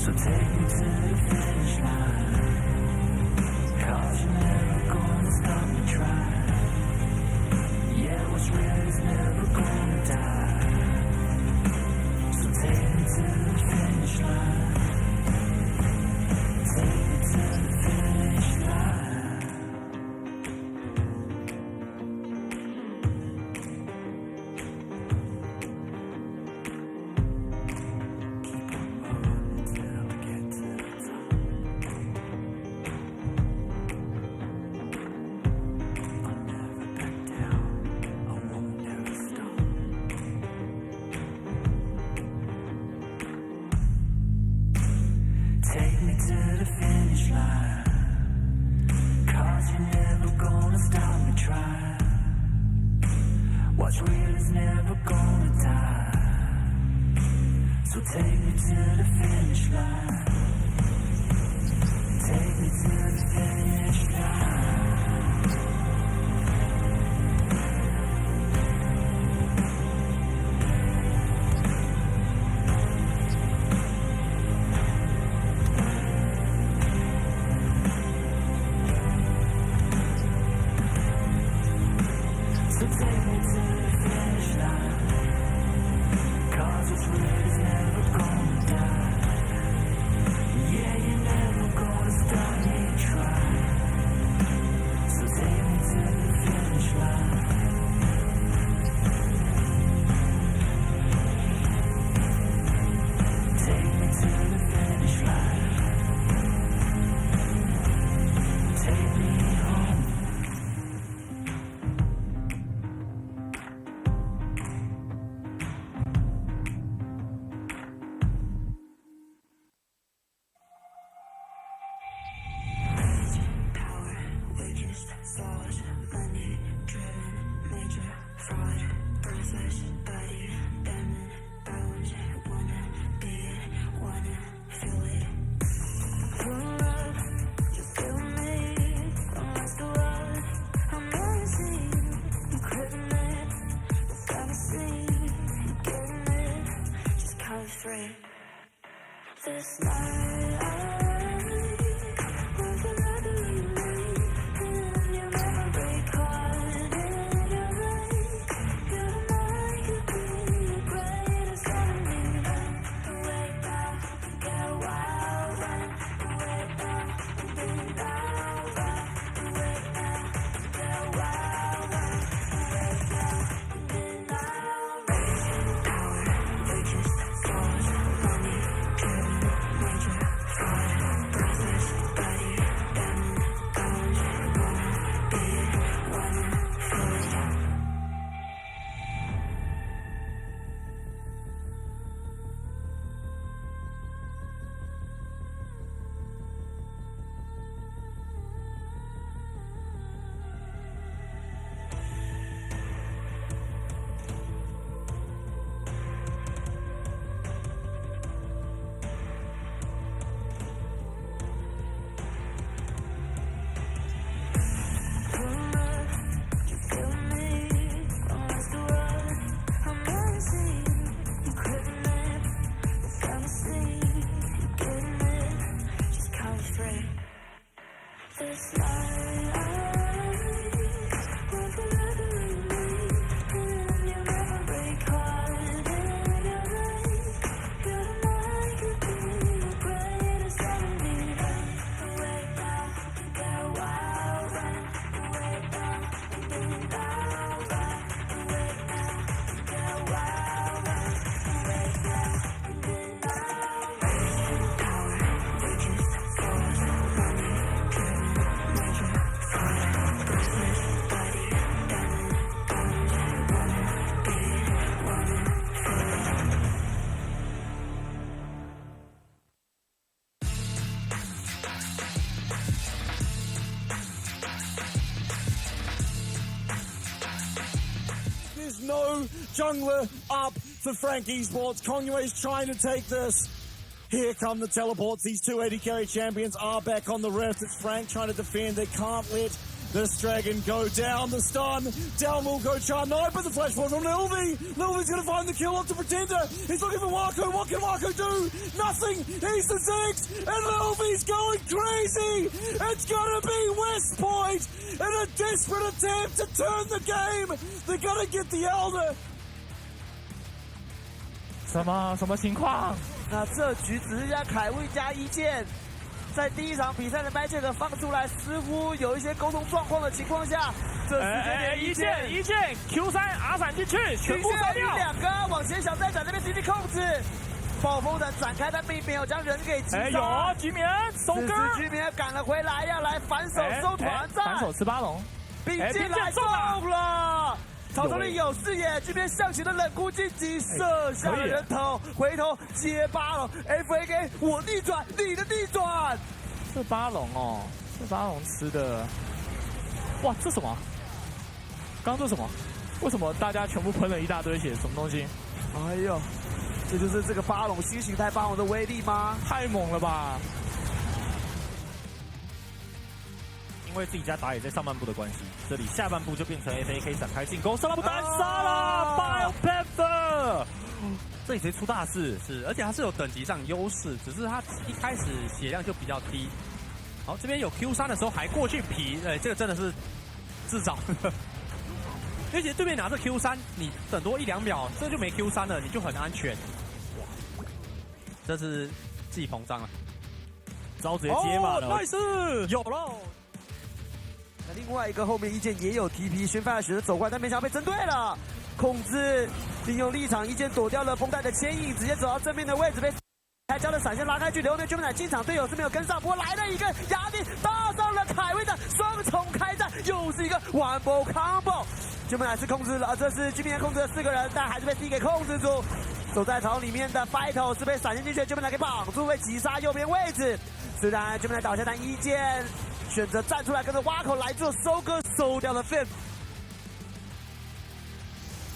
So take me to the finish line, 'cause you're never gonna stop me trying. Yeah, what's real is never gonna die. So take me to the finish line. Take me to the finish line. Take me to the finish line, 'cause you're never gonna stop me trying. What's real is never gonna die. So take me to the finish line. Take me to the finish line. So take me to the finish line, 'cause what's real is never gonna die. Yeah, you're never gonna stop me trying. So take me to the finish line. Take me to the finish line. Take me home. This night was another evening, and your memory caught in your rain. Your mind could be the greatest enemy. Wake up, get wild, run. Wake up, be loud, run. Wake up, get wild, run. Wake up, be loud, run. Power, riches, force, money, driven, major, fraud, brothers, body, diamond, gold, wanna be it, wanna feel it. This night was another evening, and your memory caught in your rain. Your mind could be the greatest enemy. Wake up, get wild, run. Wake up, be loud, run. Wake up, get wild, run. Wake up, be loud, run. Power, riches, force, money, driven, major, fraud, brothers, body, diamond, gold, wanna be it, wanna feel it. There's no jungler up for Frankie Sports. Conway's trying to take this. Here come the teleports. These two AD carry champions are back on the rest. It's Frank trying to defend. They can't let This dragon go down, the stun, down will go Char9, but the flash was on Lilvi. Lilvi's gonna find the kill off the Pretender. He's looking for Wako. What can Wako do? Nothing. He's the Ziggs, and Lilvi's going crazy. It's gonna be West Point in a desperate attempt to turn the game. They're gonna get the Elder. 什么情况？那这局只是让凯威加一剑。 在第一场比赛的 match 的放出来，似乎有一些沟通状况的情况下，这时间点一剑 Q3 R 闪进去，全部杀掉。两个往前小站长那边 CC 控制，暴风弹展开，但并没有将人给击杀。有居民收割，居民赶了回来，要来反手收团战，反手吃巴龙，并进来中了。 曹总里有视野，这边向前的冷酷晋级，射向了人头，回头接巴龙 ，FAK 我逆转，你的逆转。这巴龙哦，这巴龙吃的，哇，这什么？刚刚这什么？为什么大家全部喷了一大堆血？什么东西？哎呦，这就是这个巴龙新形态巴龙的威力吗？太猛了吧！ 因为自己家打野在上半部的关系，这里下半部就变成 FAK 展开进攻，上半部单杀了 Bio Panther， 这里直接出大事是，而且他是有等级上优势，只是他一开始血量就比较低。好，这边有 Q3的时候还过去皮，这个真的是自找的。因为其实对面拿着 Q3，你等多1-2秒，这就没 Q3了，你就很安全。哇，这是自己膨胀了，招直接接嘛了 ，nice， 有喽。 那另外一个后面一剑也有 TP， 宣发选择走过来，但没想到被针对了，控制利用立场一剑躲掉了风带的牵引，直接走到正面的位置，被开交的闪现拉开距离，后面军本奶进场，队友是没有跟上，不过来了一个压力，搭上了凯威的双重开战，又是一个 one ball combo， 军本奶是控制了，这是军本奶控制了4个人，但还是被 D 给控制住，走在草里面的 Fighter 是被闪现进去的军本奶给绑住，被击杀右边位置，虽然军本奶倒下，但一剑。 选择站出来，跟着挖口来做收割，收掉了 Fifth。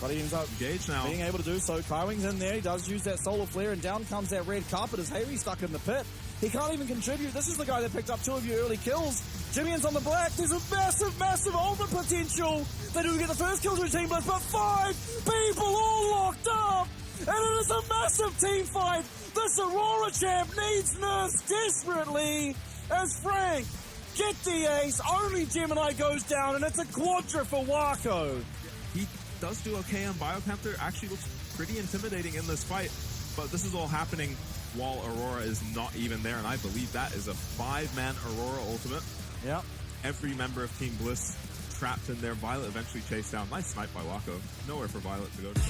But he ends up being able to do so. Kaiwing's in there. He does use that solar flare, and down comes that red carpet as Harry's stuck in the pit. He can't even contribute. This is the guy that picked up 2 of your early kills. Jimmy's on the black. There's a massive ultimate potential. They do get the first kill to a team blitz, but 5 people all locked up. And it is a massive team fight. This Aurora champ needs nerfs desperately as Frank. Get the ace, only Gemini goes down, and it's a quadra for Wako. He does do okay on Biopanther, actually looks pretty intimidating in this fight, but this is all happening while Aurora is not even there, and I believe that is a 5-man Aurora ultimate. Yep. Every member of Team Bliss trapped in there. Violet eventually chased down. Nice snipe by Wako. Nowhere for Violet to go to.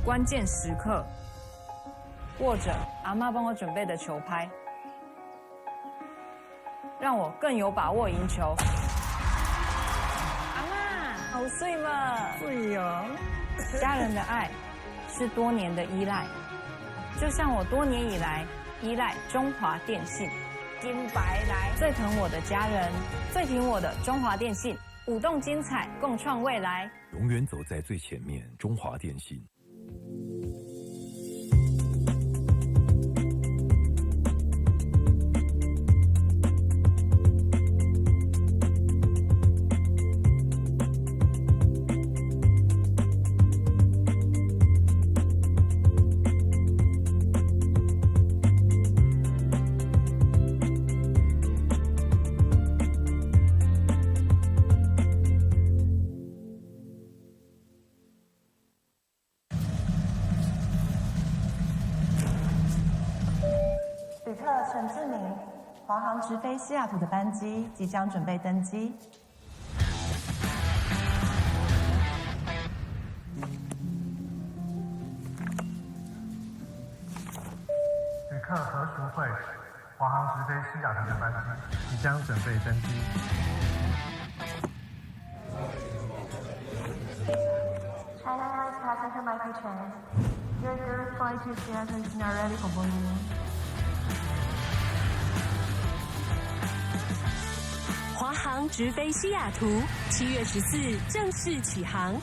关键时刻，握着阿嬷帮我准备的球拍，让我更有把握赢球。阿嬷，好睡吗？睡哦。家人的爱是多年的依赖，就像我多年以来依赖中华电信。金白来，最疼我的家人，最挺我的中华电信。舞动精彩，共创未来。永远走在最前面，中华电信。旅客陈志明，华航直飞西雅图的班机即将准备登机。旅客何淑慧，华航直飞西雅图的班机即将准备登机。China Airlines passenger Michael Chen, your third flight to Seattle is now ready for boarding. 华航直飞西雅图，7月14正式起航。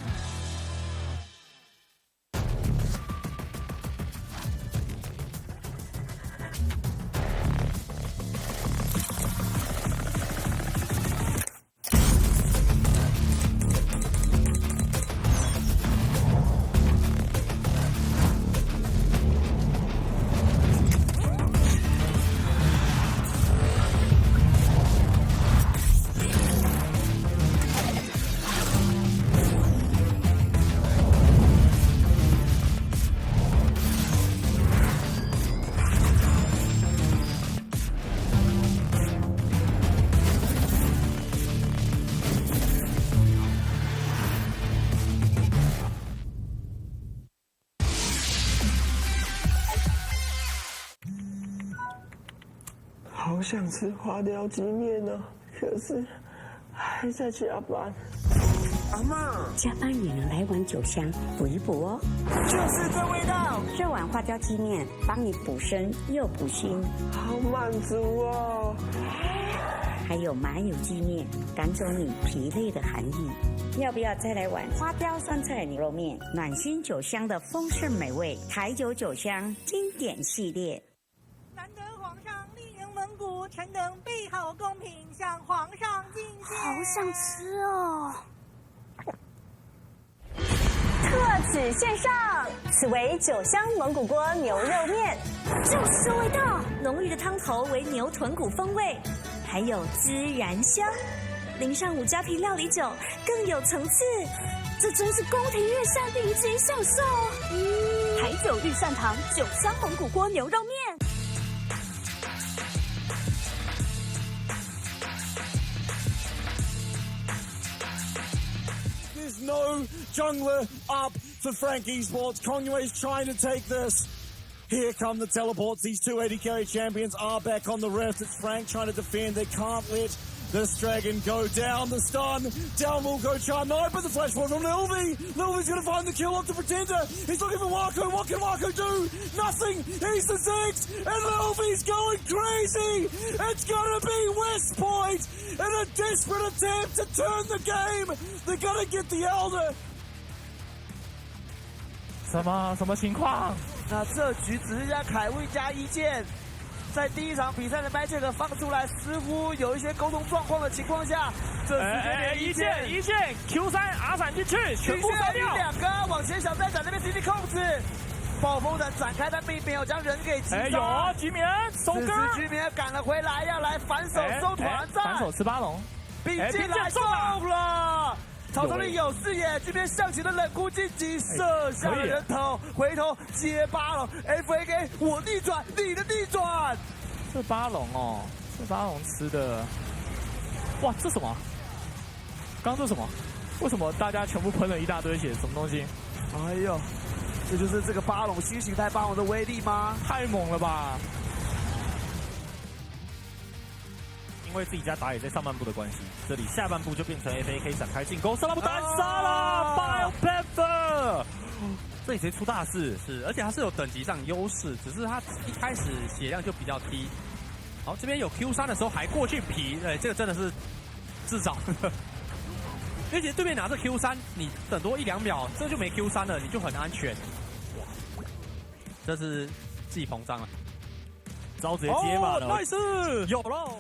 好想吃花雕鸡面哦，可是还在加班。阿嬷，加班也能来碗酒香补一补哦。就是这味道，这碗花雕鸡面帮你补身又补心，好满足哦。还有麻油鸡面，赶走你疲累的寒意。要不要再来碗花雕酸菜牛肉面？暖心酒香的丰盛美味，台酒酒香经典系列。难得皇上莅临蒙古，臣等备好贡品向皇上进献。好想吃哦！特此献上，此为酒香蒙古锅牛肉面，就是这味道。浓郁的汤头为牛豚骨风味，还有孜然香，淋上五加皮料理酒，更有层次。这真是宫廷御膳顶级享受。台酒御膳堂酒香蒙古锅牛肉面。There's no jungler up for Frank Esports. Kongwei's trying to take this. Here come the teleports. These 280 carry champions are back on the rift. It's Frank trying to defend. They can't let this dragon go down. The stun. Down will go Charm Knight, but the flash forward from Lilvi. Lilvi's going to find the kill off the Pretender. He's looking for Wako. What can Wako do? Nothing. He's the Ziggs, and Lilvi's going crazy. It's going to be West Point in a desperate attempt to turn the game. They're going to get the Elder. 什么情况？那这局只是让凯威加一剑，在第一场比赛的麦切克放出来，似乎有一些沟通状况的情况下，这时一剑 Q3 R 闪进去，全部烧掉。两个往前小战场那边 CC 控制，暴风斩展开，但并没有将人给击杀。有居民收割，居民赶了回来，要来反手收团战，反手吃巴龙，并进来中了。草丛里有视野，这边向前的冷酷晋级，射下了人头，回头接巴龙 ，FAK 我逆转，你的逆转。这巴龙哦，这巴龙吃的，哇，这什么？刚这什么？为什么大家全部喷了一大堆血？什么东西？哎呦，这就是这个巴龙新形态巴龙的威力吗？太猛了吧！因为自己家打野在上半部的关系，这里下半部就变成 FAK 展开进攻，上半部单杀了 Bio Panther， 这里谁出大事？是，而且他是有等级上优势，只是他一开始血量就比较低。好，这边有 Q3的时候还过去皮，这个真的是自找的。因为其实对面拿着 Q3，你等多1-2秒，这就没 Q3了，你就很安全。哇，这是自己膨胀了，招直接接嘛了 ，nice， 有喽。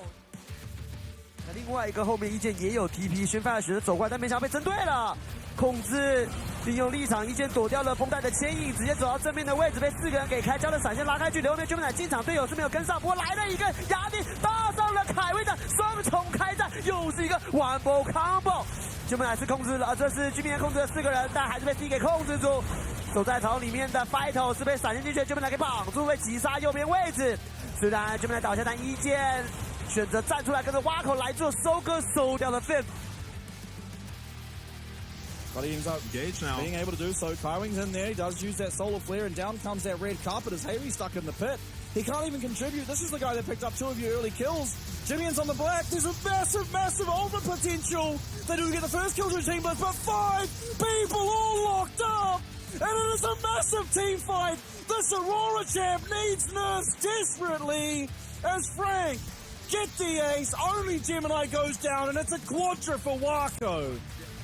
那另外一个后面一剑也有 TP， 宣发选择走过来，但没想到被针对了。控制利用立场一剑躲掉了绷带的牵引，直接走到正面的位置，被4个人给开交的闪现拉开距离。后面军本仔进场，队友是没有跟上，不过来了一个压力，搭上了凯威的双重开战，又是一个 one ball combo。军本仔是控制了，这是居民控制了4个人，但还是被自己给控制住。走在草里面的 Fighter 是被闪现进去，军本仔给绑住，被击杀右边位置。虽然军本仔倒下，但一剑选择站出来，跟着挖口来做收割，收掉了 Finn。But he ends up being able to do so. Kaiwing's in there. He does use that solar flare, and down comes that red carpet as Harry's stuck in the pit. He can't even contribute. This is the guy that picked up 2 of your early kills. Jimmy's on the black. There's a massive ultimate potential. They do get the first kill to a team blitz, but 5 people all locked up. And it is a massive team fight. This Aurora champ needs nerfs desperately as Frank get the ace. Only Gemini goes down, and it's a quadra for Wako.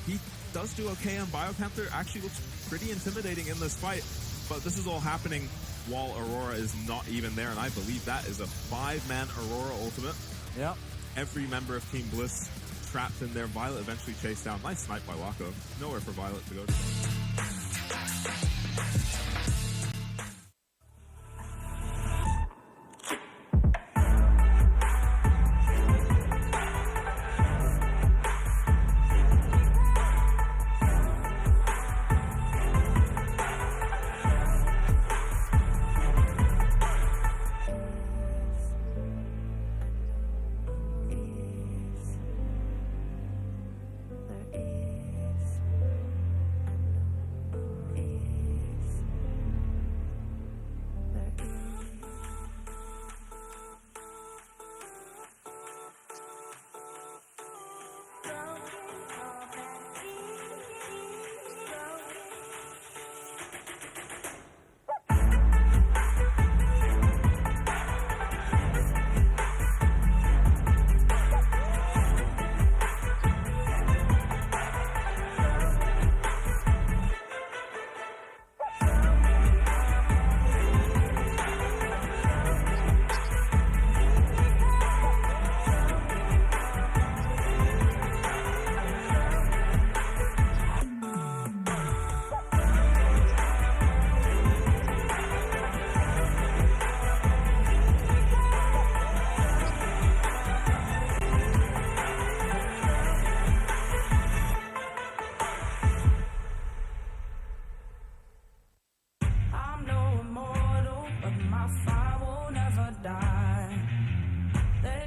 He does do okay on Biopanther, actually looks pretty intimidating in this fight, but this is all happening while Aurora is not even there, and I believe that is a 5-man Aurora ultimate. Yep. Every member of Team Bliss trapped in there. Violet eventually chased down. Nice snipe by Wako. Nowhere for Violet to go to.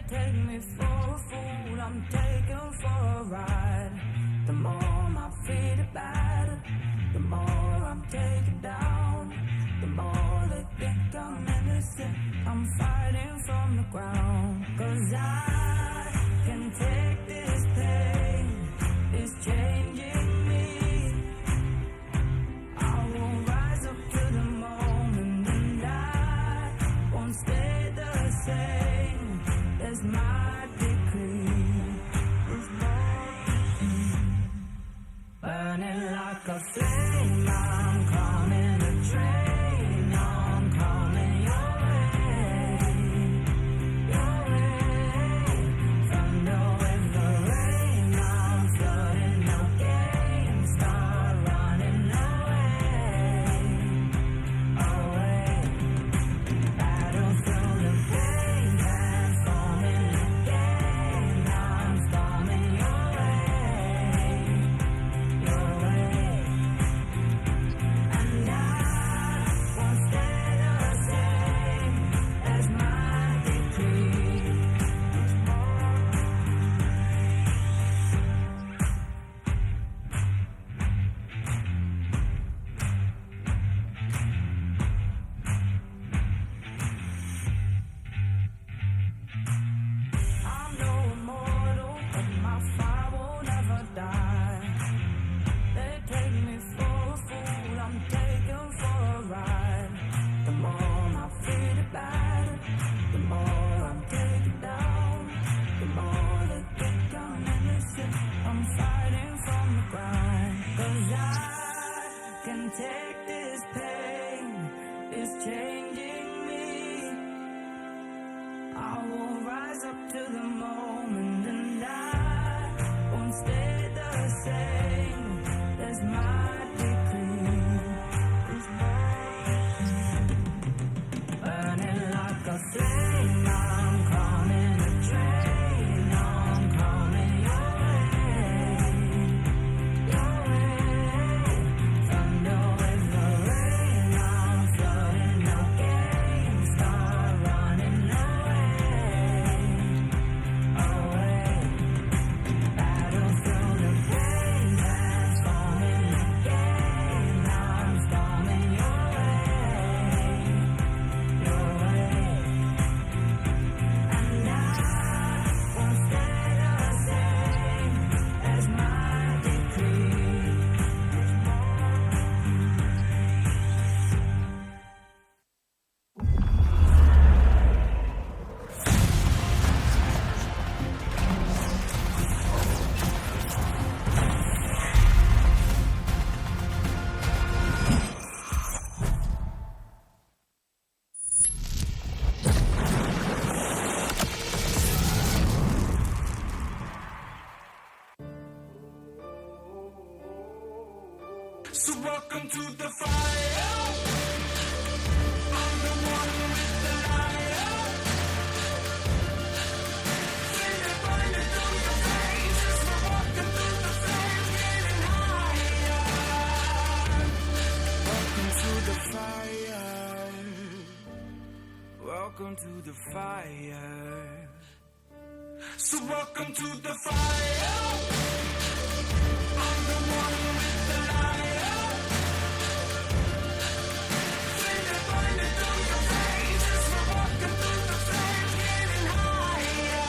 take me for a fool, I'm taken for a ride. The more my feet are battered, the more I'm taken down. The more they think I'm innocent, I'm fighting from the ground. 'Cause I can take this pain, it's changing me. I will rise up to the moment and I won't stay the same. That's my decree. Burning like a flame, I'm coming a train, I'm coming your way, your way. Thunder with the rain, I'm flooding the game, start running away, away. Battle through the pain, transforming the game, I'm storming your way, your way. And I won't stay the same as my decree. I'm no immortal, but my fire will never die. They take me for a fool, I'm taken for a ride. The more my feet are battered, the more I'm taken down. The more they think I'm innocent, I'm fighting from the ground. 'Cause I can take this pain, it's changing me. I will rise up to the moment and I won't stay the same. That's my decree. Burning like a flame, I'm coming a train, I'm coming your way, your way. Thunder with the rain, I'm flooding the game, start running away, away. Battle through the pain, transforming the game, I'm storming your way, your way. And I won't stay the same as my decree. So welcome to the fire. I'm the one with the light. Feel it burning through your veins. So welcome to the flames, getting higher. Welcome to the fire. Welcome to the fire. So welcome to the fire. I'm the one with the light. Feel it burning through your veins. So welcome to the flames, getting higher.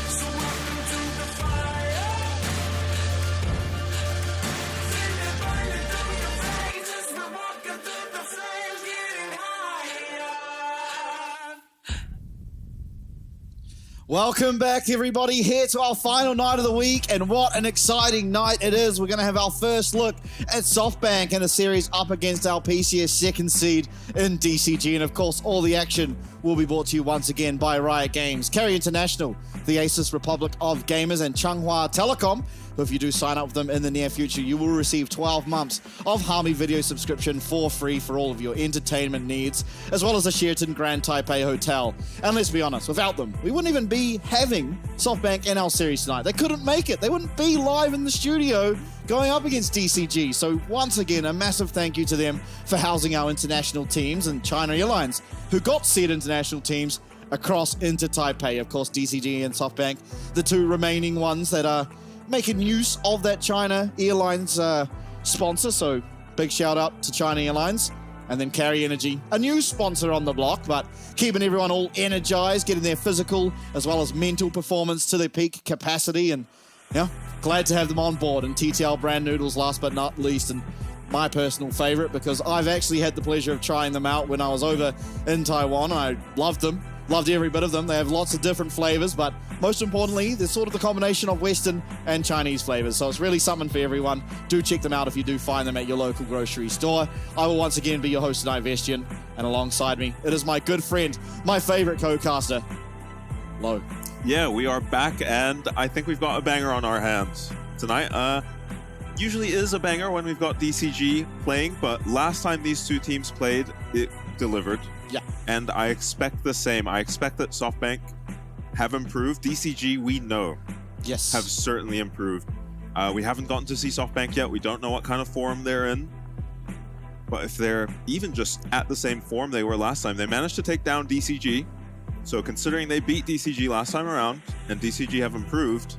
So welcome to the fire. Feel it burning through your veins. So welcome to the flames, getting higher. Welcome back, everybody, here to our final night of the week, and what an exciting night it is. We're going to have our first look at SoftBank in a series up against our PCS second seed in DCG, and of course, all the action will be brought to you once again by Riot Games, Carry International, the Asus Republic of Gamers, and Changhua Telecom, who, if you do sign up with them in the near future, you will receive 12 months of Harmy video subscription for free for all of your entertainment needs, as well as a Sheraton Grand Taipei Hotel. And let's be honest, without them, we wouldn't even be having SoftBank in our series tonight. They couldn't make it. They wouldn't be live in the studio going up against DCG. So once again, a massive thank you to them for housing our international teams, and China Airlines, who got said international teams across into Taipei. Of course, DCG and SoftBank, the two remaining ones that are making use of that China Airlines sponsor. So big shout out to China Airlines. And then Carry Energy, a new sponsor on the block, but keeping everyone all energized, getting their physical as well as mental performance to their peak capacity. And yeah, glad to have them on board. And TTL brand noodles, last but not least, and my personal favorite, because I've actually had the pleasure of trying them out when I was over in Taiwan. I loved them. Loved every bit of them. They have lots of different flavors, but most importantly, they're sort of the combination of Western and Chinese flavors. So it's really something for everyone. Do check them out if you do find them at your local grocery store. I will once again be your host tonight, Vestian, and alongside me, it is my good friend, my favorite co-caster, Lo. Yeah, we are back, and I think we've got a banger on our hands tonight. Usually is a banger when we've got DCG playing, but last time these two teams played, it delivered. Yeah. And I expect the same. I expect that SoftBank have improved. DCG, we know, yes, have certainly improved. We haven't gotten to see SoftBank yet. We don't know what kind of form they're in. But if they're even just at the same form they were last time, they managed to take down DCG. So considering they beat DCG last time around and DCG have improved,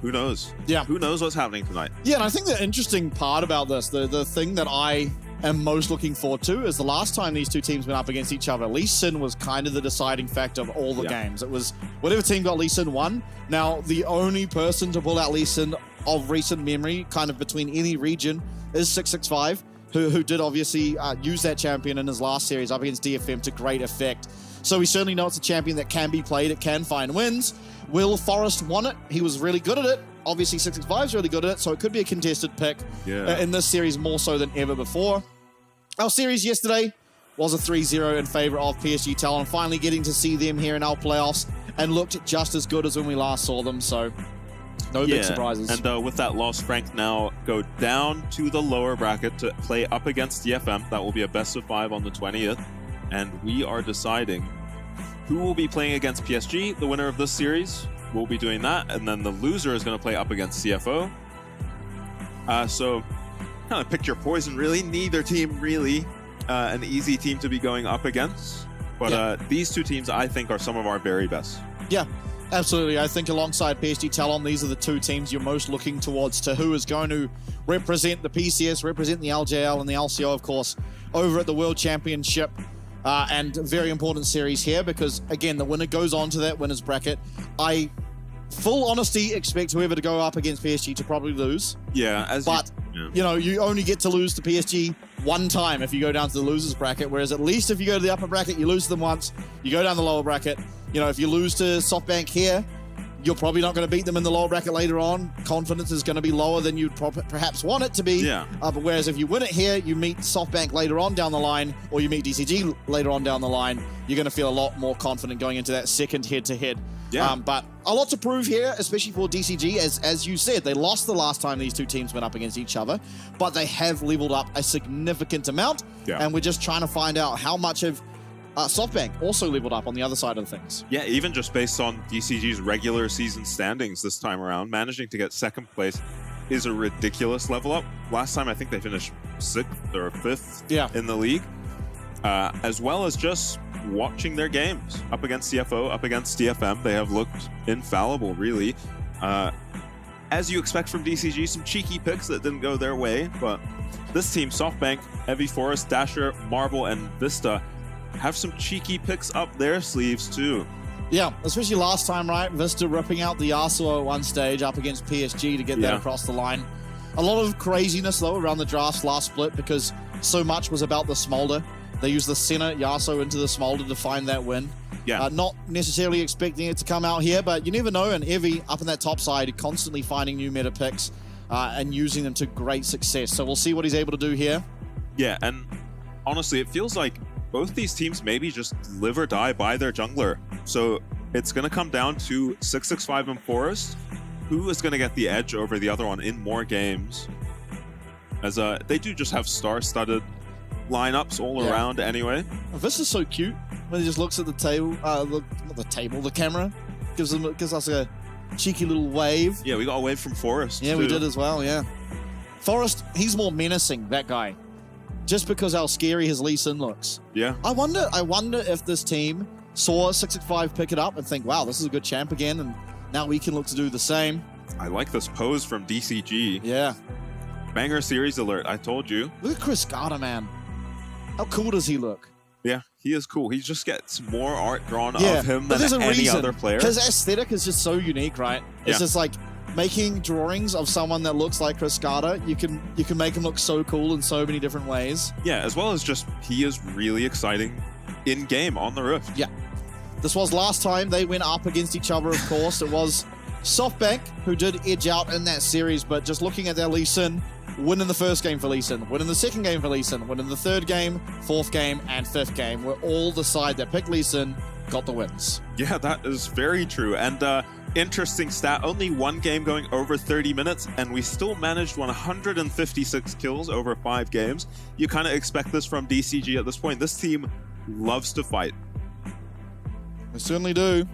who knows? Yeah. Who knows what's happening tonight? Yeah, and I think the interesting part about this, the thing that I am most looking forward to, is the last time these two teams went up against each other, Lee Sin was kind of the deciding factor of all the games. It was whatever team got Lee Sin won. Now, the only person to pull out Lee Sin of recent memory, kind of between any region, is 665, who did obviously use that champion in his last series up against DFM to great effect. So we certainly know it's a champion that can be played, it can find wins. Will Forrest won it? He was really good at it. Obviously, 665 is really good at it, so it could be a contested pick in this series more so than ever before. Our series yesterday was a 3-0 in favor of PSG Talon, finally getting to see them here in our playoffs, and looked just as good as when we last saw them, so no big surprises. And with that loss, Frank now go down to the lower bracket to play up against DFM. That will be a best of 5 on the 20th, and we are deciding who will be playing against PSG. The winner of this series will be doing that, and then the loser is going to play up against CFO. So kind of pick your poison, really. Neither team really an easy team to be going up against, but these two teams I think are some of our very best. Yeah, absolutely. I think alongside PSG Talon, these are the two teams you're most looking towards to who is going to represent the PCS, represent the LJL and the LCO, of course, over at the World Championship. And a very important series here because, again, the winner goes on to that winner's bracket. I, full honesty, expect whoever to go up against PSG to probably lose. Yeah, you know, you only get to lose to PSG one time if you go down to the loser's bracket, whereas at least if you go to the upper bracket, you lose to them once, you go down the lower bracket. You know, if you lose to SoftBank here, you're probably not going to beat them in the lower bracket later on. Confidence is going to be lower than you'd perhaps want it to be. Yeah. But whereas if you win it here, you meet SoftBank later on down the line, or you meet DCG later on down the line, you're going to feel a lot more confident going into that second head-to-head. Yeah. But a lot to prove here, especially for DCG. As you said, they lost the last time these two teams went up against each other, but they have leveled up a significant amount. Yeah. And we're just trying to find out how much of SoftBank also leveled up on the other side of things. Yeah, even just based on DCG's regular season standings this time around, managing to get second place is a ridiculous level up. Last time, I think they finished 6th or 5th in the league. As well as just watching their games up against CFO, up against DFM, they have looked infallible, really. As you expect from DCG, some cheeky picks that didn't go their way, but this team, SoftBank, Heavy Forest, Dasher, Marble, and Vista, have some cheeky picks up their sleeves too. Yeah, especially last time, right? Vista ripping out the Yasuo at one stage up against PSG to get that across the line. A lot of craziness, though, around the draft's last split because so much was about the Smolder. They used the Senna Yasuo into the Smolder to find that win. Yeah. Not necessarily expecting it to come out here, but you never know. And Evie, up in that top side, constantly finding new meta picks and using them to great success. So we'll see what he's able to do here. Yeah, and honestly, it feels like both these teams maybe just live or die by their jungler. So it's going to come down to 665 and Forest. Who is going to get the edge over the other one in more games? As they do just have star-studded lineups all around anyway. This is so cute when he just looks at the table, the camera. Gives us a cheeky little wave. Yeah, we got a wave from Forest. Yeah, too. we did as well, yeah. Forest, he's more menacing, that guy. just because how scary his Lee Sin looks. Yeah. I wonder if this team saw 665 pick it up and think, wow, this is a good champ again, and now we can look to do the same. I like this pose from DCG. Yeah. Banger series alert, I told you. Look at Chris Carter, man. How cool does he look? Yeah, he is cool. He just gets more art drawn of him than any other player. His aesthetic is just so unique, right? It's just like making drawings of someone that looks like Chris Carter. You can make him look so cool in so many different ways. Yeah, as well as just he is really exciting in game on the Rift. Yeah. This was last time they went up against each other, of course. It was SoftBank who did edge out in that series, but just looking at their Lee Sin, win in the first game for Lee Sin, win in the second game for Lee Sin, win in the third game, fourth game, and fifth game, where all the side that picked Lee Sin got the wins. Yeah, that is very true. And interesting stat, only one game going over 30 minutes, and we still managed 156 kills over 5 games. You kind of expect this from DCG at this point. This team loves to fight. They certainly do.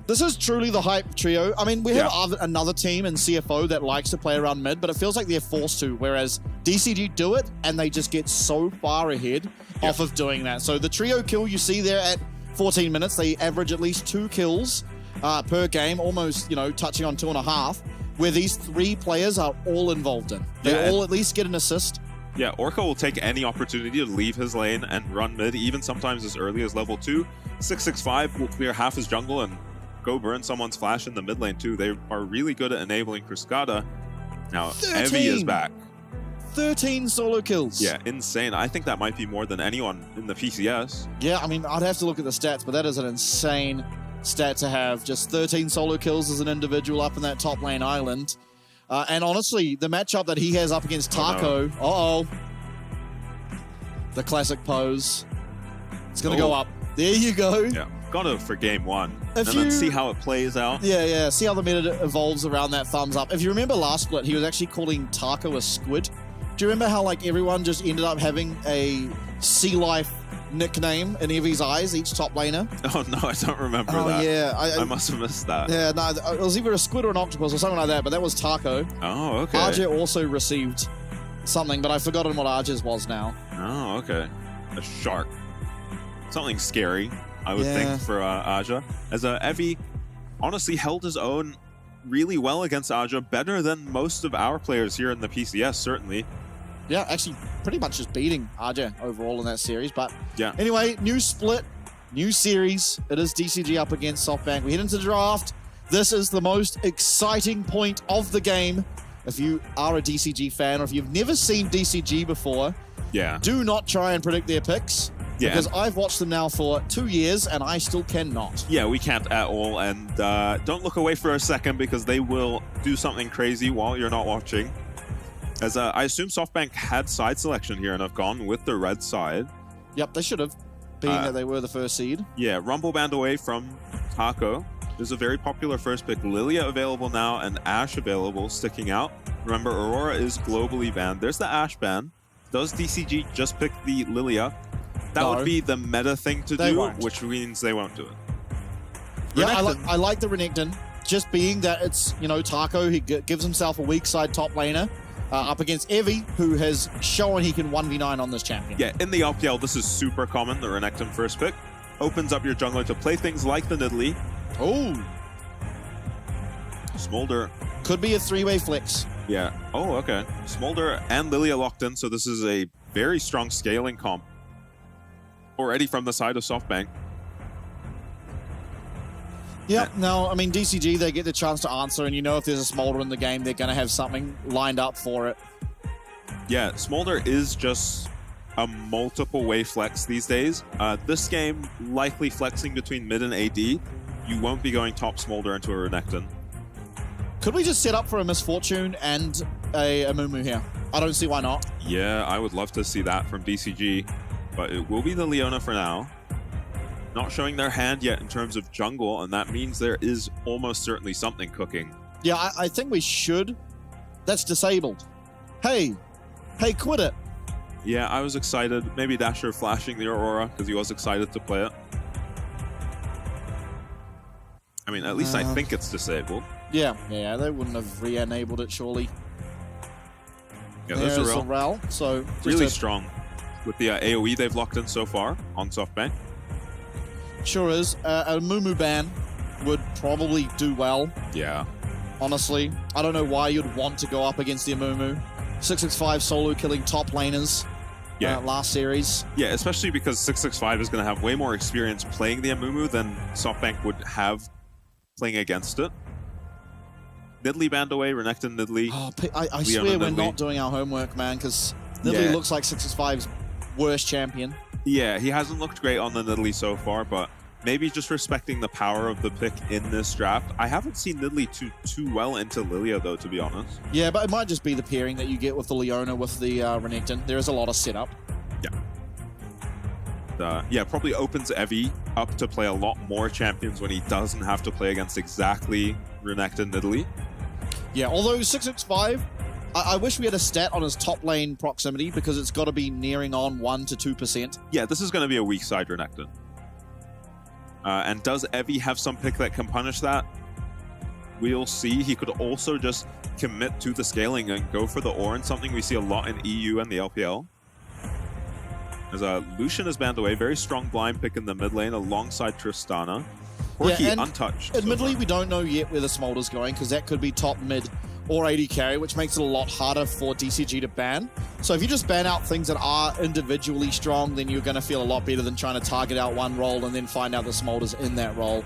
This is truly the hype trio. I mean, we have another team in CFO that likes to play around mid, but it feels like they're forced to, whereas DCG do it, and they just get so far ahead off of doing that. So the trio kill you see there at 14 minutes, they average at least 2 kills per game, almost, touching on 2.5, where these 3 players are all involved in. They all at least get an assist. Yeah, Orca will take any opportunity to leave his lane and run mid, even sometimes as early as level 2. 665 will clear half his jungle and go burn someone's flash in the mid lane too. They are really good at enabling Kriskada. Now, Evie is back. 13 solo kills. Yeah, insane. I think that might be more than anyone in the PCS. Yeah, I mean, I'd have to look at the stats, but that is an insane stat to have. Just 13 solo kills as an individual up in that top lane island. And honestly, the matchup that he has up against Taco, the classic pose. It's going to go up. There you go. Yeah, got it for game 1. And then see how it plays out. Yeah, see how the meta evolves around that thumbs up. If you remember last split, he was actually calling Taco a squid. Do you remember how everyone just ended up having a sea life nickname in Evie's eyes, each top laner? Oh no, I don't remember that. Oh yeah, I must have missed that. Yeah, no, it was either a squid or an octopus or something like that, but that was Taco. Oh, okay. RJ also received something, but I've forgotten what RJ's was now. Oh, okay. A shark. Something scary, I would think, for Aja. As Evie honestly held his own really well against Aja, better than most of our players here in the PCS, certainly. Yeah, actually pretty much just beating Aja overall in that series. But yeah. Anyway, new split, new series. It is DCG up against SoftBank. We head into the draft. This is the most exciting point of the game. If you are a DCG fan or if you've never seen DCG before, do not try and predict their picks. Yeah. Because I've watched them now for 2 years and I still cannot. Yeah, we can't at all. And don't look away for a second because they will do something crazy while you're not watching. As I assume SoftBank had side selection here and have gone with the red side. Yep, they should have, being that they were the first seed. Yeah, Rumble banned away from Taco. There's a very popular first pick. Lilia available now and Ashe available, sticking out. Remember, Aurora is globally banned. There's the Ashe ban. Does DCG just pick the Lilia? That would be the meta thing to do, which means they won't do it. Yeah, I like the Renekton. Just being that it's, Taco, he gives himself a weak side top laner up against Evie, who has shown he can 1v9 on this champion. Yeah, in the LPL, this is super common, the Renekton first pick. Opens up your jungler to play things like the Nidalee. Oh. Smolder. Could be a 3-way flex. Yeah. Oh, okay. Smolder and Lilia locked in, so this is a very strong scaling comp. Already from the side of SoftBank. Yeah, no, I mean, DCG, they get the chance to answer, and if there's a Smolder in the game, they're going to have something lined up for it. Yeah, Smolder is just a multiple way flex these days. This game, likely flexing between mid and AD. You won't be going top Smolder into a Renekton. Could we just set up for a Misfortune and a Mumu here? I don't see why not. Yeah, I would love to see that from DCG. But it will be the Leona for now. Not showing their hand yet in terms of jungle, and that means there is almost certainly something cooking. Yeah, I think we should. That's disabled. Hey, quit it. Yeah, I was excited. Maybe Dasher flashing the Aurora because he was excited to play it. I mean, at least I think it's disabled. Yeah, they wouldn't have re-enabled it, surely. Yeah, there's a the Rel. So really strong with the AoE they've locked in so far on SoftBank. Sure is. A Mumu ban would probably do well. Yeah. Honestly, I don't know why you'd want to go up against the Mumu. 665 solo killing top laners last series. Yeah, especially because 665 is going to have way more experience playing the Amumu than SoftBank would have playing against it. Nidalee banned away, Renekton, Nidalee. Oh, I swear we're not doing our homework, man, because Nidalee looks like 665's worst champion. Yeah, he hasn't looked great on the Nidalee so far, but maybe just respecting the power of the pick in this draft. I haven't seen Nidalee too well into Lilia, though, to be honest. Yeah, but it might just be the pairing that you get with the Leona with the Renekton. There is a lot of setup. Yeah. Yeah, probably opens Evie up to play a lot more champions when he doesn't have to play against exactly Renekton, Nidalee. Yeah, although 665, I wish we had a stat on his top lane proximity because it's got to be nearing on 1 to 2%. Yeah, this is going to be a weak side Renekton. And does Evie have some pick that can punish that? We'll see. He could also just commit to the scaling and go for the Orin, something we see a lot in EU and the LPL. As Lucian is banned away, very strong blind pick in the mid lane alongside Tristana. Porky untouched. Admittedly, we don't know yet where the Smolder's going because that could be top mid or AD carry, which makes it a lot harder for DCG to ban. So if you just ban out things that are individually strong, then you're going to feel a lot better than trying to target out one role and then find out the Smolder's in that role.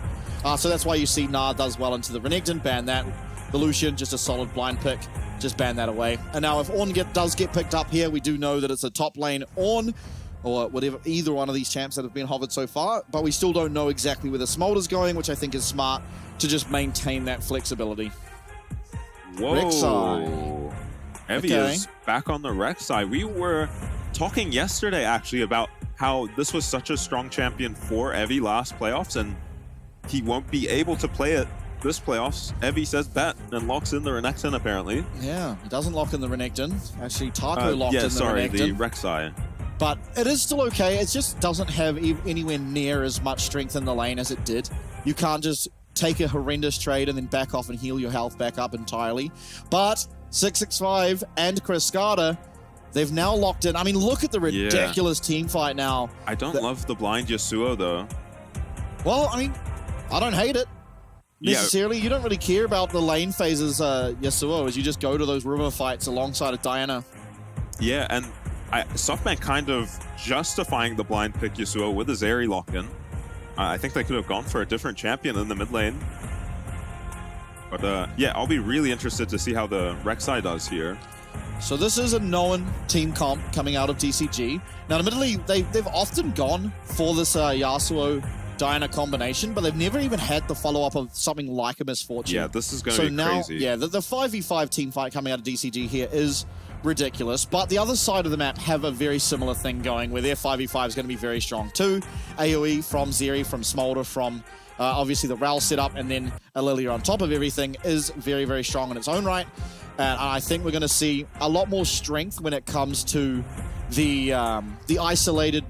So that's why you see Nah does well into the Renekton, ban that. The Lucian, just a solid blind pick, just ban that away. And now if Ornn does get picked up here, we do know that it's a top lane Ornn, or whatever, either one of these champs that have been hovered so far, but we still don't know exactly where the Smolder's going, which I think is smart to just maintain that flexibility. Whoa. Rek'Sai. Evie is back on the Rek'Sai. We were talking yesterday, actually, about how this was such a strong champion for Evie last playoffs, and he won't be able to play it this playoffs. Evie says bet and locks in the Renekton, apparently. Yeah, he doesn't lock in the Renekton. Actually, Taco locked in the Renekton. Renekton. The Rek'Sai. But it is still okay. It just doesn't have anywhere near as much strength in the lane as it did. You can't just take a horrendous trade and then back off and heal your health back up entirely. But 665 and Cascada, they've now locked in. I mean, look at the ridiculous team fight now. I don't love the blind Yasuo, though. Well, I mean, I don't hate it necessarily. You don't really care about the lane phases, Yasuo, as you just go to those river fights alongside of Diana. Yeah, and SoftBank kind of justifying the blind pick Yasuo with a Zeri lock-in. I think they could have gone for a different champion in the mid lane. But yeah, I'll be really interested to see how the Rek'Sai does here. So this is a known team comp coming out of DCG. Now, admittedly, they've often gone for this Yasuo-Diana combination, but they've never even had the follow-up of something like a Misfortune. Yeah, this is going to be crazy. Yeah, the 5v5 team fight coming out of DCG here is ridiculous, but the other side of the map have a very similar thing going where their 5v5 is going to be very strong too. AoE from Zeri, from Smolder, from obviously the Rel setup, and then a Lilia on top of everything is very, very strong in its own right. And I think we're going to see a lot more strength when it comes to the isolated,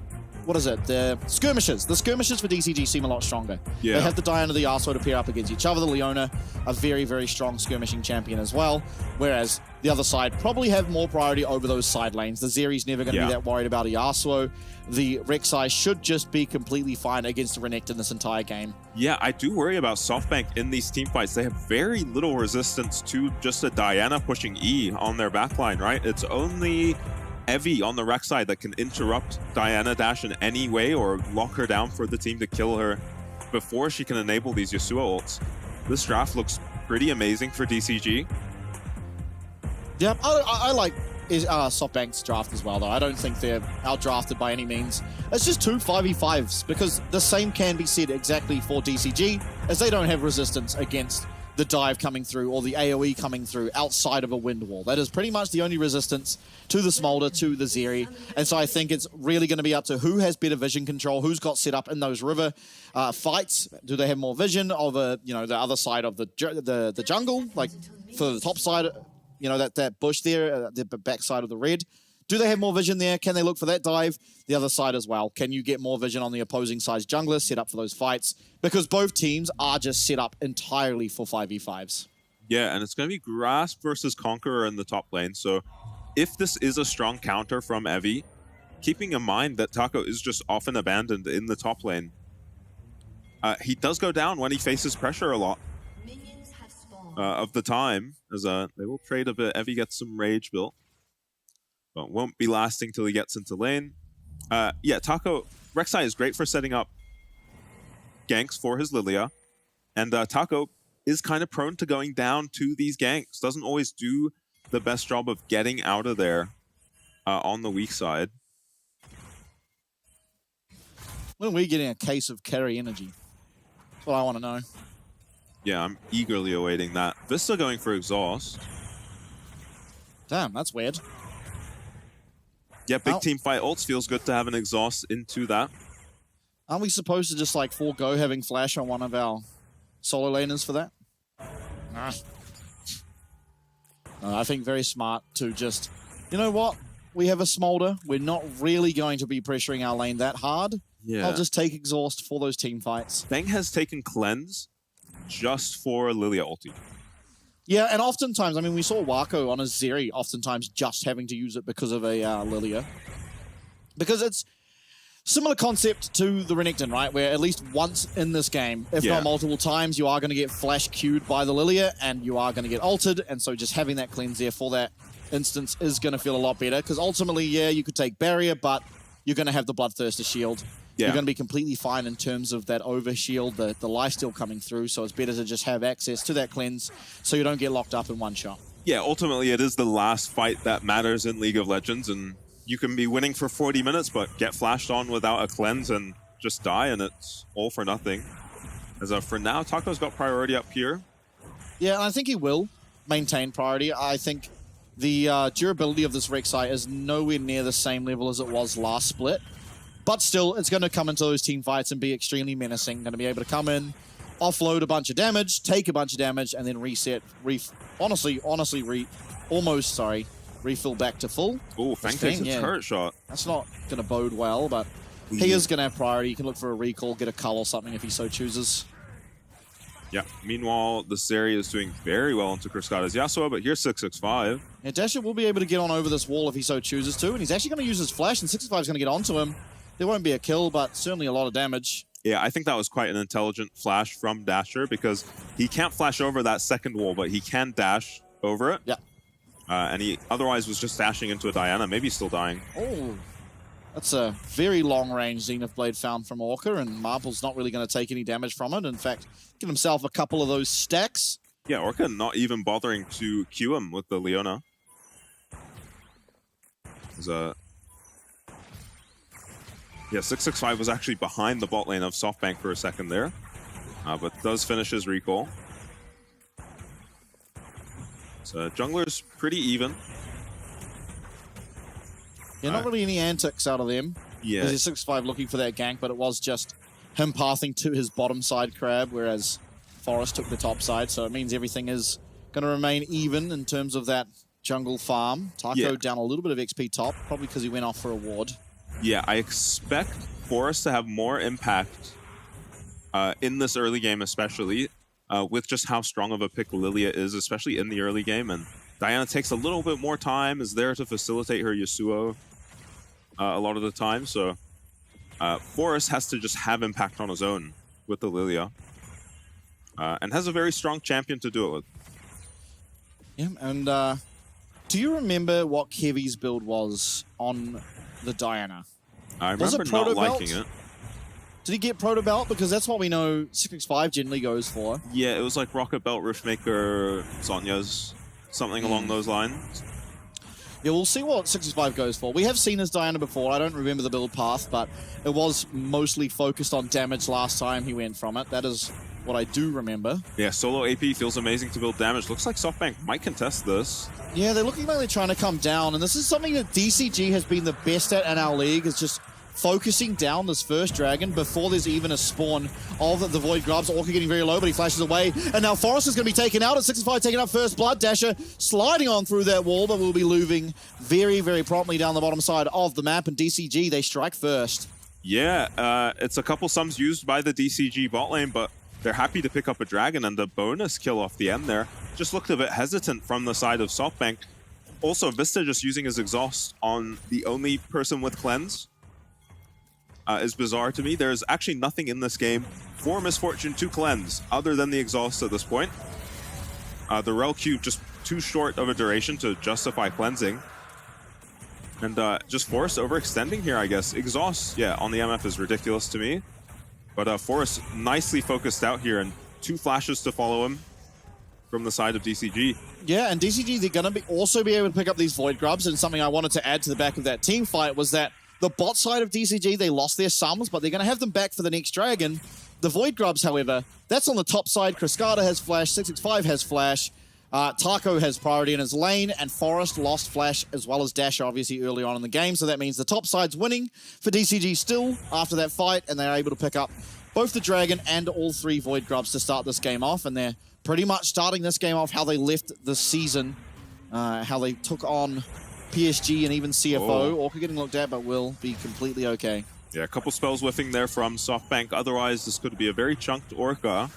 what is it? The skirmishes. The skirmishes for DCG seem a lot stronger. Yeah. They have the Diana, the Yasuo to pair up against each other. The Leona, a very, very strong skirmishing champion as well. Whereas the other side probably have more priority over those side lanes. The Zeri's never going to be that worried about a Yasuo. The Rek'Sai should just be completely fine against the Renekton this entire game. Yeah, I do worry about SoftBank in these team fights. They have very little resistance to just a Diana pushing E on their backline, right? It's only Evie on the Rek'Sai that can interrupt Diana Dash in any way or lock her down for the team to kill her before she can enable these Yasuo ults. This draft looks pretty amazing for DCG. Yeah, I like SoftBank's draft as well, though. I don't think they're outdrafted by any means. It's just two 5v5s, because the same can be said exactly for DCG, as they don't have resistance against the dive coming through or the AoE coming through outside of a wind wall. That is pretty much the only resistance to the Smolder, to the Zeri. And so I think it's really going to be up to who has better vision control, who's got set up in those river fights. Do they have more vision of the other side of the jungle, like for the top side, that bush there, the back side of the red? Do they have more vision there? Can they look for that dive? The other side as well. Can you get more vision on the opposing side's jungler set up for those fights? Because both teams are just set up entirely for 5v5s. Yeah, and it's going to be Grasp versus Conqueror in the top lane. So if this is a strong counter from Evi, keeping in mind that Taco is just often abandoned in the top lane, he does go down when he faces pressure a lot of the time, as they will trade a bit. Evi gets some rage built, but won't be lasting till he gets into lane. Yeah, Taco, Rek'Sai is great for setting up ganks for his Lilia, and Taco is kind of prone to going down to these ganks. Doesn't always do the best job of getting out of there on the weak side. When are we getting a case of carry energy? That's what I want to know. Yeah, I'm eagerly awaiting that. Vista going for exhaust. Damn, that's weird. Yeah, big team fight ults feels good to have an exhaust into that. Aren't we supposed to just like forego having flash on one of our solo laners for that? Nah. I think very smart to just, you know what? We have a smolder. We're not really going to be pressuring our lane that hard. Yeah. I'll just take exhaust for those team fights. Bang has taken cleanse just for Lilia ulti. Yeah, and oftentimes, I mean, we saw Wako on a Zeri oftentimes just having to use it because of a Lilia. Because it's similar concept to the Renekton, right? Where at least once in this game, if not multiple times, you are going to get flash queued by the Lilia and you are going to get ulted. And so just having that cleanse there for that instance is going to feel a lot better. Because ultimately, yeah, you could take barrier, but you're going to have the Bloodthirster shield. Yeah. You're going to be completely fine in terms of that over shield, the lifesteal coming through. So it's better to just have access to that cleanse so you don't get locked up in one shot. Yeah, ultimately it is the last fight that matters in League of Legends, and you can be winning for 40 minutes, but get flashed on without a cleanse and just die, and it's all for nothing. As for now, Taco's got priority up here. Yeah, and I think he will maintain priority. I think the durability of this Rek'Sai is nowhere near the same level as it was last split. But still, it's going to come into those team fights and be extremely menacing. Going to be able to come in, offload a bunch of damage, take a bunch of damage, and then reset, refill back to full. Oh, Fang takes a turret shot. That's not going to bode well, but he is going to have priority. You can look for a recall, get a cull or something if he so chooses. Yeah, meanwhile, the Zeri is doing very well into Kurskada's Yasuo, but here's 665. Yeah, Dasher will be able to get on over this wall if he so chooses to, and he's actually going to use his flash, and 665 is going to get onto him. There won't be a kill, but certainly a lot of damage. Yeah, I think that was quite an intelligent flash from Dasher because he can't flash over that second wall, but he can dash over it. Yeah. And he otherwise was just dashing into a Diana, maybe still dying. Oh, that's a very long-range Zenith Blade found from Orca, and Marble's not really going to take any damage from it. In fact, get himself a couple of those stacks. Yeah, Orca not even bothering to Q him with the Leona. Yeah, 665 was actually behind the bot lane of SoftBank for a second there, but does finish his recall. So jungler's pretty even. Yeah, not really any antics out of them. Yeah. There's 665 looking for that gank, but it was just him pathing to his bottom side crab, whereas Forest took the top side, so it means everything is going to remain even in terms of that jungle farm. Taco down a little bit of XP top, probably because he went off for a ward. Yeah, I expect Forest to have more impact in this early game, especially with just how strong of a pick Lilia is, especially in the early game. And Diana takes a little bit more time, is there to facilitate her Yasuo a lot of the time. So Forest has to just have impact on his own with the Lilia. And has a very strong champion to do it with. Yeah, and do you remember what Kevy's build was on the Diana? I remember not liking it. Did he get Proto Belt? Because that's what we know 665 generally goes for. Yeah, it was like Rocket Belt, Riftmaker, Sonya's, something along those lines. Yeah, we'll see what 665 goes for. We have seen his Diana before. I don't remember the build path, but it was mostly focused on damage last time he went from it. That is what I do remember. Yeah, solo AP feels amazing to build damage. Looks like SoftBank might contest this. Yeah, they're looking like they're trying to come down, and this is something that DCG has been the best at in our league, is just focusing down this first dragon before there's even a spawn of the Void Grubs. Orca getting very low, but he flashes away, and now Forest is going to be taken out at 65, taking up first blood. Dasher sliding on through that wall, but will be moving very, very promptly down the bottom side of the map, and DCG, they strike first. Yeah, it's a couple sums used by the DCG bot lane, but they're happy to pick up a dragon, and the bonus kill off the end there just looked a bit hesitant from the side of SoftBank. also, Vista just using his exhaust on the only person with cleanse is bizarre to me. There's actually nothing in this game for Misfortune to cleanse other than the exhaust at this point. The rel Q just too short of a duration to justify cleansing. And just Forest overextending here, I guess. Exhaust, yeah, on the MF is ridiculous to me. But Forest nicely focused out here, and 2 flashes to follow him from the side of DCG. Yeah, and DCG, they're going to also be able to pick up these Void Grubs, and something I wanted to add to the back of that team fight was that the bot side of DCG, they lost their sums, but they're going to have them back for the next Dragon. The Void Grubs, however, that's on the top side. Kriskada has Flash, 665 has Flash, Taco has priority in his lane, and Forest lost Flash as well as Dash, obviously, early on in the game, so that means the top side's winning for DCG still after that fight, and they're able to pick up both the Dragon and all 3 Void Grubs to start this game off, and they're pretty much starting this game off how they left the season, how they took on PSG and even CFO. Orca getting looked at, but will be completely okay. Yeah, a couple spells whiffing there from SoftBank. Otherwise, this could be a very chunked Orca.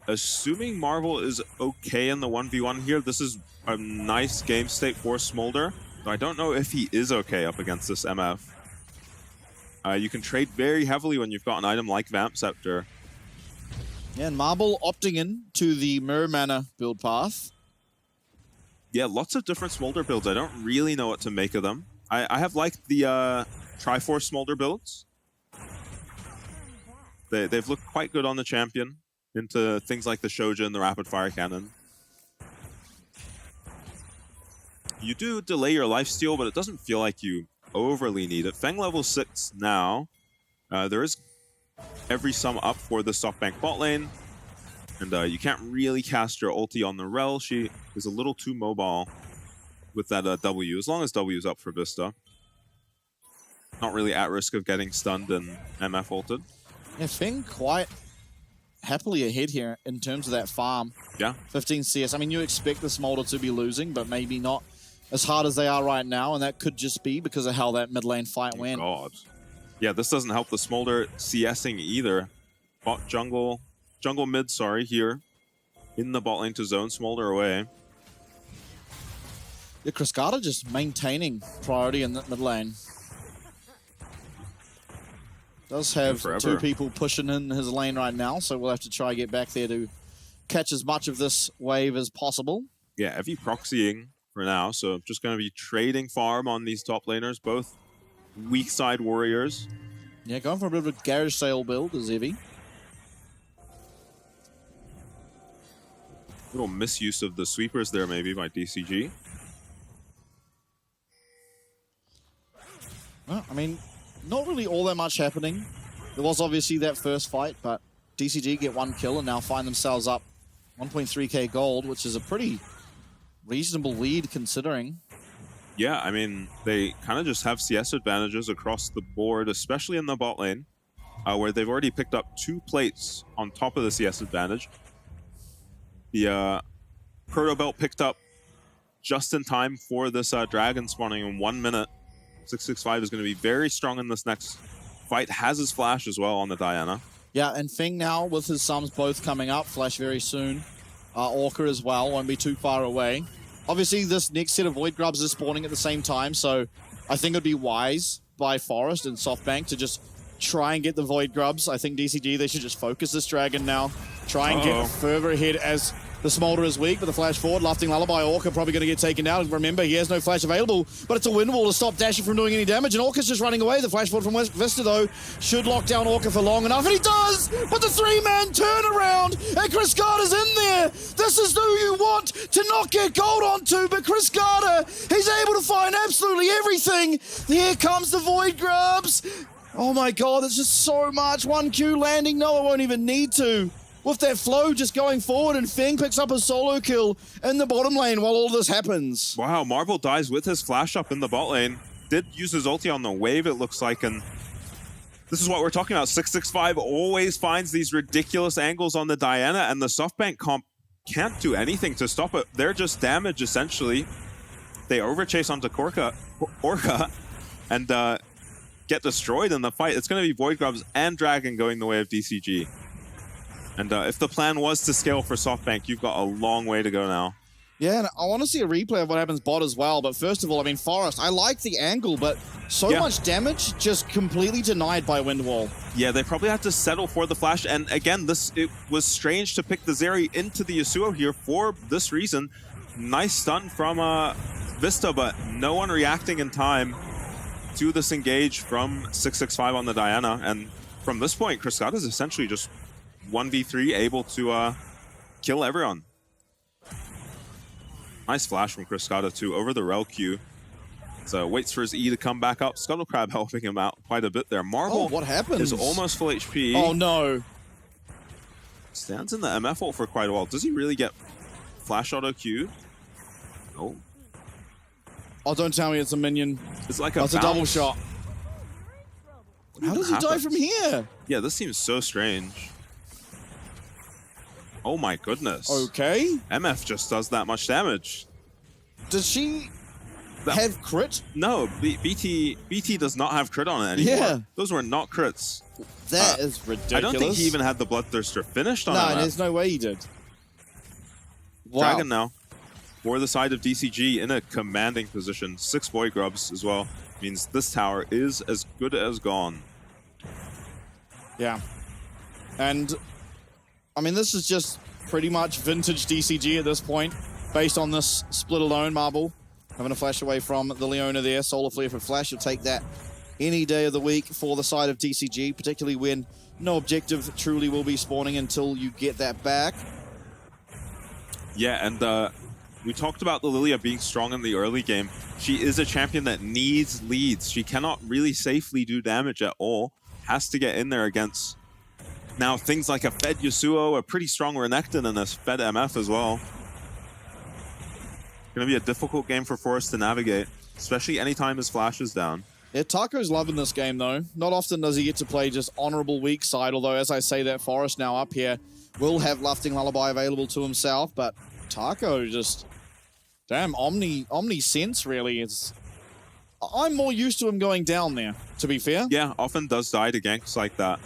Assuming Marvel is okay in the 1v1 here, this is a nice game state for Smolder. I don't know if he is okay up against this MF. You can trade very heavily when you've got an item like Vamp Scepter. Yeah, and Marble opting in to the Mirror Mana build path. Yeah, lots of different Smolder builds. I don't really know what to make of them. I have liked the Triforce Smolder builds. They've looked quite good on the champion into things like the Shojin, the Rapid Fire Cannon. You do delay your lifesteal, but it doesn't feel like you overly need it. Feng level 6 now. There is every sum up for the SoftBank bot lane. And you can't really cast your ulti on the Rel. She is a little too mobile with that W, as long as W is up for Vista. Not really at risk of getting stunned and MF ulted. Yeah, Feng quite happily ahead here in terms of that farm. Yeah. 15 CS. I mean, you expect the Smolder to be losing, but maybe not as hard as they are right now, and that could just be because of how that mid lane fight went. God. Yeah, this doesn't help the Smolder CSing either. Bot jungle mid, sorry, here. In the bot lane to zone Smolder away. Yeah, Kriskada just maintaining priority in the mid lane. Does have 2 people pushing in his lane right now, so we'll have to try and get back there to catch as much of this wave as possible. Yeah, Evie proxying for now, so just going to be trading farm on these top laners, both weak side warriors. Yeah, going for a bit of a garage sale build is Evie. Little misuse of the sweepers there maybe by DCG. Well, I mean, not really all that much happening. There was obviously that first fight, but DCG get 1 kill and now find themselves up 1.3k gold, which is a pretty reasonable lead considering. Yeah, I mean, they kind of just have CS advantages across the board, especially in the bot lane, where they've already picked up 2 plates on top of the CS advantage. The Proto Belt picked up just in time for this dragon spawning in 1 minute. 665 is going to be very strong in this next fight. Has his flash as well on the Diana. Yeah, and Feng now with his sums both coming up. Flash very soon. Orca as well, won't be too far away. Obviously, this next set of Void Grubs is spawning at the same time, so I think it would be wise by Forest and SoftBank to just try and get the Void Grubs. I think DCG, they should just focus this dragon now. Try and get further ahead as the Smolder is weak, but the flash forward, Lufting Lullaby, Orca probably going to get taken out. Remember, he has no flash available, but it's a win wall to stop Dasher from doing any damage, and Orca's just running away. The flash forward from Vista, though, should lock down Orca for long enough, and he does! But the 3-man turnaround, and Kriskada's in there! This is who you want to not get gold onto, but Kriskada, he's able to find absolutely everything! Here comes the Void Grubs! Oh my god, there's just so much! 1Q landing, no, I won't even need to. With that flow just going forward, and Feng picks up a solo kill in the bottom lane while all this happens. Wow, Marvel dies with his flash up in the bot lane. Did use his ulti on the wave, it looks like, and this is what we're talking about. 665 always finds these ridiculous angles on the Diana, and the SoftBank comp can't do anything to stop it. They're just damage, essentially. They overchase onto Orca and get destroyed in the fight. It's going to be Void Grubs and Dragon going the way of DCG. And if the plan was to scale for SoftBank, you've got a long way to go now. Yeah, and I want to see a replay of what happens bot as well. But first of all, I mean, Forest, I like the angle, but so much damage just completely denied by Windwall. Yeah, they probably had to settle for the flash. And again, it was strange to pick the Zeri into the Yasuo here for this reason. Nice stun from Vista, but no one reacting in time to this engage from 665 on the Diana. And from this point, Cascada is essentially just 1v3, able to kill everyone. Nice flash from Cascada too, over the rel Q. So waits for his E to come back up. Scuttle Crab helping him out quite a bit there. Marvel what happened? is almost full HP. Oh no. Stands in the MF ult for quite a while. Does he really get flash auto Q? Oh. Oh, don't tell me it's a minion. It's like a That's a double shot. How does he die from here? Yeah, this seems so strange. Oh my goodness. Okay. MF just does that much damage. Does she have crit? No, BT does not have crit on it anymore. Yeah. Those were not crits. That is ridiculous. I don't think he even had the Bloodthirster finished on it. No, there's no way he did. Wow. Dragon now for the side of DCG in a commanding position. 6 boy grubs as well. Means this tower is as good as gone. Yeah. And I mean, this is just pretty much vintage DCG at this point, based on this split alone marble. Having a flash away from the Leona there. Solar Flare for flash. You'll take that any day of the week for the side of DCG, particularly when no objective truly will be spawning until you get that back. Yeah, and we talked about the Lilia being strong in the early game. She is a champion that needs leads. She cannot really safely do damage at all. Has to get in there against now things like a fed Yasuo, a pretty strong Renekton, and a fed MF as well. Gonna be a difficult game for Forest to navigate, especially anytime his flash is down. Yeah, Taco's loving this game though. Not often does he get to play just honorable weak side, although as I say that, Forest now up here will have Lufting Lullaby available to himself, but Taco just, damn, Omni sense really is. I'm more used to him going down there, to be fair. Yeah, often does die to ganks like that.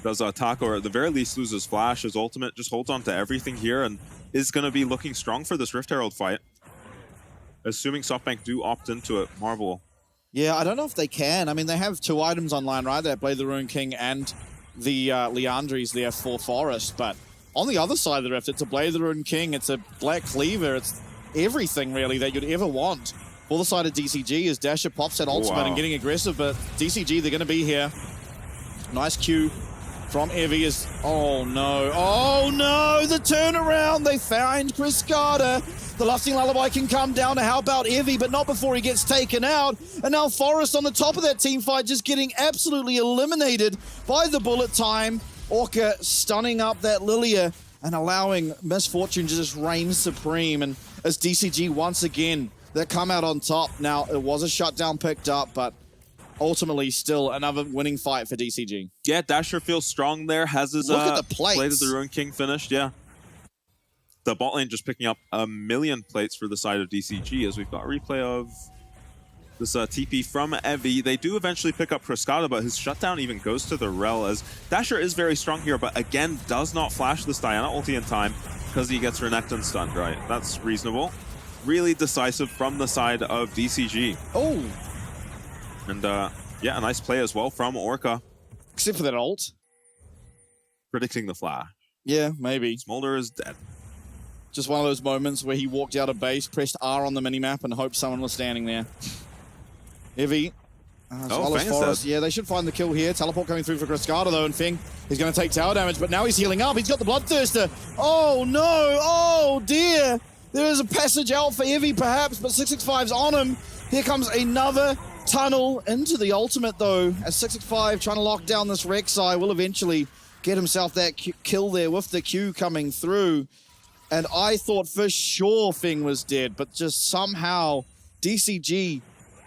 Does Taco, or at the very least loses flash. His ultimate just holds on to everything here and is going to be looking strong for this Rift Herald fight. Assuming SoftBank do opt into it, Marvel. Yeah, I don't know if they can. I mean, they have 2 items online, right? They have Blade the Rune King and the Leandries there for Forest, but on the other side of the Rift, it's a Blade the Rune King, it's a Black Cleaver, it's everything really that you'd ever want. For the side of DCG as Dasher pops that ultimate and getting aggressive, but DCG, they're going to be here. Nice Q from Evie is, oh no, the turnaround, they find Cascada. The Lusting Lullaby can come down to help out Evie, but not before he gets taken out. And now Forest on the top of that team fight, just getting absolutely eliminated by the bullet time. Orca stunning up that Lilia and allowing Misfortune to just reign supreme. And as DCG once again, they come out on top. Now, it was a shutdown picked up, but ultimately still another winning fight for DCG. Yeah, Dasher feels strong there. Has his Look at the plates. Blade of the Ruin King finished, yeah. The bot lane just picking up 1,000,000 plates for the side of DCG as we've got a replay of this TP from Evie. They do eventually pick up Cascada, but his shutdown even goes to the rel as Dasher is very strong here, but again, does not flash this Diana ulti in time because he gets Renekton stunned, right? That's reasonable. Really decisive from the side of DCG. Oh! And yeah, a nice play as well from Orca. Except for that ult. Predicting the flash. Yeah, maybe. Smolder is dead. Just one of those moments where he walked out of base, pressed R on the minimap, and hoped someone was standing there. Evie. As well as Forest. Yeah, they should find the kill here. Teleport coming through for Cascada, though, and Fing is going to take tower damage, but now he's healing up. He's got the Bloodthirster. Oh, no. Oh, dear. There is a passage out for Evie, perhaps, but 665's on him. Here comes another tunnel into the ultimate, though, as 665 trying to lock down this Rek'Sai will eventually get himself that kill there with the Q coming through. And I thought for sure Fing was dead, but just somehow DCG,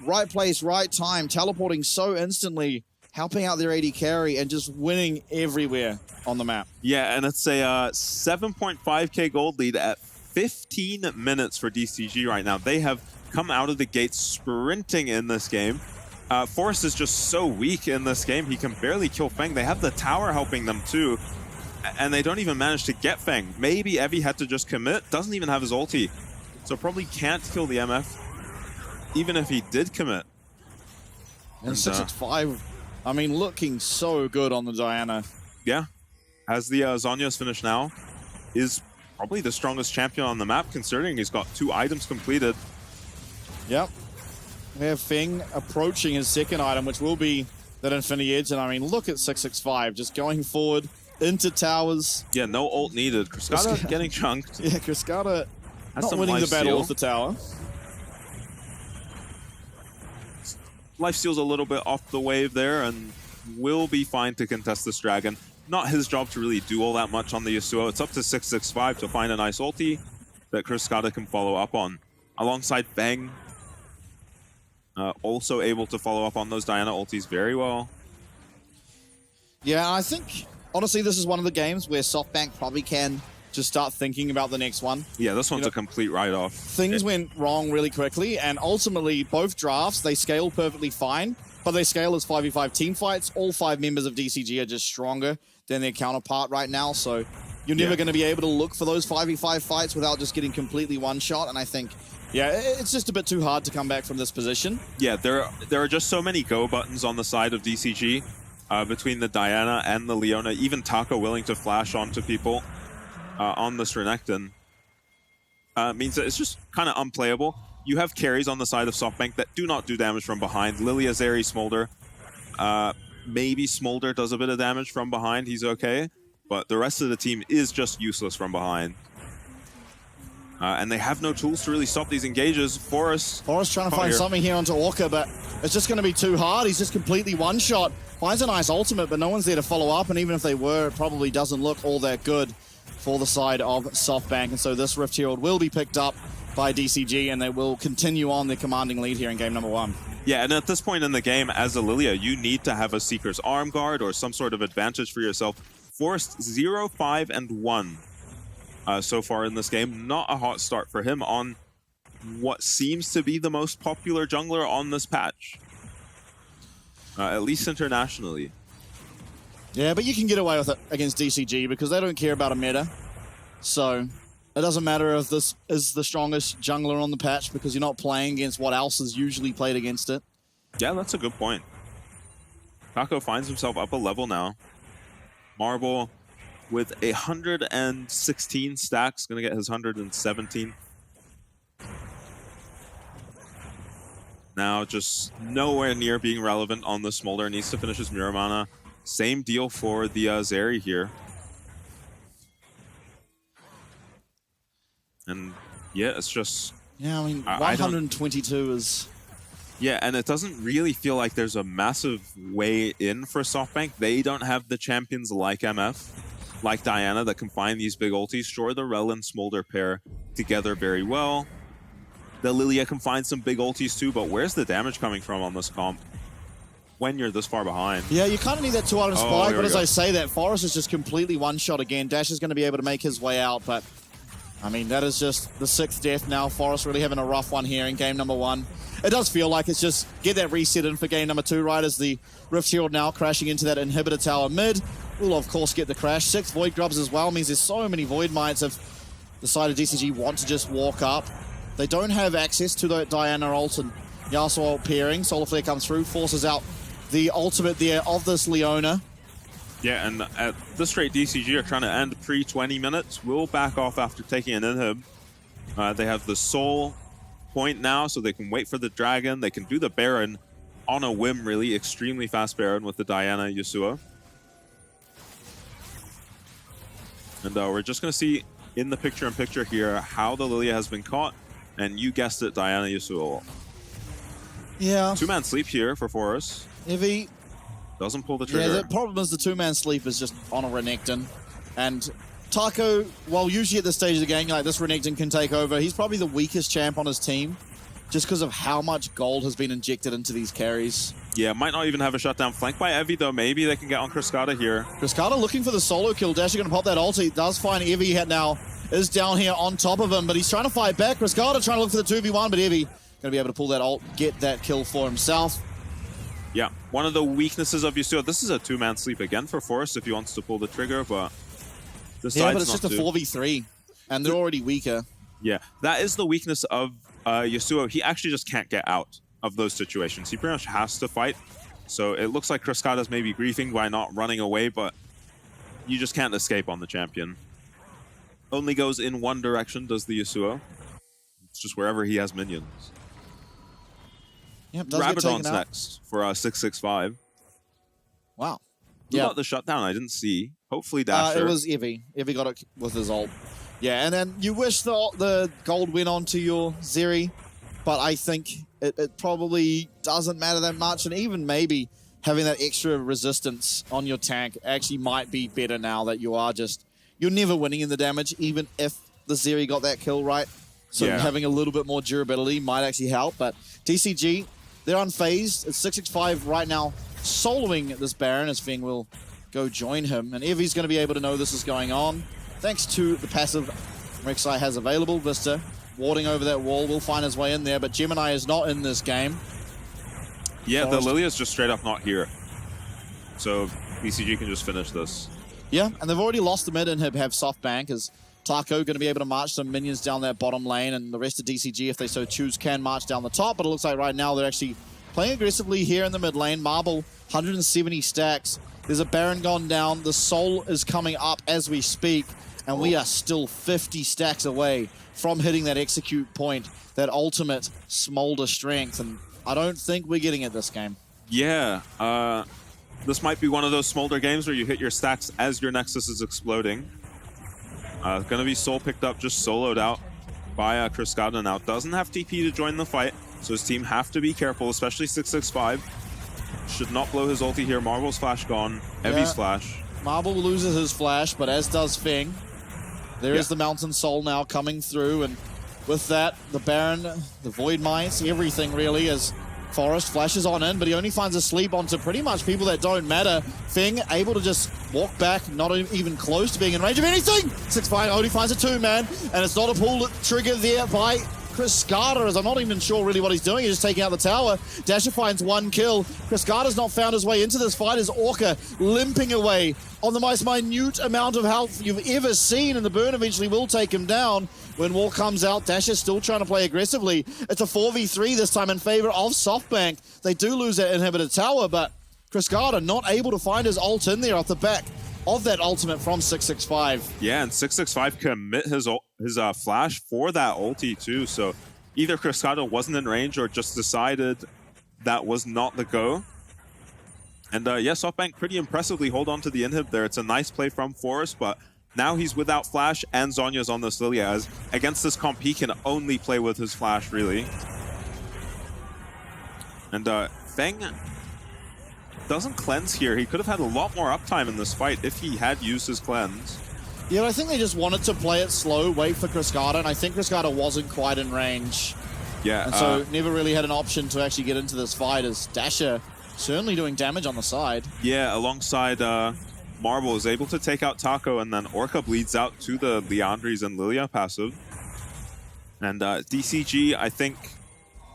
right place, right time, teleporting so instantly, helping out their AD carry and just winning everywhere on the map. Yeah, and it's a 7.5k gold lead at 15 minutes for DCG right now. They have come out of the gate sprinting in this game. Forest is just so weak in this game. He can barely kill Feng. They have the tower helping them too. And they don't even manage to get Feng. Maybe Evie had to just commit. Doesn't even have his ulti. so probably can't kill the MF, even if he did commit. And 665, I mean, looking so good on the Diana. Yeah, as the Zhonya's finish now, is probably the strongest champion on the map, considering he's got 2 items completed. Yep. We have Feng approaching his second item, which will be that Infinity Edge. And I mean, look at 665, just going forward into towers. Yeah, no ult needed. Cascada getting chunked. Yeah, Cascada Has not winning the battle with the tower. Lifesteal's a little bit off the wave there and will be fine to contest this dragon. Not his job to really do all that much on the Yasuo. It's up to 665 to find a nice ulti that Cascada can follow up on. Alongside Feng, also able to follow up on those Diana ultis very well. Yeah, I think, honestly, this is one of the games where SoftBank probably can just start thinking about the next one. Yeah, this one's a complete write-off. Things went wrong really quickly, and ultimately, both drafts, they scale perfectly fine, but they scale as 5v5 team fights. All 5 members of DCG are just stronger than their counterpart right now, so you're never going to be able to look for those 5v5 fights without just getting completely one-shot, and I think, yeah, it's just a bit too hard to come back from this position. Yeah, there are just so many go buttons on the side of DCG between the Diana and the Leona, even Taka willing to flash onto people on this Renekton. Means that it's just kind of unplayable. You have carries on the side of SoftBank that do not do damage from behind. Lilia, Zeri, Smolder. Maybe Smolder does a bit of damage from behind, he's okay. But the rest of the team is just useless from behind. And they have no tools to really stop these engages. Forest trying to find something here onto Orca, but it's just going to be too hard. He's just completely one-shot. Finds a nice ultimate, but no one's there to follow up. And even if they were, it probably doesn't look all that good for the side of SoftBank. And so this Rift Herald will be picked up by DCG, and they will continue on their commanding lead here in game number 1. Yeah, and at this point in the game, as a Lilia, you need to have a Seeker's Arm Guard or some sort of advantage for yourself. Forest 0, 5, and 1 so far in this game. Not a hot start for him on what seems to be the most popular jungler on this patch. At least internationally. Yeah, but you can get away with it against DCG because they don't care about a meta. So it doesn't matter if this is the strongest jungler on the patch because you're not playing against what else is usually played against it. Yeah, that's a good point. Taco finds himself up a level now. Marble with 116 stacks, gonna get his 117. Now just nowhere near being relevant on the Smolder. Needs to finish his Mirror Mana. Same deal for the Zeri here. And yeah, it's just... Yeah, I mean, 122 is... Yeah, and it doesn't really feel like there's a massive way in for SoftBank. They don't have the champions like MF, like Diana, that can find these big ultis. Sure, the Rel and Smolder pair together very well. The Lilia can find some big ultis too, but where's the damage coming from on this comp when you're this far behind? Yeah, you kind of need that 2-item spike, but as I say that, Forest is just completely one-shot again. Dash is going to be able to make his way out, but I mean, that is just the 6th death now. Forest really having a rough one here in game number 1. It does feel like it's just get that reset in for game number 2, right? As the Rift Herald now crashing into that inhibitor tower mid. Will, of course, get the crash. 6 Void Grubs as well means there's so many Void Mites if the side of DCG want to just walk up. They don't have access to the Diana ult and Yasuo ult pairing. Solar Flare comes through, forces out the ultimate there of this Leona. Yeah, and at this rate, DCG are trying to end pre-20 minutes. Will back off after taking an inhib. They have the Soul point now, so they can wait for the Dragon. They can do the Baron on a whim, really. Extremely fast Baron with the Diana Yasuo. And we're just going to see in the picture-in-picture here how the Lilia has been caught. And you guessed it, Diana Yasuo. Yeah. 2-man sleep here for Forest. If he doesn't pull the trigger. Yeah, the problem is the 2-man sleep is just on a Renekton. And Taco, while usually at this stage of the game, like this Renekton can take over, he's probably the weakest champ on his team just because of how much gold has been injected into these carries. Yeah, might not even have a shutdown flank by Evie, though. Maybe they can get on Cascada here. Cascada looking for the solo kill. Dasher going to pop that ult. He does find Evie now is down here on top of him, but he's trying to fight back. Cascada trying to look for the 2v1, but Evie going to be able to pull that ult, get that kill for himself. Yeah, one of the weaknesses of Yasuo. This is a 2-man sleep again for Forest if he wants to pull the trigger, but this yeah, but it's just a 4v3, and they're already weaker. Yeah, that is the weakness of Yasuo. He actually just can't get out of those situations. He pretty much has to fight. So it looks like Cascada's maybe griefing by not running away, but you just can't escape on the champion. Only goes in one direction, does the Yasuo. It's just wherever he has minions. Yep, Rabadon's next for 665. Wow. Who got the shutdown? I didn't see. Hopefully Dasher. It was Evie. Evie got it with his ult. Yeah, and then you wish the gold went on to your Zeri, but I think it probably doesn't matter that much, and even maybe having that extra resistance on your tank actually might be better now that you're never winning in the damage, even if the Zeri got that kill right. So having a little bit more durability might actually help, but DCG, they're unfazed. It's 665 right now, soloing this Baron as Feng will go join him, and Evie's going to be able to know this is going on. Thanks to the passive Rek'Sai has available, Vista warding over that wall will find his way in there, but Gemini is not in this game. Yeah, the Lilia's just straight up not here. So DCG can just finish this. Yeah, and they've already lost the mid inhib, have SoftBank, as Taco going to be able to march some minions down that bottom lane, and the rest of DCG, if they so choose, can march down the top, but it looks like right now they're actually playing aggressively here in the mid lane. Marble, 170 stacks. There's a Baron gone down. The Soul is coming up as we speak, and we are still 50 stacks away from hitting that execute point, that ultimate smolder strength, and I don't think we're getting it this game. Yeah, this might be one of those smolder games where you hit your stacks as your Nexus is exploding. Gonna be Soul picked up, just soloed out by Cascada now. Doesn't have TP to join the fight, so his team have to be careful, especially 665. Should not blow his ulti here. Marble's flash gone. Evie's flash. Marble loses his flash, but as does Feng. There is the Mountain Soul now coming through, and with that, the Baron, the Void Mites, everything really, as Forest flashes on in, but he only finds a sleep onto pretty much people that don't matter. Feng able to just walk back, not even close to being in range of anything. 6-5 only finds a 2-man, and it's not a pull trigger there by Cascada, as I'm not even sure really what he's doing. He's just taking out the tower. Dasher finds 1 kill. Cascada's not found his way into this fight as Orca limping away on the most minute amount of health you've ever seen, and the burn eventually will take him down. When War comes out, Dasher's still trying to play aggressively. It's a 4v3 this time in favor of SoftBank. They do lose that inhibitor tower, but Cascada not able to find his ult in there off the back of that ultimate from 665. Yeah, and 665 commit his flash for that ulti too, so either Cascada wasn't in range or just decided that was not the go. And yeah, SoftBank pretty impressively hold on to the inhib there. It's a nice play from Forest, but now he's without flash, and Zhonya's on this Lilia, as against this comp he can only play with his flash, really. And Feng doesn't cleanse here. He could have had a lot more uptime in this fight if he had used his cleanse. Yeah, I think they just wanted to play it slow, wait for Cascada, and I think Cascada wasn't quite in range. Yeah. And so never really had an option to actually get into this fight, as Dasher certainly doing damage on the side. Yeah, alongside Marble is able to take out Taco, and then Orca bleeds out to the Leandries and Lilia passive. And DCG, I think,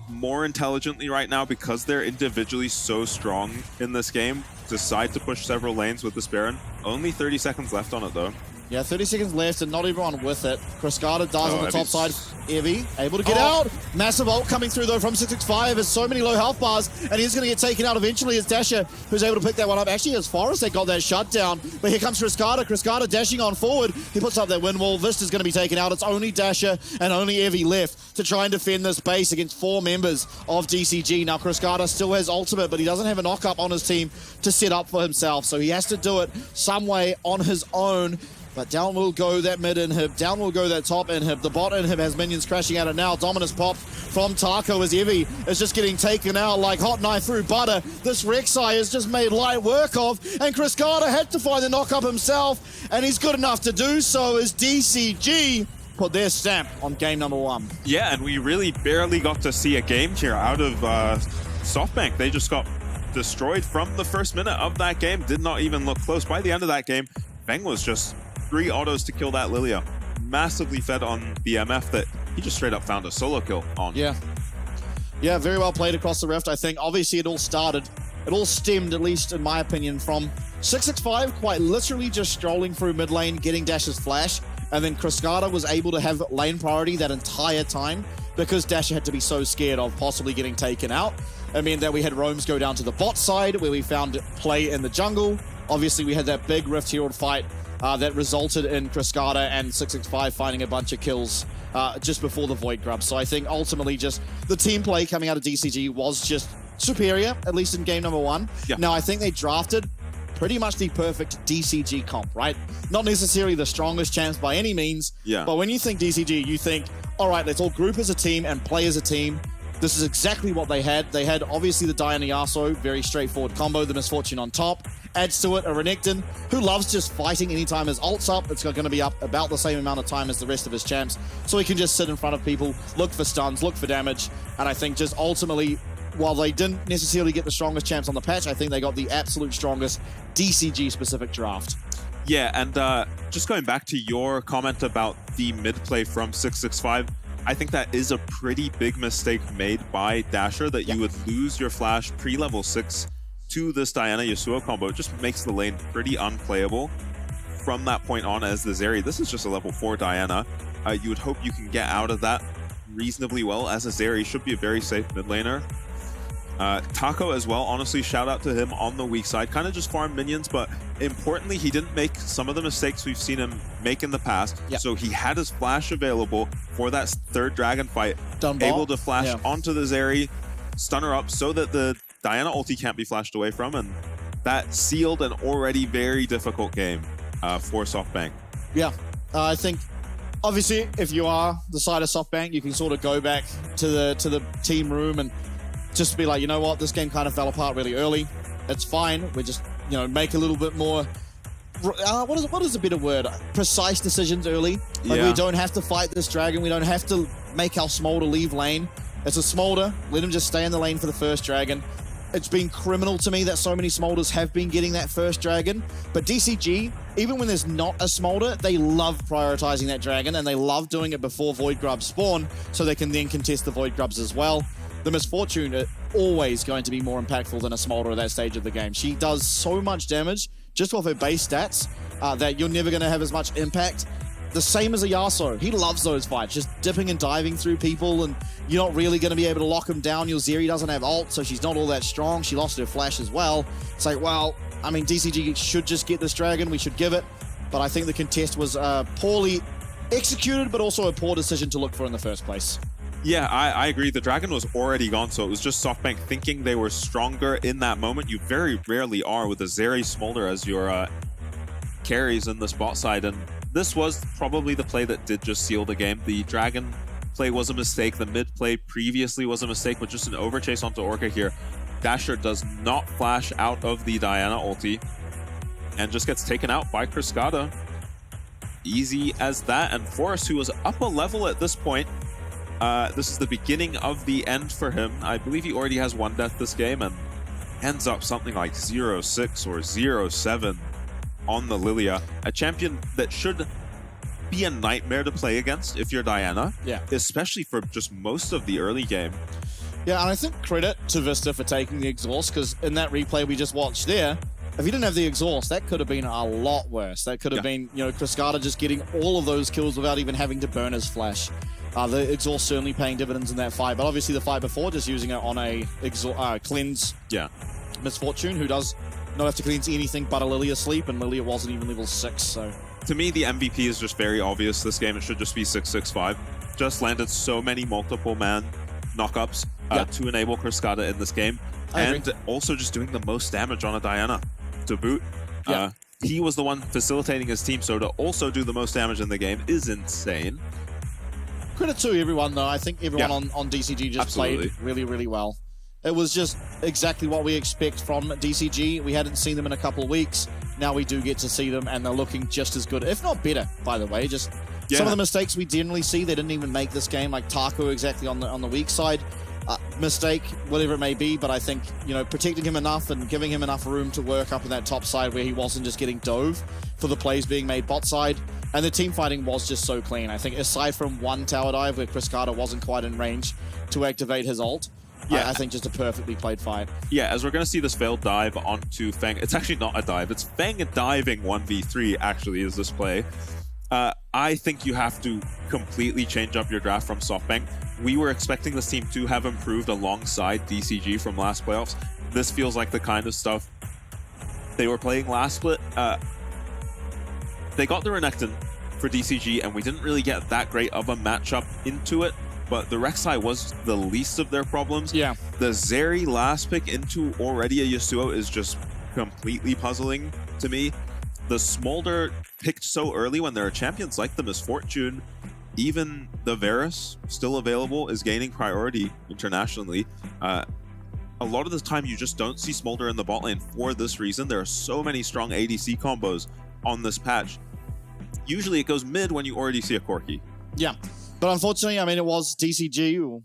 more intelligently right now, because they're individually so strong in this game, decide to push several lanes with this Baron. Only 30 seconds left on it, though. Yeah, 30 seconds left and not everyone with it. Cascada dies on the top side. Evie able to get out. Massive ult coming through though from 665. There's so many low health bars, and he's going to get taken out eventually. It's Dasher who's able to pick that one up. Actually, it's Forest that got that shutdown, but here comes Cascada. Cascada dashing on forward. He puts up that wind wall. Vista's going to be taken out. It's only Dasher and only Evie left to try and defend this base against 4 members of DCG. Now Cascada still has ultimate, but he doesn't have a knock up on his team to set up for himself, so he has to do it some way on his own. But down will go that mid inhib, down will go that top inhib. The bot inhib has minions crashing out, and now Dominus pop from Taco as Evie is just getting taken out like hot knife through butter. This Rek'Sai is just made light work of, and Cascada had to find the knock up himself, and he's good enough to do so as DCG put their stamp on game number 1. Yeah, and we really barely got to see a game here out of SoftBank. They just got destroyed from the first minute of that game, did not even look close. By the end of that game, Feng was just 3 autos to kill that Lilia. Massively fed on the MF that he just straight up found a solo kill on. Yeah. Yeah, very well played across the rift, I think. Obviously, it all stemmed, at least in my opinion, from 665 quite literally just strolling through mid lane, getting Dash's flash, And then Cascada was able to have lane priority that entire time because Dasher had to be so scared of possibly getting taken out. It meant that we had roams go down to the bot side where we found play in the jungle. Obviously, we had that big Rift Herald fight that resulted in Cascada and 665 finding a bunch of kills just before the Void Grub. So I think ultimately just the team play coming out of DCG was just superior, at least in game number 1. Yeah. Now, I think they drafted pretty much the perfect DCG comp, right? Not necessarily the strongest champs by any means, but when you think DCG, you think, all right, let's all group as a team and play as a team. This is exactly what they had. They had, obviously, the Diana Yasuo, very straightforward combo, the Misfortune on top. Adds to it a Renekton, who loves just fighting anytime his ult's up. It's going to be up about the same amount of time as the rest of his champs, so he can just sit in front of people, look for stuns, look for damage, and I think just ultimately, while they didn't necessarily get the strongest champs on the patch, I think they got the absolute strongest DCG-specific draft. Yeah, and just going back to your comment about the mid play from 665, I think that is a pretty big mistake made by Dasher, that you would lose your flash pre-level 6 to this Diana Yasuo combo. It just makes the lane pretty unplayable from that point on as the Zeri. This is just a level 4 Diana. You would hope you can get out of that reasonably well as a Zeri. Should be a very safe mid laner. Taco as well, honestly, shout out to him on the weak side. Kind of just farm minions, but importantly, he didn't make some of the mistakes we've seen him make in the past. So he had his flash available for that third dragon fight, able to flash onto the Zeri, stun her up so that the Diana ulti can't be flashed away from, and that sealed an already very difficult game for SoftBank. Yeah, I think obviously if you are the side of SoftBank, you can sort of go back to the team room and just be like, you know what, this game kind of fell apart really early. It's fine. We just, you know, make a little bit more, what is a better word? Precise decisions early. Like we don't have to fight this dragon. We don't have to make our Smolder leave lane. It's a Smolder. Let him just stay in the lane for the first dragon. It's been criminal to me that so many Smolders have been getting that first dragon. But DCG, even when there's not a Smolder, they love prioritizing that dragon, and they love doing it before Void Grubs spawn, so they can then contest the Void Grubs as well. The Misfortune is always going to be more impactful than a Smolder at that stage of the game. She does so much damage just off her base stats that you're never going to have as much impact. The same as a Yasuo. He loves those fights, just dipping and diving through people, and you're not really going to be able to lock him down. Your Zeri doesn't have ult, so she's not all that strong. She lost her flash as well. It's like, well, I mean, DCG should just get this dragon. We should give it. But I think the contest was poorly executed, but also a poor decision to look for in the first place. Yeah, I agree. The dragon was already gone, so it was just SoftBank thinking they were stronger in that moment. You very rarely are with a Zeri Smolder as your carries in the spot side, and this was probably the play that did just seal the game. The dragon play was a mistake. The mid play previously was a mistake, but just an overchase onto Orca here. Dasher does not flash out of the Diana ulti and just gets taken out by Cascada. Easy as that. And Forrest, who was up a level at this point, this is the beginning of the end for him. I believe he already has one death this game and ends up something like 0-6 or 0-7 on the Lilia. A champion that should be a nightmare to play against if you're Diana. Yeah. Especially for just most of the early game. Yeah, and I think credit to Vista for taking the exhaust, because in that replay we just watched there, if he didn't have the exhaust, that could have been a lot worse. That could have been, you know, Cascada just getting all of those kills without even having to burn his flash. The exhaust certainly paying dividends in that fight, but obviously the fight before, just using it on a cleanse Misfortune, who does not have to cleanse anything but a Lilia sleep, and Lilia wasn't even level 6, so... To me, the MVP is just very obvious this game. It should just be 665. Just landed so many multiple man knockups to enable Cascada in this game. And also just doing the most damage on a Diana to boot. He was the one facilitating his team, so to also do the most damage in the game is insane. Credit to everyone, though. I think everyone on DCG just played really, really well. It was just exactly what we expect from DCG. We hadn't seen them in a couple of weeks. Now we do get to see them, and they're looking just as good, if not better, by the way. Just some of the mistakes we generally see, they didn't even make this game, like Taco exactly on the weak side. Mistake, whatever it may be, but I think, you know, protecting him enough and giving him enough room to work up in that top side where he wasn't just getting dove for the plays being made bot side. And the team fighting was just so clean. I think aside from one tower dive where Cascada wasn't quite in range to activate his ult, I think just a perfectly played fight. Yeah, as we're going to see this failed dive onto Feng. It's actually not a dive. It's Feng diving 1v3, actually, is this play. I think you have to completely change up your draft from SoftBank. We were expecting this team to have improved alongside DCG from last playoffs. This feels like the kind of stuff they were playing last split. They got the Renekton for DCG, and we didn't really get that great of a matchup into it, but the Rek'Sai was the least of their problems. Yeah. The Zeri last pick into already a Yasuo is just completely puzzling to me. The Smolder picked so early when there are champions like the Misfortune. Even the Varus, still available, is gaining priority internationally. A lot of the time you just don't see Smolder in the bot lane for this reason. There are so many strong ADC combos on this patch. Usually it goes mid when you already see a Corki. Yeah, but unfortunately, I mean, it was DCG,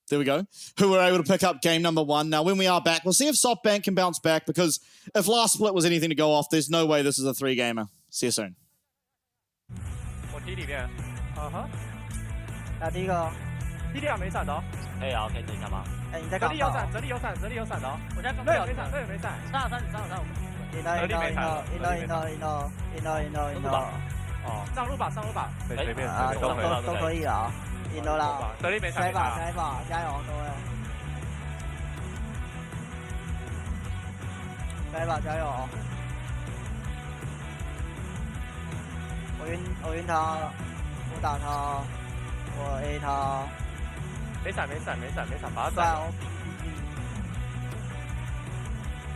there we go, who were able to pick up game number 1. Now, when we are back, we'll see if SoftBank can bounce back, because if last split was anything to go off, there's no way this is a 3-gamer. See you soon. 我踢里面，打第一个哦，第2没闪的哦。可以啊，可以等一下吗？哎，你在这搞到？里有闪，这里有闪，这里有闪的哦。我现在队友没闪，队友没闪。323，赢了！哦，上路吧，随便啊，都可以了啊，赢了啦！这里没闪。下一把，加油各位！下一把加油！我晕他，我打他，我 A 他。没闪，把他闪。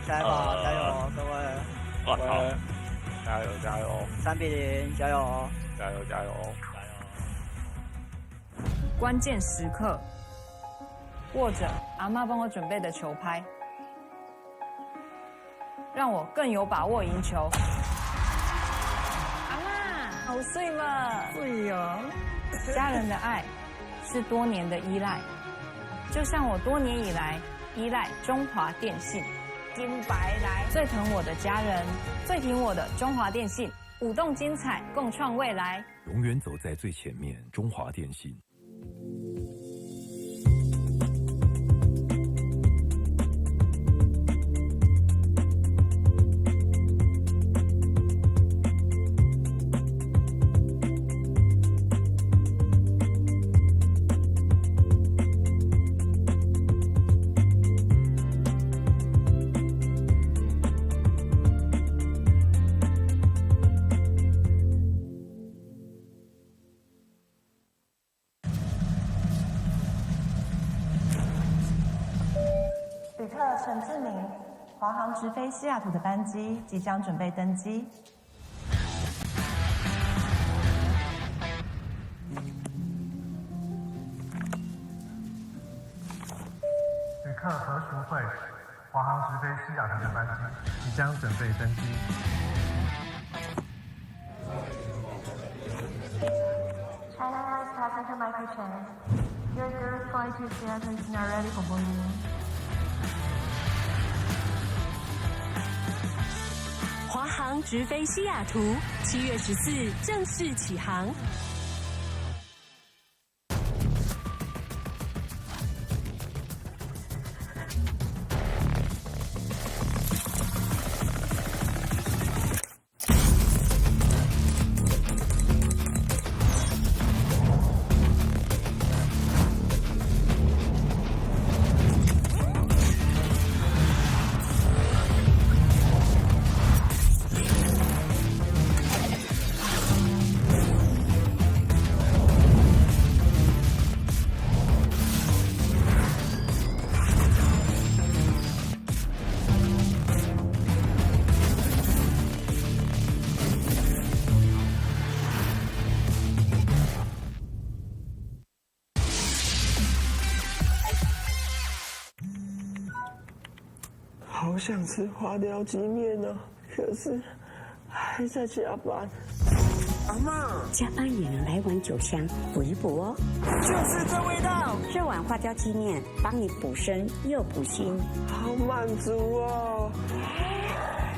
下一把加油各位！我操！加油！3比0，加油！加油！关键时刻，握着阿嬷帮我准备的球拍，让我更有把握赢球。阿嬷，好睡吗？睡哦。家人的爱是多年的依赖，就像我多年以来依赖中华电信。金白来，最疼我的家人，最挺我的中华电信，舞动精彩，共创未来，永远走在最前面。中华电信。旅客陈志明，华航直飞西雅图的班机即将准备登机。旅客何淑慧，华航直飞西雅图的班机即将准备登机。China Airlines passenger Michael Chen, your direct flight to Seattle is now ready for boarding. 华航直飞西雅图，7月14正式起航。好想吃花雕鸡面哦，可是还在加班。阿嬷，加班也能来碗酒香补一补哦。就是这味道，这碗花雕鸡面帮你补身又补心，好满足哦。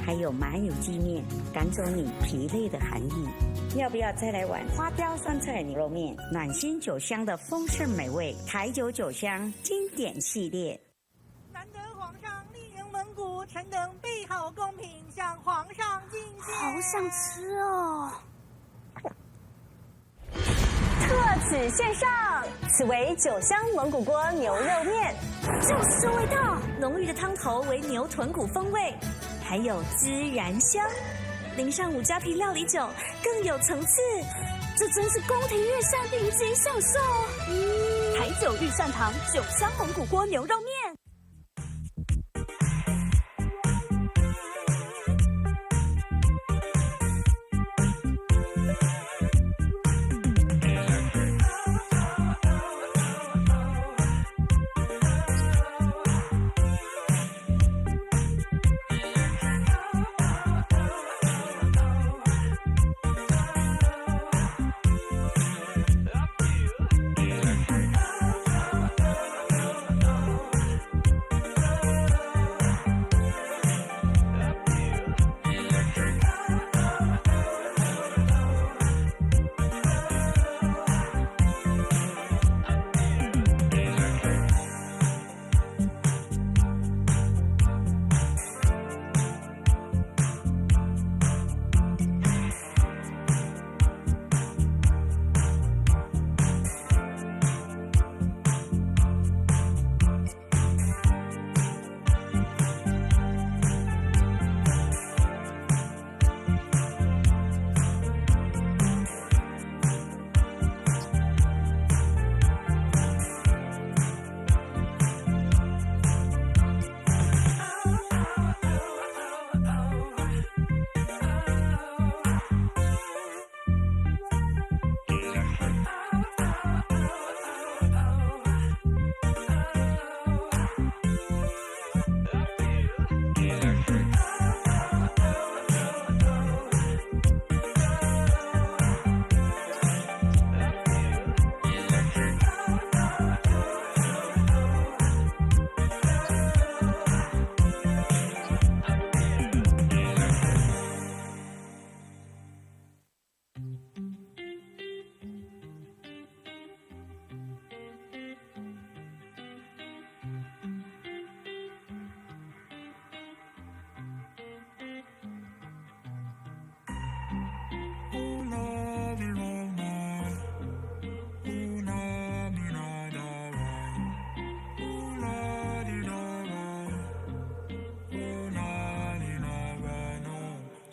还有麻油鸡面，赶走你疲累的寒意。要不要再来碗花雕酸菜牛肉面？暖心酒香的丰盛美味，台酒酒香经典系列。难得皇上莅临蒙古，臣等备好贡品，向皇上进献。好想吃哦！指线上，此为酒香蒙古锅牛肉面，就是这味道，浓郁的汤头为牛臀骨风味，还有孜然香，淋上五加皮料理酒，更有层次。这真是宫廷御膳顶级享受。台酒御膳堂酒香蒙古锅牛肉面。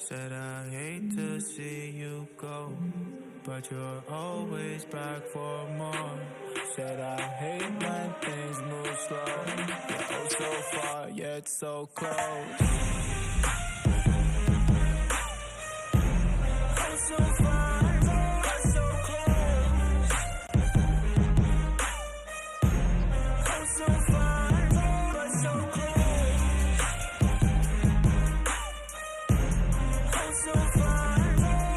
Said I hate to see you go, but you're always back for more. Said I hate when things move slow. You're oh so far yet so close. Oh so far but so close. Oh so far but so close. So far,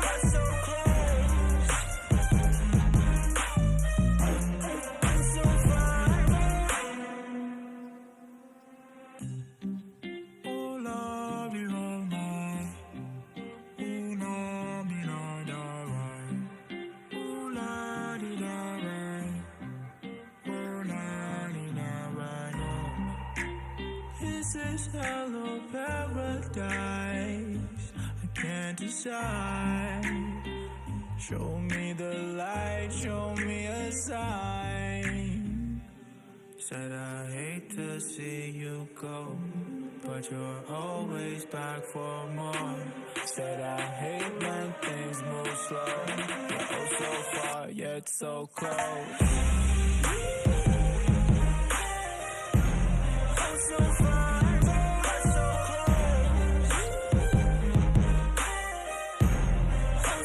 but so close. So far. Oh, love you all night. Oh, no, me not alright. Oh, la di da right. Oh, la di da right. Oh, this is hello paradise. Can't decide. Show me the light, show me a sign. Said I hate to see you go, but you're always back for more. Said I hate when things move slow. You're oh so far yet so close. Oh so far but so close.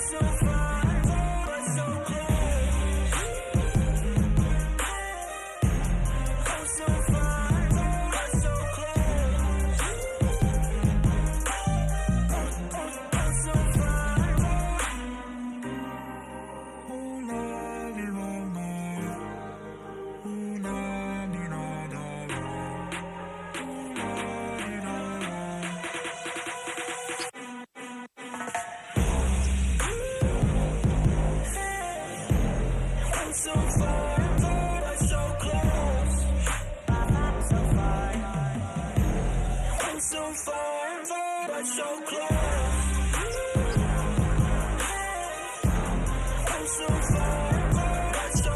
So far, but so close. Oh, so far, but so close. Oh, so far. Oh, love you all night. Oh, love me not alright. Oh, love you alright. So far, but so close. So far, I'm so far, but so close. I'm so far, but so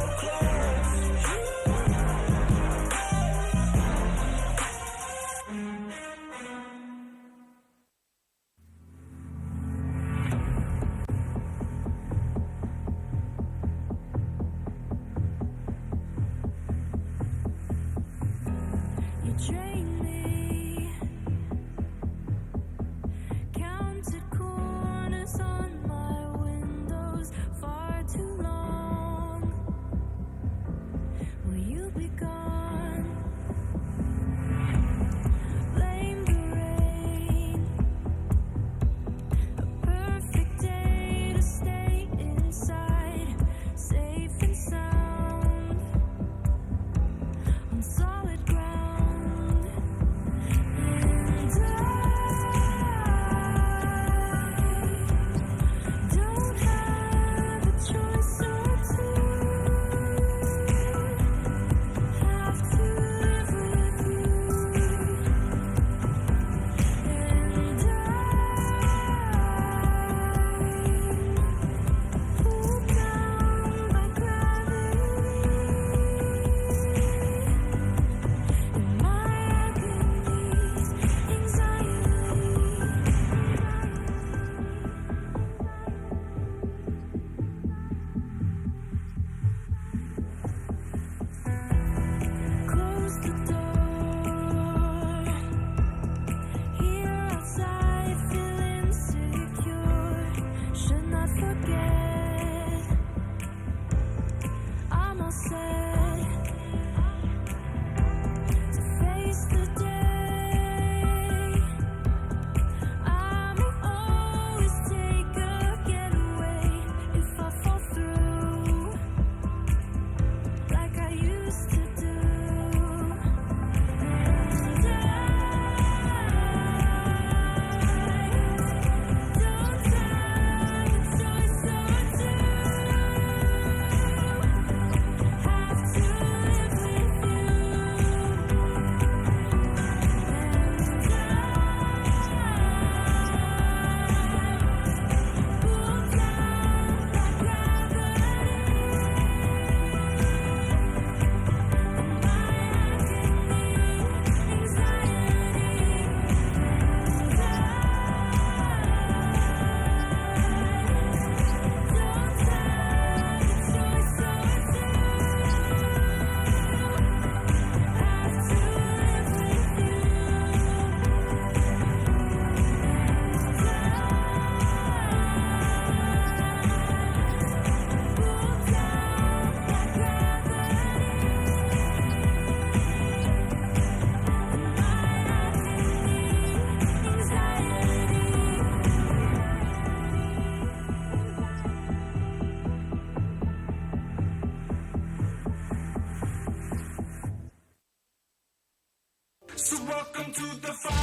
welcome to the fire.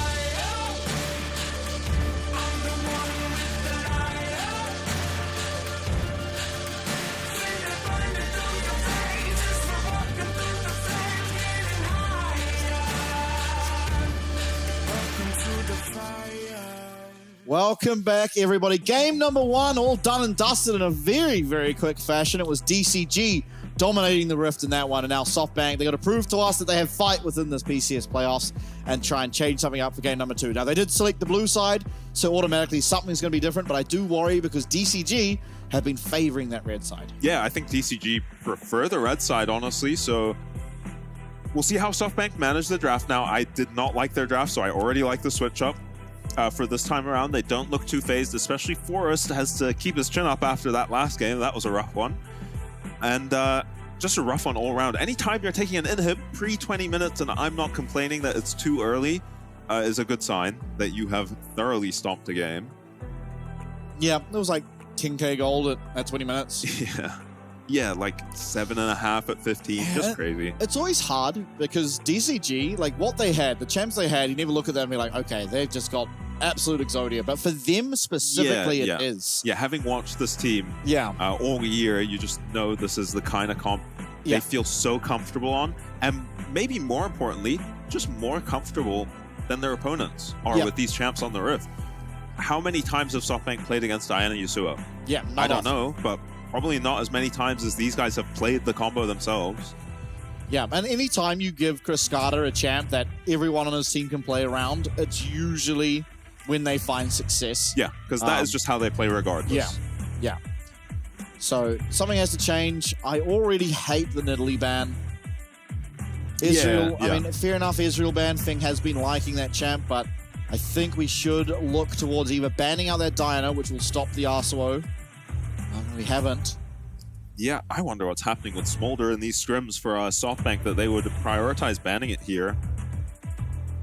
I'm the one with the light. Feel it burning through your veins as we're walking through the flames, getting higher. Welcome to the fire. Welcome back, everybody. Game number 1, all done and dusted in a very, very quick fashion. It was DCG dominating the Rift in that one, and now SoftBank, they got to prove to us that they have fight within this PCS playoffs and try and change something up for game number 2. Now, they did select the blue side, so automatically something's going to be different, but I do worry because DCG have been favoring that red side. Yeah, I think DCG prefer the red side, honestly, so we'll see how SoftBank manage the draft now. I did not like their draft, so I already like the switch up. For this time around, they don't look too phased, especially Forrest has to keep his chin up after that last game. That was a rough one. And just a rough one all around. Anytime you're taking an inhib pre-20 minutes, and I'm not complaining that it's too early, is a good sign that you have thoroughly stomped the game. Yeah, it was like 10k gold at 20 minutes. Yeah, like 7.5 at 15, just crazy. It's always hard because DCG, like what they had, the champs they had, you never look at them and be like, okay, they've just got absolute Exodia. But for them specifically, it is. Yeah, having watched this team all year, you just know this is the kind of comp they feel so comfortable on. And maybe more importantly, just more comfortable than their opponents are with these champs on the Rift. How many times have SoftBank played against Diana Yasuo? Yeah, I don't know, but probably not as many times as these guys have played the combo themselves. Yeah, and anytime you give Chris Carter a champ that everyone on his team can play around, it's usually when they find success. Yeah, because that is just how they play regardless. Yeah. So something has to change. I already hate the Nidalee ban. Israel, I mean, fair enough, Israel ban thing has been liking that champ, but I think we should look towards either banning out that Diana, which will stop the RSO. We haven't. Yeah, I wonder what's happening with Smolder in these scrims for SoftBank, that they would prioritize banning it here.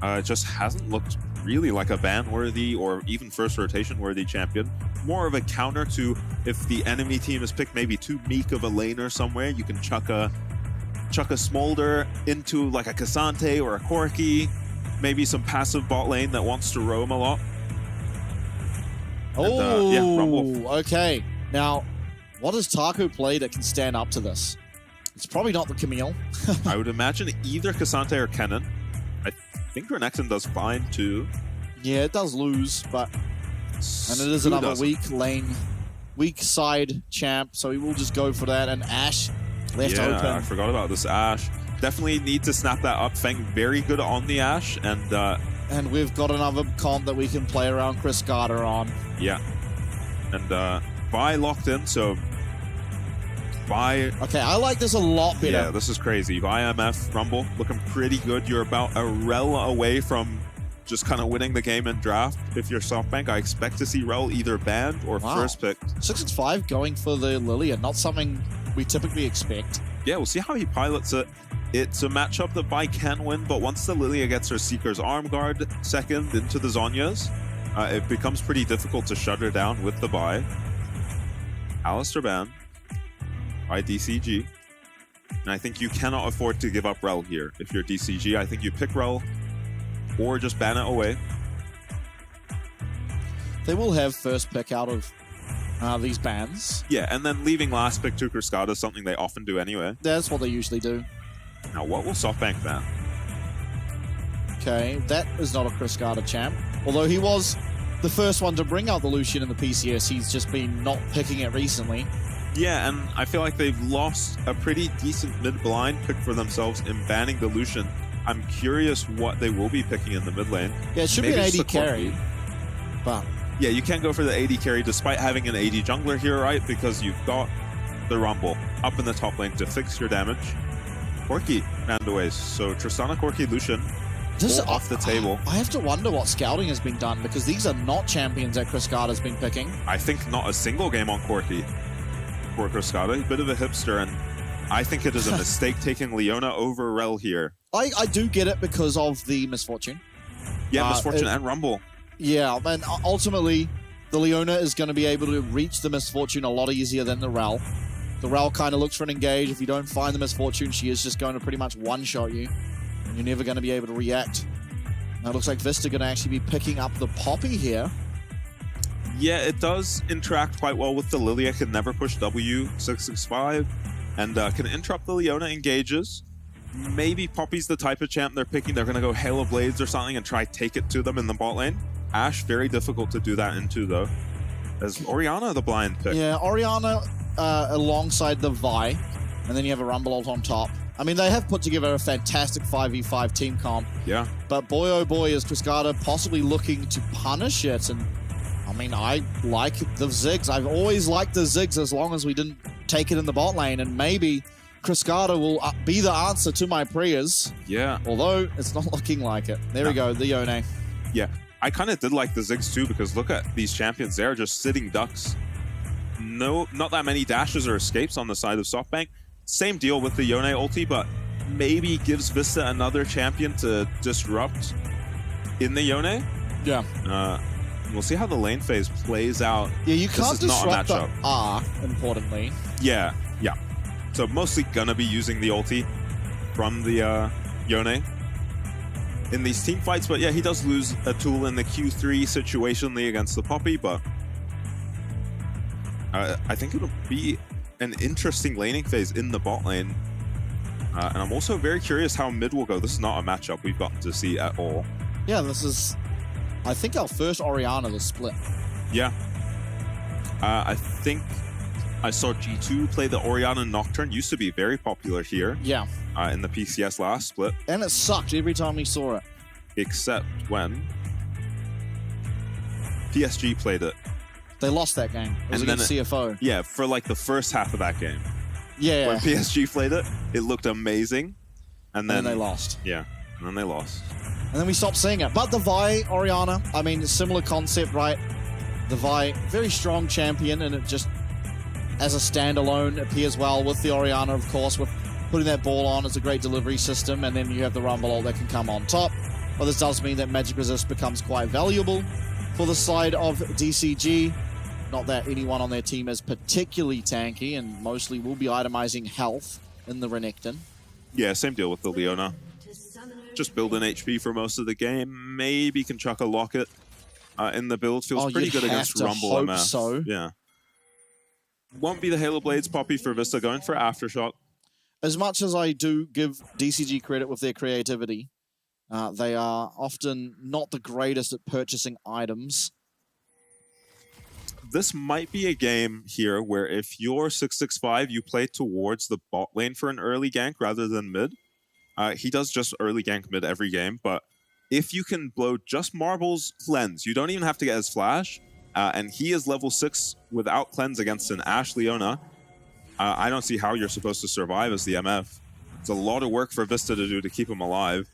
It just hasn't looked really like a ban-worthy or even first rotation-worthy champion. More of a counter to if the enemy team has picked maybe too meek of a laner somewhere, you can chuck a Smolder into like a Cassante or a Corki, maybe some passive bot lane that wants to roam a lot. Oh, and, Rumble. Okay. Now, what does Taco play that can stand up to this? It's probably not the Camille. I would imagine either Cassante or Kennen. I think Renekton does fine too. Yeah, it does lose, but... And it is another weak side champ, so he will just go for that. And Ashe left open. I forgot about this Ashe. Definitely need to snap that up. Feng very good on the Ashe, and we've got another comp that we can play around Chris Carter on. Yeah. And Vi locked in, so Vi... Okay, I like this a lot better. Yeah, this is crazy. Vi MF, Rumble, looking pretty good. You're about a rel away from just kind of winning the game in draft. If you're SoftBank, I expect to see Rel either banned or first picked. 6-5 going for the Lilia, not something we typically expect. Yeah, we'll see how he pilots it. It's a matchup that Vi can win, but once the Lilia gets her Seeker's Arm Guard second into the Zhonya's, it becomes pretty difficult to shut her down with the buy. Alistar ban by DCG. And I think you cannot afford to give up Rel here. If you're DCG, I think you pick Rel or just ban it away. They will have first pick out of these bans. Yeah, and then leaving last pick to Cascada is something they often do anyway. That's what they usually do. Now, what will SoftBank ban? Okay, that is not a Cascada champ. Although he was the first one to bring out the Lucian in the PCS, he's just been not picking it recently. Yeah, and I feel like they've lost a pretty decent mid-blind pick for themselves in banning the Lucian. I'm curious what they will be picking in the mid lane. Yeah, it should be an AD carry. But yeah, you can't go for the AD carry despite having an AD jungler here, right? Because you've got the Rumble up in the top lane to fix your damage. Corki and away. So Tristana, Corki, Lucian off the table. I have to wonder what scouting has been done, because these are not champions that Cascada's been picking. I think not a single game on Corki for Cascada. A bit of a hipster, and I think it is a mistake taking Leona over Rel here. I do get it because of the Misfortune. Yeah, Misfortune and Rumble. Yeah, and ultimately, the Leona is going to be able to reach the Misfortune a lot easier than the Rel. The Rel kind of looks for an engage. If you don't find the Misfortune, she is just going to pretty much one-shot you. And you're never going to be able to react. Now it looks like Vista going to actually be picking up the Poppy here. Yeah, it does interact quite well with the Lilia. Can never push W665 and can interrupt the Leona engages. Maybe Poppy's the type of champ they're picking. They're going to go Halo Blades or something and try take it to them in the bot lane. Ashe, very difficult to do that into, though. As Orianna, the blind pick. Yeah, Orianna alongside the Vi, and then you have a Rumble ult on top. I mean, they have put together a fantastic 5v5 team comp. Yeah. But boy, oh boy, is Cascada possibly looking to punish it. And I mean, I like the Ziggs. I've always liked the Ziggs as long as we didn't take it in the bot lane. And maybe Cascada will be the answer to my prayers. Yeah. Although it's not looking like it. There we go, the Yone. Yeah. I kind of did like the Ziggs too, because look at these champions. They're just sitting ducks. No, not that many dashes or escapes on the side of SoftBank. Same deal with the Yone ulti, but maybe gives Vista another champion to disrupt in the Yone. Yeah. We'll see how the lane phase plays out. Yeah, you can't disrupt the matchup. R, importantly. Yeah, yeah. So mostly gonna be using the ulti from the Yone in these team fights, but yeah, he does lose a tool in the Q3 situationally against the Poppy, but I think it'll be an interesting laning phase in the bot lane. And I'm also very curious how mid will go. This is not a matchup we've gotten to see at all. Yeah, this is, I think, our first Orianna to split. Yeah. I think I saw G2 play the Orianna Nocturne. Used to be very popular here. Yeah. In the PCS last split. And it sucked every time we saw it. Except when PSG played it. They lost that game. It was against CFO. Yeah, for like the first half of that game. Yeah. When PSG played it, it looked amazing. And then they lost. Yeah, and then they lost. And then we stopped seeing it. But the Vi, Orianna, I mean, similar concept, right? The Vi, very strong champion, and it just, as a standalone, appears well with the Orianna, of course, with putting that ball on. It's a great delivery system, and then you have the Rumble ult that can come on top. But this does mean that Magic Resist becomes quite valuable for the side of DCG. Not that anyone on their team is particularly tanky, and mostly will be itemizing health in the Renekton. Yeah, same deal with the Leona. Just build an HP for most of the game. Maybe can chuck a Locket in the build. Feels pretty good against Rumble MF. So. Yeah. Won't be the Halo Blades Poppy for Vista, going for Aftershock. As much as I do give DCG credit with their creativity, they are often not the greatest at purchasing items. This might be a game here where if you're 665, you play towards the bot lane for an early gank rather than mid. He does just early gank mid every game, but if you can blow just Marble's cleanse, you don't even have to get his flash, and he is level 6 without cleanse against an Ashe Leona, I don't see how you're supposed to survive as the MF. It's a lot of work for Vista to do to keep him alive.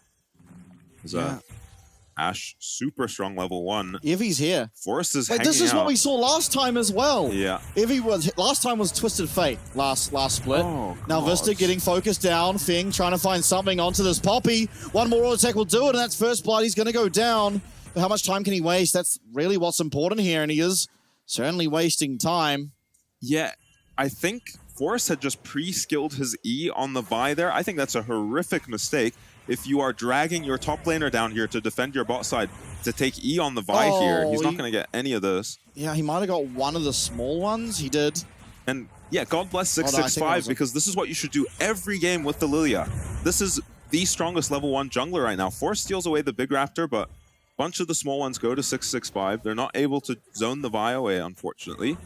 Ashe, super strong level 1. Evi's here. Forrest is hanging out. This is what we saw last time as well. Yeah. Evi was, last time was Twisted Fate, last split. Oh, now Vista getting focused down. Fing trying to find something onto this Poppy. One more auto attack will do it, and that's first blood. He's going to go down. But how much time can he waste? That's really what's important here, and he is certainly wasting time. Yeah, I think Forrest had just pre-skilled his E on the Vi there. I think that's a horrific mistake. If you are dragging your top laner down here to defend your bot side, to take E on the Vi here, he's not going to get any of this. Yeah, he might have got one of the small ones. He did. And yeah, God bless 665, because this is what you should do every game with the Lilia. This is the strongest level 1 jungler right now. Force steals away the big raptor, but a bunch of the small ones go to 665. They're not able to zone the Vi away, unfortunately.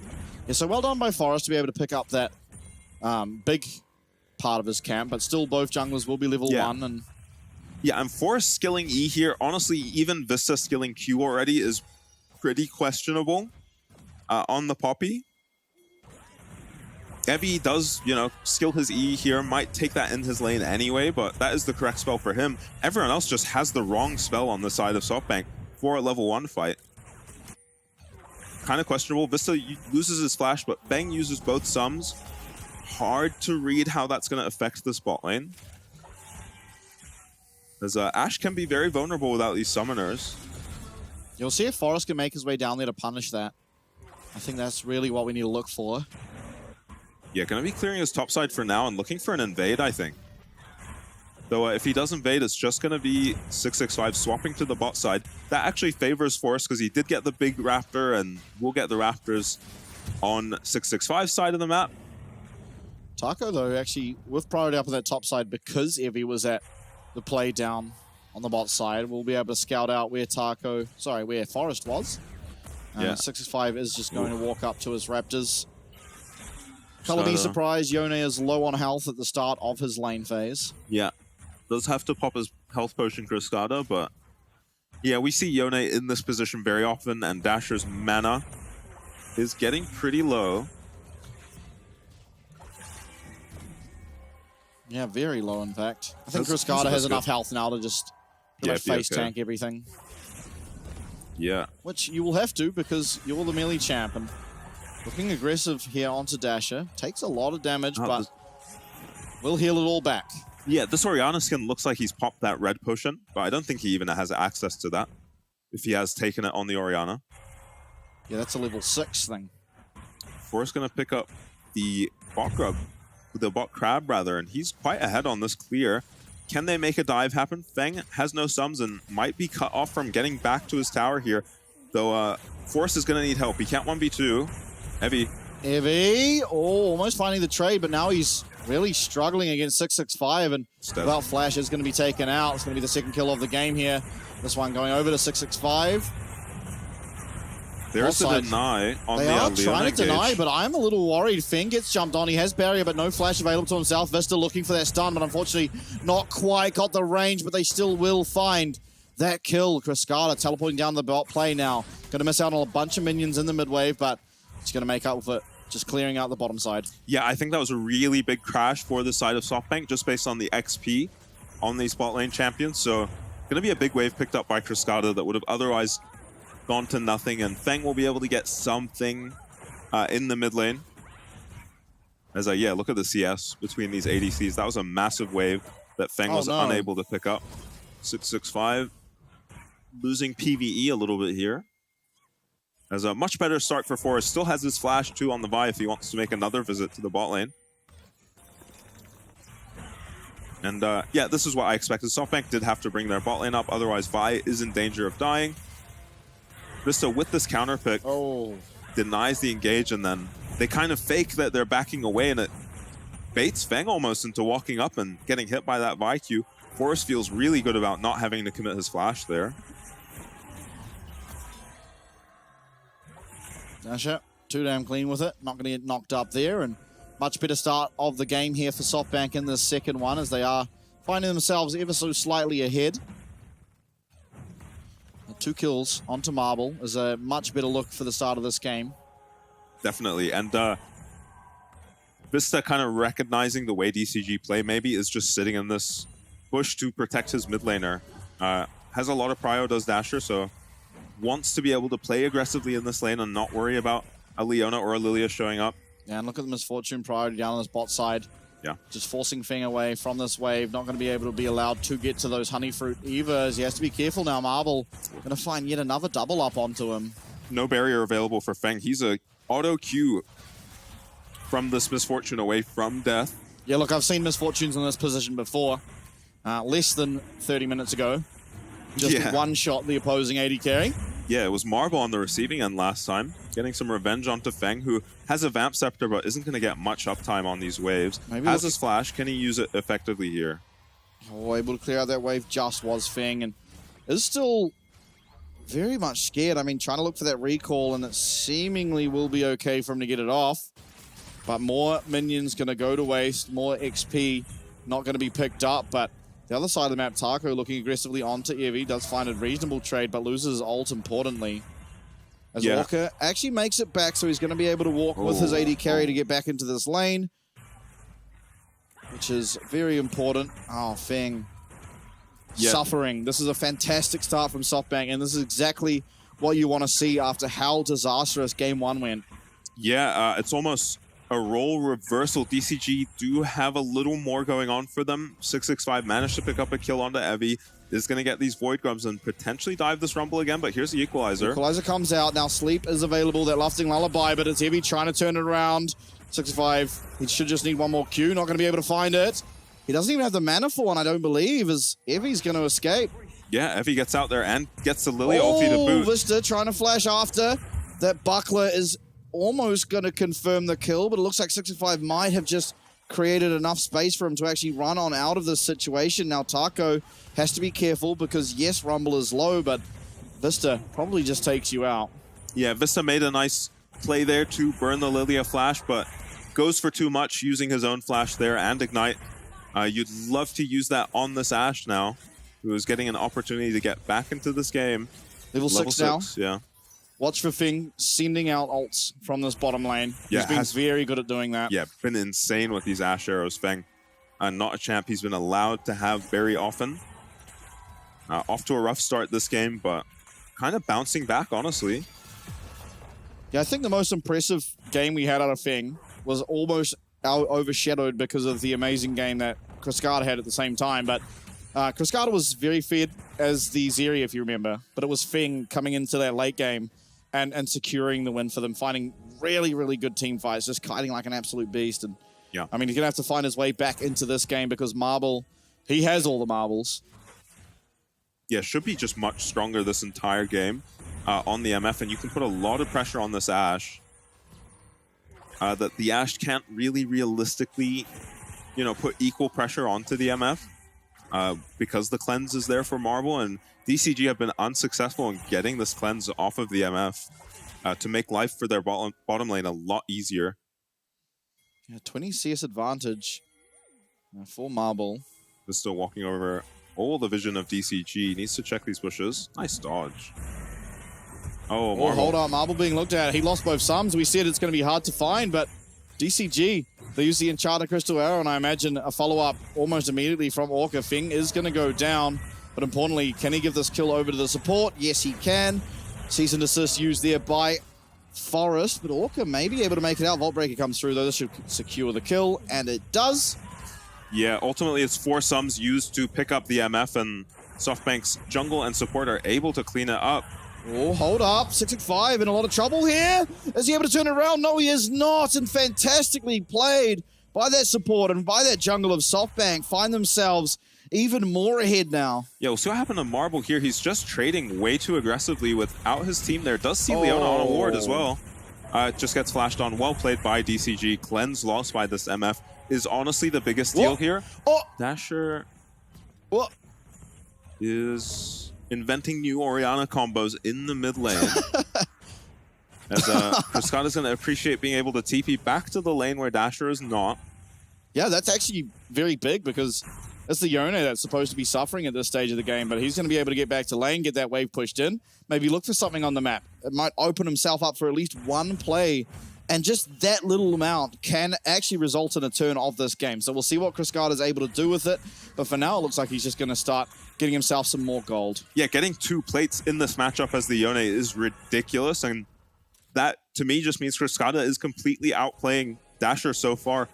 Yeah, so well done by Forrest to be able to pick up that big part of his camp, but still both junglers will be level 1. And yeah, and Forrest skilling E here, honestly, even Vista skilling Q already is pretty questionable on the Poppy. Evi does, you know, skill his E here, might take that in his lane anyway, but that is the correct spell for him. Everyone else just has the wrong spell on the side of SoftBank for a level 1 fight. Kind of questionable. Vista loses his flash, but Bang uses both sums. Hard to read how that's going to affect this bot lane. As Ashe can be very vulnerable without these summoners. You'll see if Forrest can make his way down there to punish that. I think that's really what we need to look for. Yeah, going to be clearing his top side for now and looking for an invade, I think. Though if he does invade, it's just going to be 665 swapping to the bot side. That actually favors Force because he did get the big Raptor, and we'll get the Raptors on 665's side of the map. Taco, though, actually with priority up on that top side because Evie was at the play down on the bot side, we'll be able to scout out where where Forest was. Yeah. 665 is just going to walk up to his Raptors. Color me surprised, Yone is low on health at the start of his lane phase. Yeah. Does have to pop his health potion Cruscada, but yeah, we see Yone in this position very often, and Dasher's mana is getting pretty low. Yeah, very low, in fact. I think Cruscada has enough health now to just face tank everything. Yeah. Which you will have to because you're the melee champ. And looking aggressive here onto Dasher. Takes a lot of damage, but will heal it all back. Yeah, this Orianna skin looks like he's popped that red potion, but I don't think he even has access to that if he has taken it on the Orianna. Yeah, that's a level 6 thing. Forrest going to pick up the bot grub. The bot crab rather, and he's quite ahead on this clear. Can they make a dive happen? Feng has no sums and might be cut off from getting back to his tower here, though Forrest is going to need help. He can't 1v2. Evie, almost finding the trade, but now he's really struggling against 665, and without flash is going to be taken out. It's going to be the second kill of the game here. This one going over to 665. There's a deny on the They are Leona trying to deny, gauge. but I'm a little worried. Feng gets jumped on. He has barrier, but no flash available to himself. Vista looking for that stun, but unfortunately not quite got the range, but they still will find that kill. Cruscada teleporting down the bot play now. Going to miss out on a bunch of minions in the mid wave, but he's going to make up with it. Just clearing out the bottom side. Yeah, I think that was a really big crash for the side of SoftBank, just based on the XP on these bot lane champions. So going to be a big wave picked up by Cruscada that would have otherwise gone to nothing, and Feng will be able to get something in the mid lane. As yeah, look at the CS between these ADCs. That was a massive wave that Feng was unable to pick up. 665 losing PvE a little bit here. As a much better start for Forrest. Still has his flash too on the Vi if he wants to make another visit to the bot lane. And yeah, this is what I expected. SoftBank did have to bring their bot lane up, otherwise Vi is in danger of dying. Vista with this counter pick denies the engage, and then they kind of fake that they're backing away, and it baits Feng almost into walking up and getting hit by that Vi Q. Forrest feels really good about not having to commit his flash there. Dasher, too damn clean with it. Not going to get knocked up there, and much better start of the game here for SoftBank in this second one, as they are finding themselves ever so slightly ahead. 2 kills onto Marble is a much better look for the start of this game. Definitely, and Vista kind of recognizing the way DCG play maybe is just sitting in this bush to protect his mid laner. Has a lot of prio, does Dasher, so wants to be able to play aggressively in this lane and not worry about a Leona or a Lilia showing up. Yeah, and look at the Misfortune priority down on his bot side. Yeah. Just forcing Feng away from this wave. Not going to be able to be allowed to get to those honey fruit either, as he has to be careful now. Marble going to find yet another double up onto him. No barrier available for Feng. He's a auto Q from this Misfortune away from death. Yeah, look, I've seen Misfortunes in this position before. Less than 30 minutes ago. Just one shot the opposing AD carry. Yeah, it was Marble on the receiving end last time, getting some revenge onto Feng, who has a Vamp Scepter but isn't going to get much uptime on these waves. Maybe has his flash. Can he use it effectively here? Able to clear out that wave just was Feng, and is still very much scared. I mean, trying to look for that recall, and it seemingly will be okay for him to get it off. But more minions going to go to waste, more XP not going to be picked up, but the other side of the map, Taco looking aggressively onto Evie, does find a reasonable trade, but loses his ult importantly. As Walker actually makes it back, so he's going to be able to walk with his AD carry to get back into this lane, which is very important. Oh, Feng suffering. This is a fantastic start from SoftBank, and this is exactly what you want to see after how disastrous Game 1 went. Yeah, it's almost a role reversal. DCG do have a little more going on for them. 665 managed to pick up a kill onto Evie. Is going to get these Void Grubs and potentially dive this Rumble again, but here's the Equalizer. Equalizer comes out. Now Sleep is available. That Lufting Lullaby, but it's Evie trying to turn it around. 65, he should just need one more Q. Not going to be able to find it. He doesn't even have the mana for one, I don't believe, as Evi's going to escape. Yeah, Evi gets out there and gets the Lilia ulti to boot. Vista trying to flash after. That buckler is almost going to confirm the kill, but it looks like 665 might have just created enough space for him to actually run on out of this situation. Now Taco has to be careful because, yes, Rumble is low, but Vista probably just takes you out. Yeah, Vista made a nice play there to burn the Lilia flash, but goes for too much using his own flash there and Ignite. You'd love to use that on this Ashe now, who is getting an opportunity to get back into this game. Level 6 now. Yeah. Watch for Fing sending out ults from this bottom lane. Yeah, he's been very good at doing that. Yeah, been insane with these Ashe arrows, Feng. Not a champ he's been allowed to have very often. Off to a rough start this game, but kind of bouncing back, honestly. Yeah, I think the most impressive game we had out of Feng was almost overshadowed because of the amazing game that Cascada had at the same time. But Cascada was very fed as the Zeri, if you remember. But it was Feng coming into that late game and securing the win for them, finding really, really good team fights, just kiting like an absolute beast. And yeah, I mean, he's going to have to find his way back into this game because Marble, he has all the marbles. Yeah, should be just much stronger this entire game on the MF. And you can put a lot of pressure on this Ashe. That the Ashe can't really realistically, you know, put equal pressure onto the MF because the cleanse is there for Marble, and DCG have been unsuccessful in getting this cleanse off of the MF to make life for their bottom lane a lot easier. Yeah, 20 CS advantage for Marble. They're still walking over all the vision of DCG. Needs to check these bushes. Nice dodge. Oh, Marble. Hold on, Marble being looked at. He lost both sums. We said it's going to be hard to find, but DCG, they use the Enchanted Crystal Arrow, and I imagine a follow-up almost immediately from Orca. Fing is going to go down, but importantly, can he give this kill over to the support? Yes, he can. Cease and desist used there by Forest, but Orca may be able to make it out. Vault Breaker comes through, though. This should secure the kill, and it does. Yeah, ultimately it's 4 sums used to pick up the MF, and SoftBank's jungle and support are able to clean it up. Oh, hold up. 665 in a lot of trouble here. Is he able to turn it around? No, he is not. And fantastically played by that support and by that jungle of SoftBank. Find themselves even more ahead now. Yeah, we'll see what happened to Marble here. He's just trading way too aggressively without his team there. Does see Leona on a ward as well. Just gets flashed on. Well played by DCG. Cleanse lost by this MF is honestly the biggest deal here. Dasher is inventing new Orianna combos in the mid lane. As Cascada's going to appreciate being able to TP back to the lane where Dasher is not. Yeah, that's actually very big because it's the Yone that's supposed to be suffering at this stage of the game, but he's going to be able to get back to lane, get that wave pushed in, maybe look for something on the map. It might open himself up for at least one play, and just that little amount can actually result in a turn of this game. So we'll see what Cascada is able to do with it, but for now it looks like he's just going to start getting himself some more gold. Yeah, getting 2 plates in this matchup as the Yone is ridiculous, and that to me just means Cascada is completely outplaying Dasher so far.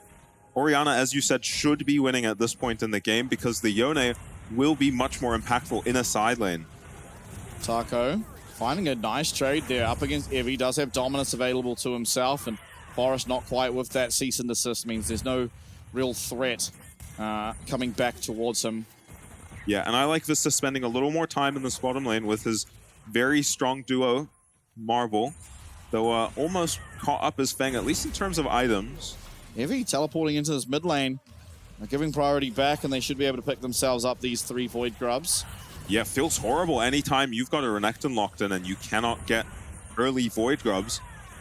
Orianna, as you said, should be winning at this point in the game because the Yone will be much more impactful in a side lane. Taco finding a nice trade there up against Evi. Does have dominance available to himself, and Forest not quite with that cease and desist means there's no real threat coming back towards him. Yeah, and I like Vista spending a little more time in this bottom lane with his very strong duo, Marble, though almost caught up as Feng, at least in terms of items. Evi teleporting into this mid lane, giving priority back, and they should be able to pick themselves up these 3 Void Grubs. Yeah, feels horrible anytime you've got a Renekton locked in and you cannot get early Void Grubs.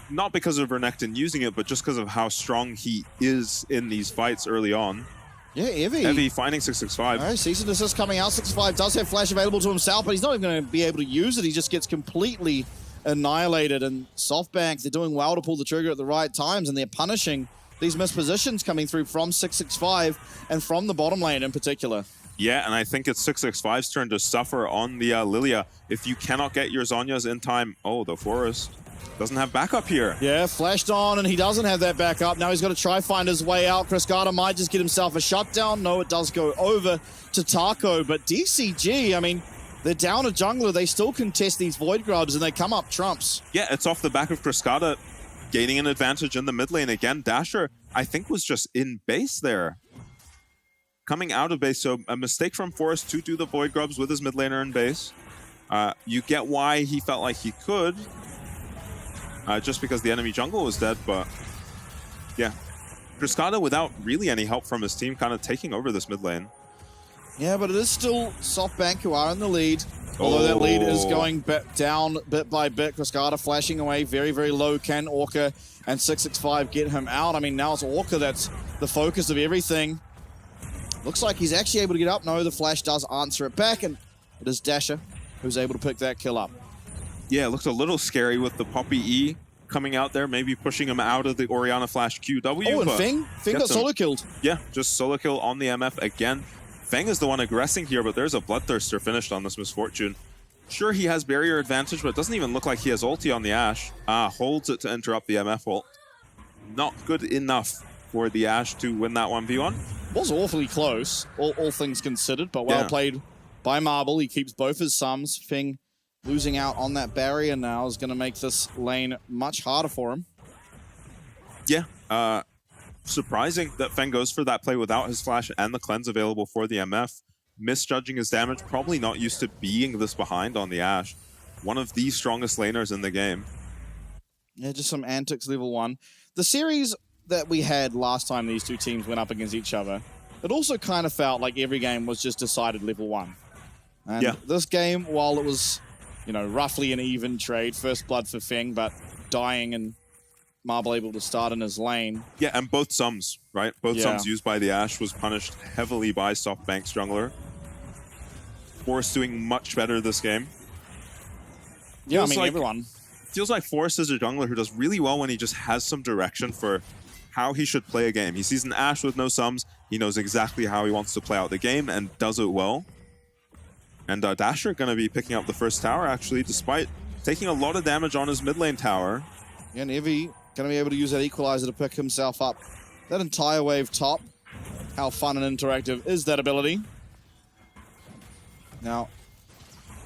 Not because of Renekton using it, but just because of how strong he is in these fights early on. Yeah, Evi. Evi finding 665. All right, cease and desist coming out. 665 does have flash available to himself, but he's not even going to be able to use it. He just gets completely annihilated. And SoftBank, they're doing well to pull the trigger at the right times, and they're punishing these mispositions coming through from 665 and from the bottom lane in particular. Yeah, and I think it's 665's turn to suffer on the Lilia. If you cannot get your Zhonya's in time, the Forest doesn't have backup here. Yeah, flashed on, and he doesn't have that backup. Now he's got to try find his way out. Cascada might just get himself a shutdown. No, it does go over to Taco, but DCG, I mean, they're down a jungler. They still contest these Void Grubs, and they come up trumps. Yeah, it's off the back of Cascada gaining an advantage in the mid lane again. Dasher, I think, was just in base there. coming out of base. So a mistake from Forest to do the Void Grubs with his mid laner in base. You get why he felt like he could, just because the enemy jungle was dead, but yeah. Cruscada, without really any help from his team, kind of taking over this mid lane. Yeah, but it is still SoftBank who are in the lead. Although that lead is going down bit by bit. Cruscada flashing away very, very low. Can Orca and 665 get him out? I mean, now it's Orca that's the focus of everything. Looks like he's actually able to get up. No, the flash does answer it back, and it is Dasher who's able to pick that kill up. Yeah, it looked a little scary with the Poppy E coming out there, maybe pushing him out of the Orianna Flash QW. Oh, and Feng got solo killed. Yeah, just solo kill on the MF again. Feng is the one aggressing here, but there's a Bloodthirster finished on this Misfortune. Sure, he has barrier advantage, but it doesn't even look like he has ulti on the Ashe. Holds it to interrupt the MF ult. Not good enough for the Ashe to win that 1v1. Was awfully close, all things considered, but well played by Marble. He keeps both his sums. Feng losing out on that barrier now is going to make this lane much harder for him. Yeah, surprising that Feng goes for that play without his flash and the cleanse available for the MF. Misjudging his damage, probably not used to being this behind on the Ashe. One of the strongest laners in the game. Yeah, just some antics level 1. The series that we had last time these two teams went up against each other, it also kind of felt like every game was just decided level 1. And this game, while it was, you know, roughly an even trade, first blood for Feng, but dying and Marble able to start in his lane. Yeah, and both sums, right? Both sums used by the Ashe was punished heavily by SoftBank's jungler. Forest doing much better this game. Yeah, I mean, everyone. Feels like Forest is a jungler who does really well when he just has some direction for how he should play a game. He sees an Ashe with no sums. He knows exactly how he wants to play out the game and does it well. And Dasher going to be picking up the first tower, actually, despite taking a lot of damage on his mid lane tower. Yeah, and Evie going to be able to use that equalizer to pick himself up. That entire wave top. How fun and interactive is that ability? Now,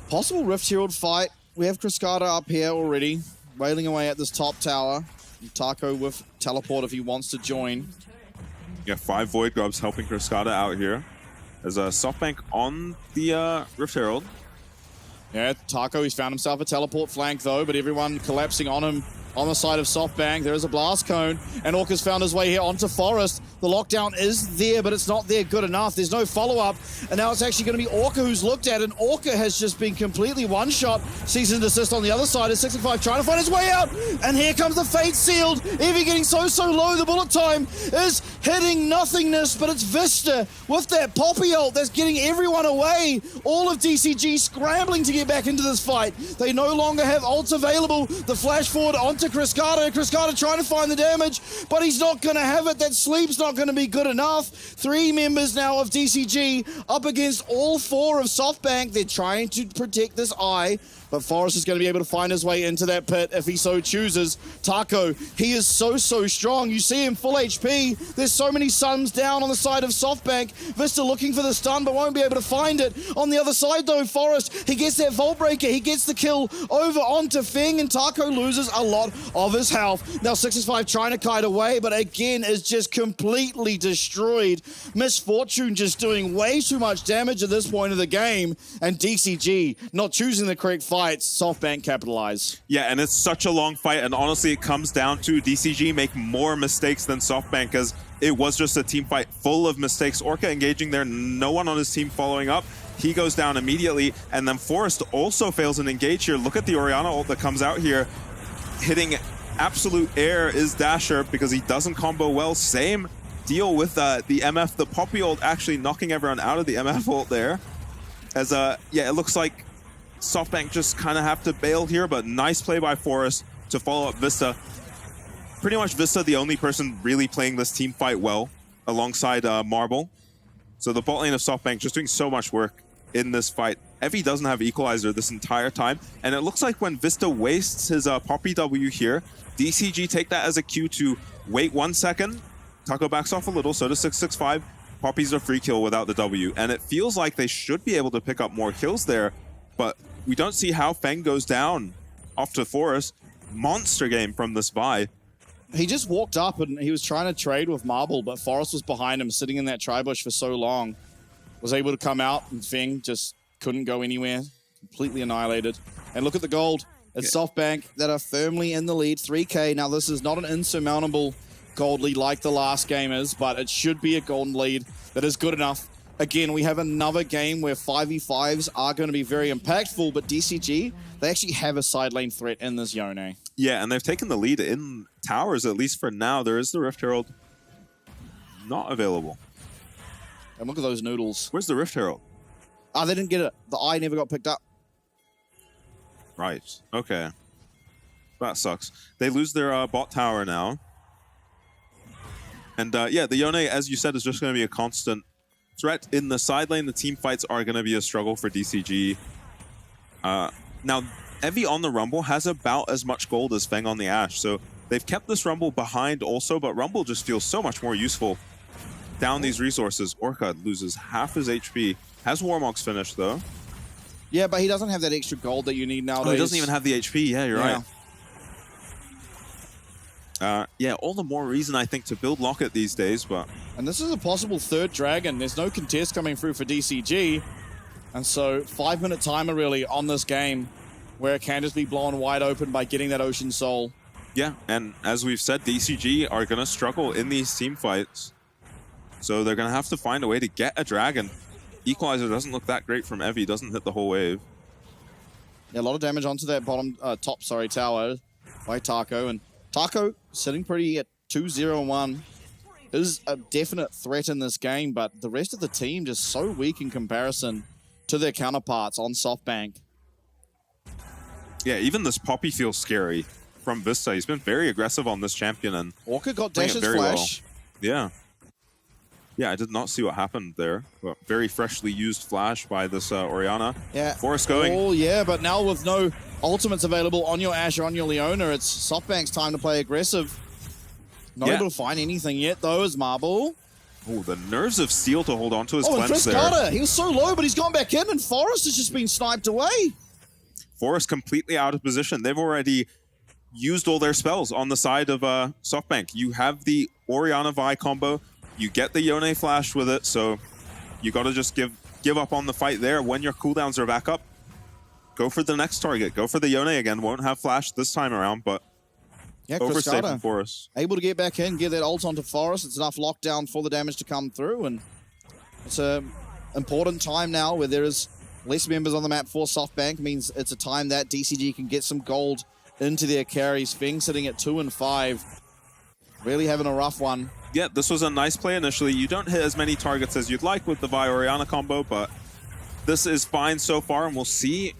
possible Rift Herald fight. We have Cruscada up here already, wailing away at this top tower. And Taco with teleport if he wants to join. Yeah, 5 Void Grubs helping Cruscada out here. There's a SoftBank on the Rift Herald. Yeah, Taco, he's found himself a teleport flank though, but everyone collapsing on him on the side of SoftBank. There is a blast cone, and Orca's found his way here onto Forest. The lockdown is there, but it's not there good enough. There's no follow-up, and now it's actually going to be Orca who's looked at, and Orca has just been completely one-shot. Cease and desist on the other side. Is 65 trying to find his way out, and here comes the Fate Sealed. Evie getting so low. The bullet time is hitting nothingness, but it's Vista with that Poppy ult that's getting everyone away. All of DCG scrambling to get back into this fight. They no longer have ults available. The flash forward onto Cruscada. Cruscada trying to find the damage, but he's not going to have it. That sleep's not going to be good enough. 3 members now of DCG up against all 4 of SoftBank. They're trying to protect this eye, but Forest is going to be able to find his way into that pit if he so chooses. Taco, he is so strong. You see him full HP. There's so many suns down on the side of SoftBank. Vista looking for the stun, but won't be able to find it. On the other side, though, Forest, he gets that Vault Breaker. He gets the kill over onto Feng, and Taco loses a lot of his health. Now 65 trying to kite away, but again is just completely destroyed. Misfortune just doing way too much damage at this point of the game, and DCG not choosing the correct fight. SoftBank capitalize. Yeah, and it's such a long fight, and honestly, it comes down to DCG make more mistakes than SoftBank, because it was just a team fight full of mistakes. Orca engaging there, no one on his team following up. He goes down immediately, and then Forest also fails an engage here. Look at the Orianna ult that comes out here. Hitting absolute air is Dasher because he doesn't combo well. Same deal with the MF, the Poppy ult actually knocking everyone out of the MF ult there. As yeah, it looks like SoftBank just kind of have to bail here, but nice play by Forest to follow up Vista. Pretty much Vista the only person really playing this team fight well alongside Marble. So the bot lane of SoftBank just doing so much work in this fight. Evie doesn't have Equalizer this entire time, and it looks like when Vista wastes his Poppy W here, DCG take that as a cue to wait 1 second. Taco backs off a little, so does 665. Poppy's a free kill without the W, and it feels like they should be able to pick up more kills there, but we don't see how Feng goes down off to Forest. Monster game from this Vi. he just walked up and he was trying to trade with Marble, but Forest was behind him, sitting in that tri-bush for so long. Was able to come out, and Feng just couldn't go anywhere. Completely annihilated. And look at the gold. It's SoftBank that are firmly in the lead, 3K. Now, this is not an insurmountable gold lead like the last game is, but it should be a golden lead that is good enough. Again, we have another game where 5v5s are going to be very impactful, but DCG, they actually have a side lane threat in this Yone. Yeah, and they've taken the lead in towers, at least for now. There is the Rift Herald not available. And look at those noodles. Where's the Rift Herald? Ah, they didn't get it. The eye never got picked up. Right. Okay. That sucks. They lose their bot tower now. And yeah, the Yone, as you said, is just going to be a constant threat. In the side lane, the team fights are going to be a struggle for DCG. Now, Evie on the Rumble has about as much gold as Feng on the Ashe. So they've kept this Rumble behind also, but Rumble just feels so much more useful down these resources. Orca loses half his HP. Has Warmogs finished, though. Yeah, but he doesn't have that extra gold that you need nowadays. Oh, he doesn't even have the HP. Yeah, you're right. Yeah, all the more reason, I think, to build Locket these days, but... And this is a possible third dragon. There's no contest coming through for DCG. And so, 5-minute timer, really, on this game, where it can just be blown wide open by getting that Ocean Soul. Yeah, and as we've said, DCG are going to struggle in these team fights. So they're going to have to find a way to get a dragon. Equalizer doesn't look that great from Evie, doesn't hit the whole wave. Yeah, a lot of damage onto that top tower by Taco. And Taco sitting pretty at 2-0-1. Is a definite threat in this game, but the rest of the team just so weak in comparison to their counterparts on SoftBank. Yeah, even this Poppy feels scary from Vista. He's been very aggressive on this champion and Orca got Dash's flash. Well. Yeah. Yeah, I did not see what happened there. But very freshly used flash by this Orianna. Yeah. Forest going. Oh, yeah, but now with no ultimates available on your Ashe or on your Leona, it's SoftBank's time to play aggressive. Not able to find anything yet, though, as Marble. Oh, the nerves of Steel to hold on to his cleanse there. Carter, he was so low, but he's gone back in, and Forest has just been sniped away. Forest completely out of position. They've already used all their spells on the side of SoftBank. You have the Orianna Vi combo. You get the Yone flash with it, so you got to just give up on the fight there. When your cooldowns are back up, go for the next target. Go for the Yone again. Won't have flash this time around, but yeah, overstay from Forest. Able to get back in, get that ult onto Forest. It's enough lockdown for the damage to come through, and it's an important time now where there is less members on the map for SoftBank. Means it's a time that DCG can get some gold into their carries. Feng sitting at 2 and 5. Really having a rough one. Yeah, this was a nice play initially. You don't hit as many targets as you'd like with the Vi Orianna combo, but this is fine so far, and we'll see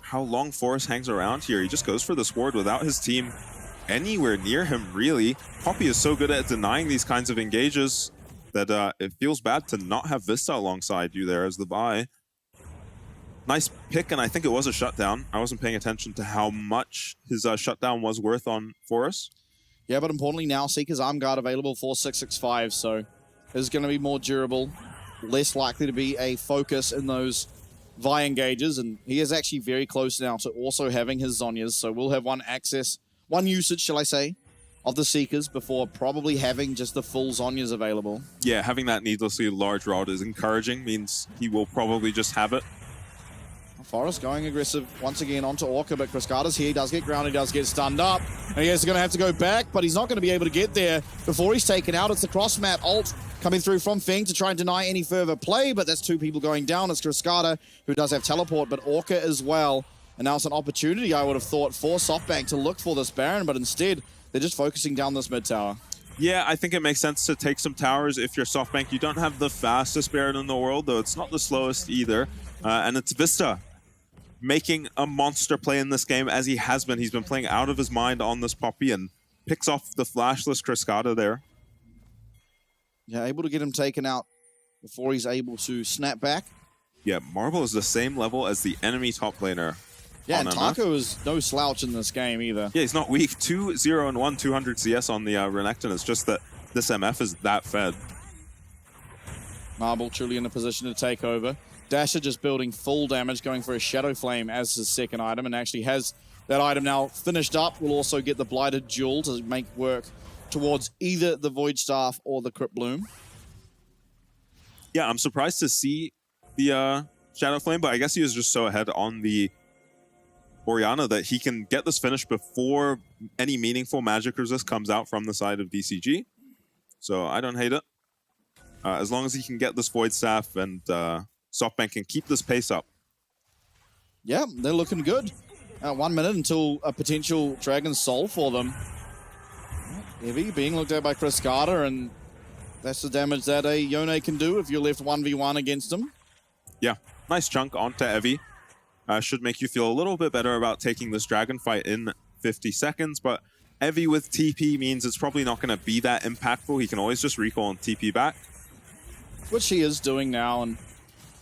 how long Forest hangs around here. He just goes for this ward without his team anywhere near him, really. Poppy is so good at denying these kinds of engages that it feels bad to not have Vista alongside you there as the buy. Nice pick, and I think it was a shutdown. I wasn't paying attention to how much his shutdown was worth on Forest. Yeah, but importantly now, Seeker's Arm Guard available for 665, so it's going to be more durable, less likely to be a focus in those Vi engages, and he is actually very close now to also having his Zhonyas, so we'll have one usage, shall I say, of the Seekers before probably having just the full Zhonyas available. Yeah, having that needlessly large rod is encouraging, means he will probably just have it. Forest going aggressive once again onto Orca, but Cascada's here. He does get grounded, he does get stunned up. And he is going to have to go back, but he's not going to be able to get there before he's taken out. It's the cross-map ult coming through from Feng to try and deny any further play, but that's 2 people going down. It's Cascada, who does have teleport, but Orca as well. And now it's an opportunity, I would have thought, for SoftBank to look for this Baron, but instead, they're just focusing down this mid tower. Yeah, I think it makes sense to take some towers if you're SoftBank. You don't have the fastest Baron in the world, though it's not the slowest either. And it's Vista making a monster play in this game, as he has been. He's been playing out of his mind on this Poppy and picks off the flashless Cascada there. Yeah, able to get him taken out before he's able to snap back. Yeah, Marble is the same level as the enemy top laner. Yeah, and Taco is no slouch in this game either. Yeah, he's not weak. 2-0-1, 200 CS on the Renekton. It's just that this MF is that fed. Marble truly in a position to take over. Dasher just building full damage, going for a Shadow Flame as his second item, and actually has That item now finished up will also get the Blighted Jewel to make work towards either the Void Staff or the Crypt Bloom. Yeah, I'm surprised to see the Shadow Flame, but I guess he was just so ahead on the Orianna that he can get this finish before any meaningful magic resist comes out from the side of DCG. So I don't hate it. As long as he can get this Void Staff and SoftBank can keep this pace up. Yeah, they're looking good. 1 minute until a potential Dragon Soul for them. Heavy being looked at by Chris Carter, and that's the damage that a Yone can do if you're left 1v1 against him. Yeah, nice chunk onto Evie. Should make you feel a little bit better about taking this dragon fight in 50 seconds, but Evie with TP means it's probably not going to be that impactful. He can always just recall and TP back. Which he is doing now, and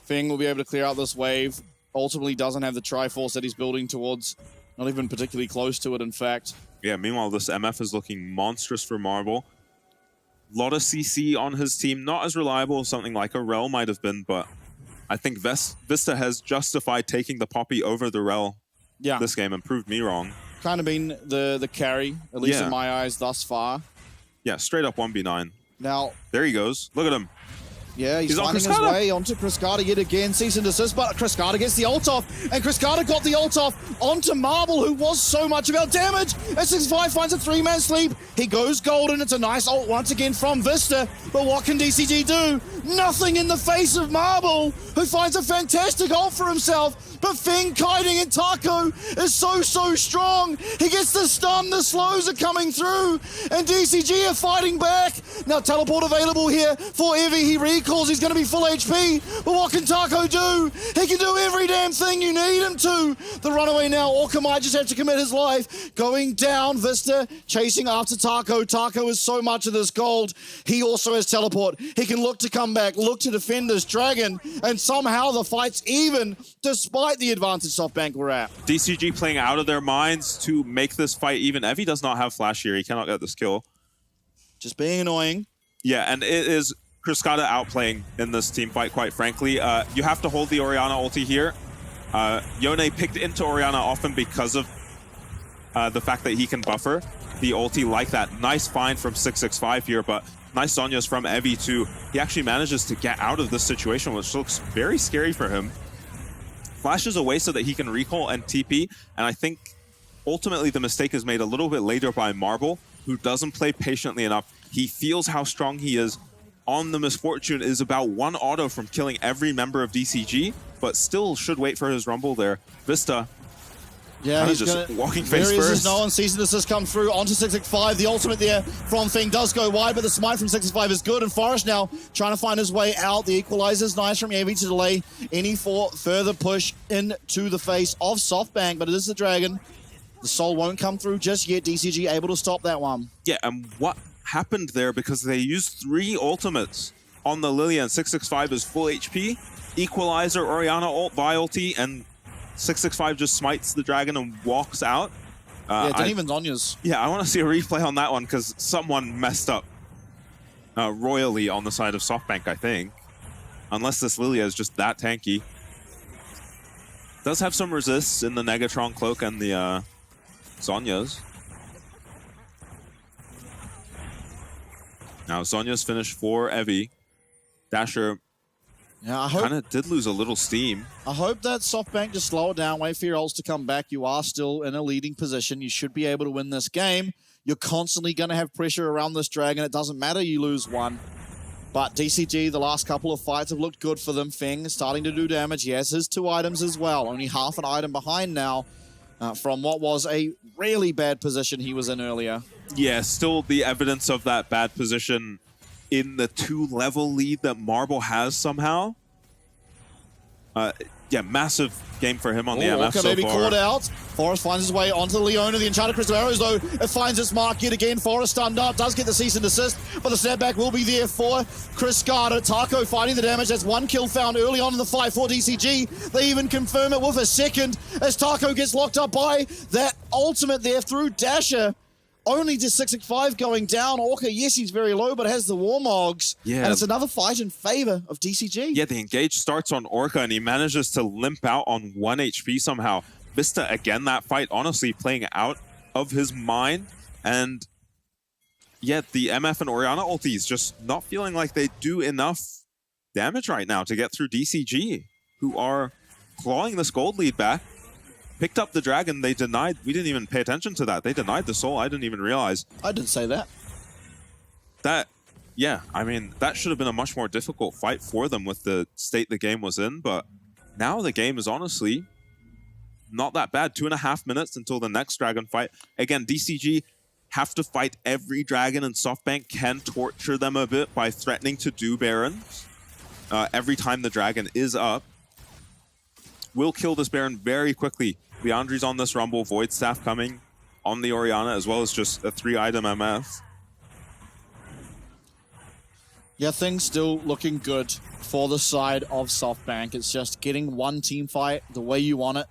Feng will be able to clear out this wave. Ultimately doesn't have the Triforce that he's building towards, not even particularly close to it, in fact. Yeah, meanwhile, this MF is looking monstrous for Marble. A lot of CC on his team, not as reliable as something like a Rel might have been, but I think Vista has justified taking the Poppy over the Rel this game and proved me wrong. Kind of been the carry, at least in my eyes, thus far. Yeah, straight up 1v9. Now, there he goes. Look at him. Yeah, he's finding his way onto Chris Carter yet again. Cease and desist, but Chris Carter gets the ult off. And Chris Carter got the ult off onto Marble, who was so much about damage. S65 finds a 3-man sleep. He goes golden. It's a nice ult once again from Vista. But what can DCG do? Nothing in the face of Marble, who finds a fantastic ult for himself. But Feng kiting and Taco is so strong. He gets the stun, the slows are coming through, and DCG are fighting back. Now teleport available here for Evie. He recalls, he's going to be full HP, but what can Taco do? He can do every damn thing you need him to. The runaway now, Orca might just have to commit his life. Going down, Vista chasing after Taco. Taco is so much of this gold. He also has teleport. He can look to come back, look to defend this dragon, and somehow the fight's even, despite the advantage SoftBank were at. DCG playing out of their minds to make this fight even. Evie does not have flash here. He cannot get this kill. Just being annoying. Yeah, and it is Kriskata outplaying in this team fight, quite frankly. You have to hold the Orianna ulti here. Yone picked into Orianna often because of the fact that he can buffer the ulti like that. Nice find from 665 here, but nice Zhonya's from Evie too. He actually manages to get out of this situation, which looks very scary for him. Flashes away so that he can recall and TP, and I think ultimately the mistake is made a little bit later by Marble, who doesn't play patiently enough. He feels how strong he is. On the Misfortune is about one auto from killing every member of DCG, but still should wait for his rumble there. Vista, yeah, he's just walking face first. No one sees this come through onto 665. The ultimate there from Feng does go wide, but the smite from 665 is good. And Forest now trying to find his way out. The equalizer's nice from Evie to delay any further push into the face of SoftBank, but it is the Dragon. The soul won't come through just yet. DCG able to stop that one. Yeah, and what happened there, because they used 3 ultimates on the Lily, and 665 is full HP. Equalizer, Orianna ult, Vi ulti, and 665 just smites the dragon and walks out. Yeah, didn't even Zhonya's. Yeah, I want to see a replay on that one because someone messed up royally on the side of SoftBank, I think. Unless this Lilia is just that tanky. Does have some resists in the Negatron Cloak and the Zhonya's. Now Zhonya's finished for Evie. Dasher kind of did lose a little steam. I hope that SoftBank just slow it down, wait for your ults to come back. You are still in a leading position. You should be able to win this game. You're constantly going to have pressure around this dragon. It doesn't matter you lose one. But DCG, the last couple of fights have looked good for them. Feng is starting to do damage. He has his 2 items as well. Only half an item behind now from what was a really bad position he was in earlier. Yeah, still the evidence of that bad position in the 2-level lead that Marble has somehow. Yeah, massive game for him on the MF so maybe far. caught out. Forest finds his way onto Leona. The Enchanted Crystal Arrows, though, it finds its mark yet again. Forest stunned up, does get the cease and desist, but the snapback will be there for Chris Carter. Taco fighting the damage. That's 1 kill found early on in the fight for DCG. They even confirm it with a second as Taco gets locked up by that ultimate there through Dasher. Only just 665 going down. Orca, yes, he's very low, but has the Warmogs. Yeah. And it's another fight in favor of DCG. Yeah, the engage starts on Orca, and he manages to limp out on 1 HP somehow. Vista, again, that fight, honestly, playing out of his mind. And yet the MF and Orianna ultis just not feeling like they do enough damage right now to get through DCG, who are clawing this gold lead back. Picked up the dragon, they denied, we didn't even pay attention to that. They denied the soul, I didn't even realize. I didn't say that. Yeah, I mean, that should have been a much more difficult fight for them with the state the game was in, but now the game is honestly not that bad. 2.5 minutes until the next dragon fight. Again, DCG have to fight every dragon, and SoftBank can torture them a bit by threatening to do Barons every time the dragon is up. Will kill this Baron very quickly. Leandri's on this Rumble, Void Staff coming on the Orianna, as well as just a 3-item MF. Yeah, things still looking good for the side of SoftBank. It's just getting one team fight the way you want it.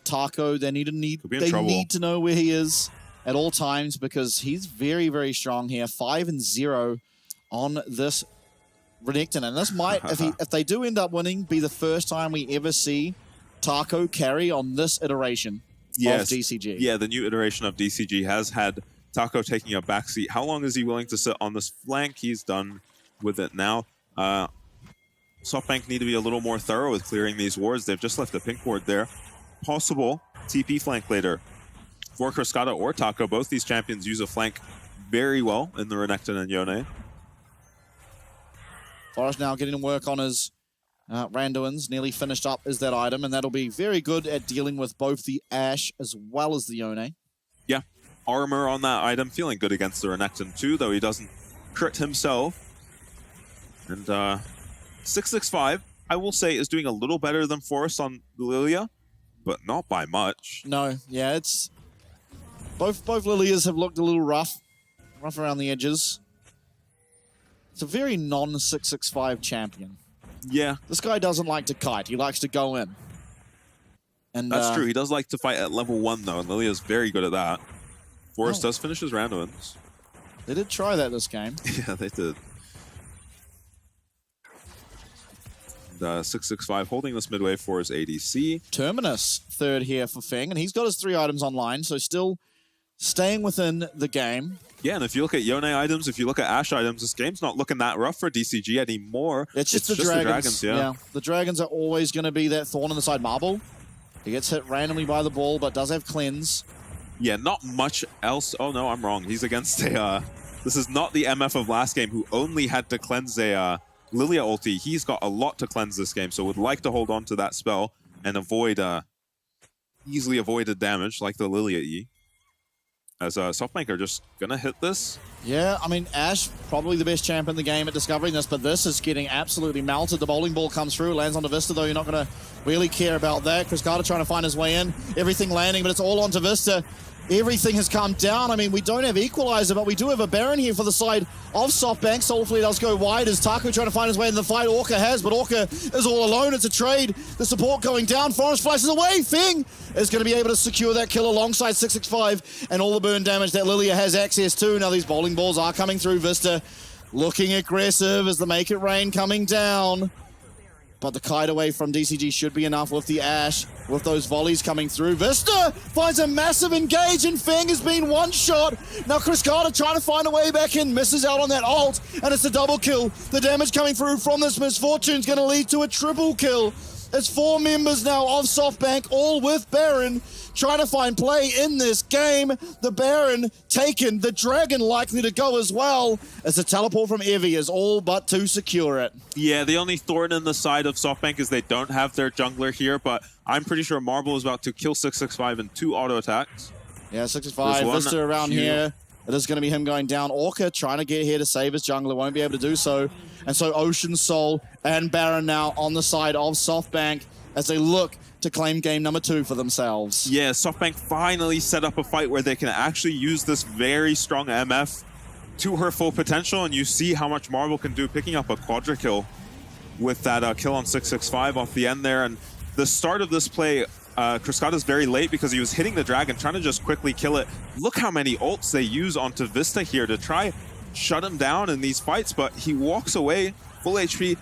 Taco, they need to know where he is at all times, because he's very, very strong here. 5-0 on this Renekton, and this might, if they do end up winning, be the first time we ever see Taco carry on this iteration of DCG. Yeah, the new iteration of DCG has had Taco taking a backseat. How long is he willing to sit on this flank? He's done with it now. SoftBank need to be a little more thorough with clearing these wards. They've just left a pink ward there. Possible TP flank later for Cascada or Taco. Both these champions use a flank very well in the Renekton and Yone. Forest now getting to work on his Randuins. Nearly finished up is that item, and that'll be very good at dealing with both the Ashe as well as the Yone. Yeah, armor on that item. Feeling good against the Renekton too, though he doesn't crit himself. And 665, I will say, is doing a little better than Forest on Lilia, but not by much. No, yeah, it's... Both Lilias have looked a little rough around the edges. It's a very non-665 champion. Yeah. This guy doesn't like to kite. He likes to go in. And that's true. He does like to fight at level 1, though, and Lilia's very good at that. Forest does finish his Randuins. They did try that this game. Yeah, they did. And 665 holding this midway for his ADC. Terminus third here for Feng, and he's got his 3 items online, so still staying within the game. Yeah, and if you look at Yone items, if you look at Ashe items, this game's not looking that rough for DCG anymore. It's just the dragons. Yeah, the dragons are always going to be that thorn in the side. Marble, he gets hit randomly by the ball, but does have cleanse. Yeah, not much else. Oh no, I'm wrong. He's against a... this is not the MF of last game who only had to cleanse a Lilia ulti. He's got a lot to cleanse this game, so would like to hold on to that spell and avoid easily avoided damage like the Lilia E. As SoftBank are just gonna hit this. Yeah, I mean, Ashe, probably the best champ in the game at discovering this, but this is getting absolutely melted. The bowling ball comes through, lands onto Vista, though you're not gonna really care about that. Cascada trying to find his way in, everything landing, but it's all onto Vista. Everything has come down. I mean, we don't have Equalizer, but we do have a Baron here for the side of SoftBank. Soulfleet does go wide as Taco trying to find his way in the fight. Orca has, but Orca is all alone. It's a trade. The support going down. Forest flashes away. Feng is going to be able to secure that kill alongside 665 and all the burn damage that Lilia has access to. Now these bowling balls are coming through. Vista looking aggressive as the Make It Rain coming down. But the kite away from DCG should be enough with the Ashe, with those volleys coming through. Vista finds a massive engage, and Feng has been one shot. Now Cascada trying to find a way back in, misses out on that ult, and it's a double kill. The damage coming through from this Misfortune is going to lead to a triple kill. It's 4 members now of SoftBank, all with Baron, trying to find play in this game. The Baron taken, the Dragon likely to go as well, as a teleport from Evie is all but to secure it. Yeah, the only thorn in the side of SoftBank is they don't have their jungler here, but I'm pretty sure Marble is about to kill 665 in 2 auto attacks. Yeah, 665, Vista around here. It is going to be him going down. Orca trying to get here to save his jungler, won't be able to do so. And so Ocean Soul and Baron now on the side of SoftBank as they look to claim game number 2 for themselves. Yeah, SoftBank finally set up a fight where they can actually use this very strong MF to her full potential, and you see how much Marble can do, picking up a quadra kill with that kill on 665 off the end there. And the start of this play, Cascada's very late because he was hitting the dragon, trying to just quickly kill it. Look how many ults they use onto Vista here to try shut him down in these fights, but he walks away, full HP.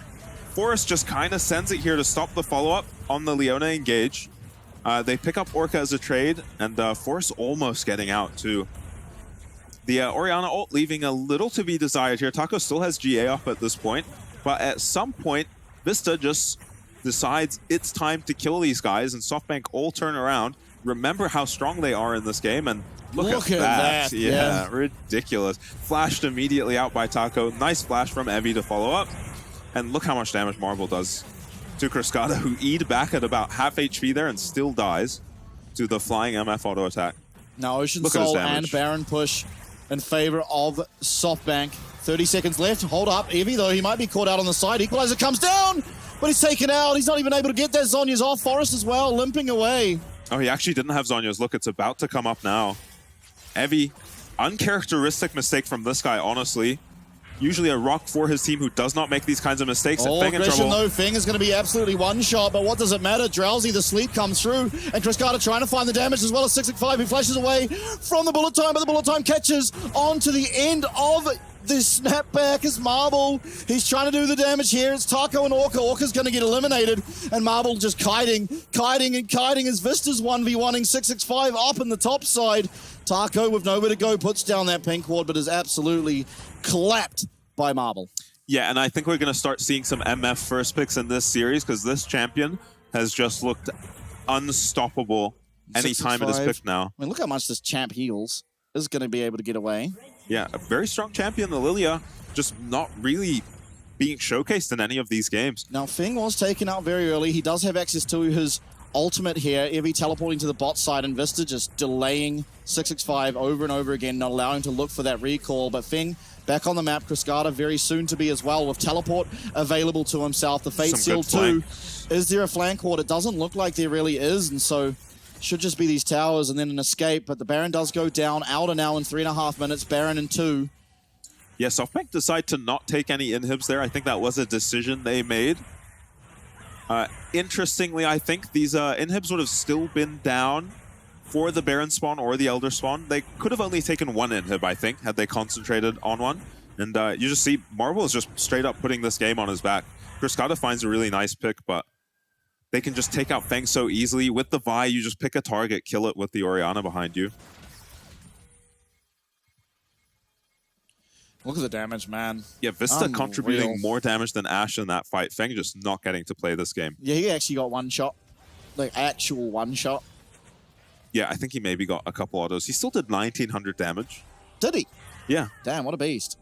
Forest just kind of sends it here to stop the follow-up on the Leona engage. They pick up Orca as a trade, and Force almost getting out too. The Orianna ult leaving a little to be desired here. Taco still has GA up at this point, but at some point, Vista just decides it's time to kill these guys, and SoftBank all turn around. Remember how strong they are in this game, and look at that. Yeah, ridiculous. Flashed immediately out by Taco. Nice flash from Evie to follow up. And look how much damage Marble does to Cruscada, who E'd back at about half HP there and still dies to the flying MF auto attack. Now Ocean Soul and Baron push in favor of SoftBank. 30 seconds left. Hold up. Evie, though, he might be caught out on the side. Equalizer comes down, but he's taken out. He's not even able to get that. Zonya's off. Forest as well, limping away. Oh, he actually didn't have Zonya's. Look, it's about to come up now. Evie, uncharacteristic mistake from this guy, honestly. Usually a rock for his team who does not make these kinds of mistakes. Oh, and Feng in trouble. though, Feng is going to be absolutely one-shot, but what does it matter? Drowsy, the sleep comes through, and Cruscada trying to find the damage as well as 665, who flashes away from the bullet time, but the bullet time catches on to the end of this snapback as Marble. He's trying to do the damage here. It's Taco and Orca. Orca's going to get eliminated, and Marble just kiting as Vista's 1v1ing 665 up in the top side. Taco with nowhere to go puts down that pink ward, but is absolutely clapped by Marble. Yeah, and I think we're going to start seeing some MF first picks in this series because this champion has just looked unstoppable anytime it is picked now. I mean, look how much this champ heals. Is going to be able to get away. Yeah, a very strong champion, the Lilia, just not really being showcased in any of these games. Now, Feng was taken out very early. He does have access to his ultimate here. Evie teleporting to the bot side, and Vista just delaying 665 over and over again, not allowing him to look for that recall. But Feng back on the map. Cruscada very soon to be as well, with teleport available to himself. The Fate Seal too. Is there a flank ward? It doesn't look like there really is, and so should just be these towers and then an escape. But the Baron does go down. Alder now in 3.5 minutes. Baron in 2. Yeah, SoftBank decide to not take any inhibs there. I think that was a decision they made. Interestingly, I think these inhibs would have still been down for the Baron spawn or the Elder spawn. They could have only taken one inhib, I think, had they concentrated on one. And you just see Marvel is just straight up putting this game on his back. Cruscada finds a really nice pick, but they can just take out Feng so easily. With the Vi, you just pick a target, kill it with the Orianna behind you. Look at the damage, man. Yeah, Vista contributing more damage than Ashe in that fight. Feng just not getting to play this game. Yeah, he actually got one shot. Like, actual one shot. Yeah, I think he maybe got a couple autos. He still did 1900 damage. Did he? Yeah. Damn, what a beast.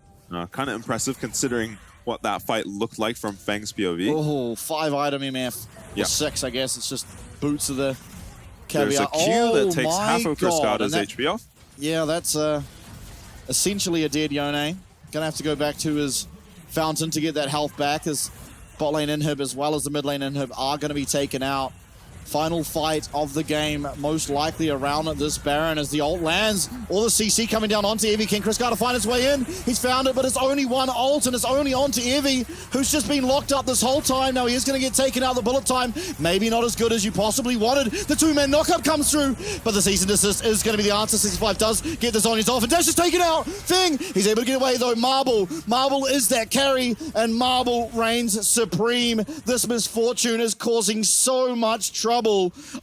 Kind of impressive considering what that fight looked like from Feng's POV. Oh, 5 item MF. Yeah. 6, I guess. It's just boots of the caveat. There's a Q that takes half of Cruscada's HP off. Yeah, that's essentially a dead Yone. Gonna have to go back to his fountain to get that health back, as bot lane inhib as well as the mid lane inhib are gonna be taken out. Final fight of the game, most likely around this Baron as the ult lands. All the CC coming down onto Evie. Can Cruscada find his way in? He's found it, but it's only one ult, and it's only onto Evie, who's just been locked up this whole time. Now he is going to get taken out. The bullet time, maybe not as good as you possibly wanted. The 2-man knockup comes through, but the cease and desist is going to be the answer. 65 does get the Zonya's off, and Dash is taken out. Feng, he's able to get away though. Marble is that carry, and Marble reigns supreme. This misfortune is causing so much trouble.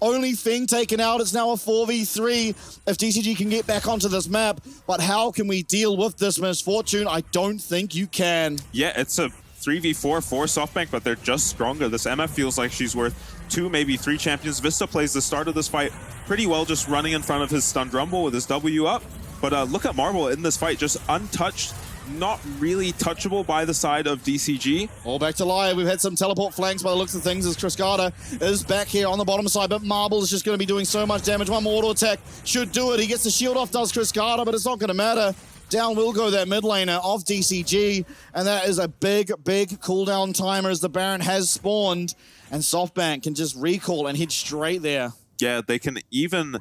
Only Feng taken out. It's now a 4v3 if DCG can get back onto this map. But how can we deal with this misfortune? I don't think you can. Yeah, it's a 3v4 for SoftBank, but they're just stronger. This MF feels like she's worth 2, maybe 3 champions. Vista plays the start of this fight pretty well, just running in front of his stunned rumble with his W up. But look at Marble in this fight, just untouched. Not really touchable by the side of DCG. All back to live. We've had some teleport flanks by the looks of things as Cruscada is back here on the bottom side, but Marble is just going to be doing so much damage. One more auto attack should do it. He gets the shield off, does Cruscada, but it's not going to matter. Down will go that mid laner of DCG, and that is a big cooldown timer as the Baron has spawned, and SoftBank can just recall and hit straight there. Yeah, they can even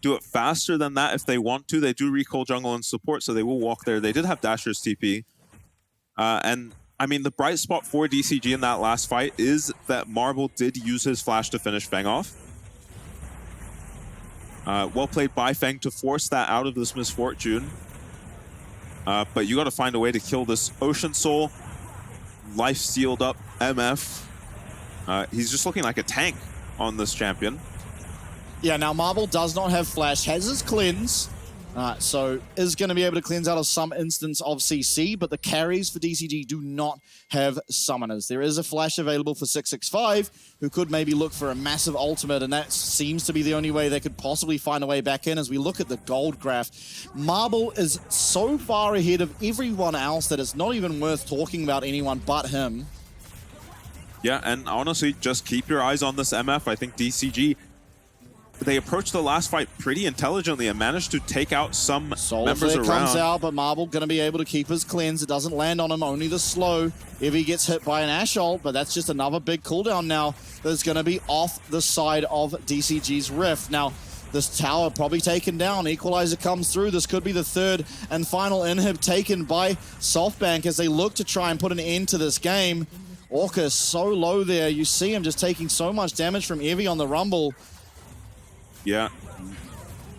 do it faster than that if they want to. They do recall jungle and support, so they will walk there. They did have Dasher's TP. And, I mean, the bright spot for DCG in that last fight is that Marble did use his flash to finish Feng off. Well played by Feng to force that out of this misfortune. But you got to find a way to kill this Ocean Soul. Life sealed up MF. He's just looking like a tank on this champion. Yeah, now Marble does not have Flash, has his cleanse. So is going to be able to cleanse out of some instance of CC, but the carries for DCG do not have summoners. There is a Flash available for 665, who could maybe look for a massive ultimate, and that seems to be the only way they could possibly find a way back in as we look at the gold graph. Marble is so far ahead of everyone else that it's not even worth talking about anyone but him. Yeah, and honestly, just keep your eyes on this MF. I think DCG, they approached the last fight pretty intelligently and managed to take out some members around. Comes out, but Marble going to be able to keep his cleanse. It doesn't land on him, only the slow. If he gets hit by an Ash ult, but that's just another big cooldown now that's going to be off the side of DCG's Rift. Now, this tower probably taken down. Equalizer comes through. This could be the third and final inhib taken by SoftBank as they look to try and put an end to this game. Orca is so low there. You see him just taking so much damage from Evie on the Rumble. Yeah,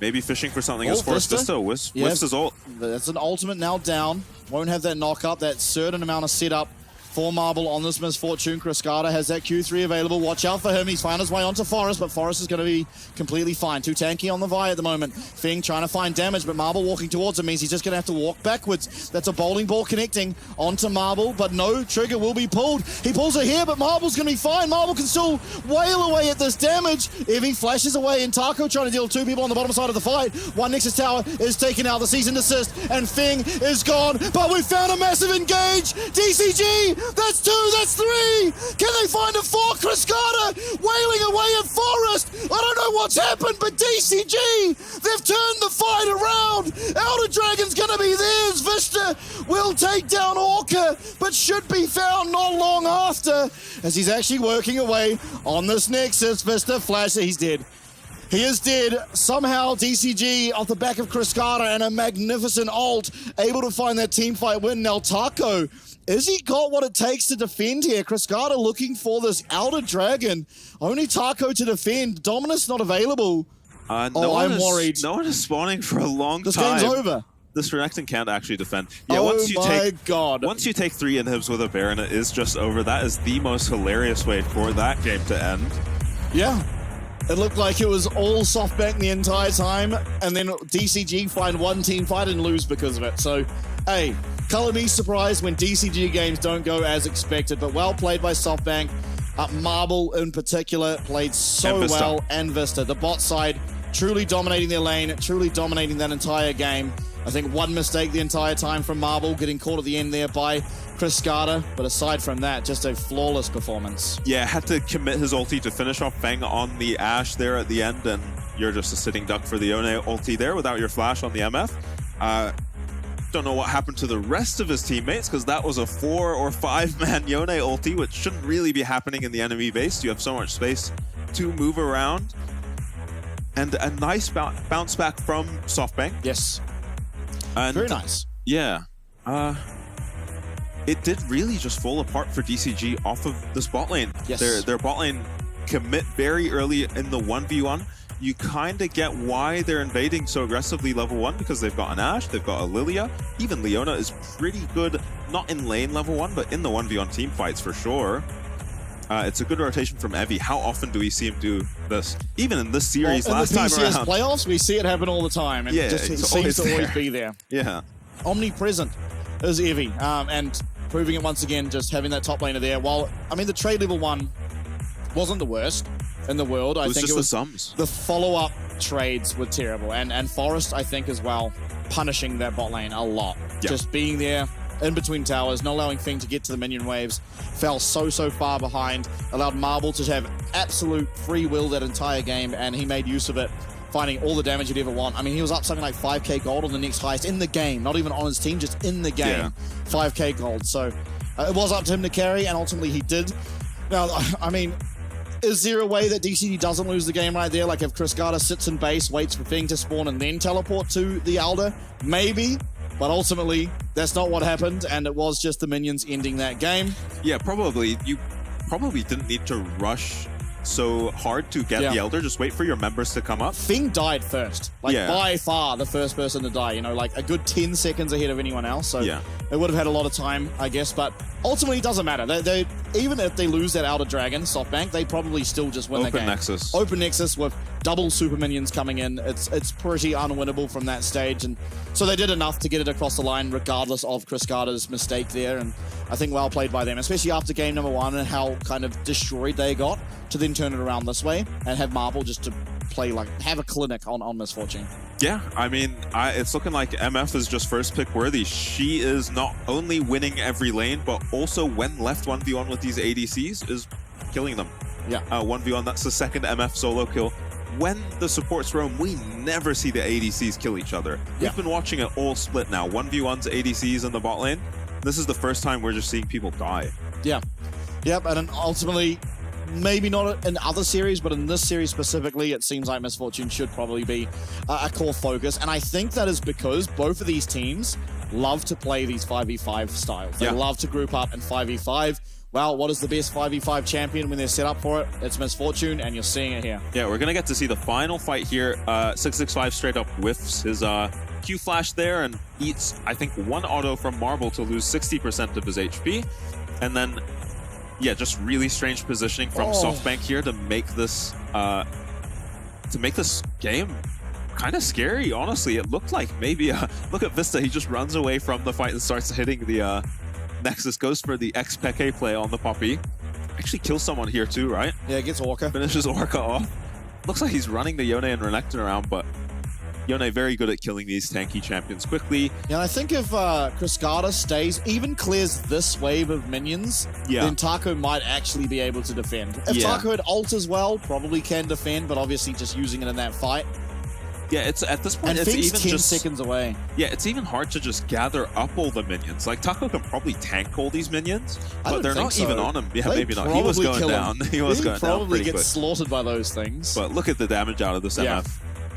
maybe fishing for something as Force Vista. Whiffs his ult. That's an ultimate now down. Won't have that knock up, that certain amount of setup for Marble on this Misfortune. Cruscata has that Q3 available. Watch out for him. He's found his way onto Forest, but Forest is going to be completely fine. Too tanky on the Vi at the moment. Feng trying to find damage, but Marble walking towards him means he's just going to have to walk backwards. That's a bowling ball connecting onto Marble, but no trigger will be pulled. He pulls it here, but Marble's going to be fine. Marble can still wail away at this damage. Evie flashes away, and Taco trying to deal with two people on the bottom side of the fight. One Nexus tower is taken out. The season desist, and Feng is gone, but we found a massive engage. DCG, that's two, that's three. Can they find a four? Cruscata wailing away at Forest. I don't know what's happened, but DCG, they've turned the fight around. Elder Dragon's gonna be theirs. Vista will take down Orca, but should be found not long after, as he's actually working away on this Nexus. Vista flasher, he's dead. He is dead. Somehow DCG off the back of Cruscata and a magnificent ult, able to find that team fight win. Now Taco, has he got what it takes to defend here? Cruscata looking for this Elder Dragon. Only Taco to defend. Dominus not available. I'm worried. No one is spawning for a long time. This game's over. This Renekton can't actually defend. Yeah, once you take 3 inhibs with a Baron, it is just over. That is the most hilarious way for that game to end. Yeah. It looked like it was all SoftBank the entire time, and then DCG find one team fight and lose because of it. So, hey, color me surprised when DCG games don't go as expected, but well played by SoftBank. Marble in particular played so well, and Vista. The bot side truly dominating their lane, truly dominating that entire game. I think one mistake the entire time from Marble, getting caught at the end there by Cruscata, but aside from that, just a flawless performance. Yeah, had to commit his ulti to finish off Feng on the Ashe there at the end, and you're just a sitting duck for the Yone ulti there without your flash on the MF. Don't know what happened to the rest of his teammates, because that was a 4 or 5 man Yone ulti, which shouldn't really be happening in the enemy base. You have so much space to move around. And a nice bounce back from SoftBank. Yes. And very nice. Yeah. It did really just fall apart for DCG off of this bot lane. Yes. Their bot lane commit very early in the 1v1. You kind of get why they're invading so aggressively level 1, because they've got an Ashe, they've got a Lilia. Even Leona is pretty good, not in lane level 1, but in the 1v1 team fights for sure. It's a good rotation from Evie. How often do we see him do this? Even in this series last time around. In the PCS playoffs, we see it happen all the time. And yeah, it seems to always be there. Yeah. Omnipresent is Evie. And proving it once again, just having that top laner there. While, I mean, the trade level 1 wasn't the worst in the world. I think it was the sums. The follow-up trades were terrible. And Forest, I think, as well, punishing that bot lane a lot. Yeah. Just being there in between towers, not allowing Feng to get to the minion waves, fell so far behind, allowed Marble to have absolute free will that entire game, and he made use of it, finding all the damage he'd ever want. I mean, he was up something like 5k gold on the next highest in the game, not even on his team, just in the game. Yeah. 5k gold. So it was up to him to carry, and ultimately he did. Now, I mean, is there a way that DCG doesn't lose the game right there? Like if Cruscata sits in base, waits for Feng to spawn, and then teleport to the Elder? Maybe. But ultimately, that's not what happened, and it was just the minions ending that game. Yeah, probably. You probably didn't need to rush so hard to get the Elder. Just wait for your members to come up. Fing died first. Like, by far the first person to die. You know, like a good 10 seconds ahead of anyone else. So they would have had a lot of time, I guess. But ultimately, it doesn't matter. They even if they lose that Elder Dragon, SoftBank, they probably still just win the game. Nexus. Open Nexus with double super minions coming in. It's pretty unwinnable from that stage. And so they did enough to get it across the line, regardless of Chris Carter's mistake there. And I think well played by them, especially after game number 1 and how kind of destroyed they got, to then turn it around this way and have Marble just to play, like, have a clinic on Misfortune. Yeah, I mean, it's looking like MF is just first pick worthy. She is not only winning every lane, but also when left 1v1 with these ADCs is killing them. Yeah. 1v1, that's the second MF solo kill. When the supports roam, we never see the ADCs kill each other. We've been watching it all split now. 1v1's ADCs in the bot lane. This is the first time we're just seeing people die. Yeah. Yep, and then ultimately, maybe not in other series, but in this series specifically, it seems like Misfortune should probably be a core focus. And I think that is because both of these teams love to play these 5v5 styles. They love to group up in 5v5. Well, what is the best 5v5 champion when they're set up for it? It's Misfortune, and you're seeing it here. Yeah, we're going to get to see the final fight here. 665 straight up whiffs his Q flash there and eats, I think, one auto from Marble to lose 60% of his HP. And then, yeah, just really strange positioning from SoftBank here to make this game kind of scary, honestly. It looked like maybe, look at Vista, he just runs away from the fight and starts hitting the Nexus, goes for the X-Peke play on the Poppy. Actually kills someone here too, right? Yeah, gets Orca. Finishes Orca off. Looks like he's running the Yone and Renekton around, but Yone very good at killing these tanky champions quickly. Yeah, and I think if Cascada stays, even clears this wave of minions, then Taco might actually be able to defend. If Taco had ult as well, probably can defend, but obviously just using it in that fight. Yeah, it's at this point, and it's Fing's even 10 just seconds away. Yeah, it's even hard to just gather up all the minions. Like, Taco can probably tank all these minions, but they're not even on him. Yeah, maybe not. He was going down. He was going down probably pretty get quick. slaughtered by those things. But look at the damage out of this MF.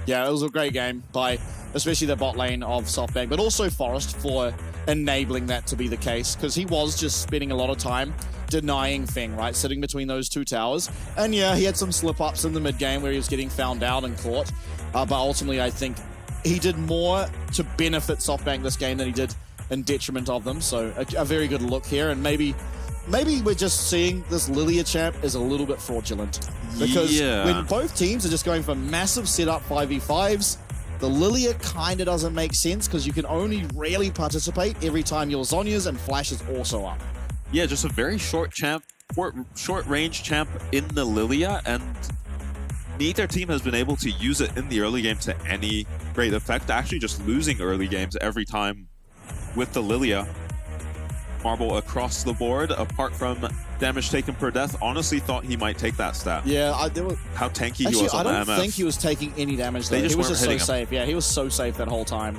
Yeah, it was a great game by especially the bot lane of SoftBank, but also Forest for enabling that to be the case, because he was just spending a lot of time denying Feng, right? Sitting between those two towers. And yeah, he had some slip-ups in the mid-game where he was getting found out and caught. But ultimately, I think he did more to benefit SoftBank this game than he did in detriment of them. So a very good look here. And maybe we're just seeing this Lilia champ is a little bit fraudulent. Because when both teams are just going for massive setup 5v5s, the Lilia kind of doesn't make sense because you can only really participate every time your Zhonya's and Flash is also up. Yeah, just a very short champ, short range champ in the Lilia, and neither team has been able to use it in the early game to any great effect. Actually just losing early games every time with the Lilia. Marble across the board, apart from damage taken per death, honestly thought he might take that stat. Yeah, how tanky he was on the MF. I don't think he was taking any damage there. He was just so safe. Yeah, he was so safe that whole time.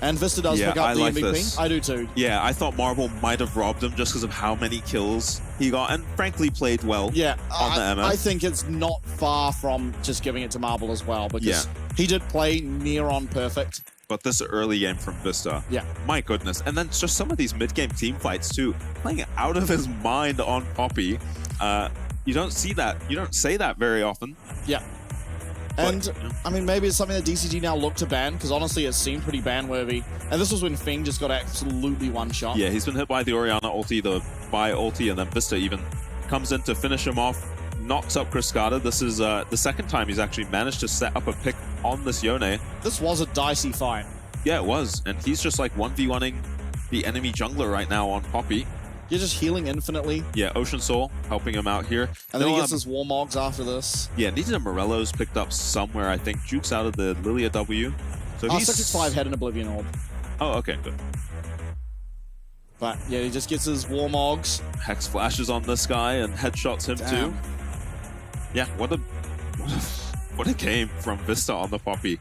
And Vista does pick up the MVP. This. I do too. Yeah, I thought Marble might have robbed him just because of how many kills he got, and frankly played well on the MF. I think it's not far from just giving it to Marble as well, because he did play near on perfect. But this early game from Vista, my goodness. And then just some of these mid-game team fights too, playing out of his mind on Poppy. You don't see that, you don't say that very often. Yeah. And, I mean, maybe it's something that DCG now look to ban, because honestly, it seemed pretty ban-worthy. And this was when Feng just got absolutely one shot. Yeah, he's been hit by the Orianna ulti, the Bai ulti, and then Vista even comes in to finish him off, knocks up Cascada. This is the second time he's actually managed to set up a pick on this Yone. This was a dicey fight. Yeah, it was. And he's just like 1v1ing the enemy jungler right now on Poppy. You're just healing infinitely. Yeah, Ocean Soul helping him out here. And then he gets his Warmogs after this. Yeah, needed a Morello's picked up somewhere, I think. Jukes out of the Lilia W. So he's 665 had an Oblivion Orb. Oh, okay, good. But yeah, he just gets his Warmogs. Hex flashes on this guy and headshots him too. Yeah, what a game from Vista on the Poppy.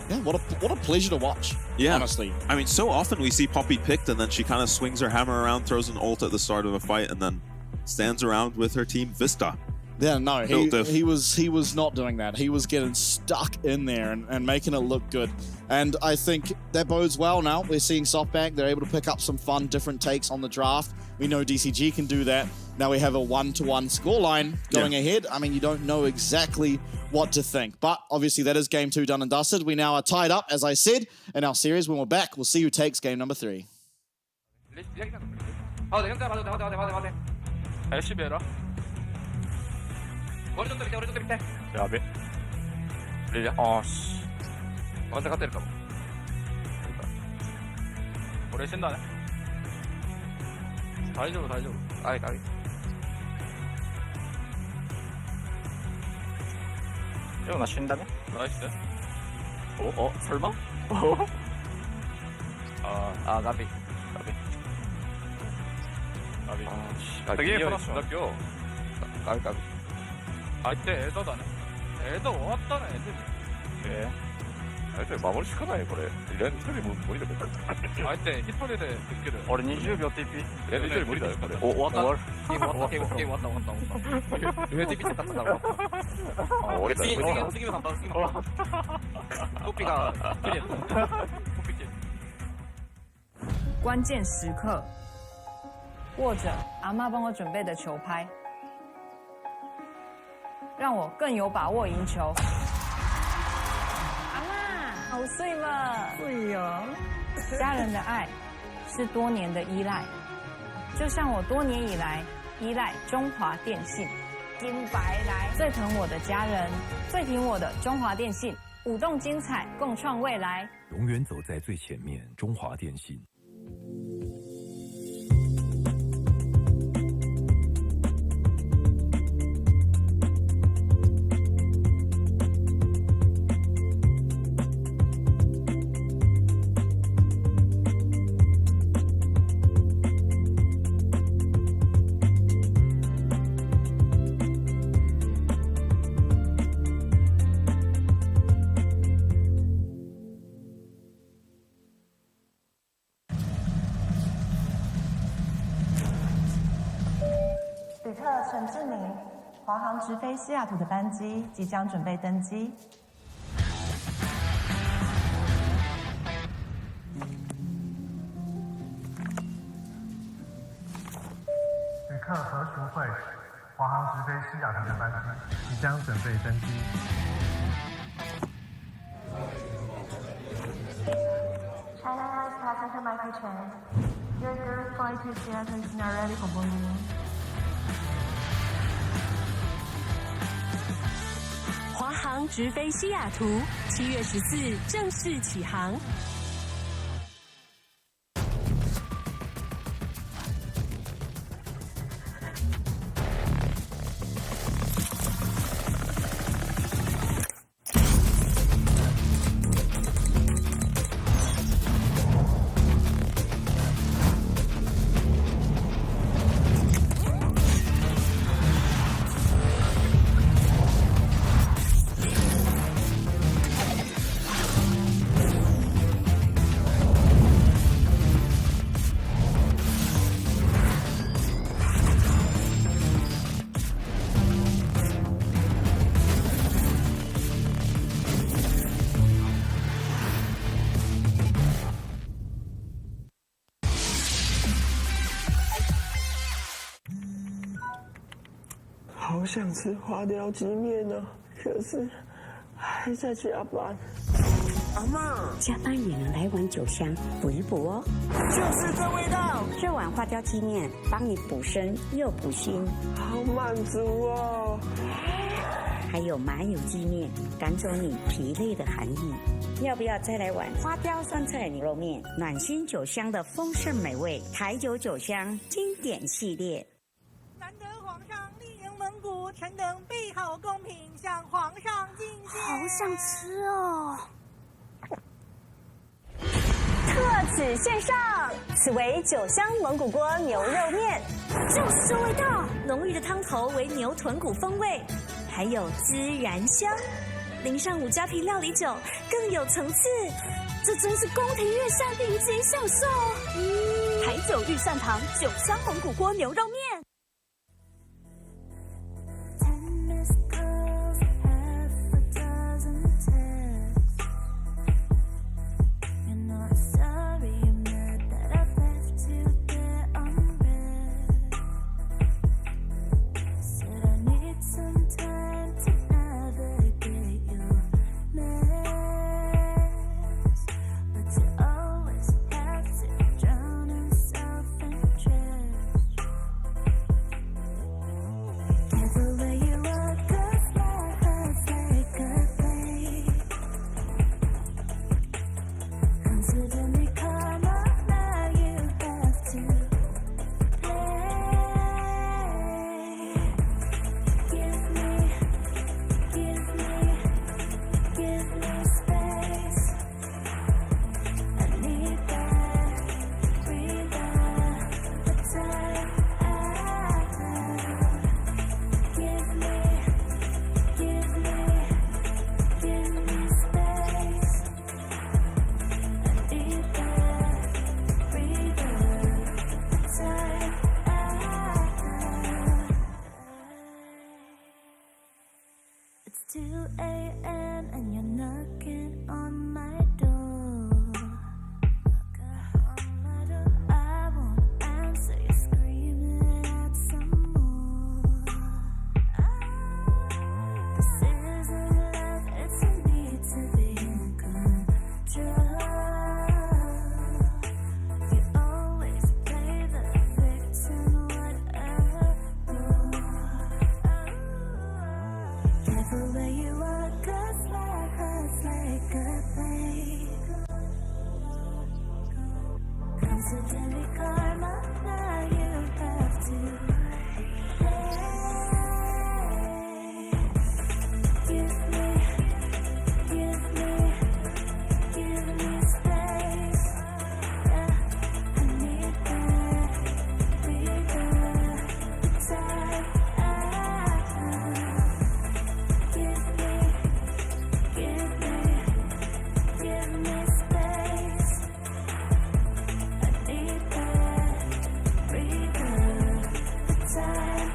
Yeah, what a pleasure to watch. Yeah, honestly. I mean, so often we see Poppy picked and then she kind of swings her hammer around, throws an ult at the start of a fight, and then stands around with her team. Vista Yeah, no, Built diff. he was not doing that. He was getting stuck in there and making it look good. And I think that bodes well now. We're seeing SoftBank. They're able to pick up some fun, different takes on the draft. We know DCG can do that. Now we have a 1-1 scoreline going ahead. I mean, you don't know exactly what to think. But obviously that is game 2 done and dusted. We now are tied up, as I said, in our series. When we're back, we'll see who takes game number 3.やべ。あーし。完全勝てるかも。俺死んだね。大丈夫、大丈夫。はい、はい。ヨナ死んだね。ナイス。お、설마? 가비. 되게 예뻤어. 가비. 아, 이때 에더다네. 에더 왔다네, 애들이. 예. 아, 이때 마무리 시켜놔요, 그래. 렌 소리 무리다, 몇 아, 이때 히토리 대 느끼를. 우리 20몇 TP? 렌 소리 무리다, 그래. 오, 왔다. 게임 왔다. 왜 TP 탔다고? 오겠다. 쓰기면 간다, 쓰기면 간다. 코피가 필이야. 코피 킬. 关键时刻，握着阿嬷帮我准备的球拍，让我更有把握赢球。阿嬷，好睡吗？睡哦。家人的爱是多年的依赖，就像我多年以来依赖中华电信。金白来，最疼我的家人，最挺我的中华电信。舞动精彩，共创未来。永远走在最前面，中华电信。旅客陈志明，华航直飞西雅图的班机即将准备登机。旅客何淑慧，华航直飞西雅图的班机即将准备登机。China Airlines passenger Michael Chen, your direct flight to Seattle is now ready for boarding. 华航直飞西雅图，7月14正式起航。好想吃花雕鸡面哦，可是还在加班。阿嬷，加班也能来碗酒香补一补哦。就是这味道，这碗花雕鸡面帮你补身又补心，好满足哦。还有麻油鸡面，赶走你疲累的寒意。要不要再来碗花雕酸菜牛肉面？暖心酒香的丰盛美味，台酒酒香经典系列。难得皇上莅迎蒙古，臣等备好贡品，向皇上进献。好想吃哦！特此献上，此为酒香蒙古锅牛肉面，就是这味道，浓郁的汤头为牛臀骨风味，还有孜然香，淋上五加皮料理酒，更有层次。这真是宫廷御膳顶级享受。台酒御膳堂酒香蒙古锅牛肉面。2 a.m. and you're knocking on my door. I won't answer, you're screaming out some more. This isn't love, it's a need to be in control. You always play the victim, whatever. Careful where you walk, 'cause life hurts like a blade. Considering karma, now you have to pay. Give me space. Yeah, I need that breather, the time. Give me space. I need that breather, the time.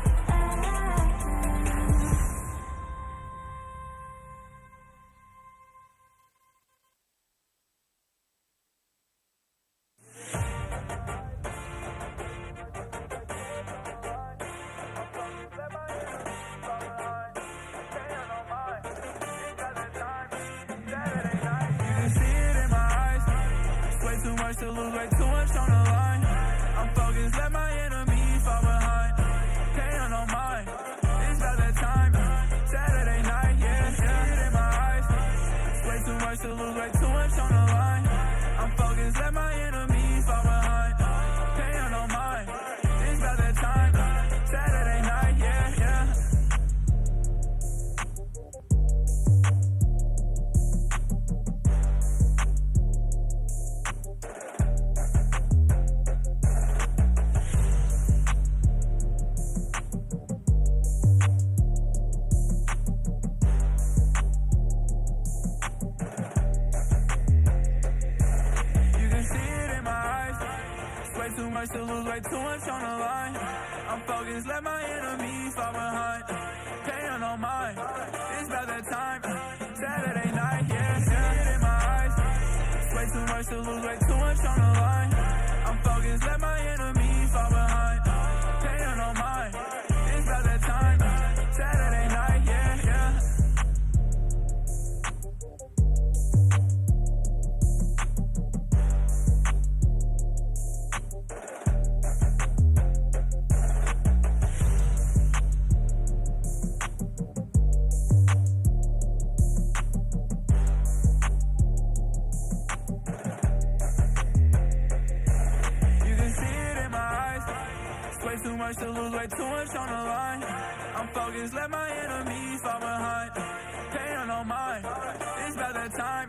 Too much to lose, way too much on the line. I'm focused, let my enemies fall behind. Can't on mine, it's about that time. Saturday night, yeah, yeah, in my eyes. Way too much to lose, way too much on the line. I'm focused, let my enemies fall behind. Can't on mine, it's about that time. Saturday night, yeah, yeah. Too much to lose, way too much on the line. I'm focused, let my enemies fall behind. Paying on mine, it's about that time. Saturday night, yeah, yeah, in my eyes. Way too much to lose, way too much on the line. I'm focused, let my enemies fall behind. Paying on mine, it's about that time. Saturday night, yeah, yeah. Too much to lose, way too much on the line. I'm focused, let my enemies fall behind. Paying on mine, it's about that time.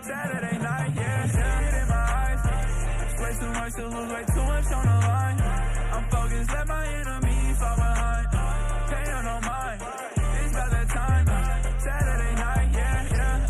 Saturday night, yeah, yeah, in my eyes. Way too much to lose, way too much on the line. I'm focused, let my enemies fall behind. Paying on mine, it's about that time. Saturday night, yeah, yeah.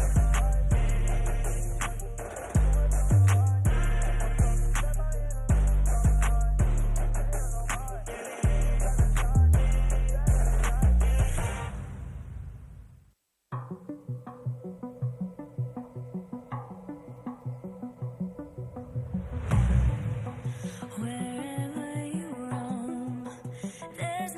Wherever you roam, there's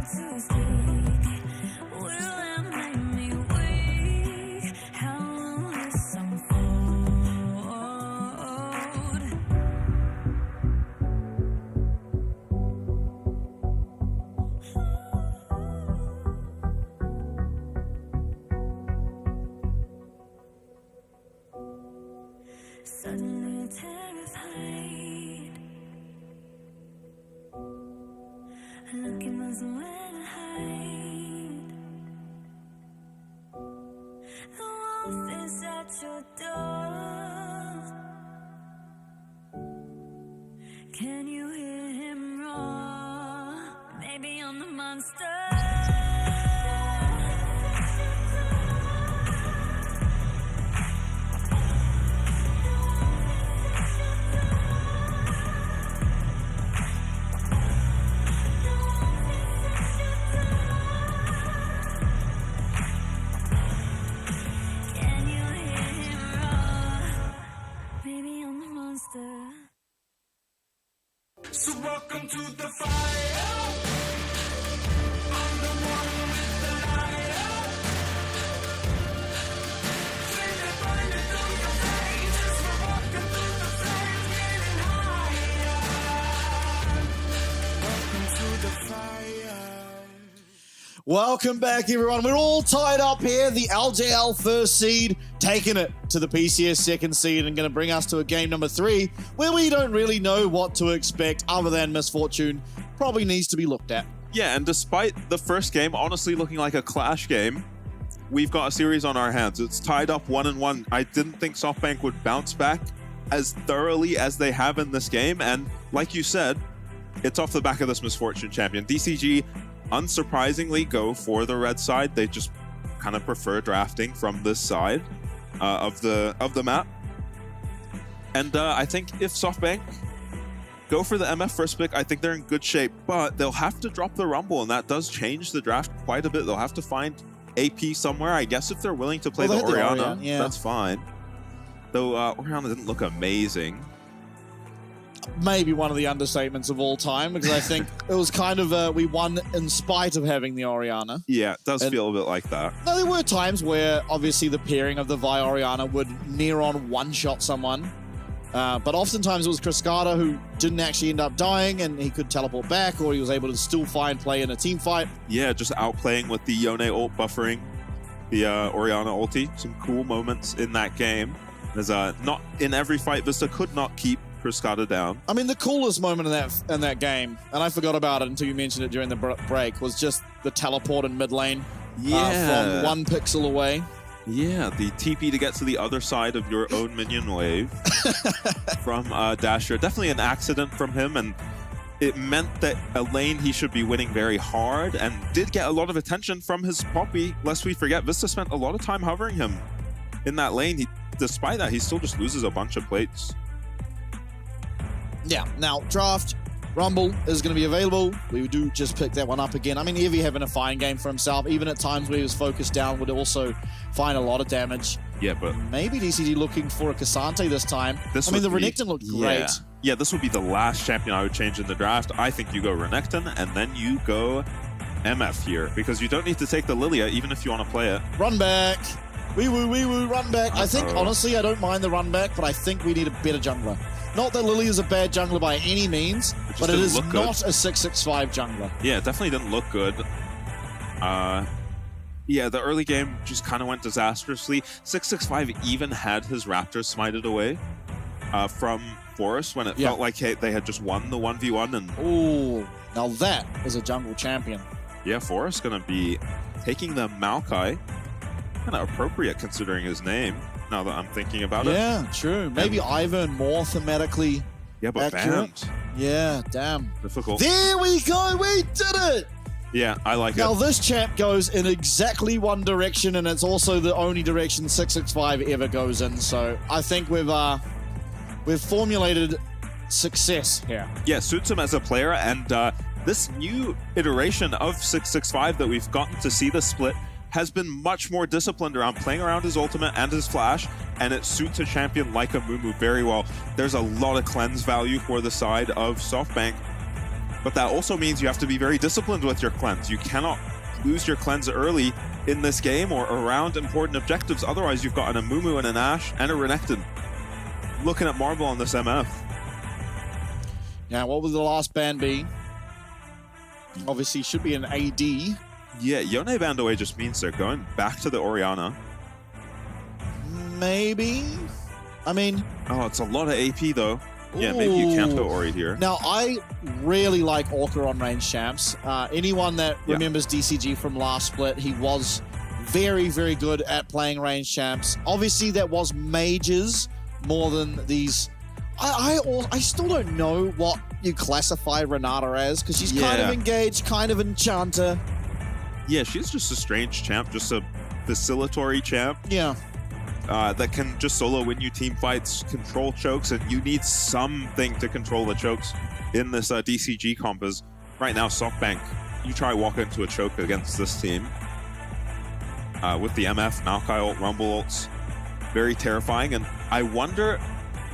to speak? Will it make me weak? How will this unfold? Suddenly terrified, looking for somewhere to hide. The wolf is at your door. Can you hear him roar? Maybe I'm the monster. Can you hear him roar? Maybe I'm the monster. So welcome to the fire. I'm the one with the lighter. Feel it burning through your veins as we're walking through the flames, getting higher. Welcome to the fire. Welcome back, everyone. We're all tied up here. The LJL first seed taking it to the PCS second seed and going to bring us to a game number 3 where we don't really know what to expect other than Misfortune probably needs to be looked at. Yeah, and despite the first game honestly looking like a clash game, we've got a series on our hands. It's tied up 1-1. I didn't think SoftBank would bounce back as thoroughly as they have in this game, and like you said, it's off the back of this Misfortune champion. DCG, unsurprisingly, go for the red side. They just kind of prefer drafting from this side of the map. And I think if SoftBank go for the MF first pick, I think they're in good shape, but they'll have to drop the Rumble, and that does change the draft quite a bit. They'll have to find AP somewhere. I guess if they're willing to play the Orianna, yeah, that's fine. Though Orianna didn't look amazing. Maybe one of the understatements of all time, because I think it was kind of we won in spite of having the Orianna. Yeah, it does feel a bit like that. Now, there were times where obviously the pairing of the Vi Orianna would near on one-shot someone, but oftentimes it was Cascada who didn't actually end up dying, and he could teleport back, or he was able to still find play in a team fight. Yeah, just outplaying with the Yone ult buffering the Orianna ulti. Some cool moments in that game. There's not in every fight, Vista could not keep Cascada down. I mean, the coolest moment in that game, and I forgot about it until you mentioned it during the break, was just the teleport in mid lane from 1 pixel away. Yeah, the TP to get to the other side of your own minion wave from Dasher. Definitely an accident from him, and it meant that a lane he should be winning very hard and did get a lot of attention from his Poppy. Lest we forget, Vista spent a lot of time hovering him in that lane. Despite that, he still just loses a bunch of plates. Yeah, now draft Rumble is going to be available. We do just pick that one up again. I mean, Evie having a fine game for himself, even at times where he was focused down, would also find a lot of damage. Yeah, but maybe DCG looking for a Cassante this time. The Renekton looked great. Yeah, this would be the last champion I would change in the draft. I think you go Renekton, and then you go MF here, because you don't need to take the Lilia, even if you want to play it. Run back. Wee woo, run back. I think, honestly, I don't mind the run back, but I think we need a better jungler. Not that Lily is a bad jungler by any means, but it is not a 665 jungler. Yeah, it definitely didn't look good. Yeah, the early game just kind of went disastrously. 665 even had his Raptors smited away from Forest when it felt like they had just won the 1v1. And ooh, now that is a jungle champion. Yeah, Forest going to be taking the Maokai. Kind of appropriate considering his name, now that I'm thinking about it. Yeah, true. Maybe Ivern more thematically but accurate. banned. Yeah, damn. Difficult. There we go, we did it! Yeah, I like now, it. This champ goes in exactly one direction, and it's also the only direction 665 ever goes in, so I think we've formulated success here. Yeah, suits him as a player, and this new iteration of 665 that we've gotten to see the split has been much more disciplined around playing around his ultimate and his flash, and it suits a champion like a Mumu very well. There's a lot of cleanse value for the side of SoftBank. But that also means you have to be very disciplined with your cleanse. You cannot lose your cleanse early in this game or around important objectives. Otherwise, you've got an Amumu and an Ashe and a Renekton looking at Marble on this MF. Yeah, what would the last ban be? Obviously, should be an AD. Yeah, Yone banned away just means they're going back to the Orianna. Maybe. I mean... Oh, it's a lot of AP, though. Yeah, maybe you can't go Ori here. Now, I really like Orca on range champs. Anyone that remembers DCG from last split, he was very, very good at playing range champs. Obviously, that was mages more than these... I still don't know what you classify Renata as, because she's kind of engaged, kind of enchanter. Yeah, she's just a strange champ, just a facilitatory champ. Yeah. That can just solo win you team fights, control chokes, and you need something to control the chokes in this DCG comp. As right now, SoftBank, you try walk into a choke against this team. With the MF, Maokai ult, Rumble ults, very terrifying. And I wonder,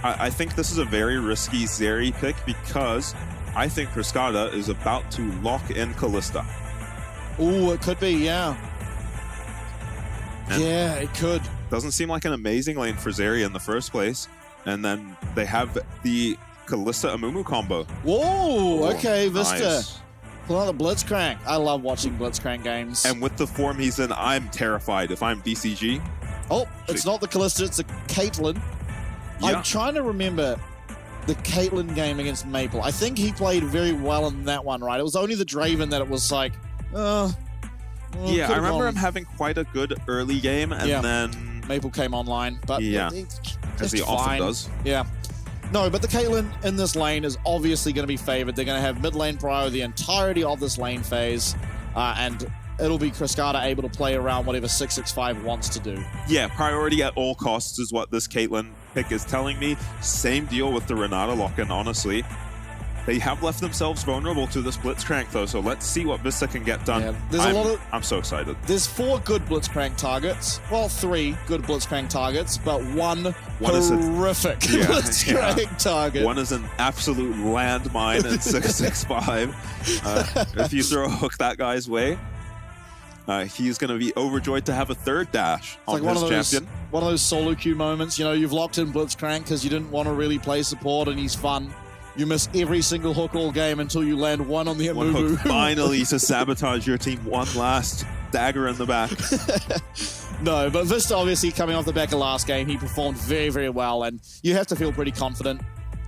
I think this is a very risky Zeri pick because I think Cascada is about to lock in Kalista. Ooh, it could be, yeah. And yeah, it could. Doesn't seem like an amazing lane for Zeri in the first place. And then they have the Kalista Amumu combo. Whoa, okay, Vista. Nice. Pull out the Blitzcrank. I love watching Blitzcrank games. And with the form he's in, I'm terrified if I'm DCG. Oh, it's not the Kalista, it's a Caitlyn. Yeah. I'm trying to remember the Caitlyn game against Maple. I think he played very well in that one, right? It was only the Draven that it was like, yeah, I remember him having quite a good early game, and then Maple came online, but as he often does. Yeah. No, but the Caitlyn in this lane is obviously going to be favored. They're going to have mid lane prio the entirety of this lane phase, and it'll be Cascada able to play around whatever 665 wants to do. Yeah, priority at all costs is what this Caitlyn pick is telling me. Same deal with the Renata lock-in, honestly. They have left themselves vulnerable to this Blitzcrank, though, so let's see what Vista can get done. Yeah, there's I'm so excited. There's 4 good Blitzcrank targets. Well, 3 good Blitzcrank targets, but one horrific Blitzcrank target. One is an absolute landmine in 665. If you throw a hook that guy's way, he's going to be overjoyed to have a third dash on his champion. One of those solo queue moments, you know, you've locked in Blitzcrank because you didn't want to really play support and he's fun. You miss every single hook all game until you land one on the Amumu. One hook finally to sabotage your team. One last dagger in the back. No, but Vista obviously coming off the back of last game, he performed very, very well, and you have to feel pretty confident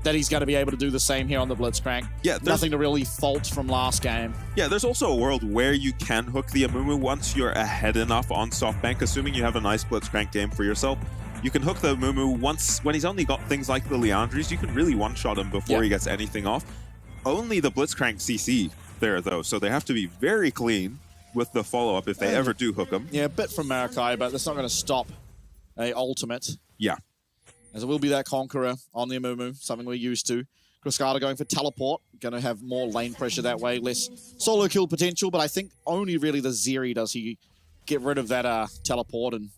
that he's going to be able to do the same here on the Blitzcrank. Yeah, nothing to really fault from last game. Yeah, there's also a world where you can hook the Amumu once you're ahead enough on SoftBank, assuming you have a nice Blitzcrank game for yourself. You can hook the Amumu once, when he's only got things like the Leandries, you can really one-shot him before he gets anything off. Only the Blitzcrank CC there, though, so they have to be very clean with the follow-up if they ever do hook him. Yeah, a bit from Maokai, but that's not going to stop a ultimate. Yeah. As it will be that Conqueror on the Amumu, something we're used to. Cascada going for teleport, going to have more lane pressure that way, less solo kill potential, but I think only really the Zeri does he get rid of that teleport. And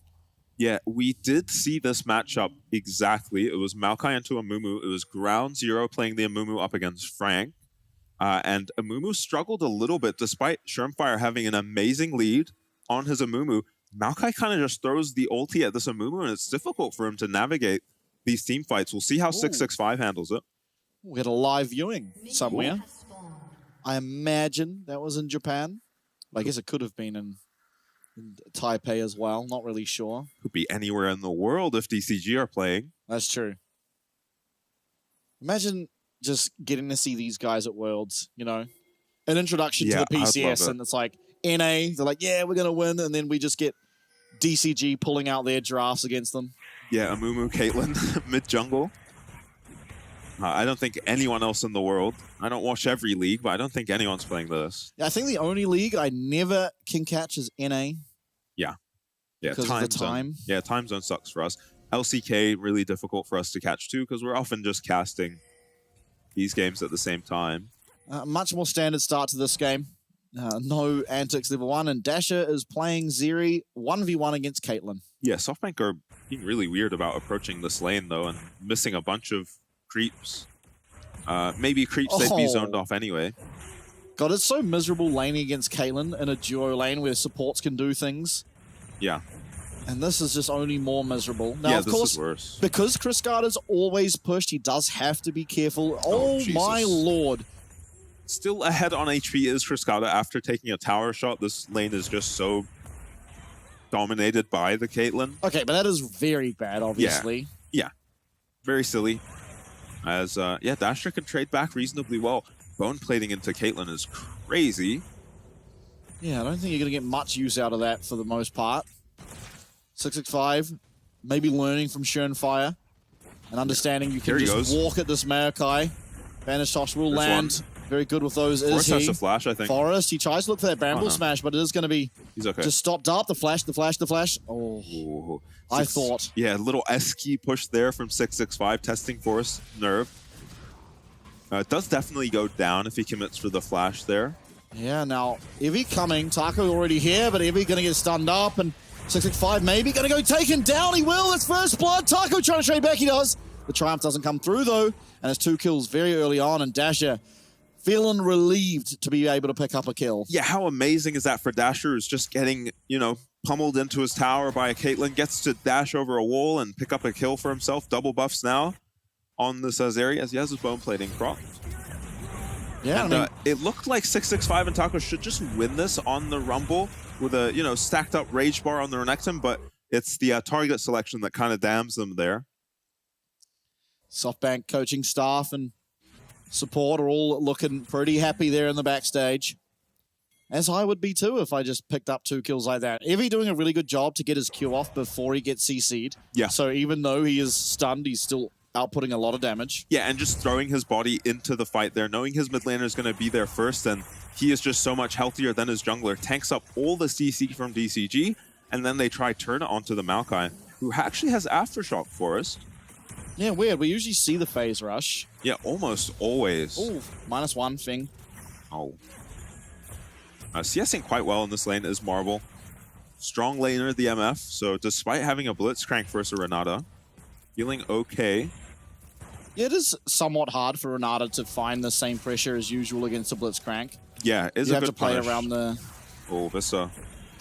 yeah, we did see this matchup exactly. It was Maokai into Amumu. It was Ground Zero playing the Amumu up against Frank. And Amumu struggled a little bit despite Shermfire having an amazing lead on his Amumu. Maokai kind of just throws the ulti at this Amumu, and it's difficult for him to navigate these team fights. We'll see how 665 handles it. We had a live viewing somewhere. I imagine that was in Japan. I guess it could have been in Taipei as well. Not really sure. Could be anywhere in the world if DCG are playing. That's true. Imagine just getting to see these guys at Worlds, you know? An introduction to the PCS, and it's like, NA, they're like, yeah, we're going to win, and then we just get DCG pulling out their drafts against them. Yeah, Amumu, Caitlyn, mid-jungle. I don't think anyone else in the world, I don't watch every league, but I don't think anyone's playing this. Yeah, I think the only league I never can catch is NA. Yeah. Yeah, because of the time. Yeah, time zone sucks for us. LCK, really difficult for us to catch too, because we're often just casting these games at the same time. Much more standard start to this game. No antics level 1, and Dasher is playing Zeri 1v1 against Caitlyn. Yeah, SoftBank are being really weird about approaching this lane, though, and missing a bunch of creeps. Maybe creeps they'd be zoned off anyway. God, it's so miserable laning against Caitlyn in a duo lane where supports can do things. Yeah. And this is just only more miserable. Now, yeah, of course, is worse. because Chris Carter's always pushed, he does have to be careful. Oh my lord. Still ahead on HP is Chris Carter after taking a tower shot. This lane is just so dominated by the Caitlyn. Okay, but that is very bad, obviously. Yeah. Very silly. As, yeah, Dasher can trade back reasonably well. Bone plating into Caitlyn is crazy. Yeah, I don't think you're going to get much use out of that for the most part. 665, maybe learning from Fire and understanding you can just walk at this Maokai. Banish Toss will land. Very good with those. Forrest is he? has a flash, I think. Forrest, he tries to look for that Bramble Smash, but it is going to be just stopped up. The flash. Oh, ooh. I thought. Yeah, a little S-key push there from 665, testing Forrest nerve. It does definitely go down if he commits for the flash there. Yeah, now, Evie coming. Taco already here, but Evie going to get stunned up, and 665 maybe going to go taken down. He will. It's first blood. Taco trying to trade back. He does. The Triumph doesn't come through, though, and it's 2 kills very early on, and Dasher feeling relieved to be able to pick up a kill. Yeah, how amazing is that for Dasher, who's just getting, you know, pummeled into his tower by a Caitlyn, gets to dash over a wall and pick up a kill for himself. Double buffs now on this Zeri as he has his bone plating proc. Yeah, and, I mean, it looked like 665 and Taco should just win this on the Rumble with a, you know, stacked up Rage Bar on the Renekton, but it's the target selection that kind of damns them there. SoftBank coaching staff and support are all looking pretty happy there in the backstage. As I would be too if I just picked up 2 kills like that. Evie doing a really good job to get his Q off before he gets CC'd. Yeah. So even though he is stunned, he's still outputting a lot of damage. Yeah, and just throwing his body into the fight there, knowing his mid laner is going to be there first, and he is just so much healthier than his jungler. Tanks up all the CC from DCG, and then they try turn it onto the Maokai, who actually has Aftershock for us. Yeah, weird. We usually see the phase rush. Yeah, almost always. Ooh, -1 thing. Oh. CSing quite well in this lane is Marble. Strong laner, the MF, so despite having a Blitzcrank versus Renata, feeling okay. Yeah, it is somewhat hard for Renata to find the same pressure as usual against a Blitzcrank. Yeah, it's you a have good to play punish. around the... Oh, Vista.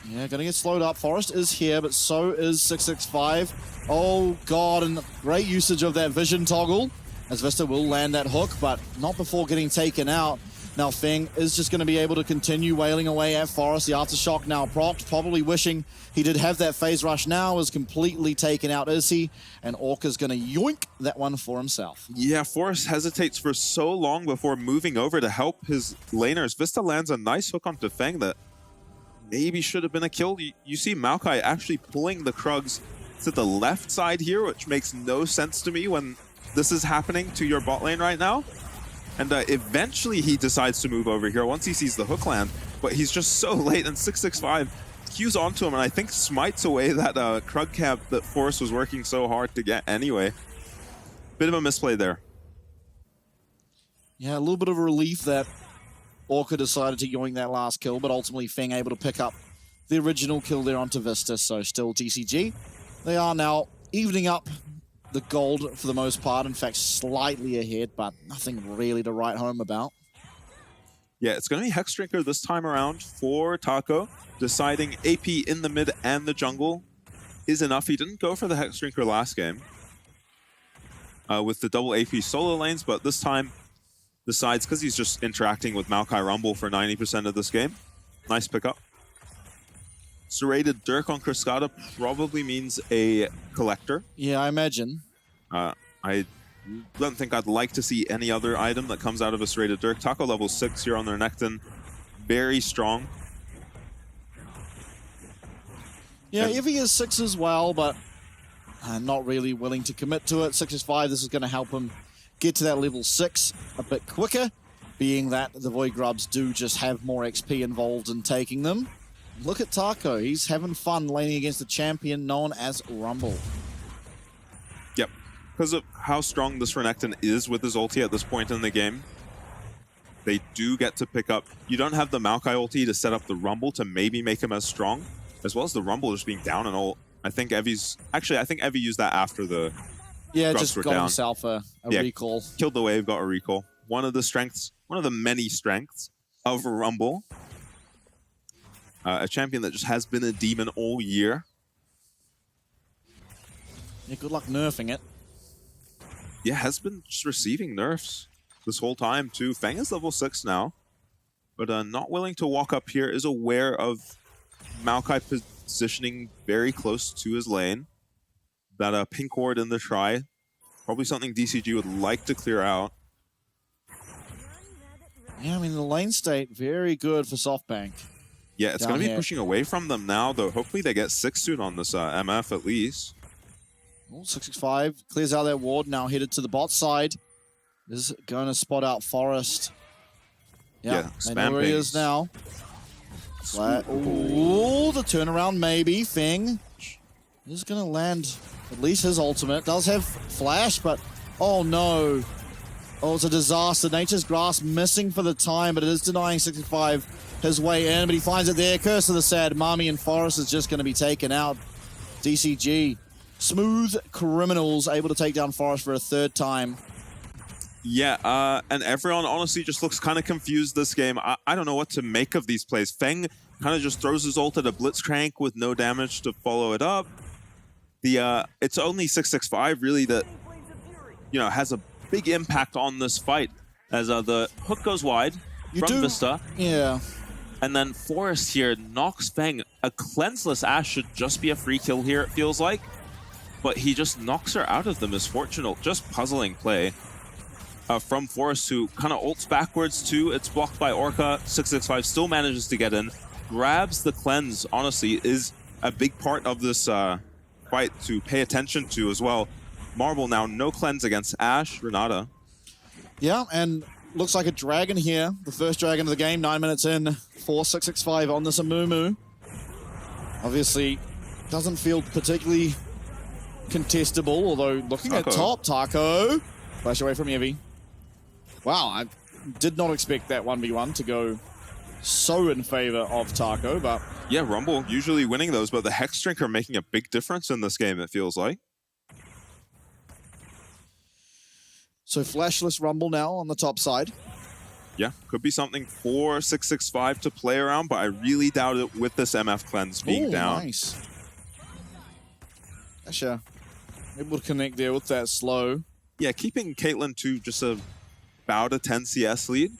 Yeah, gonna get slowed up. Forrest is here, but so is 665. Oh, God, and great usage of that vision toggle, as Vista will land that hook, but not before getting taken out. Now, Feng is just going to be able to continue wailing away at Forrest. The Aftershock now procced, probably wishing he did have that phase rush now, is completely taken out, is he? And Orca's going to yoink that one for himself. Yeah, Forrest hesitates for so long before moving over to help his laners. Vista lands a nice hook onto Feng that maybe should have been a kill. You see Maokai actually pulling the Krugs to the left side here, which makes no sense to me when this is happening to your bot lane right now. And eventually he decides to move over here once he sees the hook land, but he's just so late, and 665 cues onto him and I think smites away that Krug camp that Forrest was working so hard to get anyway. Bit of a misplay there. Yeah, a little bit of relief that Orca decided to yoink that last kill, but ultimately Feng able to pick up the original kill there onto Vista, so still DCG. They are now evening up the gold for the most part, in fact slightly ahead, but nothing really to write home about. Yeah, it's going to be Hexdrinker this time around for Taco, deciding AP in the mid and the jungle is enough. He didn't go for the Hexdrinker last game with the double AP solo lanes, but this time decides, because he's just interacting with Maokai Rumble for 90% of this game. Nice pickup. Serrated Dirk on Cascada probably means a collector. Yeah, I imagine. I don't think I'd like to see any other item that comes out of a Serrated Dirk. Taco level 6 here on their Renekton. Very strong. Yeah, if he is 6 as well, but not really willing to commit to it. 6 is 5, this is going to help him get to that level 6 a bit quicker, being that the Void Grubs do just have more XP involved in taking them. Look at Taco, he's having fun laning against a champion known as Rumble. Yep, because of how strong this Renekton is with his ulti at this point in the game, they do get to pick up. You don't have the Maokai ulti to set up the Rumble to maybe make him as strong, as well as the Rumble just being down and all. I think Evie's... Actually, I think Evie used that after the Yeah, Grubs just were got down. himself a recall. Killed the wave, got a recall. One of the strengths, one of the many strengths of Rumble. A champion that just has been a demon all year. Yeah, good luck nerfing it. Yeah, has been just receiving nerfs this whole time too. Feng is level 6 now, but not willing to walk up here, is aware of Maokai positioning very close to his lane. That pink ward in the try, probably something DCG would like to clear out. Yeah, I mean, the lane state, very good for SoftBank. Yeah, it's going to be pushing away from them now, though. Hopefully they get 6 soon on this MF at least. Oh, 665 clears out that ward, now headed to the bot side. Is going to spot out Forest. Yeah, they know where he is now. Ooh, the turnaround maybe. Feng is going to land at least his ultimate. Does have flash, but oh no. Oh, it's a disaster. Nature's Grasp missing for the time, but it is denying 65 his way in, but he finds it there. Curse of the Sad Mummy, and Forest is just going to be taken out. DCG, smooth criminals, able to take down Forest for a 3rd time. Yeah, and everyone honestly just looks kind of confused this game. I don't know what to make of these plays. Feng kind of just throws his ult at a Blitzcrank with no damage to follow it up. It's only 665 really that, you know, has a big impact on this fight, as the hook goes wide from Vista. Yeah. And then Forest here knocks Feng. A cleanseless Ashe should just be a free kill here, it feels like. But he just knocks her out of the misfortunate, just puzzling play from Forest, who kind of ults backwards too. It's blocked by Orca. 665 still manages to get in. Grabs the cleanse, honestly, is a big part of this fight to pay attention to as well. Marble now, no cleanse against Ashe. Renata. Yeah, and looks like a dragon here. The first dragon of the game, 9 minutes in for 665 on this Amumu. Obviously, doesn't feel particularly contestable, although looking at top, Taco. Flash away from Evie. Wow, I did not expect that 1v1 to go so in favor of Taco, but... Yeah, Rumble usually winning those, but the Hex Drinker making a big difference in this game, it feels like. So flashless Rumble now on the top side. Yeah, could be something for 665 to play around, but I really doubt it with this MF cleanse being down. Nice. Asha able to connect there with that slow. Yeah, keeping Caitlyn to just about a 10 CS lead.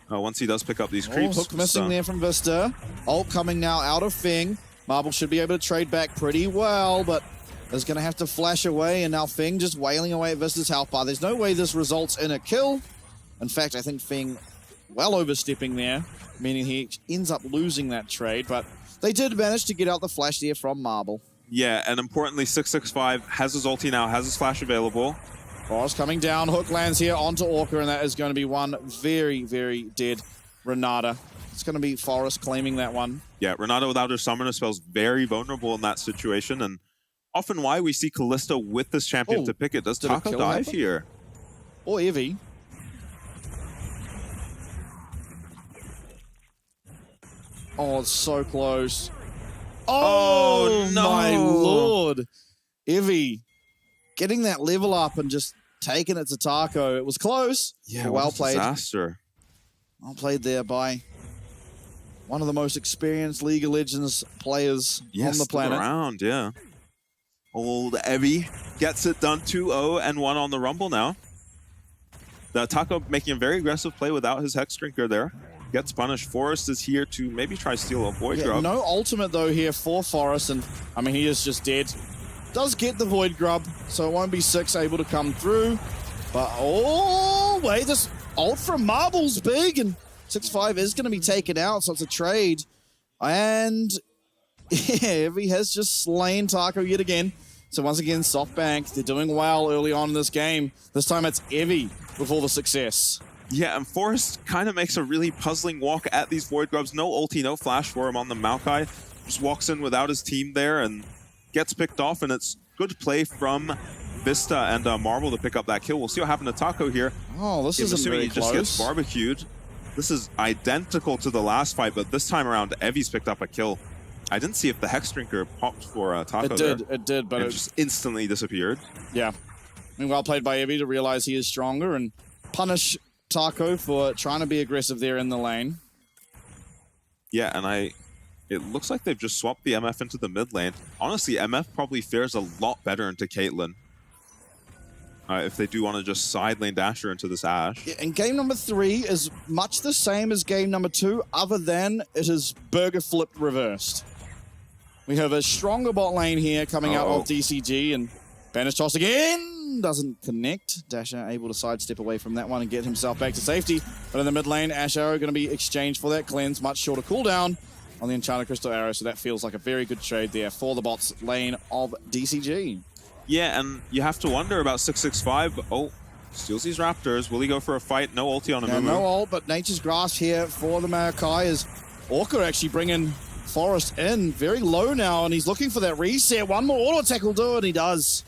Once he does pick up these creeps. Hook missing there from Vista. Ult coming now out of Feng. Marble should be able to trade back pretty well, but is going to have to flash away, and now Feng just wailing away at Vista's health bar. There's no way this results in a kill. In fact, I think Feng well overstepping there, meaning he ends up losing that trade, but they did manage to get out the flash there from Marble. Yeah, and importantly, 665 has his ulti now, has his flash available. Forest coming down, hook lands here onto Orca, and that is going to be one very, very dead Renata. It's going to be Forest claiming that one. Yeah, Renata without her summoner spells very vulnerable in that situation, and often why we see Kalista with this champion to pick it. Does Taco dive here? Or Evie. Oh, it's so close. Oh no. My lord. Evie getting that level up and just taking it to Taco. It was close. Yeah, well played. Disaster. Well played there by one of the most experienced League of Legends players on the planet. Around, yeah. Old Evie gets it done 2-0 and 1 on the Rumble now. The Taco making a very aggressive play without his Hex Drinker there. Gets punished. Forest is here to maybe try steal a Void Grub. No ultimate though here for Forest, and I mean he is just dead. Does get the Void Grub, so it won't be 6 able to come through. But oh wait, this ult from Marble's big, and 6-5 is going to be taken out, so it's a trade. And yeah, Evie has just slain Taco yet again. So once again, SoftBank, they're doing well early on in this game. This time it's Evie with all the success. Yeah, and Forest kind of makes a really puzzling walk at these Void Grubs. No ulti, no flash for him on the Maokai. Just walks in without his team there and gets picked off, and it's good play from Vista and Marble to pick up that kill. We'll see what happened to Taco here. Oh, this is assuming very he just gets barbecued. This is identical to the last fight, but this time around, Evie's picked up a kill. I didn't see if the Hex Drinker popped for Taco It did, but it just instantly disappeared. Yeah. I mean, well played by Evie to realize he is stronger and punish Taco for trying to be aggressive there in the lane. Yeah, and it looks like they've just swapped the MF into the mid lane. Honestly, MF probably fares a lot better into Caitlyn. If they do want to just side lane Dasher into this Ashe. Yeah, and game number 3 is much the same as game number 2, other than it is burger flipped reversed. We have a stronger bot lane here coming out of DCG, and Banish toss again doesn't connect. Dasher able to sidestep away from that one and get himself back to safety. But in the mid lane, Ashe Arrow going to be exchanged for that cleanse, much shorter cooldown on the Enchanted Crystal Arrow, so that feels like a very good trade there for the bot's lane of DCG. Yeah, and you have to wonder about 665. Oh, steals these Raptors. Will he go for a fight? No ulti on him. Yeah, no ult, but Nature's Grasp here for the Maokai is Orca actually bringing Forest in very low now, and he's looking for that reset. One more auto attack will do it, and he does.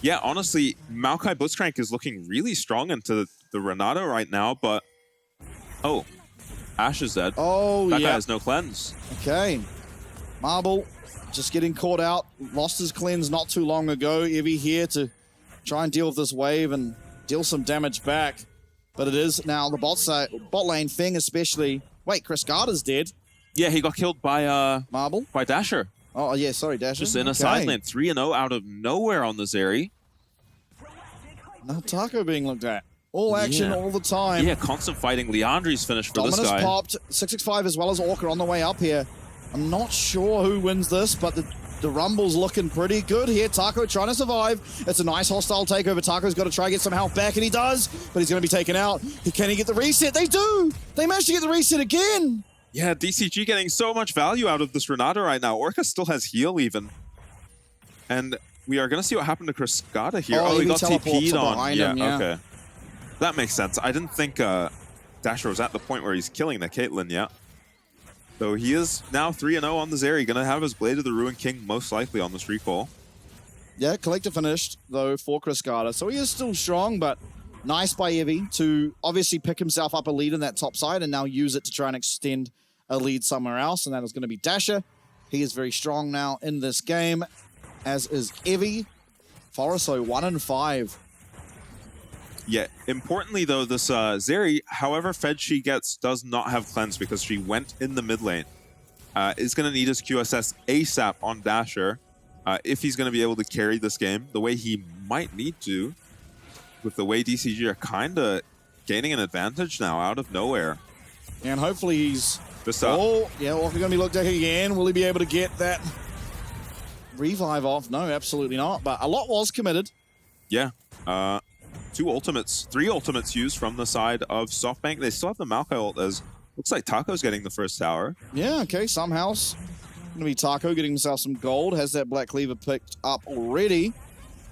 Yeah, honestly, Maokai Blitzcrank is looking really strong into the Renato right now, but... Oh, Ashe is dead. Oh, that yeah. guy has no cleanse. Okay. Marble just getting caught out. Lost his cleanse not too long ago. Evie here to try and deal with this wave and deal some damage back. But it is now the bot lane thing especially. Wait, Chris Garter's dead. Yeah, he got killed by Marble? By Dasher. Oh, yeah, sorry, Dasher. Just in a side lane. 3-0 out of nowhere on the Zeri. Now Taco being looked at. All action, all the time. Yeah, constant fighting. Leandri's finished for Dominus this guy. popped. 665 as well as Orca on the way up here. I'm not sure who wins this, but the Rumble's looking pretty good here. Taco trying to survive. It's a nice hostile takeover. Taco's got to try and get some health back, and he does, but he's going to be taken out. Can he get the reset? They do! They managed to get the reset again! Yeah, DCG getting so much value out of this Renato right now. Orca still has heal even. And we are going to see what happened to Cascada here. Oh, he got TP'd on. Yeah, okay. That makes sense. I didn't think Dasher was at the point where he's killing the Caitlyn yet. So he is now 3-0 on the Zeri. Going to have his Blade of the Ruined King most likely on this recall. Yeah, Collector finished, though, for Cascada. So he is still strong, but nice by Evie to obviously pick himself up a lead in that top side and now use it to try and extend a lead somewhere else. And that is going to be Dasher. He is very strong now in this game, as is Evie. Foroso 1-5. Yeah, importantly though, this Zeri, however fed she gets, does not have cleanse because she went in the mid lane. Is going to need his QSS ASAP on Dasher if he's going to be able to carry this game the way he might need to, with the way DCG are kind of gaining an advantage now out of nowhere. And hopefully he's... Just oh, yeah, Walker going to be looked at again. Will he be able to get that revive off? No, absolutely not. But a lot was committed. Yeah. 3 ultimates used from the side of SoftBank. They still have the Maokai ult as looks like Taco's getting the first tower. Yeah, okay, somehow. Gonna be Taco getting himself some gold. Has that Black Cleaver picked up already.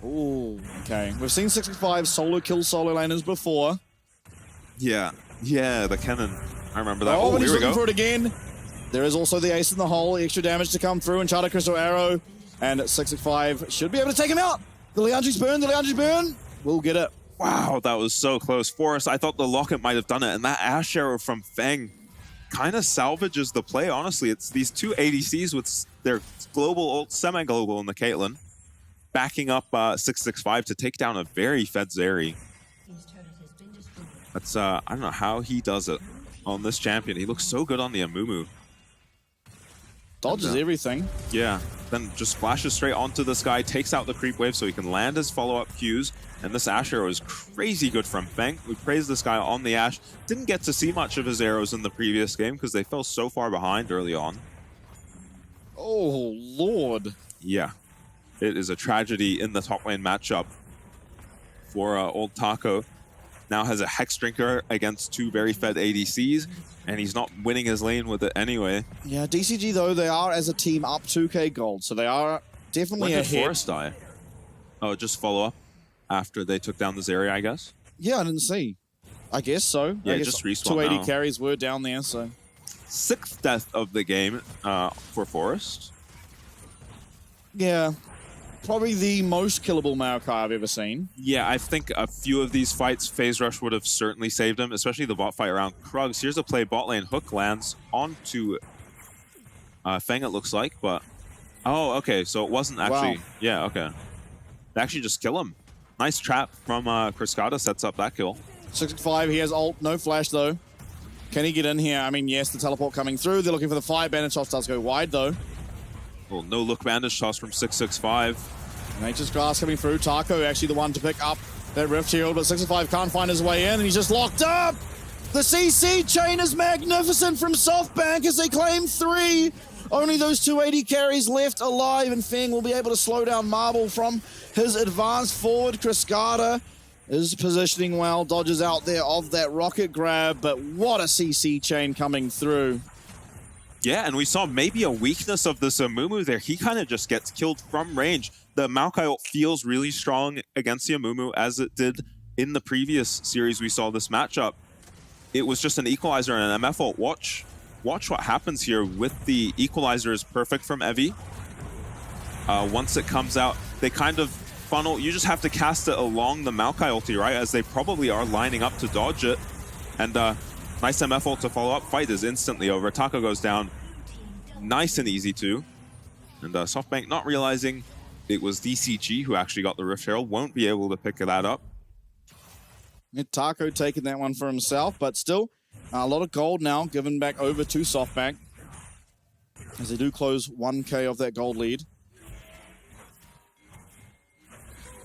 Oh, okay. We've seen 65 solo kill solo laners before. Yeah, the cannon. I remember that. Oh, and he's here we looking go. for it again. There is also the ace in the hole. Extra damage to come through. Enchanted Crystal Arrow. And 665 should be able to take him out. The Leandri's burn. We'll get it. Wow, that was so close. Forrest, I thought the Locket might have done it, and that Ashe Arrow from Feng kind of salvages the play, honestly. It's these 2 ADCs with their global ult, semi-global in the Caitlyn, backing up 665 to take down a very fed Zeri. That's, I don't know how he does it on this champion. He looks so good on the Amumu. Dodges everything. Yeah, then just flashes straight onto this guy, takes out the creep wave so he can land his follow-up Qs. And this Ashe Arrow is crazy good from Feng. We praised this guy on the Ashe. Didn't get to see much of his arrows in the previous game because they fell so far behind early on. Oh, Lord. Yeah, it is a tragedy in the top lane matchup for old Taco. Now has a Hex Drinker against 2 very fed ADCs, and he's not winning his lane with it anyway. Yeah, DCG, though, they are as a team up 2k gold, so they are definitely When ahead. did Forrest die? Oh, just follow up after they took down this area, I guess? Yeah, I didn't see. I guess so. Yeah, I guess just respawn 280 now. carries were down there, so... 6th death of the game for Forrest. Yeah, probably the most killable Maokai I've ever seen. Yeah, I think a few of these fights, Phase Rush would have certainly saved him, especially the bot fight around Krugs. Here's a play, bot lane hook lands onto Feng, it looks like, but... Oh, okay, so it wasn't actually... Wow. Yeah, okay. They actually just kill him. Nice trap from Cascada, sets up that kill. 65, he has ult, no flash though. Can he get in here? I mean, yes, the teleport coming through. They're looking for the fight. Bandage toss does go wide, though. Well, no look bandage toss from 665. Nature's Glass coming through. Taco actually the one to pick up that Rift Shield, but 665 can't find his way in, and he's just locked up. The CC chain is magnificent from SoftBank as they claim 3. Only those 280 carries left alive, and Feng will be able to slow down Marble from his advance forward. Cascada is positioning well, dodges out there of that rocket grab, but what a CC chain coming through. Yeah, and we saw maybe a weakness of this Amumu there. He kind of just gets killed from range. The Maokai ult feels really strong against the Amumu, as it did in the previous series we saw this matchup. It was just an equalizer and an MF ult. Watch what happens here with the equalizer is perfect from Evi. Once it comes out, they kind of funnel. You just have to cast it along the Maokai ulti, right? As they probably are lining up to dodge it. And nice MF ult to follow up. Fight is instantly over. Taco goes down. Nice and easy too. And SoftBank not realizing it was DCG who actually got the Rift Herald. Won't be able to pick that up. Taco taking that one for himself, but still a lot of gold now given back over to SoftBank as they do close 1K of that gold lead.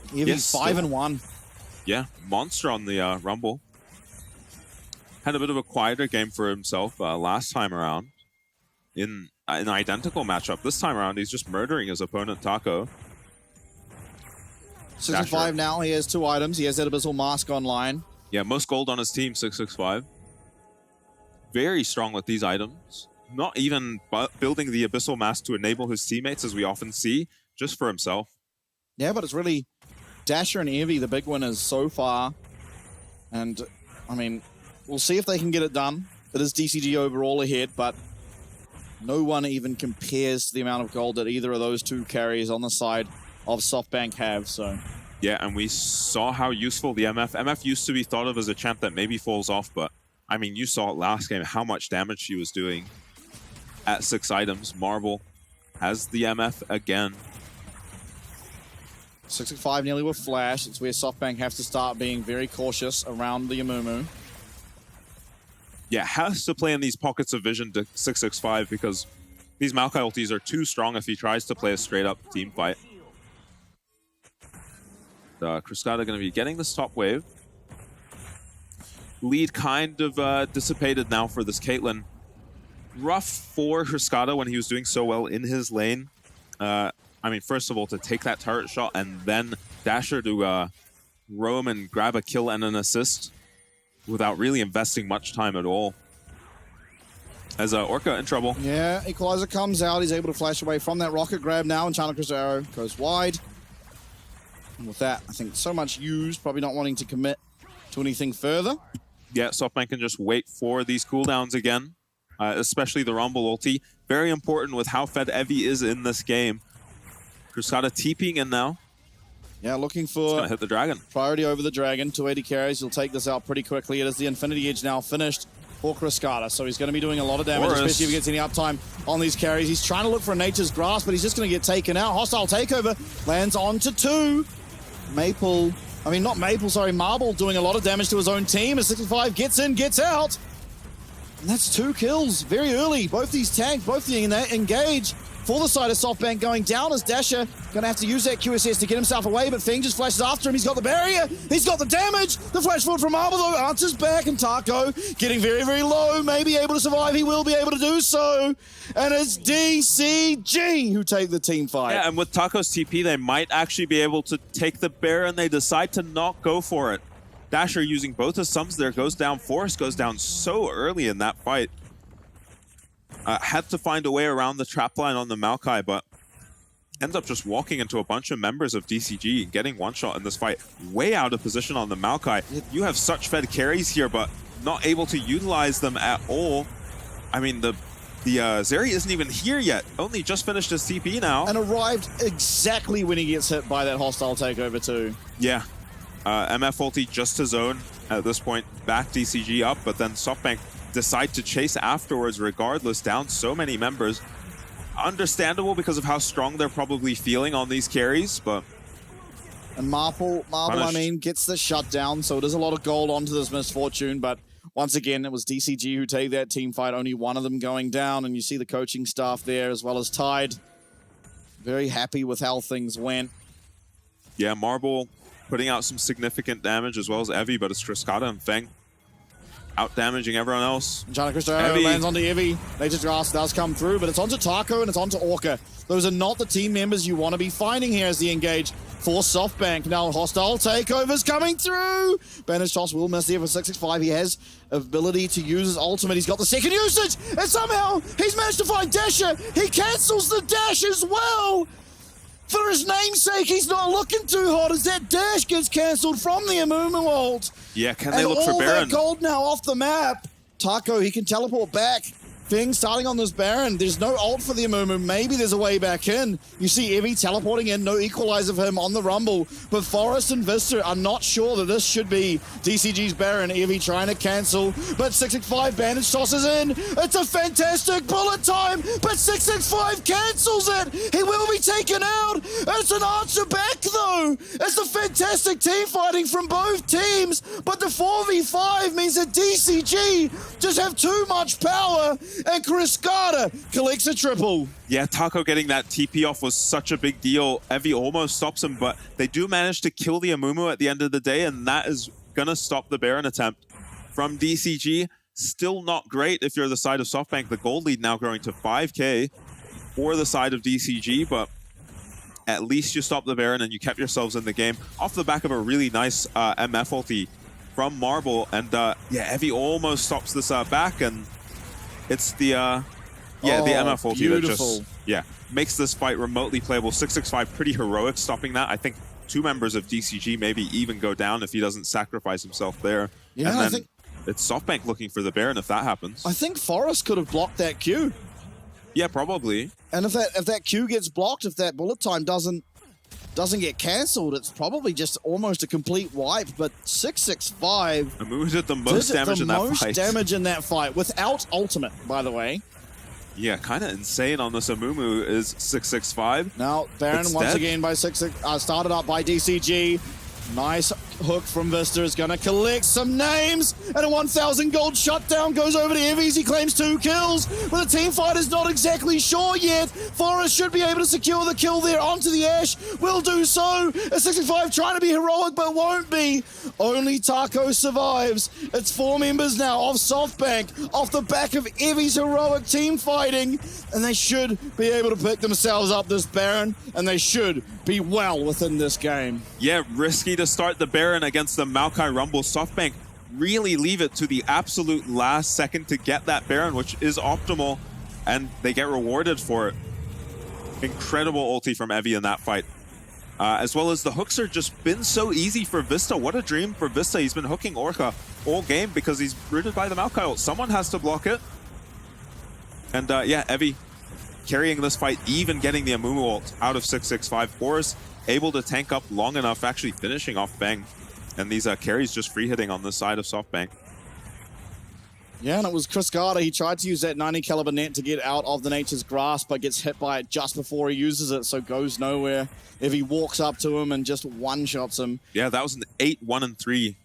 Evi's 5-1. Yeah, monster on the Rumble. Had a bit of a quieter game for himself last time around in an identical matchup. This time around, he's just murdering his opponent, Taco. 665 now, he has 2 items. He has that Abyssal Mask online. Yeah, most gold on his team, 665. Very strong with these items. Not even building the Abyssal Mask to enable his teammates, as we often see, just for himself. Yeah, but it's really Dasher and Evi, the big winners so far. And, I mean, we'll see if they can get it done. It is DCG overall ahead, but no one even compares to the amount of gold that either of those 2 carries on the side of SoftBank have, so. Yeah, and we saw how useful the MF. MF used to be thought of as a champ that maybe falls off, but I mean, you saw it last game, how much damage she was doing at 6 items. Marble has the MF again. 665 nearly with flash. It's where SoftBank have to start being very cautious around the Amumu. Yeah, has to play in these pockets of vision to 665 because these Maokai ultis are too strong if he tries to play a straight-up team fight. Cascada going to be getting this top wave. Lead kind of dissipated now for this Caitlyn. Rough for Cascada when he was doing so well in his lane. I mean, first of all, to take that turret shot and then Dasher to roam and grab a kill and an assist without really investing much time at all. As Orca in trouble. Yeah, Equalizer comes out. He's able to flash away from that rocket grab now, and Chandra's arrow goes wide. And with that, I think so much used, probably not wanting to commit to anything further. Yeah, SoftBank can just wait for these cooldowns again, especially the Rumble ulti. Very important with how fed Evi is in this game. Cascada TPing in now. Yeah, looking for gonna hit the dragon. Priority over the dragon. 280 carries. He'll take this out pretty quickly. It is the Infinity Edge now finished for Cascada, so he's going to be doing a lot of damage, especially if he gets any uptime on these carries. He's trying to look for a Nature's Grasp, but he's just going to get taken out. Hostile takeover lands onto 2. Marble doing a lot of damage to his own team as 65 gets in, gets out. And that's 2 kills very early. Both these tanks, both the engage for the side of SoftBank going down as Dasher going to have to use that QSS to get himself away, but Feng just flashes after him. He's got the barrier. He's got the damage. The flash forward from Marble, though, answers back, and Taco getting very, very low. Maybe able to survive. He will be able to do so. And it's DCG who take the team fight. Yeah, and with Taco's TP, they might actually be able to take the bear, and they decide to not go for it. Dasher using both his sums there goes down. Forrest goes down so early in that fight. Had to find a way around the trap line on the Maokai, but ends up just walking into a bunch of members of DCG and getting one shot in this fight. Way out of position on the Maokai. You have such fed carries here, but not able to utilize them at all. I mean, the Zeri isn't even here yet. Only just finished his TP now. And arrived exactly when he gets hit by that hostile takeover too. Yeah. MF ulti just to zone at this point. Back DCG up, but then SoftBank decide to chase afterwards regardless, down so many members. Understandable because of how strong they're probably feeling on these carries, but... And Marble, I mean, gets the shutdown, so it is a lot of gold onto this Misfortune, but Once again, it was DCG who take that team fight, only one of them going down, and you see the coaching staff there as well as Tide. Very happy with how things went. Yeah, Marble putting out some significant damage as well as Evie, but it's Cascada and Feng out damaging everyone else. Gianna Cristiano lands onto Evie. Nature's Grasp does come through, but it's onto Taco and it's onto Orca. Those are not the team members you want to be finding here as they engage for SoftBank. Now hostile takeovers coming through. Bandage Toss will miss there for 665. He has ability to use his ultimate. He's got the second usage, and somehow he's managed to find Dasher. He cancels the dash as well. For his namesake, he's not looking too hot as that dash gets cancelled from the Amumu ult. Yeah, can they look for Baron? And all that gold now off the map. Taco, he can teleport back. Feng starting on this Baron. There's no ult for the Amumu. Maybe there's a way back in. You see Evie teleporting in. No equalizer for him on the Rumble. But Forest and Vista are not sure that this should be DCG's Baron. Evie trying to cancel. But 665 Bandage tosses in. It's a fantastic bullet time. But 665 cancels it. He will be taken out. It's an answer back though. It's a fantastic team fighting from both teams. But the 4v5 means that DCG just have too much power. And Cascada collects a triple. Yeah, Taco getting that TP off was such a big deal. Evie almost stops him, but they do manage to kill the Amumu at the end of the day, and that is going to stop the Baron attempt from DCG. Still not great if you're the side of SoftBank. The gold lead now growing to 5k for the side of DCG, but at least you stopped the Baron and you kept yourselves in the game off the back of a really nice MF ulti from Marble. And yeah, Evie almost stops this back, and it's the the MF ulti that just makes this fight remotely playable. 665 pretty heroic stopping that. I think 2 members of DCG maybe even go down if he doesn't sacrifice himself there. Yeah, and then I think it's SoftBank looking for the Baron if that happens. I think Forest could have blocked that Q. Yeah, probably. And if that Q gets blocked, if that bullet time doesn't get cancelled, it's probably just almost a complete wipe. But 665 Amumu did the most damage in that fight. Most damage in that fight without ultimate, by the way. Yeah, kind of insane on this Amumu is 665. Now Baron once again by started up by DCG. Nice hook from Vista is going to collect some names, and a 1,000 gold shutdown goes over to Evies. He claims 2 kills, but the team fight is not exactly sure yet. Forest should be able to secure the kill there onto the Ash. Will do so. A 65 trying to be heroic, but won't be. Only Taco survives. It's 4 members now of SoftBank off the back of Evie's heroic team fighting, and they should be able to pick themselves up this Baron, and they should be well within this game. Yeah, risky to start the Baron against the Maokai Rumble. SoftBank really leave it to the absolute last second to get that Baron, which is optimal, and they get rewarded for it. Incredible ulti from Evie in that fight. As well as the hooks are just been so easy for Vista. What a dream for Vista. He's been hooking Orca all game because he's rooted by the Maokai ult. Someone has to block it. And yeah, Evie carrying this fight, even getting the Amumu ult out of 665. Forrest able to tank up long enough, actually finishing off Feng. And these carries just free hitting on the side of SoftBank. Yeah, and it was Cascada. He tried to use that 90 caliber net to get out of the Nature's Grasp, but gets hit by it just before he uses it, so goes nowhere. If he walks up to him and just one-shots him. Yeah, that was an 8-1-3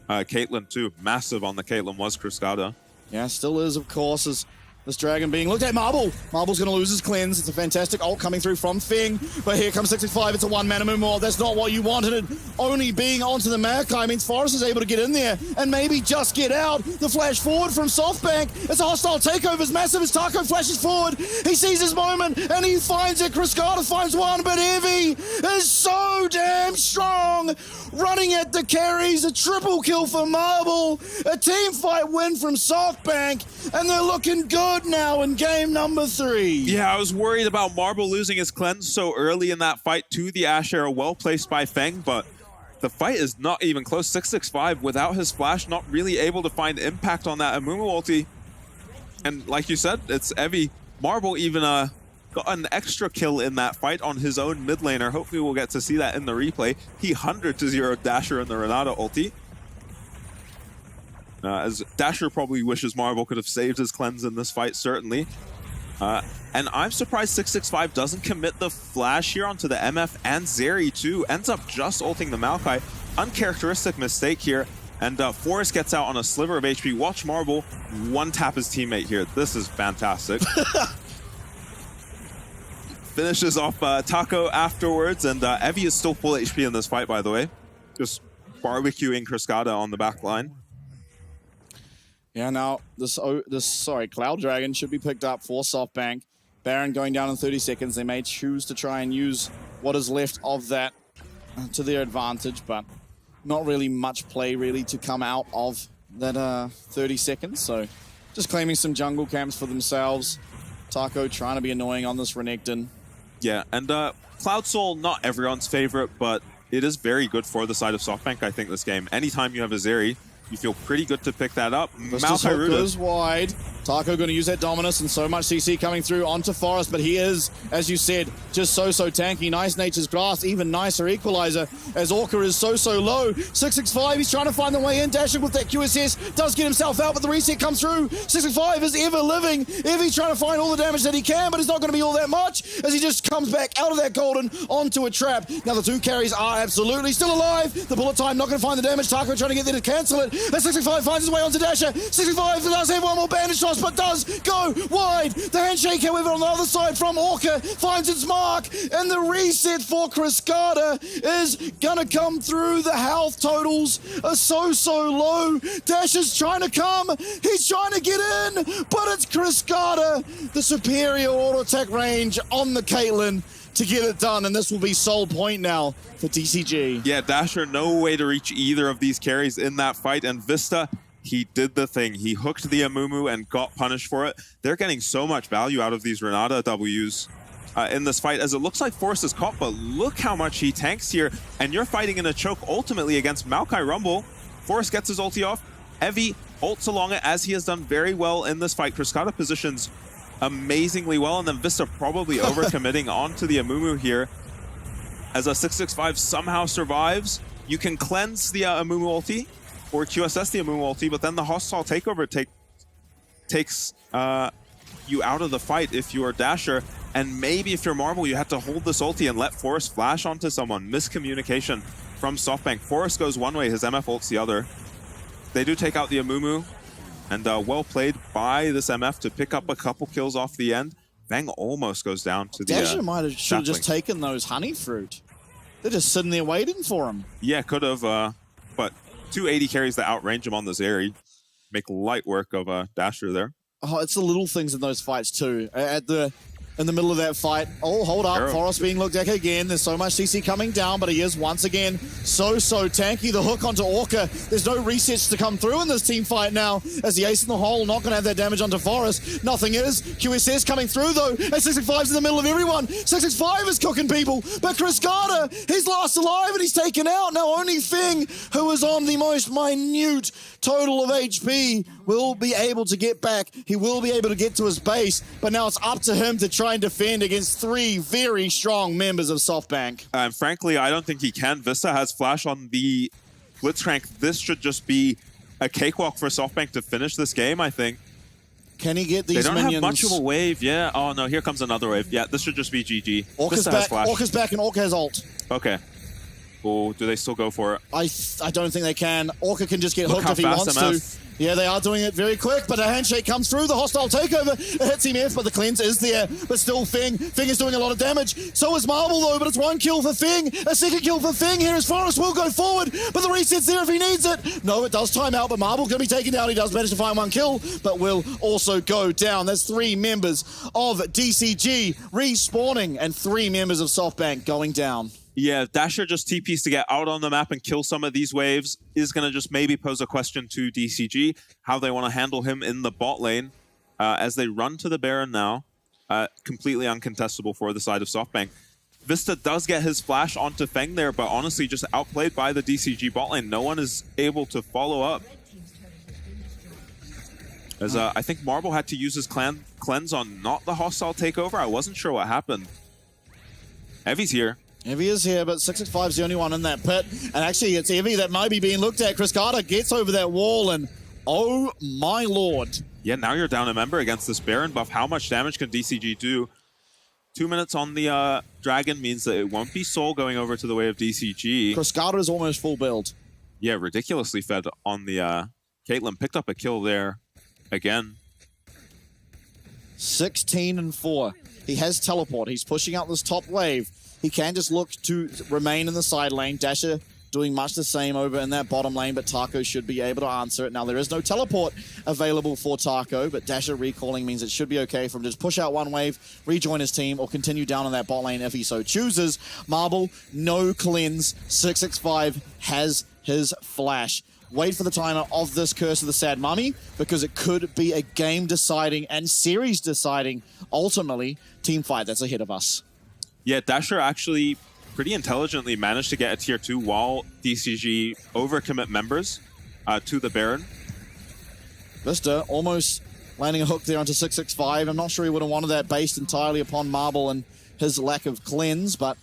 Caitlyn too. Massive on the Caitlyn was Cascada. Yeah, still is, of course, as this Dragon being looked at. Marble. Marble's going to lose his cleanse. It's a fantastic ult coming through from Feng. But here comes 65. It's a one-mana Amumu. That's not what you wanted. It only being onto the Maokai means Forrest is able to get in there and maybe just get out. The flash forward from SoftBank. It's a hostile takeover as massive as Taco flashes forward. He sees his moment and he finds it. Cascada finds one, but Evie is so damn strong. Running at the carries. A triple kill for Marble. A team fight win from SoftBank. And they're looking good now in game number 3. Yeah, I was worried about Marble losing his cleanse so early in that fight to the Ash Arrow. Well placed by Feng, but the fight is not even close. 665 without his flash, not really able to find impact on that Amumu ulti. And like you said, it's Evie. Marble even got an extra kill in that fight on his own mid laner. Hopefully we'll get to see that in the replay. He 100-0 Dasher in the Renata ulti. As Dasher probably wishes Marble could have saved his cleanse in this fight, certainly. And I'm surprised 665 doesn't commit the flash here onto the MF and Zeri too. Ends up just ulting the Maokai. Uncharacteristic mistake here. And Forrest gets out on a sliver of HP. Watch Marble one tap his teammate here. This is fantastic. Finishes off Taco afterwards, and Evie is still full HP in this fight, by the way. Just barbecuing Cascada on the back line. Yeah, now this Cloud Dragon should be picked up for SoftBank. Baron going down in 30 seconds. They may choose to try and use what is left of that to their advantage, but not really much play really to come out of that 30 seconds. So just claiming some jungle camps for themselves. Taco trying to be annoying on this Renekton. Yeah, and Cloud Soul, not everyone's favorite, but it is very good for the side of SoftBank, I think, this game. Anytime you have a Zeri, you feel pretty good to pick that up. Maokai goes wide. Taco going to use that Dominus, and so much CC coming through onto Forest, but he is, as you said, just so tanky. Nice Nature's Grasp, even nicer Equalizer, as Orca is so low. 665, he's trying to find the way in, dashing with that QSS, does get himself out, but the reset comes through. 665 is ever living. Evie's trying to find all the damage that he can, but it's not going to be all that much, as he just comes back out of that golden onto a trap. Now the two carries are absolutely still alive. The bullet time not going to find the damage. Taco trying to get there to cancel it. And 665 finds his way onto Dasher. 665 does have one more bandage toss, but does go wide. The handshake, however, on the other side from Orca finds its mark, and the reset for Cascada is gonna come through. The health totals are so low. Dash is trying to come. He's trying to get in, but it's Cascada, the superior auto attack range on the Caitlyn to get it done, and this will be sole point now for DCG. Yeah, Dasher, no way to reach either of these carries in that fight, and Vista, he did the thing. He hooked the Amumu and got punished for it. They're getting so much value out of these Renata Ws in this fight, as it looks like Forrest is caught, but look how much he tanks here, and you're fighting in a choke ultimately against Maokai Rumble. Forrest gets his ulti off. Evie ults along it, as he has done very well in this fight. Cascada positions amazingly well, and then Vista probably overcommitting onto the Amumu here, as a 665 somehow survives. You can cleanse the Amumu ulti, or QSS the Amumu ulti, but then the hostile takeover takes you out of the fight if you are Dasher, and maybe if you're Marble, you have to hold this ulti and let Forrest flash onto someone. Miscommunication from SoftBank. Forrest goes one way, his MF ults the other. They do take out the Amumu, and well played by this MF to pick up a couple kills off the end. Feng almost goes down to the Dasher should have just taken those honey fruit. They're just sitting there waiting for him. Yeah, could have, but 280 carries that outrange him on the Zeri. Make light work of Dasher there. Oh, it's the little things in those fights too. In the middle of that fight. Oh, hold up. Arrow. Forrest being looked at again. There's so much CC coming down, but he is once again so tanky. The hook onto Orca. There's no resets to come through in this team fight now, as the ace in the hole not going to have that damage onto Forrest. Nothing is. QSS coming through though, and 665's in the middle of everyone. 665 is cooking people, but Cascada, he's last alive and he's taken out. Now only Feng, who is on the most minute total of HP, will be able to get back. He will be able to get to his base, but now it's up to him to try and defend against three very strong members of SoftBank. And frankly, I don't think he can. Vista has flash on the Blitzcrank. This should just be a cakewalk for SoftBank to finish this game, I think. Can he get these minions? They don't have much of a wave, yeah. Oh no, here comes another wave. Yeah, this should just be GG. Orca's back and Orca has ult. Okay. Oh, do they still go for it? I don't think they can. Orca can just get hooked if he wants to. Yeah, they are doing it very quick, but a handshake comes through. The hostile takeover, it hits him F, but the cleanse is there. But still, Feng is doing a lot of damage. So is Marble, though, but it's one kill for Feng. A second kill for Feng here as Forrest will go forward, but the reset's there if he needs it. No, it does time out, but Marble's going to be taken down. He does manage to find one kill, but will also go down. There's three members of DCG respawning and three members of SoftBank going down. Yeah, Dasher just TPs to get out on the map and kill some of these waves is going to just maybe pose a question to DCG, how they want to handle him in the bot lane as they run to the Baron now. Completely uncontestable for the side of SoftBank. Vista does get his flash onto Feng there, but honestly just outplayed by the DCG bot lane. No one is able to follow up. As I think Marble had to use his cleanse on not the hostile takeover. I wasn't sure what happened. Evie's here. Evie is here, but 665 is the only one in that pit. And actually, it's Evie that might be being looked at. Cascada gets over that wall, and oh my lord. Yeah, now you're down a member against this Baron buff. How much damage can DCG do? 2 minutes on the Dragon means that it won't be Soul going over to the way of DCG. Cascada is almost full build. Yeah, ridiculously fed on the Caitlyn. Picked up a kill there again. 16-4. He has teleport. He's pushing out this top wave. He can just look to remain in the side lane. Dasher doing much the same over in that bottom lane, but Taco should be able to answer it. Now, there is no teleport available for Taco, but Dasher recalling means it should be okay for him to just push out one wave, rejoin his team, or continue down on that bot lane if he so chooses. Marble, no cleanse. 665 has his flash. Wait for the timer of this Curse of the Sad Mummy, because it could be a game-deciding and series-deciding, ultimately, team fight that's ahead of us. Yeah, Dasher actually pretty intelligently managed to get a tier 2 while DCG overcommit members to the Baron. Vista almost landing a hook there onto 665. I'm not sure he would have wanted that based entirely upon Marble and his lack of cleanse, but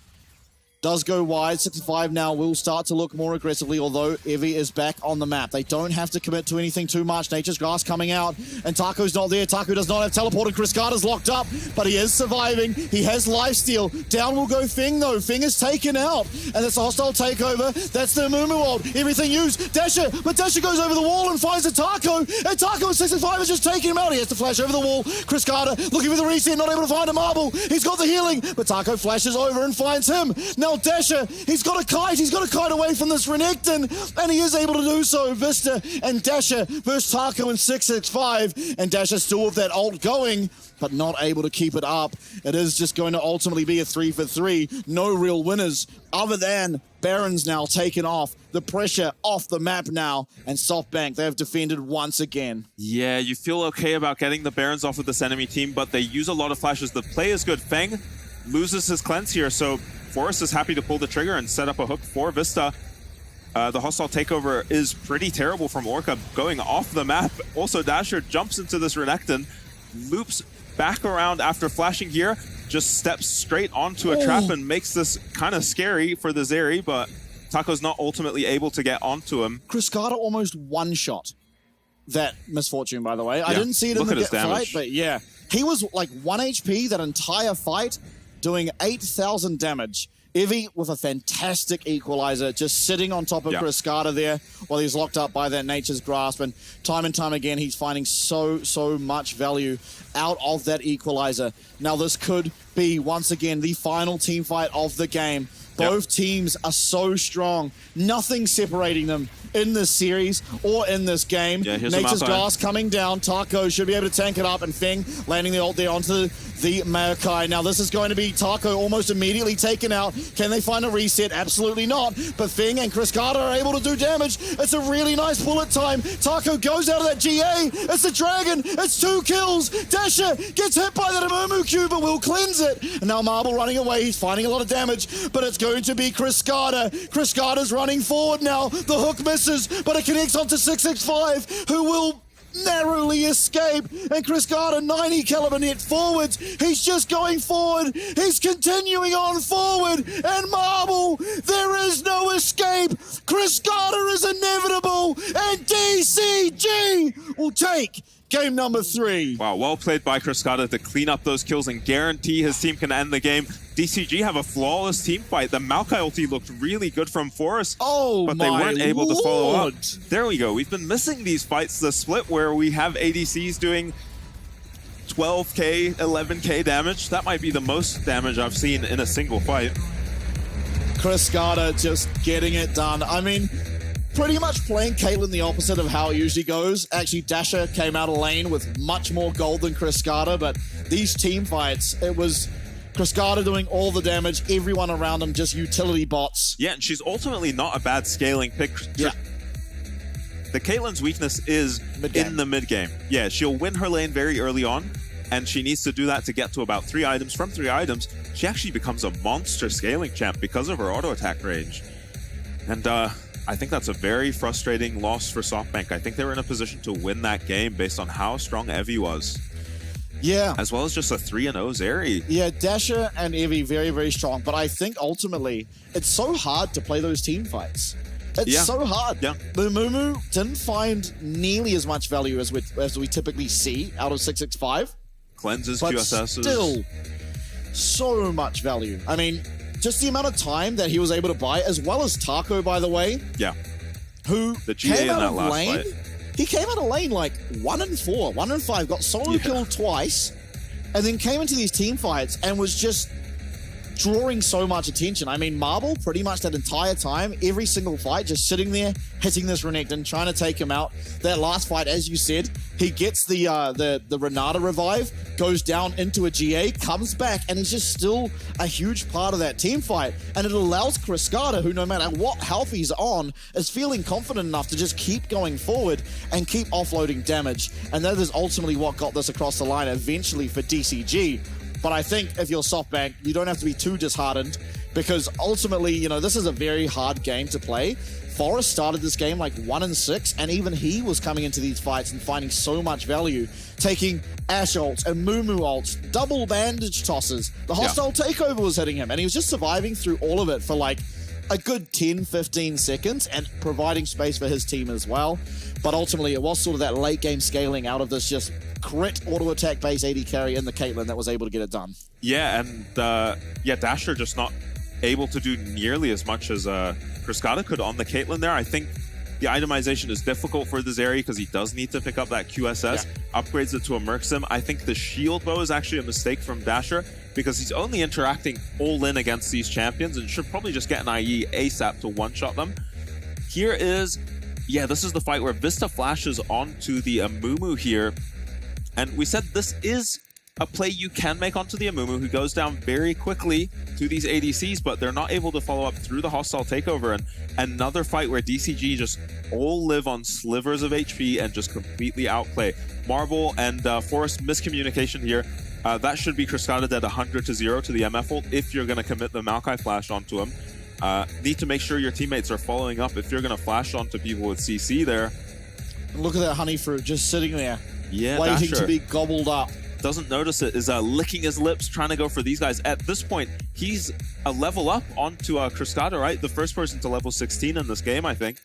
does go wide. 65 now will start to look more aggressively, although Evie is back on the map. They don't have to commit to anything too much. Nature's Grass coming out, and Taco's not there. Taco does not have teleport, and Chris Carter's locked up, but he is surviving. He has lifesteal. Down will go Fing, though. Fing is taken out, and it's a hostile takeover. That's the Mumu ult. Everything used. Dasher, but Dasher goes over the wall and finds a Taco, and Taco at 65 is just taking him out. He has to flash over the wall. Chris Carter looking for the reset, not able to find a Marble. He's got the healing, but Taco flashes over and finds him. Now Dasher, he's got a kite away from this Renekton, and he is able to do so. Vista and Dasher versus Taco and 665, and Dasher still with that ult going, but not able to keep it up. It is just going to ultimately be a 3-for-3. No real winners other than Baron's now taken off. The pressure off the map now, and SoftBank, they have defended once again. Yeah, you feel okay about getting the Barons off of this enemy team, but they use a lot of flashes. The play is good. Feng loses his cleanse here, so Forrest is happy to pull the trigger and set up a hook for Vista. The hostile takeover is pretty terrible from Orca, going off the map. Also, Dasher jumps into this Renekton, loops back around after flashing here, just steps straight onto a trap and makes this kind of scary for the Zeri, but Taco's not ultimately able to get onto him. Chris Carter almost one-shot that misfortune, by the way. Yeah. I didn't see it in the fight, but yeah. He was like 1 HP that entire fight, doing 8,000 damage. Evie with a fantastic equalizer, just sitting on top of Chris Carter there while he's locked up by that Nature's Grasp. And time again, he's finding so much value out of that equalizer. Now this could be, once again, the final team fight of the game. Both teams are so strong. Nothing separating them in this series or in this game. Nature's Glass coming down. Taco should be able to tank it up, and Feng landing the ult there onto the Maokai. Now this is going to be Taco almost immediately taken out. Can they find a reset? Absolutely not. But Feng and Chris Carter are able to do damage. It's a really nice bullet time. Taco goes out of that GA. It's the Dragon. It's 2 kills. Dasher gets hit by that Amumu Q, but will cleanse it. And now Marble running away. He's finding a lot of damage, but it's going to be Chris Carter. Chris Carter's running forward now. The hook misses, but it connects onto 665, who will narrowly escape. And Chris Carter, 90 caliber net forwards. He's just going forward. He's continuing on forward. And Marble, there is no escape. Chris Carter is inevitable. And DCG will take game number 3. Wow, well played by Chris Carter to clean up those kills and guarantee his team can end the game. DCG have a flawless team fight. The Maokai ulti looked really good from Forrest, but they weren't able to follow up. There we go. We've been missing these fights, the split where we have ADCs doing 12k, 11k damage. That might be the most damage I've seen in a single fight. Chris Carter just getting it done. I mean, pretty much playing Caitlyn the opposite of how it usually goes. Actually, Dasher came out of lane with much more gold than Chris Carter, but these team fights, it was Chris Carter doing all the damage, everyone around him just utility bots. Yeah, and she's ultimately not a bad scaling pick. Yeah. The Caitlyn's weakness is in the mid-game. Yeah, she'll win her lane very early on, and she needs to do that to get to about 3 items. From 3 items, she actually becomes a monster scaling champ because of her auto-attack range. And I think that's a very frustrating loss for SoftBank. I think they were in a position to win that game based on how strong Evie was. Yeah. As well as just a 3-0 Zeri. Yeah, Dasher and Evie very strong, but I think ultimately it's so hard to play those team fights. It's so hard. Yeah. The Mumu didn't find nearly as much value as we typically see out of 665. Cleanses, but QSSs. Still, so much value. I mean, just the amount of time that he was able to buy, as well as Taco, by the way. Yeah. who the GA came in out that of last lane. fight. He came out of lane like 1-4, 1-5, got solo killed twice, and then came into these team fights and was just drawing so much attention. I mean, Marble pretty much that entire time, every single fight, just sitting there, hitting this Renekton, trying to take him out. That last fight, as you said, he gets the Renata revive, goes down into a GA, comes back, and he's just still a huge part of that team fight. And it allows Cascada, who no matter what health he's on, is feeling confident enough to just keep going forward and keep offloading damage. And that is ultimately what got this across the line eventually for DCG. But I think if you're SoftBank, you don't have to be too disheartened because ultimately, you know, this is a very hard game to play. Forest started this game like 1-6, and even he was coming into these fights and finding so much value, taking Ashe ults and Mumu ults, double bandage tosses. The hostile takeover was hitting him, and he was just surviving through all of it for like a good 10-15 seconds and providing space for his team as well. But ultimately, it was sort of that late game scaling out of this just crit auto attack base AD carry in the Caitlyn that was able to get it done. Yeah, and Dasher just not able to do nearly as much as Cascada could on the Caitlyn there. I think the itemization is difficult for the Zeri because he does need to pick up that QSS, upgrades it to a Merc Sim. I think the shield bow is actually a mistake from Dasher because he's only interacting all in against these champions and should probably just get an IE ASAP to one-shot them. Here is, this is the fight where Vista flashes onto the Amumu here. And we said this is a play you can make onto the Amumu, who goes down very quickly to these ADCs, but they're not able to follow up through the hostile takeover. And another fight where DCG just all live on slivers of HP and just completely outplay. Marble and Forest miscommunication here. That should be Cascada dead 100-0 to the MF ult if you're going to commit the Maokai flash onto him. Need to make sure your teammates are following up if you're going to flash onto people with CC there. Look at that honey fruit just sitting there, waiting Dasher to be gobbled up. Doesn't notice it, is licking his lips, trying to go for these guys. At this point, he's a level up onto Cascada, right? The first person to level 16 in this game, I think.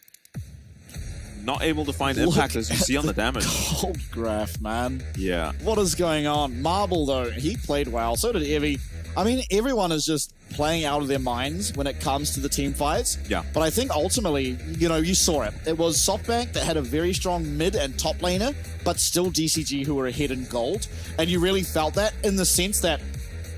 Not able to find impact, as you see on the damage. Cold graph, man. Yeah. What is going on? Marble, though, he played well. So did Evie. I mean, everyone is just playing out of their minds when it comes to the team fights. Yeah. But I think ultimately, you know, you saw it. It was SoftBank that had a very strong mid and top laner, but still DCG who were ahead in gold. And you really felt that in the sense that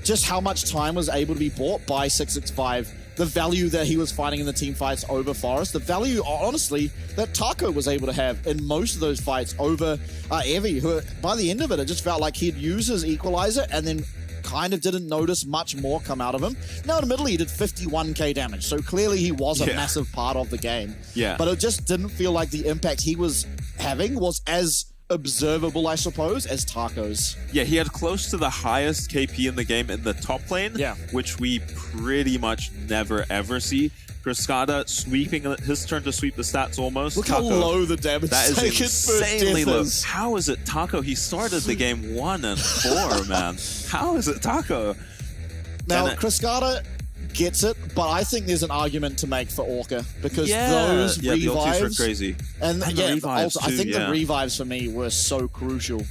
just how much time was able to be bought by 665, the value that he was finding in the team fights over Forest, the value, honestly, that Taco was able to have in most of those fights over Evie, who by the end of it, it just felt like he'd use his equalizer and then kind of didn't notice much more come out of him. Now, admittedly, he did 51k damage, so clearly he was a massive part of the game. Yeah. But it just didn't feel like the impact he was having was as observable, I suppose, as Taco's. Yeah, he had close to the highest KP in the game in the top lane, which we pretty much never ever see. Cascada sweeping, his turn to sweep the stats almost. Look Taco, how low the damage that is taken insanely for low. death. How is it Taco? He started the game 1-4, man. How is it Taco? Now, Cascada gets it, but I think there's an argument to make for Orca because those the revives ultis were crazy. And the revives also, I think too, the revives for me were so crucial.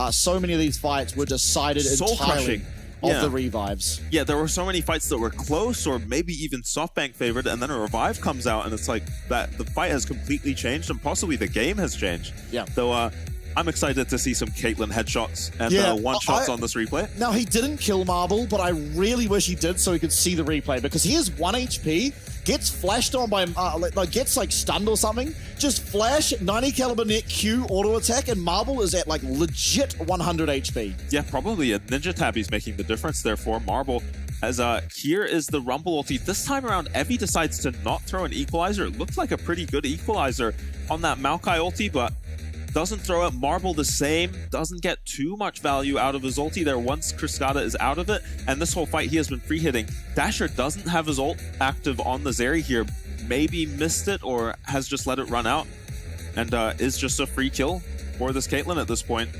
So many of these fights were decided entirely of the revives. Yeah, there were so many fights that were close or maybe even SoftBank favored, and then a revive comes out and it's like that the fight has completely changed and possibly the game has changed. Yeah. So I'm excited to see some Caitlyn headshots and one-shots on this replay. Now, he didn't kill Marble, but I really wish he did so he could see the replay because he has 1 HP, gets flashed on by, gets like stunned or something, just flash, 90 caliber net Q auto attack, and Marble is at like legit 100 HP. Yeah, probably a Ninja Tabby's making the difference there for Marble. As here is the Rumble ulti. This time around, Evie decides to not throw an equalizer. It looked like a pretty good equalizer on that Maokai ulti, but doesn't throw it. Marble the same, doesn't get too much value out of his ulti there once Cascada is out of it, and this whole fight he has been free hitting. Dasher doesn't have his ult active on the Zeri here, maybe missed it or has just let it run out, and is just a free kill for this Caitlyn at this point.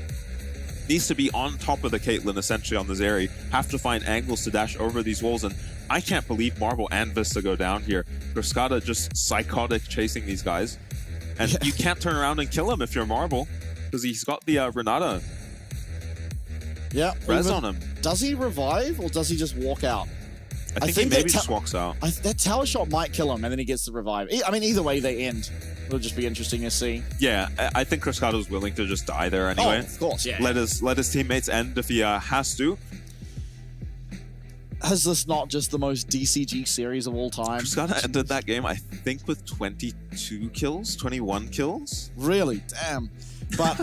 Needs to be on top of the Caitlyn essentially on the Zeri, have to find angles to dash over these walls, and I can't believe Marble and Vista go down here. Cascada just psychotic chasing these guys. And you can't turn around and kill him if you're Marble, because he's got the Renata res on him. Does he revive, or does he just walk out? I think he maybe just walks out. That tower shot might kill him, and then he gets the revive. I mean, either way, they end. It'll just be interesting to see. Yeah, I think Cruscado's willing to just die there anyway. Oh, of course, yeah. Let his teammates end if he has to. Is this not just the most DCG series of all time? Cruscado ended that game, I think, with 22 kills, 21 kills. Really? Damn. But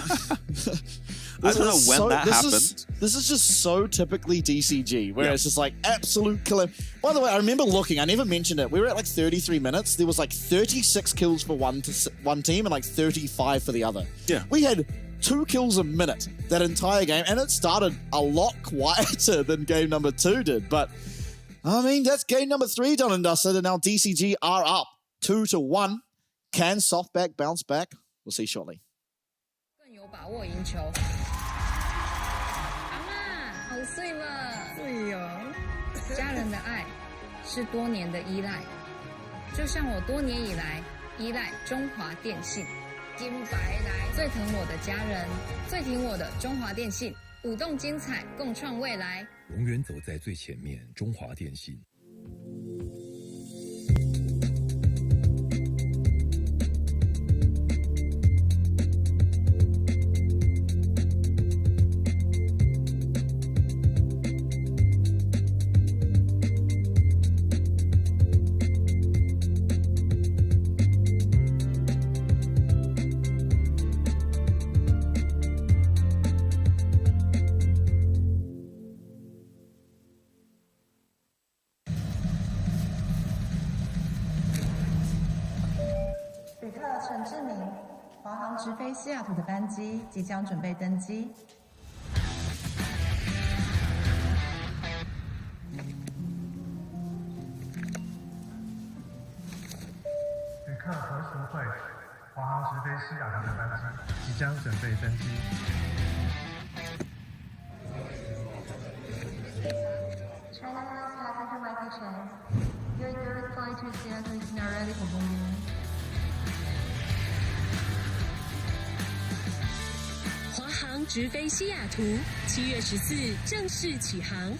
I don't know when that happened. This is just so typically DCG, where it's just like absolute killer. By the way, I remember looking, I never mentioned it. We were at like 33 minutes. There was like 36 kills for one team and like 35 for the other. Yeah. We had 2 kills a minute that entire game, and it started a lot quieter than game number 2 did. But, I mean, that's game number 3 done and dusted, and now DCG are up 2-1. Can Softback bounce back? We'll see shortly. 更有把握赢球。阿嬷，好睡吗？睡哦。家人的爱是多年的依赖，就像我多年以来依赖中华电信。金白来，最疼我的家人，最挺我的中华电信，舞动精彩，共创未来。永远走在最前面，中华电信。旅客陈志明，华航直飞西雅图的班机即将准备登机。旅客何淑慧，华航直飞西雅图的班机即将准备登机。China Airlines passenger Michael Chen, your direct flight to Seattle is now ready for boarding. 华航直飞西雅图，7月14正式起航。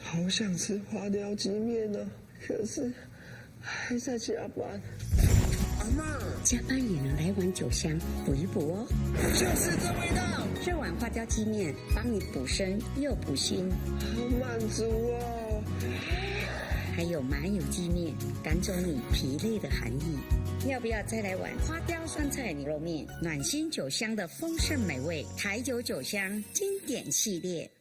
好想吃花雕鸡面呢，可是还在加班。阿嬷，加班也能来碗酒香补一补哦。就是这味道。这碗花雕鸡面帮你补身又补心，好满足哦。还有麻油鸡面，赶走你疲累的寒意。要不要再来碗花雕酸菜牛肉面？暖心酒香的丰盛美味，台酒酒香经典系列。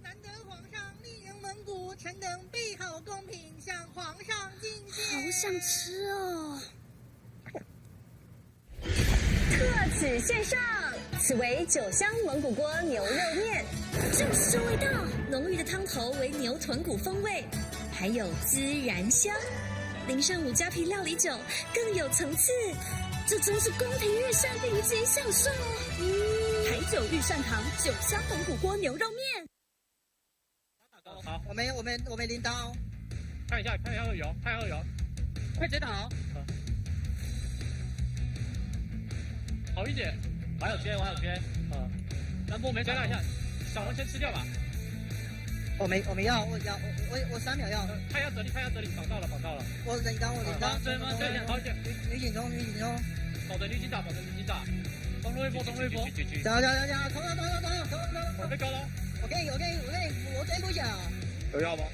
难得皇上莅迎蒙古，臣等备好贡品向皇上进献。好想吃哦！特此献上，此为酒香蒙古锅牛肉面，就是这味道，浓郁的汤头为牛豚骨风味，还有孜然香，淋上5加皮料理酒，更有层次。这真是宫廷御膳顶级享受。台酒御膳堂酒香蒙古锅牛肉面。好，我们领导，看一下二油，快直接打。好一点，我还有煎，南波没接纳一下，小王先吃掉吧。我要我3秒要。看一下这里，绑到了。我领导。对吗？好一点。女警钟。保证女警长。中路一波。走。被高了。我给你，我追不下。有药吗？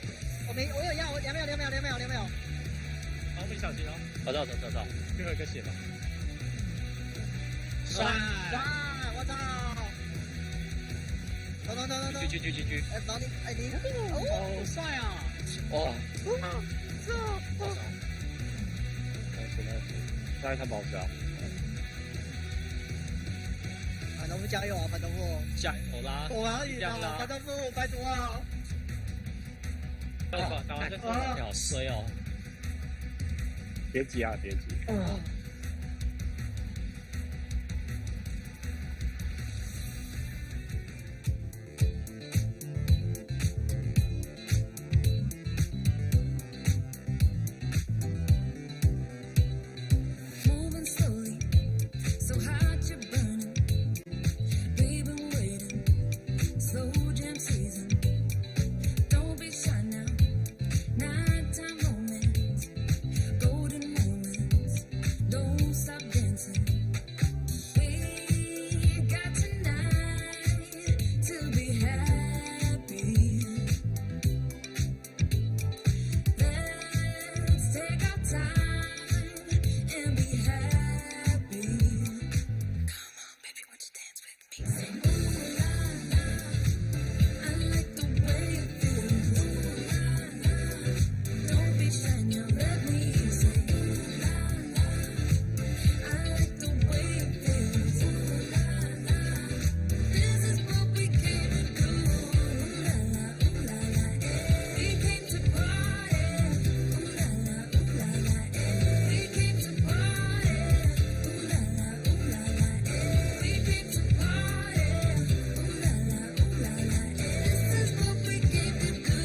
我有药，我2秒。好，我们小心哦。找到，最后一个血了。帅！我操！ ，GG，哎，哪里？哎，你好帅啊！哇，下一场保镖。反正夫加油啊，反正夫加油啦！我要赢了，反正夫拜托啊！打完这你好衰哦！别急啊，别急。Moving slowly, so hot you're burning. We've been waiting, slow jam season. Don't be shy now, nighttime romance, golden moments. Don't stop dancing. We got tonight to be happy. Let's take our time and be happy. Come on, baby, won't you dance with me? Say, ooh la la, I like the way it feels. Ooh la la, don't be shy now, let me say, ooh la la, I like the way it feels. Ooh la la, this is what we came to do. Ooh la la, eh. We came to party. Ooh la la, eh. We came to party. Ooh la la, eh. We came to party. Ooh la la, eh. This is what we came to do.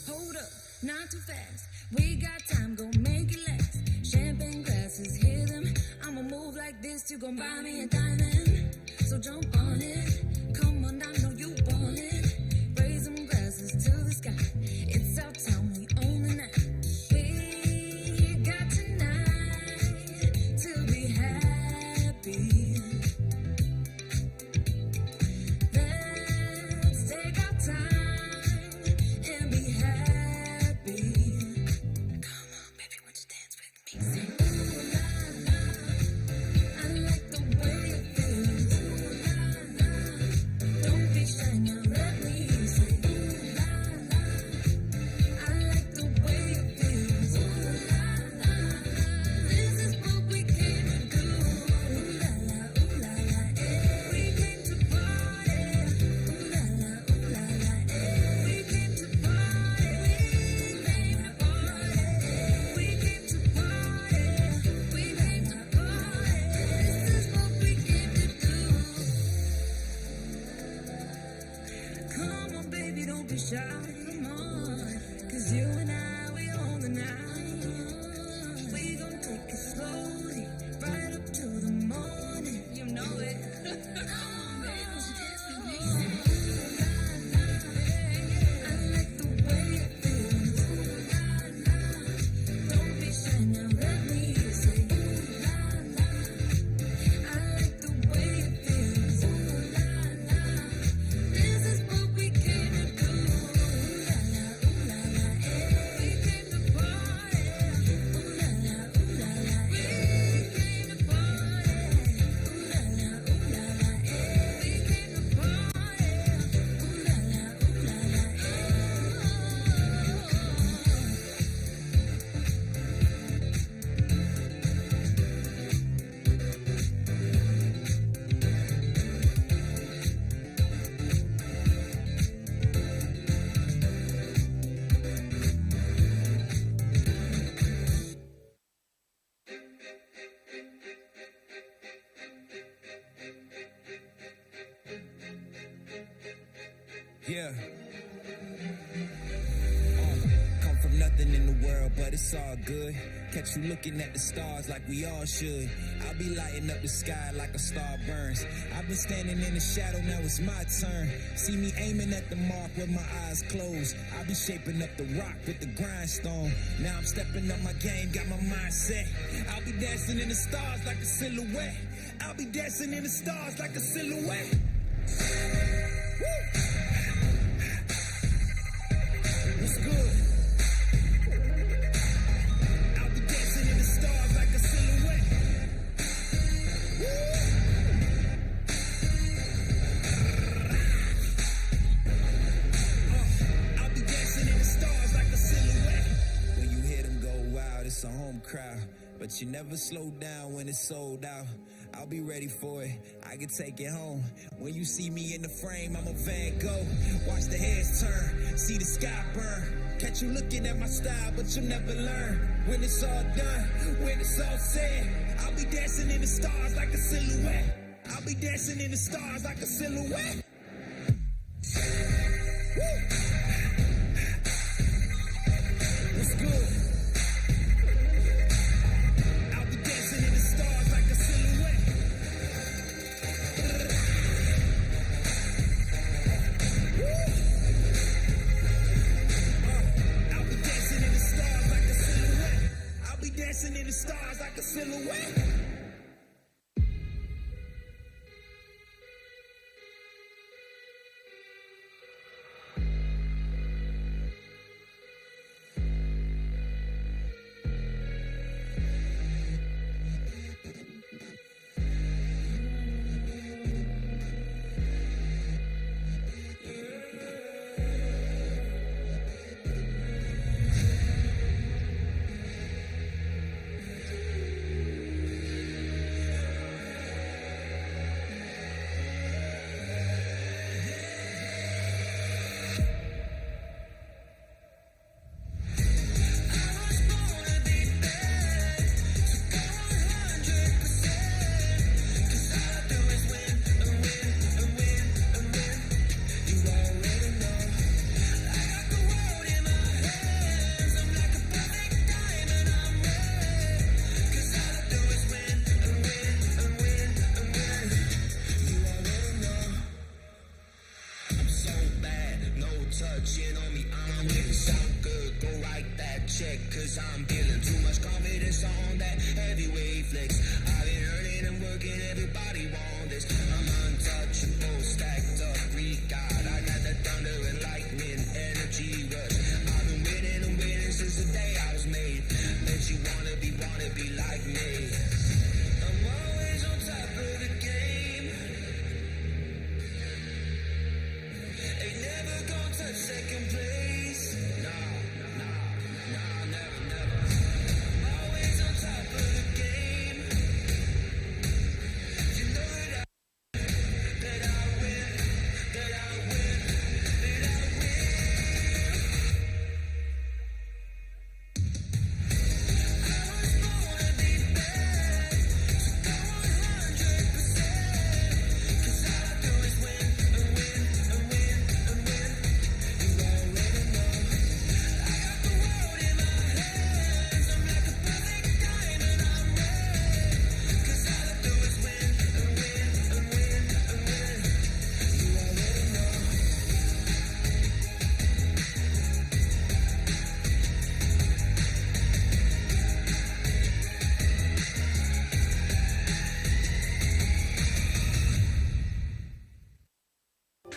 Hold up, not too fast. We got time, go make it last. Champagne glasses, hear them. I'ma move like this, you gon' buy me a diamond. So jump on it, come on, I know you want it. Raise them glasses to the sky. It's our time, we own the night. We got tonight to be happy. Let's take our time and be happy. Come on, baby, won't you dance with me? Say, ooh la la, I like the way it feels. Ooh la la, don't be shy now, let me say, ooh la la, I like the way it feels. Ooh la la, this is what we came to do. Ooh la la, eh. We came to party. Ooh la la, eh. We came to party. We came to party. We came to party. We came to party. This is what we came to do. Come on, baby, don't be shy. Come on, 'cause you and I, we own the night. We gon' take it slowly, right up to the morning. You know it. Come on, baby, won't you dance with me? Ooh la la, I like the way it feels. Ooh la la, don't be shy now, let me say. Ooh la la, I like the way it feels. Ooh la la, this is what we came to do. Ooh la la, eh. We came to party. Ooh la la, we came to party. Ooh la la, eh. We came to party. Ooh la la, Yeah. Come from nothing in the world, but it's all good. Catch you looking at the stars like we all should. I'll be lighting up the sky like a star burns. I've been standing in the shadow, now it's my turn. See me aiming at the mark with my eyes closed. I'll be shaping up the rock with the grindstone. Now I'm stepping up my game, got my mind set. I'll be dancing in the stars like a silhouette. I'll be dancing in the stars like a silhouette. Woo! What's good? I'll be dancing in the stars like a silhouette. Woo! but you never slow down when it's sold out. I'll be ready for it, I can take it home. When you see me in the frame, I'm a Van Gogh. Watch the heads turn, see the sky burn. Catch you looking at my style, but you'll never learn. When it's all done, when it's all said, I'll be dancing in the stars like a silhouette. I'll be dancing in the stars like a silhouette. Woo! What's good? I'll be dancing in the stars like a silhouette. I'll be dancing in the stars like a silhouette. I'll be dancing in the stars like a silhouette. Touching on me, I'm getting so good. Go write that check, cause I'm feeling too much confidence on that heavyweight flex. I've been earning and working, everybody want this. I'm untouchable, stacked up, regard. I got the thunder and lightning, energy rush. I've been winning and winning since the day I was made. Bet you wanna be like me. I'm always on top of the game. Ain't never gonna touch second place. No, never. Always on top of the game. You know that I win. I was born to be bad, so go 100%. 'Cause all I do is win and win and win and win. You already know. I got the world in my hands. I'm like a perfect diamond, I'm red. 'Cause all I do is win and win and win and win. You already know.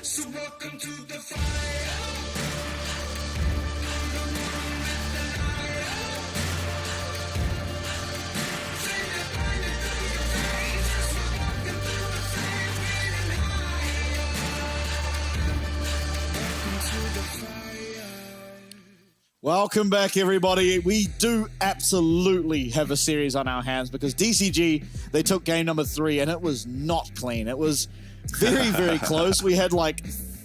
So welcome to the fire. Welcome back, everybody. We do absolutely have a series on our hands because DCG, they took game number 3 and it was not clean. It was very, very close. We had like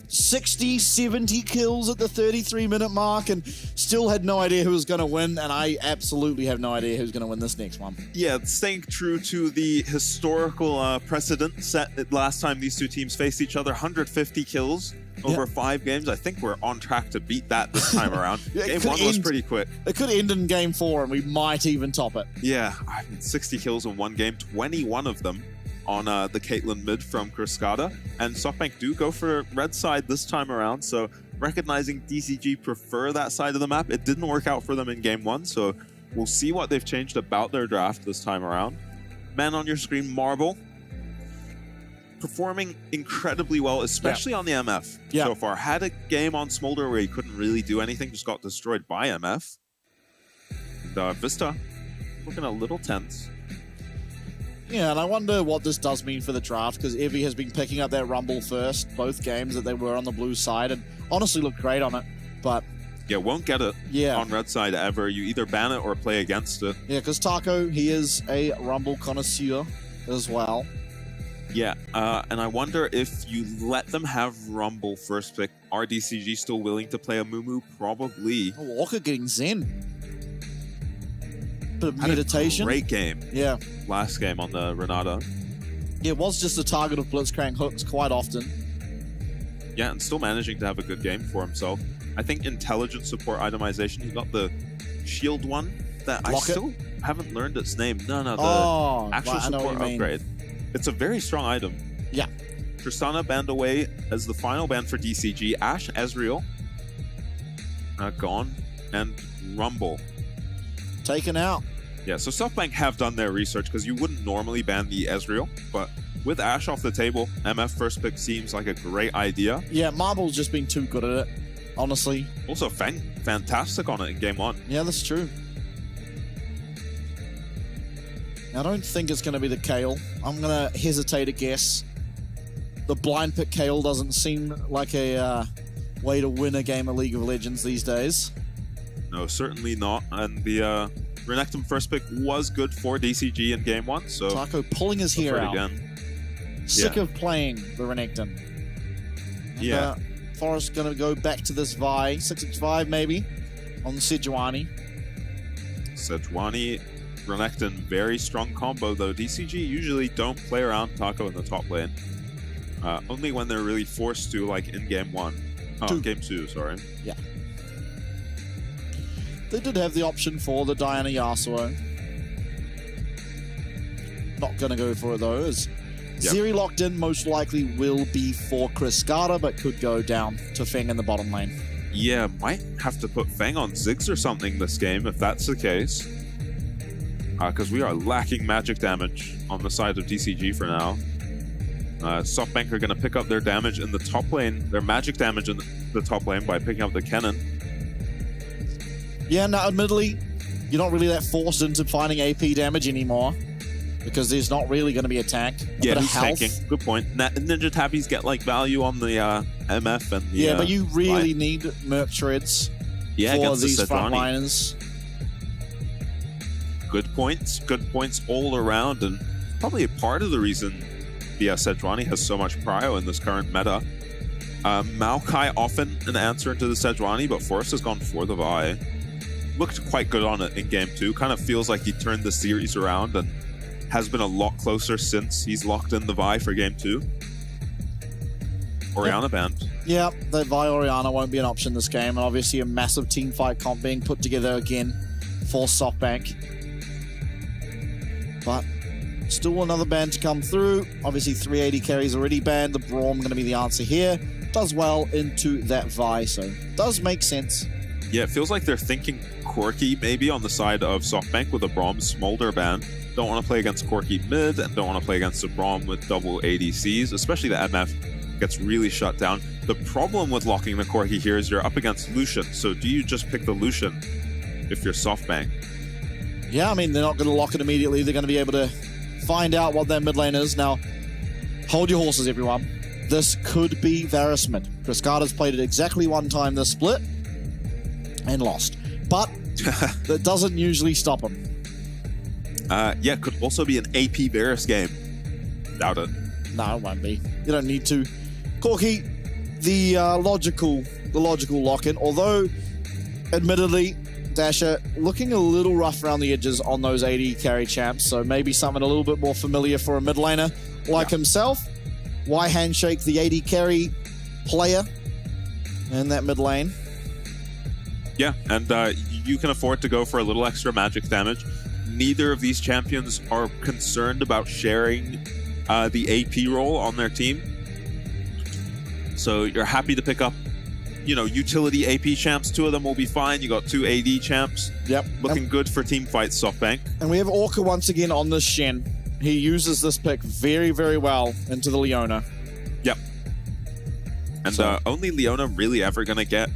60, 70 kills at the 33-minute mark and still had no idea who was going to win, and I absolutely have no idea who's going to win this next one. Yeah, staying true to the historical precedent set last time these two teams faced each other, 150 kills over 5 games. I think we're on track to beat that this time around. Game 1 was pretty quick. It could end in game 4 and we might even top it. Yeah, I mean, 60 kills in one game, 21 of them on the Caitlyn mid from Kriskada. And SoftBank do go for red side this time around, so recognizing DCG prefer that side of the map. It didn't work out for them in game 1, so we'll see what they've changed about their draft this time around. Man on your screen, Marble, performing incredibly well, especially on the MF so far. Had a game on Smolder where he couldn't really do anything, just got destroyed by MF. And Vista looking a little tense. Yeah, and I wonder what this does mean for the draft, because Evie has been picking up that Rumble first, both games that they were on the blue side, and honestly looked great on it. But Yeah, won't get it on red side ever. You either ban it or play against it. Yeah, because Taco, he is a Rumble connoisseur as well. Yeah, and I wonder if you let them have Rumble first pick, are DCG still willing to play a Mumu? Probably. Oh, Walker getting Zen. Bit of Had meditation. A great game. Yeah. Last game on the Renata. Yeah, it was just a target of Blitzcrank hooks quite often. Yeah, and still managing to have a good game for himself. I think intelligent support itemization, he got the shield one that I still haven't learned its name. No, the actual support upgrade. It's a very strong item. Yeah. Tristana banned away as the final ban for DCG. Ashe, Ezreal, gone, and Rumble. Taken out. Yeah, so SoftBank have done their research because you wouldn't normally ban the Ezreal, but with Ashe off the table, MF first pick seems like a great idea. Yeah, Marble's just been too good at it, honestly. Also, Feng, fantastic on it in game 1. Yeah, that's true. I don't think it's going to be the Kayle. I'm going to hesitate to guess. The blind pick Kayle doesn't seem like a way to win a game of League of Legends these days. No, certainly not. And the Renekton first pick was good for DCG in game 1, so... Taco pulling his hair out. Again. Sick of playing the Renekton. And, Forest going to go back to this Vi. 665 maybe on Sejuani. Sejuani, Renekton, very strong combo, though DCG usually don't play around Taco in the top lane. Only when they're really forced to, like in game 1. Oh, game 2, sorry. Yeah. They did have the option for the Diana Yasuo. Not going to go for it, though, as Zeri locked in most likely will be for Kriskata, but could go down to Feng in the bottom lane. Yeah, might have to put Feng on Ziggs or something this game, if that's the case. Because we are lacking magic damage on the side of DCG for now. SoftBank are going to pick up their damage in the top lane, their magic damage in the top lane by picking up the Kennen. Yeah, now admittedly, you're not really that forced into finding AP damage anymore, because there's not really going to be a tank. Yeah, who's tanking? Good point. Ninja Tappies get like value on the MF and the but you really need Merc Treads for these frontliners. Good points all around, and probably a part of the reason the Sejuani has so much prio in this current meta. Maokai often an answer into the Sejuani, but Forrest has gone for the Vi. Looked quite good on it in game 2. Kind of feels like he turned the series around and has been a lot closer since he's locked in the Vi for game 2. Orianna banned. Yeah, the Vi Orianna won't be an option this game, and obviously a massive team fight comp being put together again for SoftBank. But still another ban to come through. Obviously 380 carries already banned. The Braum going to be the answer here. Does well into that Vi, so does make sense. Yeah, it feels like they're thinking Corki maybe on the side of SoftBank with a Braum Smolder ban. Don't want to play against Corki mid, and don't want to play against the Braum with double ADCs, especially the MF gets really shut down. The problem with locking the Corki here is you're up against Lucian, so do you just pick the Lucian if you're SoftBank? Yeah, I mean, they're not going to lock it immediately. They're going to be able to find out what their mid lane is. Now, hold your horses, everyone. This could be Varus mid. Kriskata's played it exactly one time this split and lost. But that doesn't usually stop him. Yeah, could also be an AP Varus game. Doubt it. No, it won't be. You don't need to. Corki, the logical lock-in, although, admittedly, Dasher looking a little rough around the edges on those 80 carry champs, so maybe something a little bit more familiar for a mid laner like himself. Why handshake the 80 carry player in that mid lane? Yeah, and you can afford to go for a little extra magic damage. Neither of these champions are concerned about sharing the AP role on their team. So you're happy to pick up, you know, utility AP champs. 2 of them will be fine. You got 2 AD champs. Yep. Looking good for team fights, SoftBank. And we have Orca once again on this Shen. He uses this pick very, very well into the Leona. Yep. And only Leona really ever going to get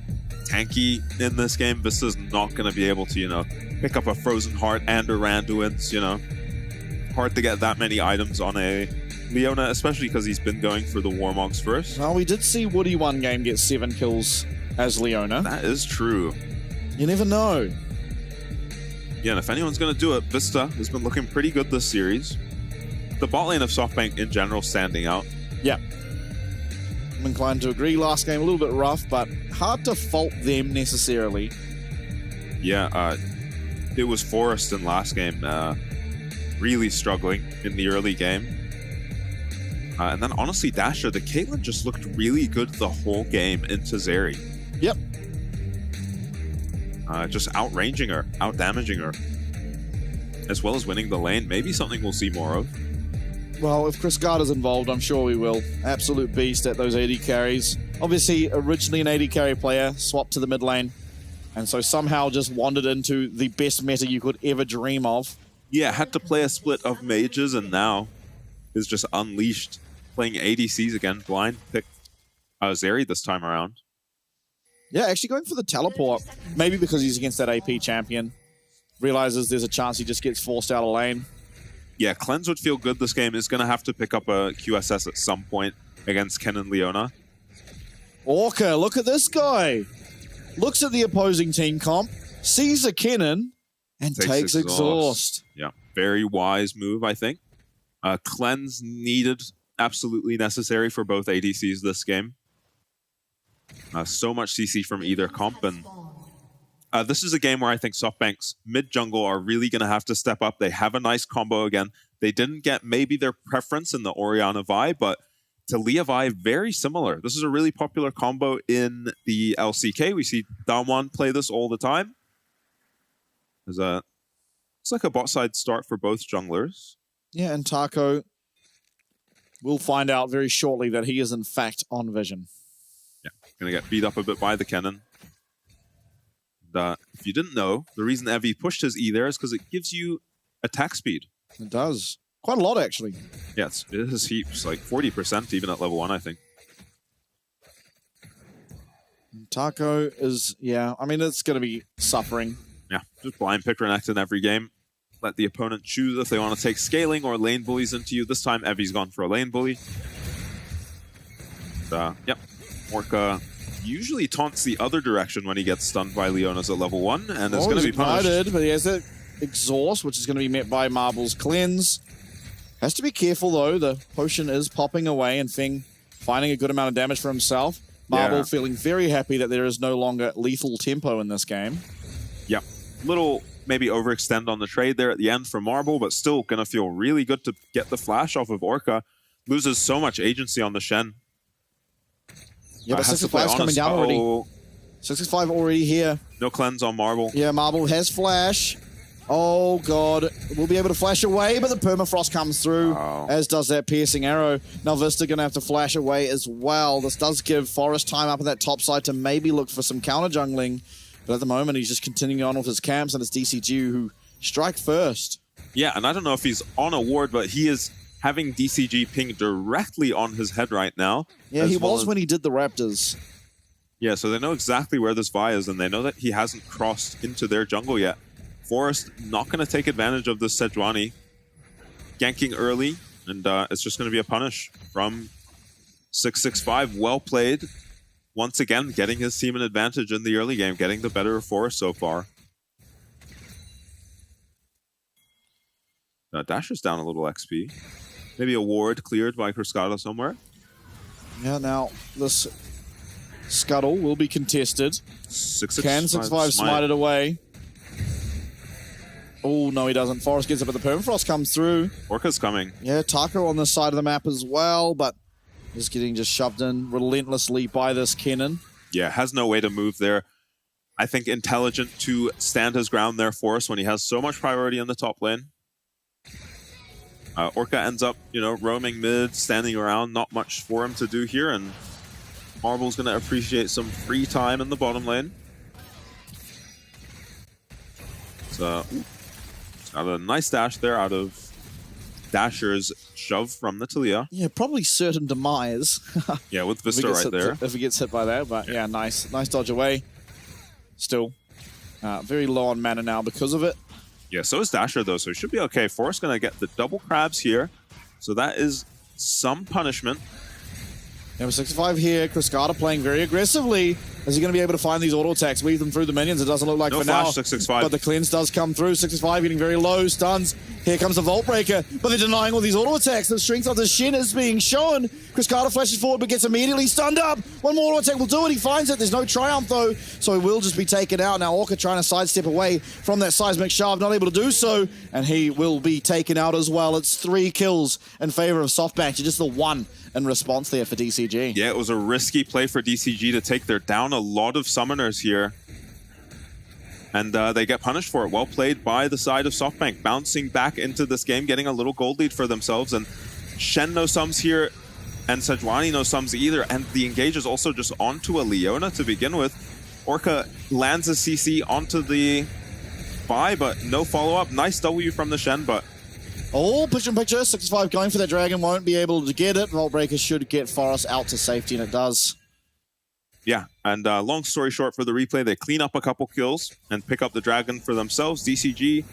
tanky in this game. Vista's not going to be able to, you know, pick up a Frozen Heart and a Randuin's, you know. Hard to get that many items on a Leona, especially because he's been going for the Warmogs first. Well, we did see Woody one game get 7 kills as Leona. That is true. You never know. Yeah, and if anyone's going to do it, Vista has been looking pretty good this series. The bot lane of SoftBank in general standing out. Yeah. I'm inclined to agree. Last game a little bit rough, but hard to fault them necessarily. Yeah, it was Forest in last game, really struggling in the early game. And then honestly, Dasher, the Caitlyn just looked really good the whole game into Zeri. Yep. Just outranging her, outdamaging her, as well as winning the lane. Maybe something we'll see more of. Well, if Chris Gardner's involved, I'm sure we will. Absolute beast at those AD carries. Obviously, originally an AD carry player, swapped to the mid lane, and so somehow just wandered into the best meta you could ever dream of. Yeah, had to play a split of mages, and now is just unleashed, playing ADCs again. Blind picked Zeri this time around. Yeah, actually going for the teleport. Maybe because he's against that AP champion. Realizes there's a chance he just gets forced out of lane. Yeah, Cleanse would feel good this game. Is going to have to pick up a QSS at some point against Ken and Leona. Orca, look at this guy. Looks at the opposing team comp, sees a Kennen, and takes exhaust. Yeah, very wise move, I think. Cleanse needed, absolutely necessary for both ADCs this game. So much CC from either comp, and this is a game where I think SoftBank's mid-jungle are really going to have to step up. They have a nice combo again. They didn't get maybe their preference in the Orianna Vi, but Talia Vi, very similar. This is a really popular combo in the LCK. We see Damwon play this all the time. It's like a bot side start for both junglers. Yeah, and Taco, we'll find out very shortly that he is in fact on Vision. Yeah, going to get beat up a bit by the Kennen. If you didn't know, the reason Evie pushed his E there is because it gives you attack speed. It does. Quite a lot, actually. Yes, it is heaps, like 40% even at level 1, I think. Taco is, yeah, I mean, it's going to be suffering. Yeah, just blind pick Renekton in every game. Let the opponent choose if they want to take scaling or lane bullies into you. This time, Evie's gone for a lane bully. Yep, Orca usually taunts the other direction when he gets stunned by Leona's at level 1, and it's going to be punished. But he has that exhaust, which is going to be met by Marble's cleanse. Has to be careful, though. The potion is popping away, and Feng finding a good amount of damage for himself. Marble feeling very happy that there is no longer lethal tempo in this game. Yep. Little maybe overextend on the trade there at the end for Marble, but still going to feel really good to get the flash off of Orca. Loses so much agency on the Shen. Yeah, but 65's coming down already. 65 already here. No cleanse on Marble. Yeah, Marble has flash. Oh, God. We'll be able to flash away, but the permafrost comes through, as does that piercing arrow. Now Vista going to have to flash away as well. This does give Forest time up in that top side to maybe look for some counter jungling. But at the moment, he's just continuing on with his camps, and it's DCG who strike first. Yeah, and I don't know if he's on a ward, but he is having DCG ping directly on his head right now. Yeah, he was when he did the Raptors. Yeah, so they know exactly where this Vi is, and they know that he hasn't crossed into their jungle yet. Forest not going to take advantage of this Sejuani. Ganking early, and it's just going to be a punish from 665. Well played. Once again, getting his team an advantage in the early game, getting the better of Forest so far. Dasher's down a little XP. Maybe a ward cleared by Cruscata somewhere. Yeah, now this scuttle will be contested. 665 smite it away. Oh, no, he doesn't. Forest gets it, but the permafrost comes through. Orca's coming. Yeah, Taco on the side of the map as well, but is getting just shoved in relentlessly by this Kennen. Yeah, has no way to move there. I think intelligent to stand his ground there, Forest, when he has so much priority in the top lane. Orca ends up, roaming mid, standing around. Not much for him to do here, and Marble's going to appreciate some free time in the bottom lane. So, got a nice dash there out of Dasher's shove from the Talia. Yeah, probably certain demise. Yeah, with Vista right there. If he gets hit by that, but yeah, nice dodge away. Still, very low on mana now because of it. Yeah, so is Dasher though, so he should be okay. Forrest gonna get the double crabs here, so that is some punishment. Number 65 here, Cruscata playing very aggressively. Is he going to be able to find these auto attacks, weave them through the minions? It doesn't look like No for flash, now. 665. But the cleanse does come through. 665 getting very low, stuns. Here comes the Vault Breaker, but they're denying all these auto attacks. The strength of the Shin is being shown. Chris Carter flashes forward, but gets immediately stunned up. One more auto attack will do it. He finds it. There's no Triumph, though, so he will just be taken out. Now, Orca trying to sidestep away from that seismic shove, not able to do so, and he will be taken out as well. It's 3 kills in favor of SoftBank, just the 1 in response there for DCG. Yeah, it was a risky play for DCG to take. They're down a lot of summoners here. And they get punished for it. Well played by the side of SoftBank, bouncing back into this game, getting a little gold lead for themselves. And Shen no sums here, and Sejuani no sums either. And the engage is also just onto a Leona to begin with. Orca lands a CC onto the buy, but no follow-up. Nice W from the Shen, but... Oh, picture. 65 going for that dragon, won't be able to get it. Vault Breaker should get Forest out to safety, and it does. Yeah, and long story short for the replay, they clean up a couple kills and pick up the dragon for themselves. DCG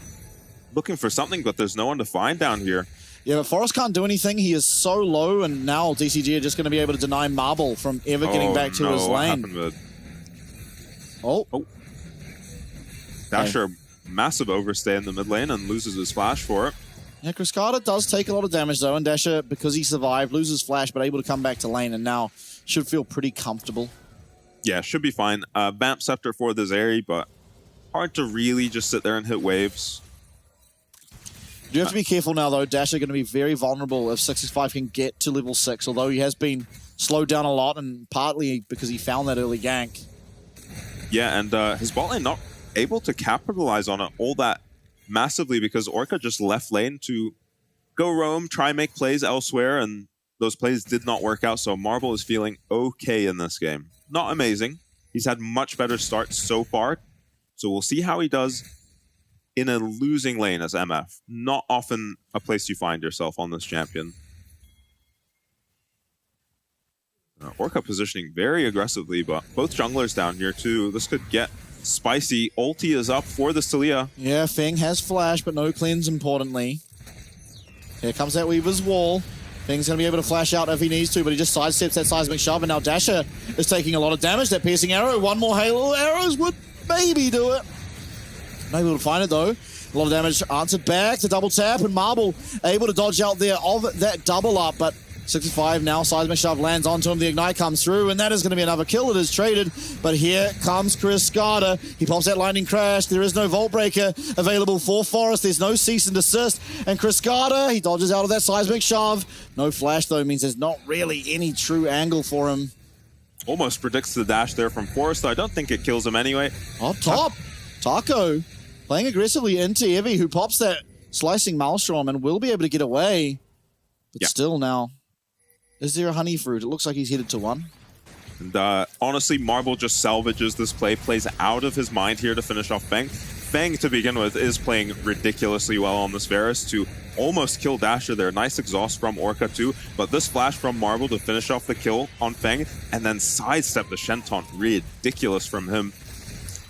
looking for something, but there's no one to find down here. Yeah, but Forrest can't do anything. He is so low, and now DCG are just going to be able to deny Marble from ever getting back to his lane. Oh. Dasher, massive overstay in the mid lane and loses his flash for it. Yeah, Chris Carter does take a lot of damage, though, and Dasher, because he survived, loses flash, but able to come back to lane, and now should feel pretty comfortable. Yeah, should be fine. Vamp Scepter for the Zeri, but hard to really just sit there and hit waves. You have to be careful now, though. Dasher going to be very vulnerable if 665 can get to level 6, although he has been slowed down a lot, and partly because he found that early gank. Yeah, and his bot lane not able to capitalize on it all that massively because Orca just left lane to go roam, try and make plays elsewhere, and those plays did not work out, so Marble is feeling okay in this game. Not amazing. He's had much better starts so far, so we'll see how he does in a losing lane as MF. Not often a place you find yourself on this champion. Orca positioning very aggressively, but both junglers down here too. This could get spicy. Ulti is up for the Talia. Yeah, Feng has flash, but no cleanse, importantly. Here comes that Weaver's wall. Feng's going to be able to flash out if he needs to, but he just sidesteps that seismic shove, and now Dasher is taking a lot of damage. That piercing arrow, one more Halo arrows would maybe do it. Not able to find it, though. A lot of damage answered back to double tap, and Marble able to dodge out there of that double up, but 65 now, seismic shove lands onto him, the ignite comes through, and that is going to be another kill. It is traded, but here comes Chris Carter. He pops that lightning crash. There is no Vault Breaker available for Forest. There's no cease and desist, and Chris Carter, he dodges out of that seismic shove. No flash, though, means there's not really any true angle for him. Almost predicts the dash there from Forest, though I don't think it kills him anyway. Up top, Taco playing aggressively into Evie, who pops that slicing Maelstrom and will be able to get away. But still now, is there a honey fruit? It looks like he's headed to one. And honestly, Marble just salvages this play, plays out of his mind here to finish off Feng. Feng, to begin with, is playing ridiculously well on this Varus to almost kill Dasher there. Nice exhaust from Orca too, but this flash from Marble to finish off the kill on Feng and then sidestep the Shen taunt. Ridiculous from him.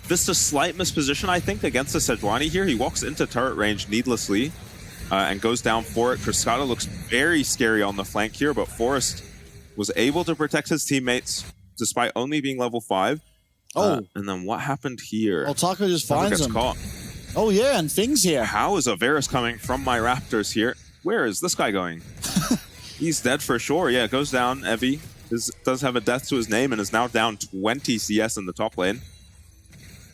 This is a slight misposition, I think, against the Sejuani here. He walks into turret range needlessly and goes down for it. Cascada looks very scary on the flank here, but Forrest was able to protect his teammates despite only being level 5. And then what happened here? Well, Taco just finds him. Caught. Oh yeah, and Feng's here. How is a Varus coming from my Raptors here? Where is this guy going? He's dead for sure. Yeah, goes down. Evie does have a death to his name and is now down 20 CS in the top lane.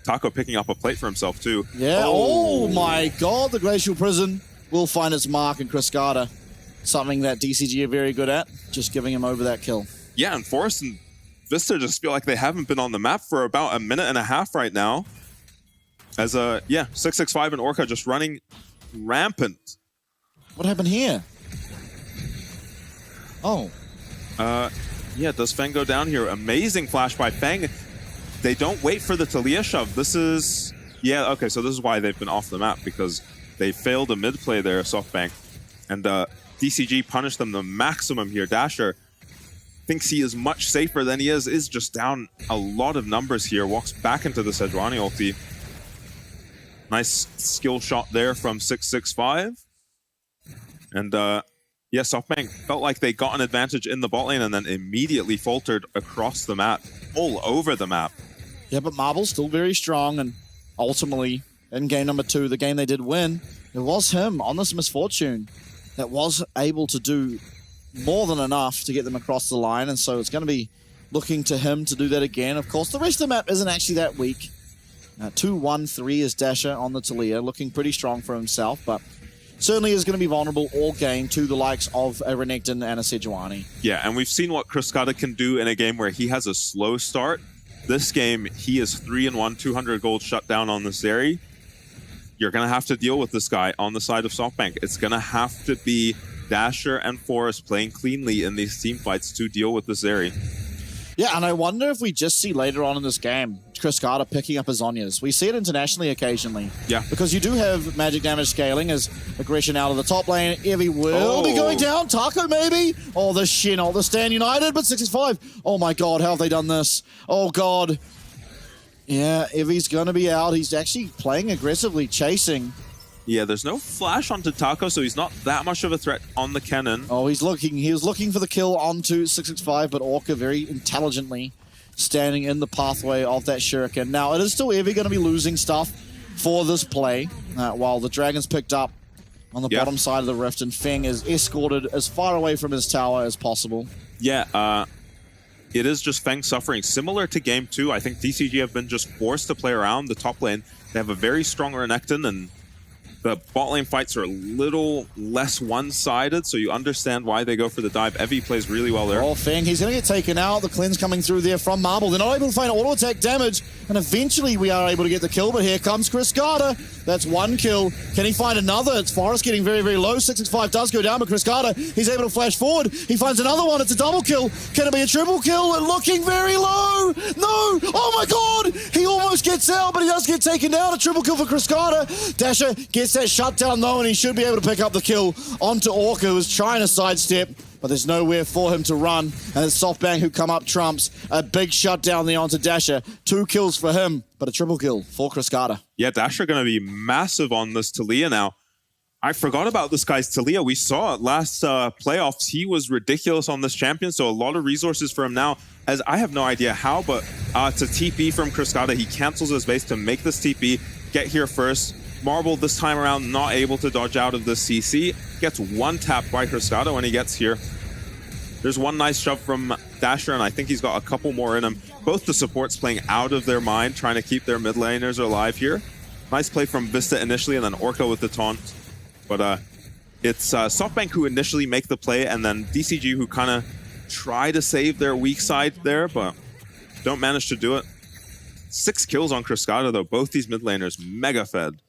Taco picking up a plate for himself too. Yeah, oh my god, the Glacial Prison will find its mark in Chris Carter. Something that DCG are very good at, just giving him over that kill. Yeah, and Forrest and Vista just feel like they haven't been on the map for about a minute and a half right now. As 665 and Orca just running rampant. What happened here? Oh. Yeah, does Feng go down here? Amazing flash by Feng. They don't wait for the Talia shove. This is... Yeah, okay, so this is why they've been off the map, because they failed a mid play there, SoftBank. And DCG punished them the maximum here. Dasher thinks he is much safer than he is just down a lot of numbers here. Walks back into the Sejuani ulti. Nice skill shot there from 665. And yeah, SoftBank felt like they got an advantage in the bot lane and then immediately faltered across the map. all over the map. Yeah, but Marble's still very strong, and ultimately, in game number 2, the game they did win, it was him on this misfortune that was able to do more than enough to get them across the line, and so it's going to be looking to him to do that again. Of course, the rest of the map isn't actually that weak. 2-1-3 is Dasher on the Talia, looking pretty strong for himself, but certainly is going to be vulnerable all game to the likes of a Renekton and a Sejuani. Yeah, and we've seen what Kriskata can do in a game where he has a slow start. This game, he is 3-1, 200 gold shut down on this area. You're going to have to deal with this guy on the side of SoftBank. It's going to have to be Dasher and Forest playing cleanly in these team fights to deal with this area. Yeah, and I wonder if we just see later on in this game Kriskata picking up his Zhonya's. We see it internationally occasionally. Yeah. Because you do have magic damage scaling as aggression out of the top lane. Evie will be going down. Taco maybe? Oh, the Shin, oh, the Stand United, but 665. Oh my god, how have they done this? Oh god. Yeah, Evie's going to be out. He's actually playing aggressively, chasing. Yeah, there's no flash onto Taco, so he's not that much of a threat on the cannon. Oh, he was looking for the kill onto 665, but Orca very intelligently standing in the pathway of that Shuriken. Now, it is still Evie going to be losing stuff for this play, while the Dragon's picked up on the bottom side of the rift, and Feng is escorted as far away from his tower as possible. Yeah, it is just Feng suffering. Similar to Game 2, I think DCG have been just forced to play around the top lane. They have a very strong Renekton, and the bot lane fights are a little less one-sided, so you understand why they go for the dive. Evie plays really well there. Oh, Feng, he's going to get taken out. The cleanse coming through there from Marble. They're not able to find auto-attack damage, and eventually we are able to get the kill, but here comes Kriskata. That's one kill. Can he find another? It's Forest getting very, very low. 665 does go down, but Kriskata, he's able to flash forward. He finds another one. It's a double kill. Can it be a triple kill? Looking very low. No. Oh, my God. He almost gets out, but he does get taken down. A triple kill for Kriskata. Dasher gets that shutdown though, and he should be able to pick up the kill onto Orca, who was trying to sidestep, but there's nowhere for him to run. And it's SoftBank who come up trumps. A big shutdown there onto Dasher. 2 kills for him, but a triple kill for Kriskata. Yeah, Dasher going to be massive on this Talia now. I forgot about this guy's Talia. We saw it last playoffs. He was ridiculous on this champion, so a lot of resources for him now, as I have no idea how, but it's a TP from Kriskata. He cancels his base to make this TP, get here first. Marble this time around not able to dodge out of the CC. Gets one tap by Kriskata when he gets here. There's one nice shove from Dasher, and I think he's got a couple more in him. Both the supports playing out of their mind, trying to keep their mid laners alive here. Nice play from Vista initially, and then Orca with the taunt. But it's SoftBank who initially make the play, and then DCG who kind of try to save their weak side there, but don't manage to do it. 6 kills on Kriskata, though. Both these mid laners mega fed.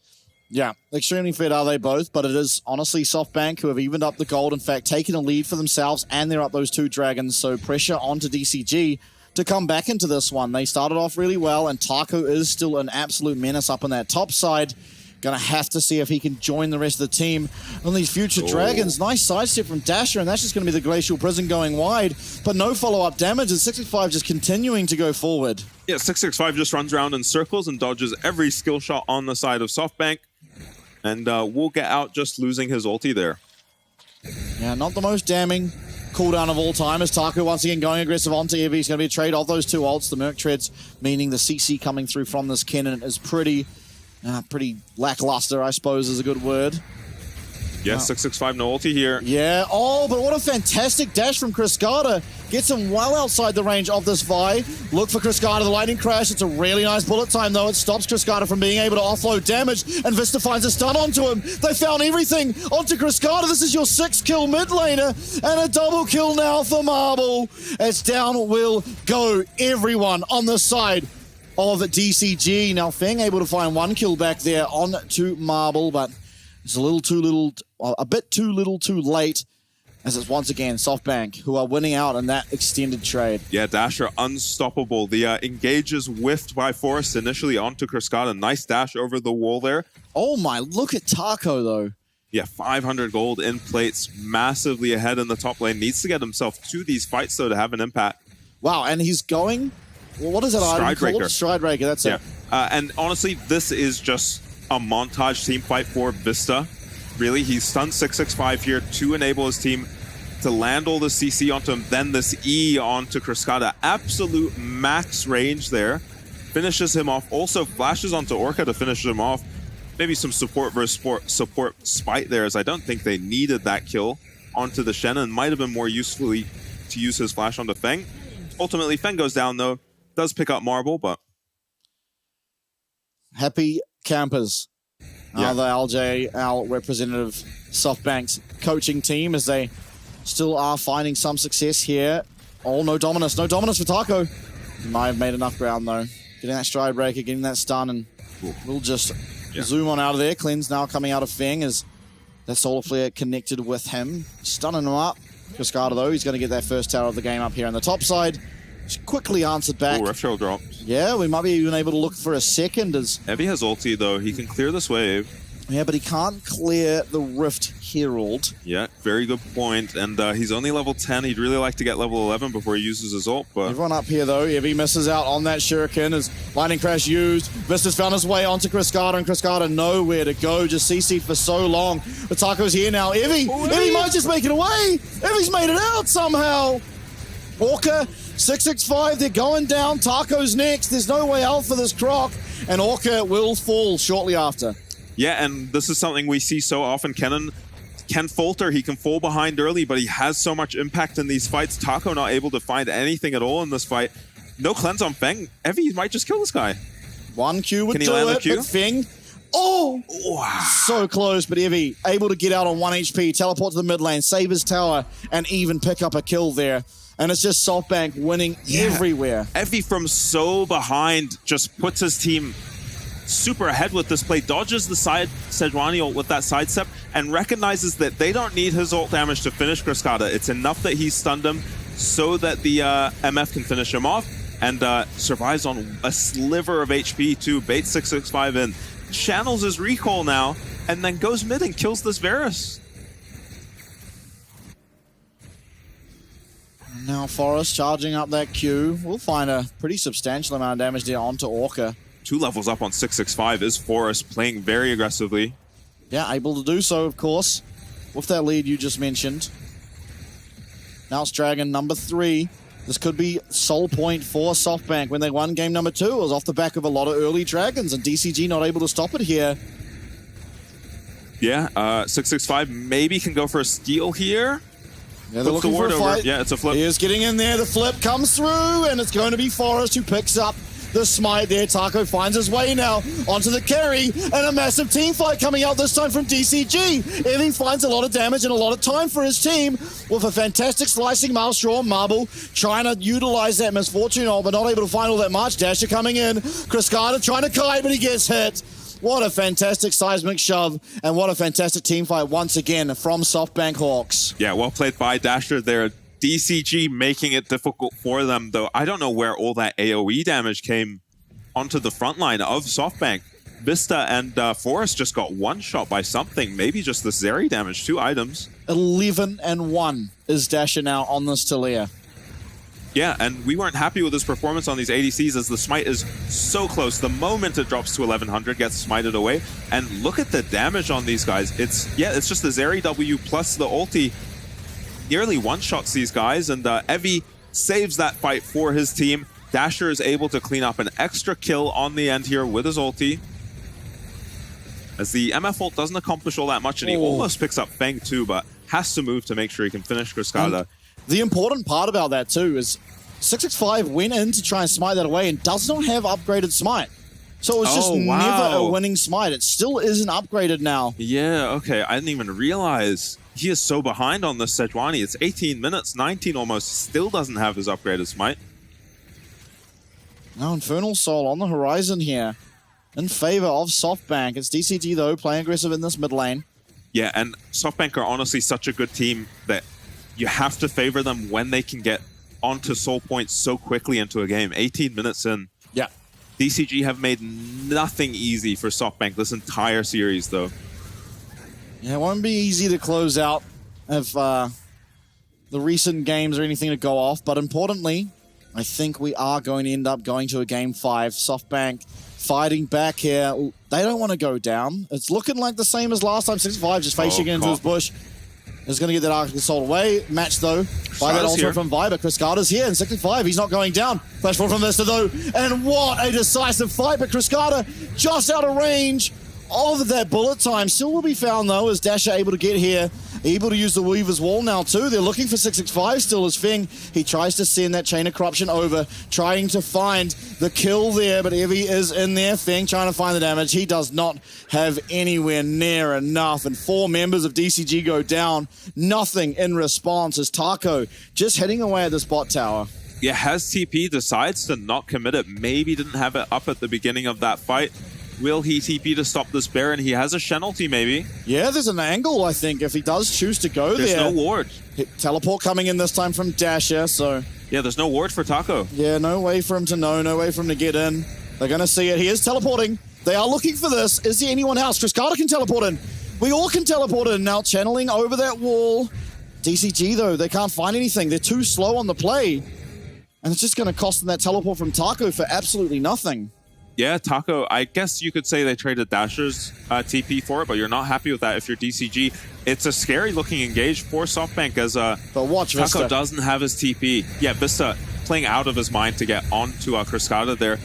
Yeah, extremely fit are they both, but it is honestly SoftBank who have evened up the gold, in fact, taken a lead for themselves, and they're up those 2 dragons, so pressure onto DCG to come back into this one. They started off really well, and Taco is still an absolute menace up on that top side. Gonna have to see if he can join the rest of the team on these future dragons. Nice sidestep from Dasher, and that's just gonna be the Glacial Prison going wide, but no follow-up damage, and 665 just continuing to go forward. Yeah, 665 just runs around in circles and dodges every skill shot on the side of SoftBank. And we'll get out just losing his ulti there. Yeah, not the most damning cooldown of all time as Taco once again going aggressive onto Evie. He's going to be a trade of those 2 ults. The Merc Treads, meaning the CC coming through from this cannon, is pretty lackluster, I suppose is a good word. Yeah, 665 no ulti here. Yeah, oh, but what a fantastic dash from Kriskata. Gets him well outside the range of this Vi. Look for Kriskata, the lightning crash. It's a really nice bullet time, though. It stops Kriskata from being able to offload damage, and Vista finds a stun onto him. They found everything onto Kriskata. This is your 6th kill mid laner, and a double kill now for Marble. As down will go everyone on the side of DCG. Now, Feng able to find 1 kill back there onto Marble, but it's a bit too little too late, as it's once again SoftBank who are winning out in that extended trade. Yeah, Dasher unstoppable. The engage is whiffed by Forest initially onto Kriskata. Nice dash over the wall there. Oh my, look at Taco though. Yeah, 500 gold in plates, massively ahead in the top lane. Needs to get himself to these fights though to have an impact. Wow, and he's going, well, what is that item called? Stridebreaker, that's it. And honestly, this is just a montage team fight for Vista. Really, he's stunned 665 here to enable his team to land all the CC onto him, then this E onto Cascada. Absolute max range there. Finishes him off. Also flashes onto Orca to finish him off. Maybe some support versus support spite there, as I don't think they needed that kill onto the Shen, and might have been more usefully to use his flash onto Feng. Ultimately, Feng goes down though. Does pick up Marble, but... Happy campers. Yeah. The LJ, our representative SoftBank's coaching team, as they still are finding some success here. Oh, no Dominus. No Dominus for Taco. He might have made enough ground though. Getting that stride breaker, getting that stun, and we'll just zoom on out of there. Cleanse now coming out of Feng as that Solar Flare connected with him. Stunning him up. Cascada though, he's going to get that first tower of the game up here on the top side. Just quickly answered back. Rift Shell drops. Yeah, we might be even able to look for a second as... Evie has ulti though, he can clear this wave. Yeah, but he can't clear the Rift Herald. Yeah, very good point. And he's only level 10. He'd really like to get level 11 before he uses his ult, but... Everyone up here, though. Evie misses out on that Shuriken as Lightning Crash used. Vista's found his way onto Cascada, and Cascada nowhere to go. Just CC'd for so long. But Taco's here now. Evie! Evie might just make it away! Evie's made it out somehow! Orca, 665, they're going down. Taco's next. There's no way out for this Croc. And Orca will fall shortly after. Yeah, and this is something we see so often. Kennen can falter, he can fall behind early, but he has so much impact in these fights. Taco not able to find anything at all in this fight. No cleanse on Feng. Evie might just kill this guy. One Q would can he do land it, the Q? but Feng... Oh! Wow. So close, but Evie able to get out on 1 HP, teleport to the mid lane, save his tower, and even pick up a kill there. And it's just SoftBank winning everywhere. Evie from so behind just puts his team super ahead with this play, dodges the side Sejuani ult with that sidestep, and recognizes that they don't need his ult damage to finish Cascada. It's enough that he's stunned him so that the MF can finish him off, and survives on a sliver of HP too. Baits 665 in, channels his recall now, and then goes mid and kills this Varus. Now Forest charging up that Q. We'll find a pretty substantial amount of damage there onto Orca. 2 levels up on 665 is Forest, playing very aggressively. Yeah, able to do so, of course, with that lead you just mentioned. Now it's Dragon number 3. This could be soul point for SoftBank. When they won game number 2, it was off the back of a lot of early Dragons, and DCG not able to stop it here. Yeah, 665 maybe can go for a steal here. Yeah, they're looking for a fight. Yeah, it's a flip. He is getting in there. The flip comes through, and it's going to be Forest who picks up the smite there. Taco finds his way now onto the carry, and a massive team fight coming out this time from DCG. Evie finds a lot of damage and a lot of time for his team with a fantastic slicing Maelstrom. Marble trying to utilize that Misfortune ult, but not able to find all that much. Dasher coming in. Cascada trying to kite, but he gets hit. What a fantastic seismic shove, and what a fantastic team fight once again from SoftBank Hawks. Yeah, well played by Dasher there. DCG making it difficult for them, though. I don't know where all that AoE damage came onto the front line of SoftBank. Vista and Forest just got one shot by something. Maybe just the Zeri damage, 2 items. 11-1 is Dasher now on this Talia. Yeah, and we weren't happy with his performance on these ADCs as the smite is so close. The moment it drops to 1100, gets smited away. And look at the damage on these guys. It's just the Zeri W plus the ulti. Nearly one-shots these guys, and Evie saves that fight for his team. Dasher is able to clean up an extra kill on the end here with his ulti. As the MF ult doesn't accomplish all that much, and he almost picks up Feng too, but has to move to make sure he can finish Cascada. And the important part about that too is 665 went in to try and smite that away and does not have upgraded smite. So it was just never a winning smite. It still isn't upgraded now. Yeah, okay, I didn't even realize. He is so behind on this Sejuani. It's 18 minutes, 19 almost. Still doesn't have his upgraded smite. Now Infernal Soul on the horizon here in favor of SoftBank. It's DCG though, playing aggressive in this mid lane. Yeah, and SoftBank are honestly such a good team that you have to favor them when they can get onto soul points so quickly into a game. 18 minutes in. Yeah. DCG have made nothing easy for SoftBank this entire series though. Yeah, it won't be easy to close out if the recent games or anything to go off, but importantly, I think we are going to end up going to a game 5. SoftBank fighting back here. They don't want to go down. It's looking like the same as last time. 6-5 just facing into this bush. is going to get that Arctic Assault away. Match, though, by that ultimate from Viper. Cascada's here in 65. He's not going down. Flash forward from Vista, though. And what a decisive fight. But Cascada just out of range of that bullet time. Still will be found, though, as Dasher able to get here. Able to use the Weaver's Wall now, too. They're looking for 665 still as Feng. He tries to send that Chain of Corruption over, trying to find the kill there, but Evie is in there. Feng trying to find the damage. He does not have anywhere near enough, and 4 members of DCG go down. Nothing in response as Taco just heading away at this bot tower. Yeah, has TP, decides to not commit it. Maybe didn't have it up at the beginning of that fight. Will he TP to stop this Baron? He has a Shen ulti, maybe. Yeah, there's an angle, I think, if he does choose to go there. There's no ward. Teleport coming in this time from Dasher, so... Yeah, there's no ward for Taco. Yeah, no way for him to know, no way for him to get in. They're going to see it. He is teleporting. They are looking for this. Is there anyone else? Cascada can teleport in. We all can teleport in now, channeling over that wall. DCG, though, they can't find anything. They're too slow on the play. And it's just going to cost them that teleport from Taco for absolutely nothing. Yeah, Taco, I guess you could say they traded Dasher's TP for it, but you're not happy with that if you're DCG. It's a scary-looking engage for SoftBank as but watch Taco Vista. doesn't have his TP. Yeah, Vista playing out of his mind to get onto Cascada there.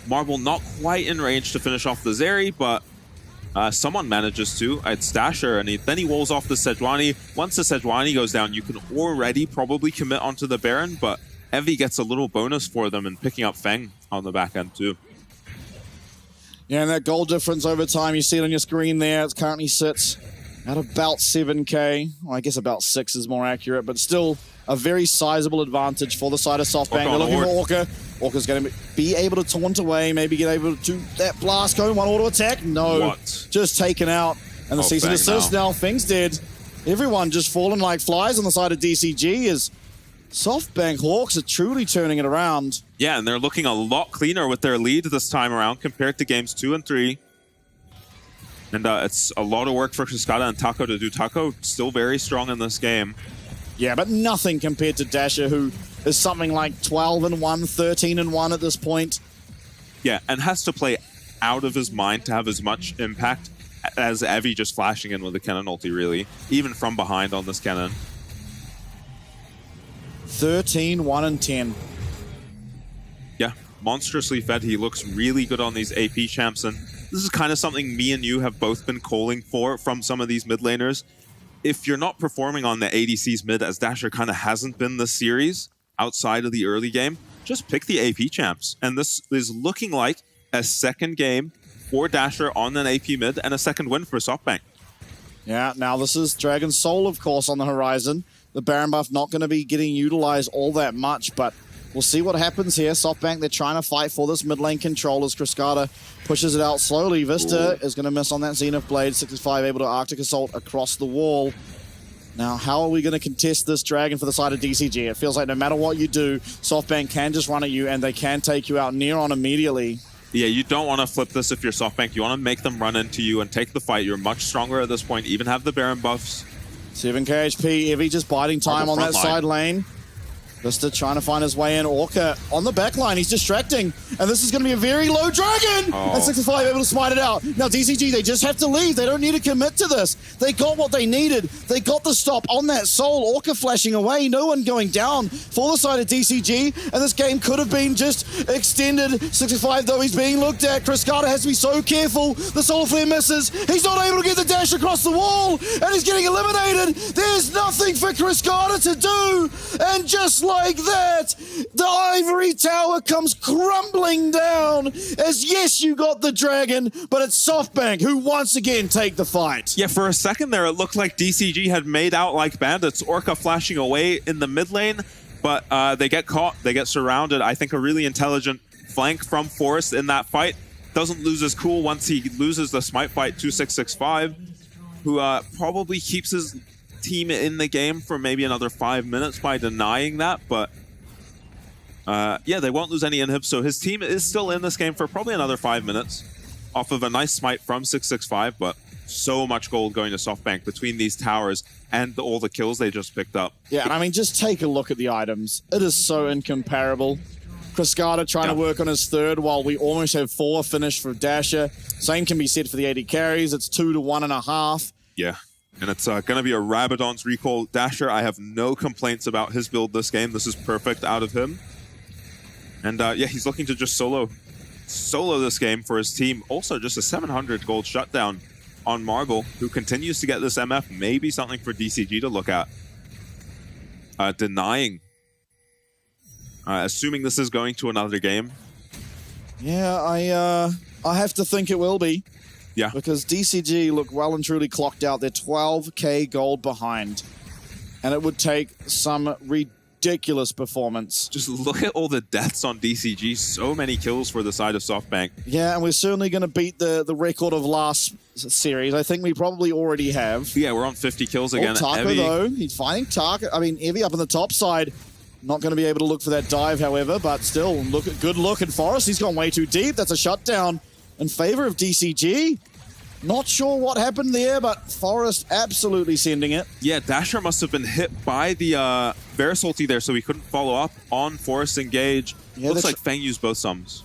Marble not quite in range to finish off the Zeri, but someone manages to. It's Dasher, and then he walls off the Sejuani. Once the Sejuani goes down, you can already probably commit onto the Baron, but Evie gets a little bonus for them in picking up Feng on the back end too. Yeah, and that goal difference over time, you see it on your screen there. It currently sits at about 7k. Well, I guess about 6 is more accurate, but still a very sizable advantage for the side of SoftBank. They're looking for Orca. Orca's going to be able to taunt away, maybe get able to that blast cone, one auto attack. No, just taken out. And the cease and desist now. Feng's dead. Everyone just falling like flies on the side of DCG as SoftBank Hawks are truly turning it around. Yeah, and they're looking a lot cleaner with their lead this time around compared to games 2 and 3. And it's a lot of work for Cascada and Taco to do. Taco still very strong in this game. Yeah, but nothing compared to Dasher, who is something like 12-1, 13-1 at this point. Yeah, and has to play out of his mind to have as much impact as Evie just flashing in with the cannon ulti, really. Even from behind on this cannon. 13-1-10. Yeah, monstrously fed. He looks really good on these AP champs, and this is kind of something me and you have both been calling for from some of these mid laners. If you're not performing on the ADC's mid, as Dasher kind of hasn't been this series outside of the early game, just pick the AP champs. And this is looking like a second game for Dasher on an AP mid and a second win for SoftBank. Yeah, now this is Dragon Soul, of course, on the horizon. The Baron buff not going to be getting utilized all that much, but we'll see what happens here. SoftBank, they're trying to fight for this mid lane control as Cascada pushes it out slowly. Vista is going to miss on that Zenith Blade. 65 able to Arctic Assault across the wall. Now, how are we going to contest this Dragon for the side of DCG? It feels like no matter what you do, SoftBank can just run at you and they can take you out near on immediately. Yeah, you don't want to flip this if you're SoftBank. You want to make them run into you and take the fight. You're much stronger at this point, even have the Baron buffs. 7k HP, Evie just biding time on that side lane. Vista trying to find his way in. Orca on the back line, he's distracting. And this is going to be a very low Dragon! And 65 able to smite it out. Now DCG, they just have to leave. They don't need to commit to this. They got what they needed. They got the stop on that Soul. Orca flashing away, no one going down for the side of DCG. And this game could have been just extended. 65 though, he's being looked at. Cascada has to be so careful. The Solar Flare misses. He's not able to get the dash across the wall. And he's getting eliminated. There's nothing for Cascada to do. And just like that, the ivory tower comes crumbling down as yes, you got the Dragon, but it's SoftBank who once again take the fight. Yeah, for a second there, it looked like DCG had made out like bandits. Orca flashing away in the mid lane, but they get caught, they get surrounded. I think a really intelligent flank from Forrest in that fight. Doesn't lose his cool once he loses the smite fight to 665, who probably keeps his team in the game for maybe another 5 minutes by denying that, but yeah, they won't lose any inhibs, so his team is still in this game for probably another 5 minutes off of a nice smite from 665, but so much gold going to SoftBank between these towers and all the kills they just picked up. Yeah, and I mean, just take a look at the items. It is so incomparable. Cascada trying to work on his third while we almost have 4 finished for Dasher. Same can be said for the AD carries. It's 2 to 1.5. Yeah. And it's going to be a Rabadon's recall. Dasher, I have no complaints about his build this game. This is perfect out of him. And yeah, he's looking to just solo this game for his team. Also, just a 700 gold shutdown on Marble, who continues to get this MF. Maybe something for DCG to look at. Denying. Assuming this is going to another game. Yeah, I have to think it will be. Yeah. Because DCG look well and truly clocked out. They're 12k gold behind. And it would take some ridiculous performance. Just look at all the deaths on DCG. So many kills for the side of SoftBank. Yeah, and we're certainly going to beat the record of last series. I think we probably already have. Yeah, we're on 50 kills again. Taco, though. He's finding Taco. I mean, Evie up on the top side. Not going to be able to look for that dive, however, but still, good look at Forest. He's gone way too deep. That's a shutdown in favor of DCG. Not sure what happened there, but Forest absolutely sending it. Yeah, Dasher must have been hit by the Varus ulti there, so he couldn't follow up on Forest engage. Yeah, looks like Feng used both sums.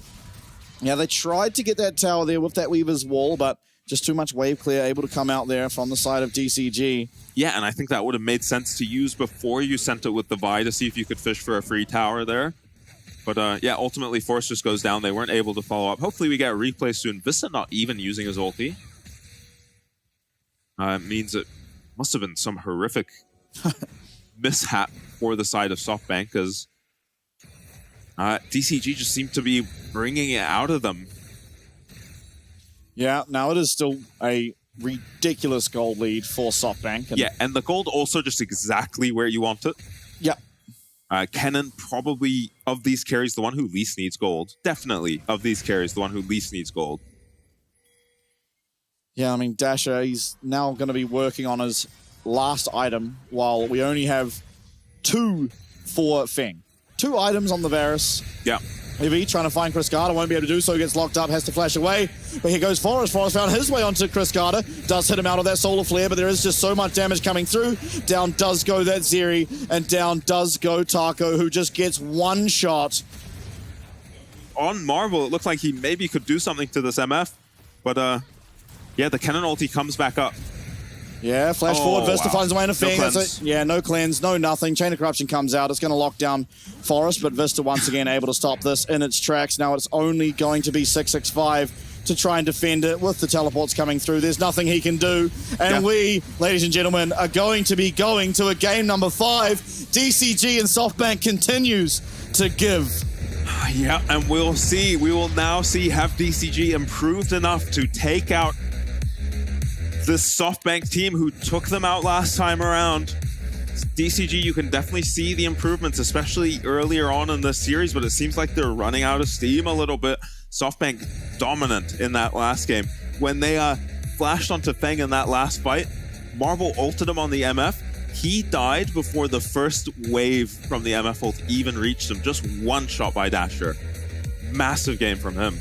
Yeah, they tried to get that tower there with that Weaver's wall, but just too much wave clear, able to come out there from the side of DCG. Yeah, and I think that would have made sense to use before you sent it with the Vi to see if you could fish for a free tower there. But yeah, ultimately Forest just goes down. They weren't able to follow up. Hopefully we get a replay soon. Vista not even using his ulti. Means it must have been some horrific mishap for the side of SoftBank, because DCG just seemed to be bringing it out of them. Yeah, now it is still a ridiculous gold lead for SoftBank. Yeah, and the gold also just exactly where you want it. Yeah. Kennen probably, of these carries, the one who least needs gold. Definitely, of these carries, the one who least needs gold. Yeah, I mean, Dasher, he's now going to be working on his last item, while we only have 2 for Feng. 2 items on the Varus. Yeah. Maybe trying to find Chris Carter, won't be able to do so, gets locked up, has to flash away. But here goes Forest. Forest found his way onto Chris Carter. Does hit him out of that Solar Flare, but there is just so much damage coming through. Down does go that Zeri, and down does go Taco, who just gets one shot. On Marvel, it looks like he maybe could do something to this MF, but yeah, the Kennen ulti comes back up. Yeah, flash forward, Vista finds a way into Feng. No cleanse. Yeah, no cleanse, no nothing. Chain of Corruption comes out. It's going to lock down Forest, but Vista once again able to stop this in its tracks. Now it's only going to be 665 to try and defend it with the teleports coming through. There's nothing he can do. And we, ladies and gentlemen, are going to be going to a game number 5. DCG and SoftBank continues to give. Yeah, and we'll see. We will now see, have DCG improved enough to take out this SoftBank team who took them out last time around. DCG, you can definitely see the improvements, especially earlier on in the series, but it seems like they're running out of steam a little bit. SoftBank dominant in that last game. When they flashed onto Feng in that last fight, Marvel ulted him on the MF. He died before the first wave from the MF ult even reached him. Just one shot by Dasher. Massive game from him.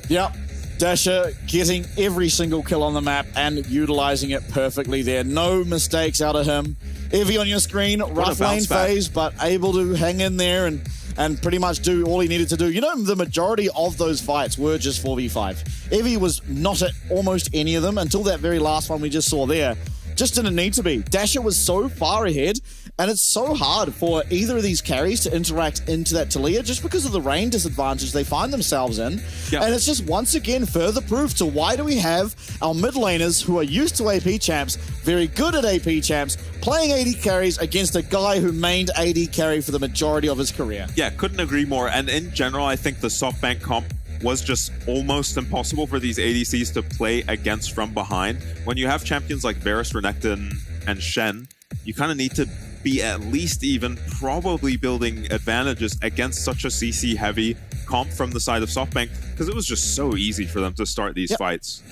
Yep. Dasher getting every single kill on the map and utilizing it perfectly there. No mistakes out of him. Evie on your screen, rough lane phase, but able to hang in there and pretty much do all he needed to do. You know, the majority of those fights were just 4v5. Evie was not at almost any of them until that very last one we just saw there. Just didn't need to be. Dasher was so far ahead, and it's so hard for either of these carries to interact into that Taliyah just because of the rain disadvantage they find themselves in. Yep. And it's just once again further proof to why do we have our mid laners who are used to AP champs, very good at AP champs, playing AD carries against a guy who mained AD carry for the majority of his career. Yeah, couldn't agree more. And in general, I think the SoftBank comp was just almost impossible for these ADCs to play against from behind. When you have champions like Varus, Renekton, and Shen, you kind of need to be at least even probably building advantages against such a CC-heavy comp from the side of SoftBank, because it was just so easy for them to start these fights.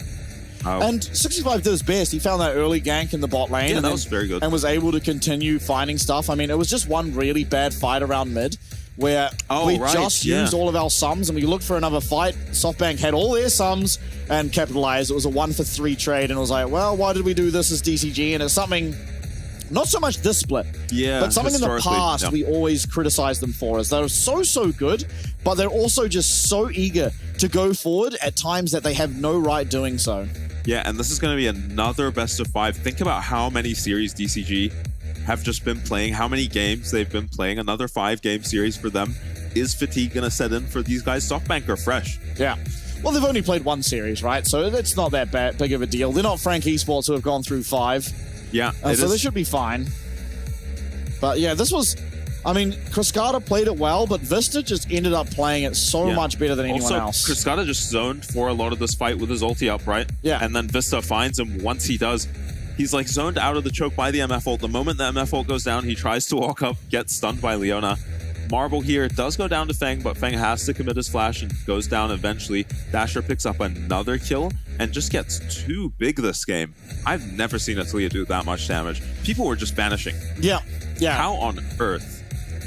And 65 did his best. He found that early gank in the bot lane. Yeah, and that was very good. And was able to continue finding stuff. I mean, it was just one really bad fight around mid, where we just used all of our sums and we looked for another fight. SoftBank had all their sums and capitalized. It was a 1-for-3 trade, and it was like, well, why did we do this as DCG? And it's something, not so much this split, but something in the past we always criticized them for, is they're so good, but they're also just so eager to go forward at times that they have no right doing so. Yeah, and this is going to be another best of 5. Think about how many series DCG have just been playing, how many games they've been playing. Another 5-game series for them. Is fatigue going to set in for these guys? SoftBank are fresh. Yeah. Well, they've only played 1 series, right? So it's not that big of a deal. They're not Frank Esports, who have gone through 5. Yeah. So they should be fine. But yeah, this was... I mean, Cryscata played it well, but Vista just ended up playing it so much better than anyone else. Cryscata just zoned for a lot of this fight with his ulti up, right? Yeah. And then Vista finds him. Once he does, he's like zoned out of the choke by the MF ult. The moment the MF ult goes down, he tries to walk up, gets stunned by Leona. Marble here does go down to Feng, but Feng has to commit his flash and goes down eventually. Dasher picks up another kill and just gets too big this game. I've never seen a Talia do that much damage. People were just vanishing. Yeah. How on earth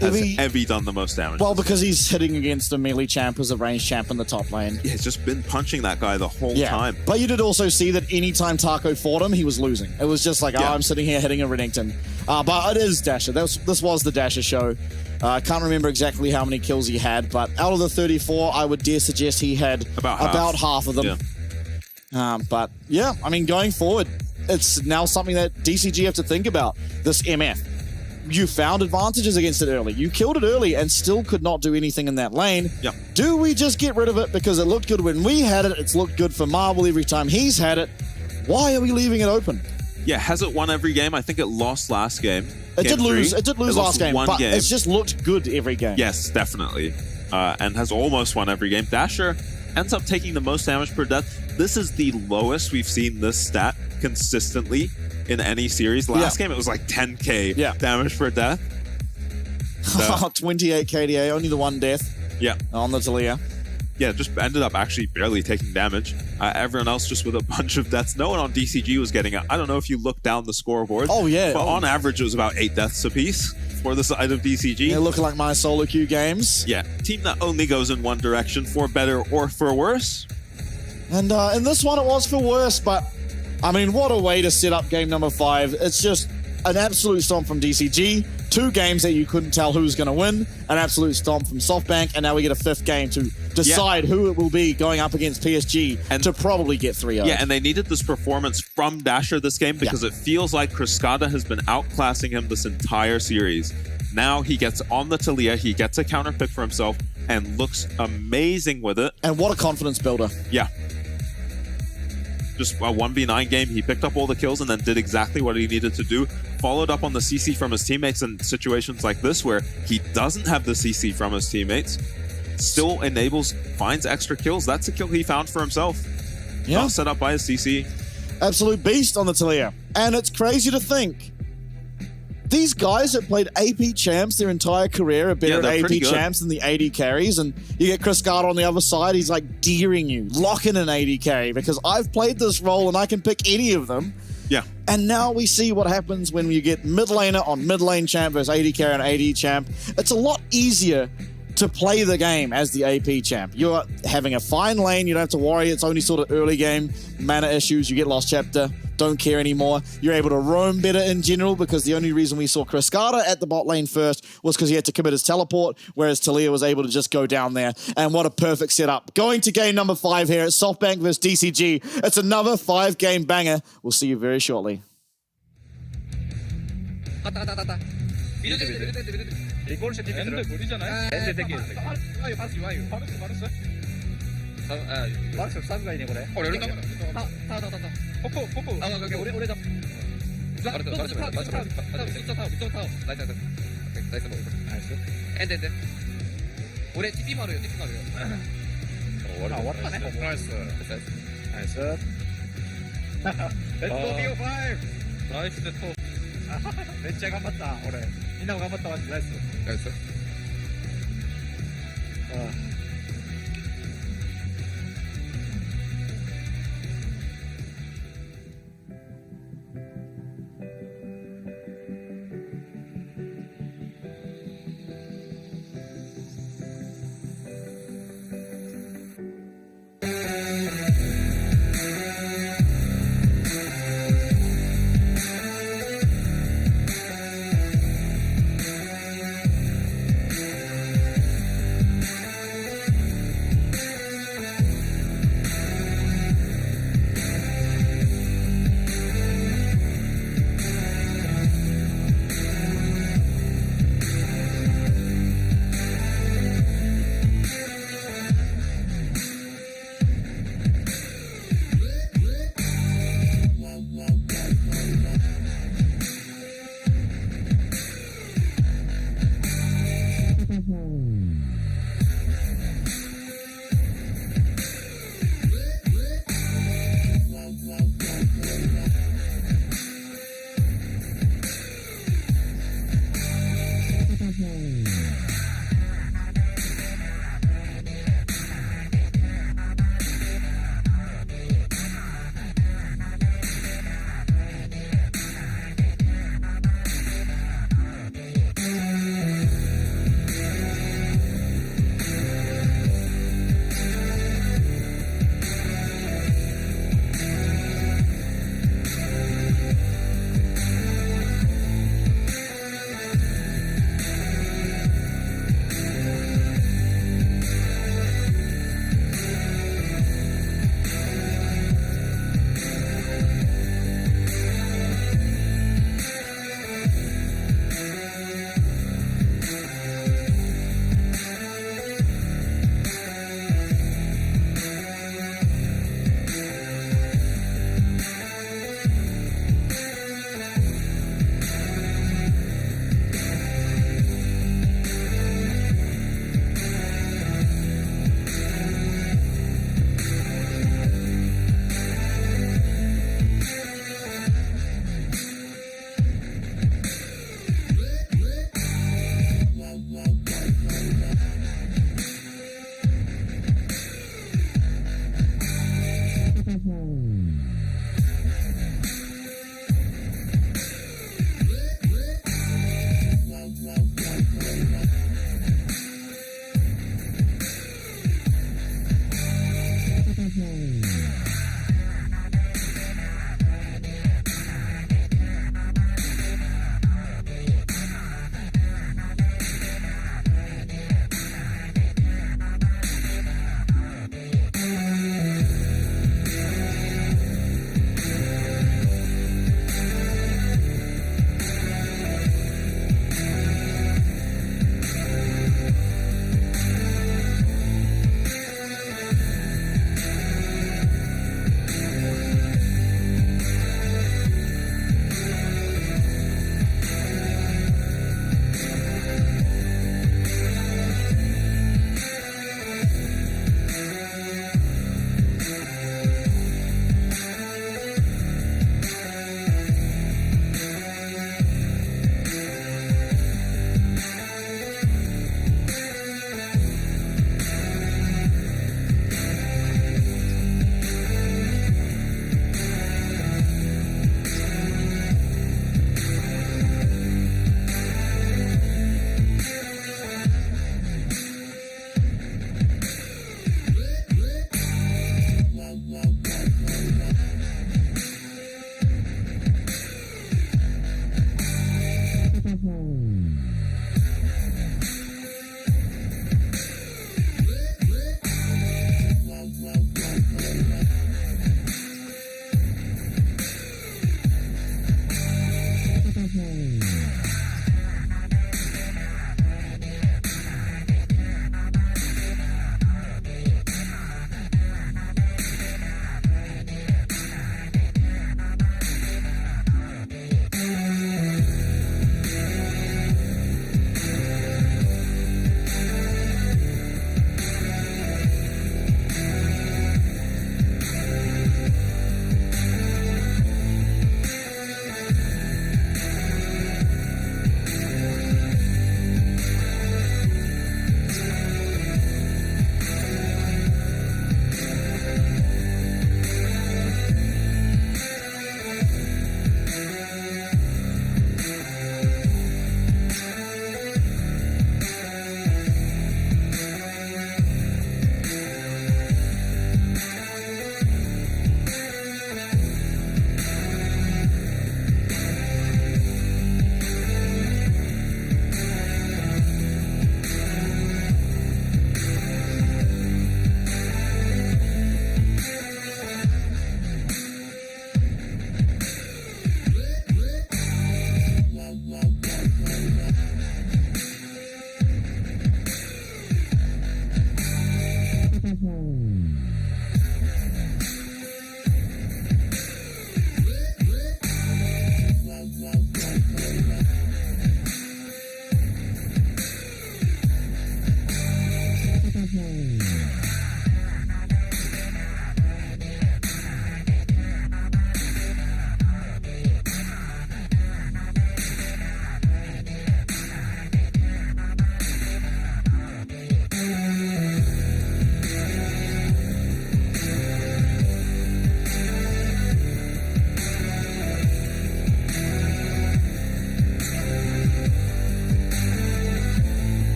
has Evie done the most damage? Well, because he's hitting against a melee champ as a ranged champ in the top lane. Yeah, he's just been punching that guy the whole time. But you did also see that anytime Taco fought him, he was losing. It was just like, oh, I'm sitting here hitting a Renekton. But it is Dasher. This was the Dasher show. I can't remember exactly how many kills he had, but out of the 34, I would dare suggest he had about half of them. Yeah. But yeah, I mean, going forward, it's now something that DCG have to think about. This MF. You found advantages against it early. You killed it early and still could not do anything in that lane. Yep. Do we just get rid of it because it looked good when we had it? It's looked good for Marble every time he's had it. Why are we leaving it open? Yeah, has it won every game? I think it lost last game. It did lose. It did lose last game, but game. It's just looked good every game. Yes, definitely. And has almost won every game. Dasher ends up taking the most damage per death. This is the lowest we've seen this stat consistently in any series. Last game, it was like 10k damage per death. So, 28 KDA, only the 1 death on the Talia. Yeah, just ended up actually barely taking damage. Everyone else just with a bunch of deaths. No one on DCG was getting it. I don't know if you look down the scoreboard. Oh, yeah. But on average, it was about 8 deaths apiece for the side of DCG. They're looking like my solo queue games. Yeah, team that only goes in one direction, for better or for worse. And in this one, it was for worse, but I mean, what a way to set up game number 5. It's just an absolute stomp from DCG. 2 games that you couldn't tell who was going to win. An absolute stomp from SoftBank. And now we get a 5th game to decide who it will be going up against PSG and to probably get 3-0. Yeah, and they needed this performance from Dasher this game because it feels like Cryscata has been outclassing him this entire series. Now he gets on the Talia, he gets a counter pick for himself and looks amazing with it. And what a confidence builder. Yeah. Just a 1v9 game, he picked up all the kills and then did exactly what he needed to do. Followed up on the CC from his teammates in situations like this where he doesn't have the CC from his teammates. Still enables, finds extra kills. That's a kill he found for himself. Yeah. Not set up by his CC. Absolute beast on the Talia. And it's crazy to think. These guys that played AP champs their entire career are better at AP champs than the AD carries. And you get Cryscata on the other side, he's like daring you, lock in an AD carry because I've played this role and I can pick any of them. Yeah. And now we see what happens when you get mid laner on mid lane champ versus AD carry on AD champ. It's a lot easier to play the game as the AP champ. You're having a fine lane, you don't have to worry, it's only sort of early game mana issues, you get lost chapter, don't care anymore. You're able to roam better in general because the only reason we saw Cryscata at the bot lane first was because he had to commit his teleport, whereas Talia was able to just go down there. And what a perfect setup. Going to game number 5 here at SoftBank versus DCG. It's another 5-game banger. We'll see you very shortly. 엔드 돌이잖아요. 엔드 새끼. 와요, 바스 와요. 바르스. 바르스 사그가 있네 그래. 여기 다. 포코. 오래 잡. 바르스. 타워. 나이스. 엔드. 올해 TP 마루요. 왔다네. 나이스. Let's go BO5. 나이스 또. 넷째 감았다 올해. 이나고 감았다 왔지. 나이스.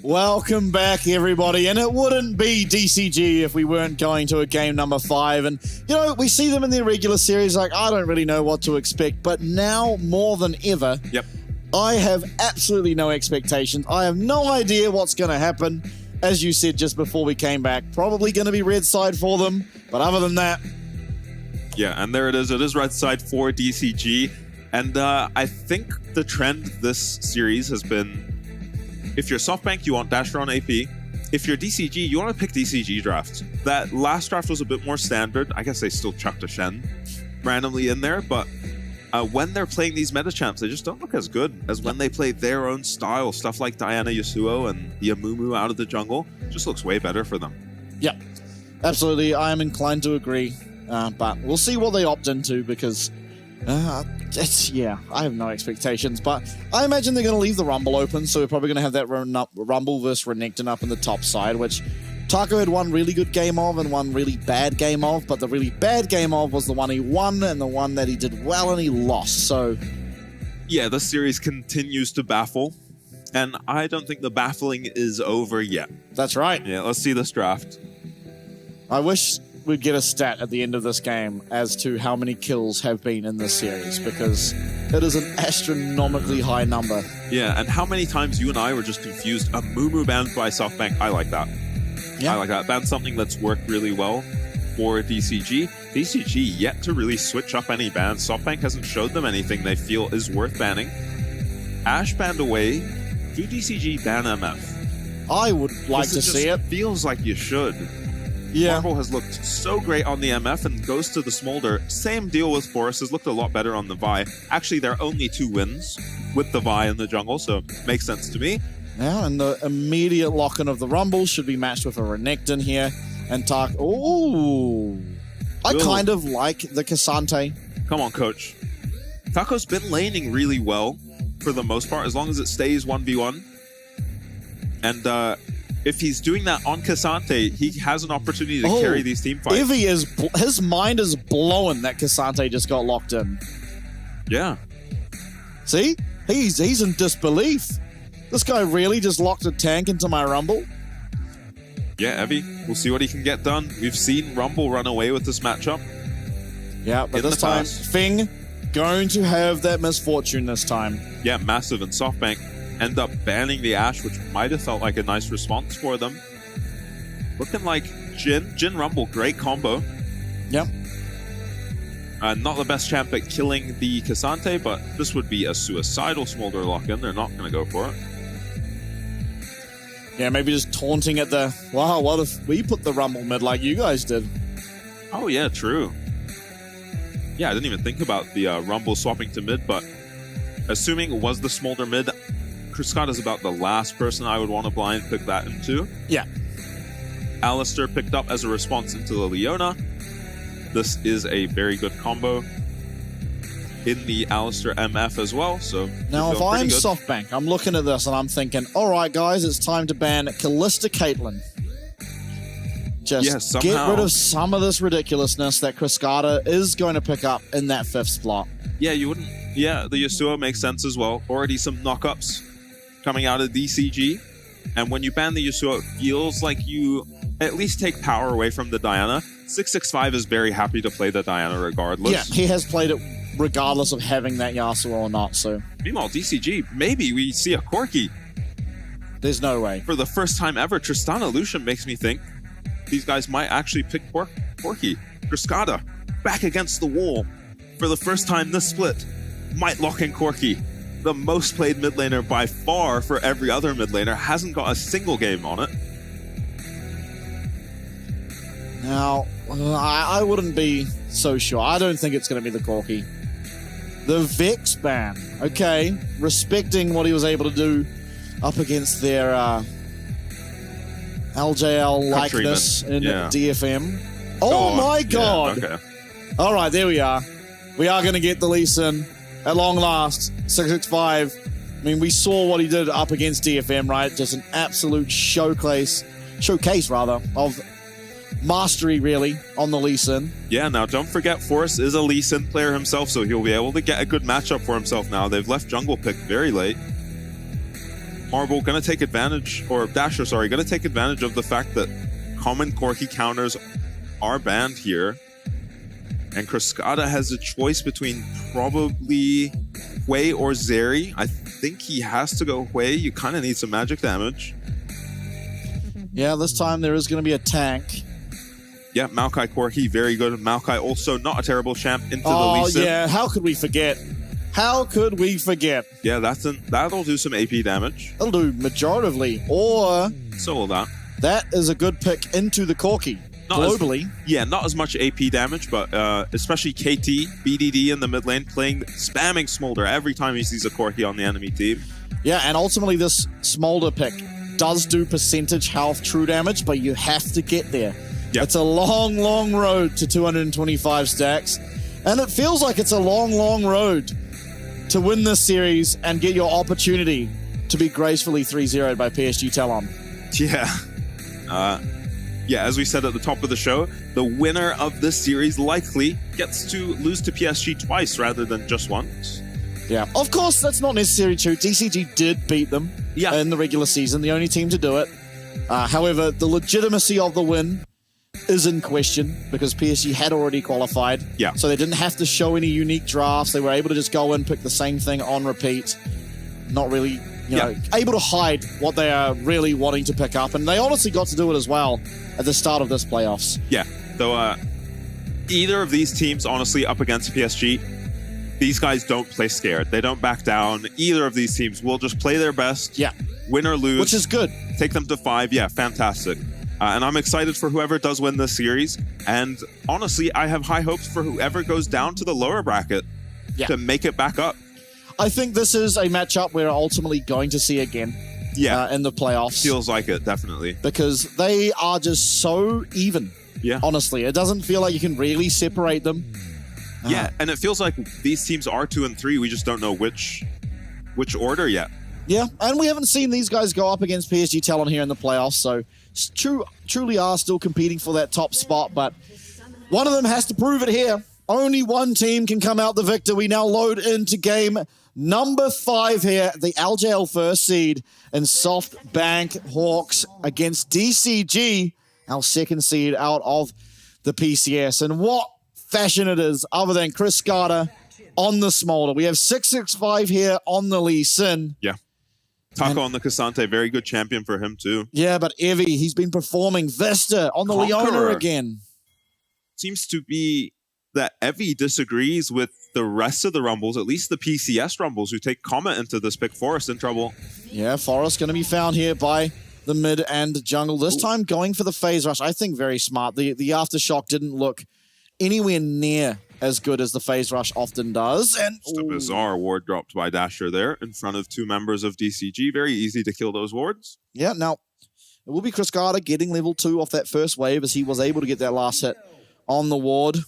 Welcome back, everybody. And it wouldn't be DCG if we weren't going to a game number 5. And, you know, we see them in their regular series. Like, I don't really know what to expect. But now, more than ever, I have absolutely no expectations. I have no idea what's going to happen. As you said just before we came back, probably going to be red side for them. But other than that... Yeah, and there it is. It is red side for DCG. And I think the trend this series has been, if you're SoftBank, you want Dasher on AP. If you're DCG, you want to pick DCG drafts. That last draft was a bit more standard. I guess they still chucked a Shen randomly in there, but when they're playing these meta champs, they just don't look as good as when they play their own style. Stuff like Diana Yasuo and the Amumu out of the jungle just looks way better for them. Yeah, absolutely. I am inclined to agree, but we'll see what they opt into because... I have no expectations, but I imagine they're going to leave the Rumble open, so we're probably going to have that Rumble versus Renekton up in the top side, which Taco had one really good game of and one really bad game of, but the really bad game of was the one he won and the one that he did well and he lost, so... Yeah, this series continues to baffle, and I don't think the baffling is over yet. That's right. Yeah, let's see this draft. I wish we'd get a stat at the end of this game as to how many kills have been in this series, because it is an astronomically high number. Yeah, and how many times you and I were just confused. A Mumu banned by SoftBank, I like that. Yeah. I like that. That's something that's worked really well for DCG. DCG yet to really switch up any bans. SoftBank hasn't showed them anything they feel is worth banning. Ash banned away. Do DCG ban MF? I would like to see it. Feels like you should. Yeah. Marvel has looked so great on the MF and goes to the Smolder. Same deal with Forest, has looked a lot better on the Vi. Actually, there are only 2 wins with the Vi in the jungle, so it makes sense to me. Yeah, and the immediate lock-in of the Rumble should be matched with a Renekton here. And ooh. I kind of like the Cassante. Come on, coach. Taco's been laning really well for the most part, as long as it stays 1v1. And, if he's doing that on Cassante, he has an opportunity to carry these team fights. His mind is blown that Cassante just got locked in. Yeah. See? He's in disbelief. This guy really just locked a tank into my Rumble? Yeah, Evie, we'll see what he can get done. We've seen Rumble run away with this matchup. Yeah, but this time, Fing going to have that misfortune this time. Yeah, massive. And SoftBank end up banning the Ashe, which might have felt like a nice response for them. Looking like Jhin Rumble, great combo. Yep. Not the best champ at killing the Cassante, but this would be a suicidal Smolder lock-in. They're not going to go for it. Yeah, maybe just taunting at the, wow, what if we put the Rumble mid like you guys did? Oh yeah, true. Yeah, I didn't even think about the Rumble swapping to mid, but assuming it was the Smolder mid, Cruscata is about the last person I would want to blind pick that into. Yeah. Alistair picked up as a response into the Leona. This is a very good combo in the Alistair MF as well. So now, if I'm SoftBank, I'm looking at this and I'm thinking, all right, guys, it's time to ban Kalista Caitlyn. Just get rid of some of this ridiculousness that Cruscata is going to pick up in that 5th slot. Yeah, you wouldn't. Yeah, the Yasuo makes sense as well. Already some knockups coming out of DCG. And when you ban the Yasuo, it feels like you at least take power away from the Diana. 665 is very happy to play the Diana regardless. Yeah, he has played it regardless of having that Yasuo or not, so... Meanwhile, DCG, maybe we see a Corki. There's no way. For the first time ever, Tristana Lucian makes me think these guys might actually pick Corki. Cruscata, back against the wall. For the first time this split, might lock in Corki. The most played mid laner by far for every other mid laner, hasn't got a single game on it. Now, I wouldn't be so sure. I don't think it's going to be the Corki. The Vex ban. Okay, respecting what he was able to do up against their LJL likeness in DFM. Oh my god! Yeah, okay. All right, there we are. We are going to get the Lee Sin at long last. 665. I mean, we saw what he did up against DFM, right? Just an absolute showcase of mastery, really, on the Lee Sin. Yeah, now don't forget, Forrest is a Lee Sin player himself, so he'll be able to get a good matchup for himself now. They've left jungle pick very late. Marble going to take advantage, or Dasher, sorry, going to take advantage of the fact that common Corki counters are banned here. And Cascada has a choice between probably Hui or Zeri. I think he has to go Hui. You kind of need some magic damage. Yeah, this time there is going to be a tank. Yeah, Maokai Corki, very good. Maokai also not a terrible champ into the Oh, Lee Sin. yeah, how could we forget? How could we forget? Yeah, that'll do some AP damage. That'll do majoritively, or... So will that. That is a good pick into the Corki. Globally. Not as much AP damage, but especially KT, BDD in the mid lane, spamming Smolder every time he sees a Corki on the enemy team. Yeah, and ultimately this Smolder pick does do percentage health true damage, but you have to get there. Yep. It's a long, long road to 225 stacks, and it feels like it's a long, long road to win this series and get your opportunity to be gracefully 3-0'd by PSG Talon. Yeah. Yeah, as we said at the top of the show, the winner of this series likely gets to lose to PSG twice rather than just once. Yeah, of course, that's not necessarily true. DCG did beat them in the regular season, the only team to do it. However, the legitimacy of the win is in question because PSG had already qualified. Yeah. So they didn't have to show any unique drafts. They were able to just go in, pick the same thing on repeat. Not really, you know, able to hide what they are really wanting to pick up. And they honestly got to do it as well at the start of this playoffs. Yeah. So either of these teams, honestly, up against PSG, these guys don't play scared. They don't back down. Either of these teams will just play their best. Yeah. Win or lose. Which is good. Take them to 5. Yeah, fantastic. And I'm excited for whoever does win this series. And honestly, I have high hopes for whoever goes down to the lower bracket to make it back up. I think this is a matchup we're ultimately going to see again. Yeah. In the playoffs. Feels like it, definitely. Because they are just so even. Yeah. Honestly, it doesn't feel like you can really separate them. Yeah, and it feels like these teams are 2 and 3. We just don't know which order yet. Yeah, and we haven't seen these guys go up against PSG Talon here in the playoffs, so truly are still competing for that top spot, but one of them has to prove it here. Only one team can come out the victor. We now load into game number 5 here, the LJL first seed and SoftBank Hawks against DCG, our second seed out of the PCS. And what fashion it is, other than Cascada on the Smolder. We have 665 here on the Lee Sin. Yeah. Taco on the Cassante, very good champion for him too. Yeah, but Evie, he's been performing Vista on the Leona again. Seems to be that Evie disagrees with the rest of the Rumbles, at least the PCS Rumbles, who take Comet into this pick. Forest in trouble. Yeah, Forest going to be found here by the mid and jungle. This time going for the phase rush. I think very smart. The Aftershock didn't look anywhere near as good as the phase rush often does. And just a bizarre ward dropped by Dasher there in front of 2 members of DCG. Very easy to kill those wards. Yeah, now it will be Cascada getting level 2 off that first wave as he was able to get that last hit on the ward.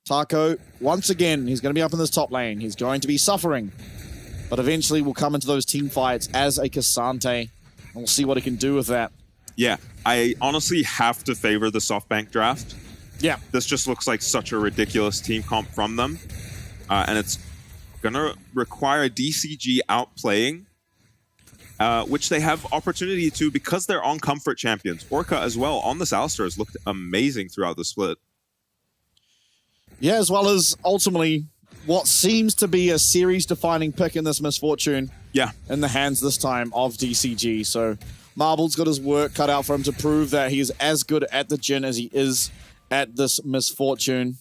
Taco, once again, he's going to be up in this top lane. He's going to be suffering, but eventually will come into those team fights as a Cassante, and we'll see what he can do with that. Yeah, I honestly have to favor the SoftBank draft. Yeah. This just looks like such a ridiculous team comp from them. And it's going to require DCG outplaying, which they have opportunity to because they're on comfort champions. Orca as well on this Alistar has looked amazing throughout the split. Yeah, as well as ultimately what seems to be a series-defining pick in this Misfortune. Yeah. In the hands this time of DCG. So Marble's got his work cut out for him to prove that he is as good at the Jhin as he is at this Misfortune.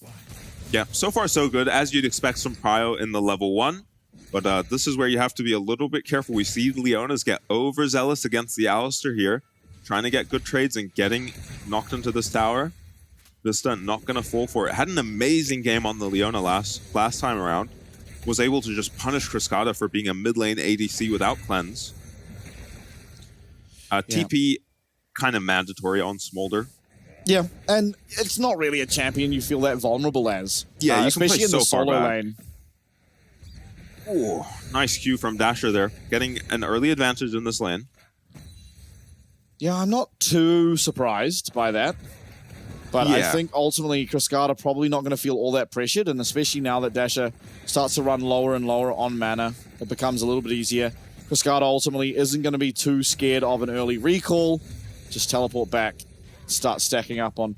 Yeah, so far so good, as you'd expect from Prio in the level 1. But this is where you have to be a little bit careful. We see Leonas get overzealous against the Alistar here, trying to get good trades and getting knocked into this tower. Vista not going to fall for it. Had an amazing game on the Leona last time around. Was able to just punish Cascada for being a mid lane ADC without cleanse. TP kind of mandatory on Smolder. Yeah, and it's not really a champion you feel that vulnerable as. Yeah, you especially can play in the so far solo back. lane. Oh, nice Q from Dasher there. Getting an early advantage in this lane. Yeah, I'm not too surprised by that. But I think ultimately Cascada probably not going to feel all that pressured, and especially now that Dasher starts to run lower and lower on mana, it becomes a little bit easier. Cascada ultimately isn't going to be too scared of an early recall. Just teleport back, start stacking up on...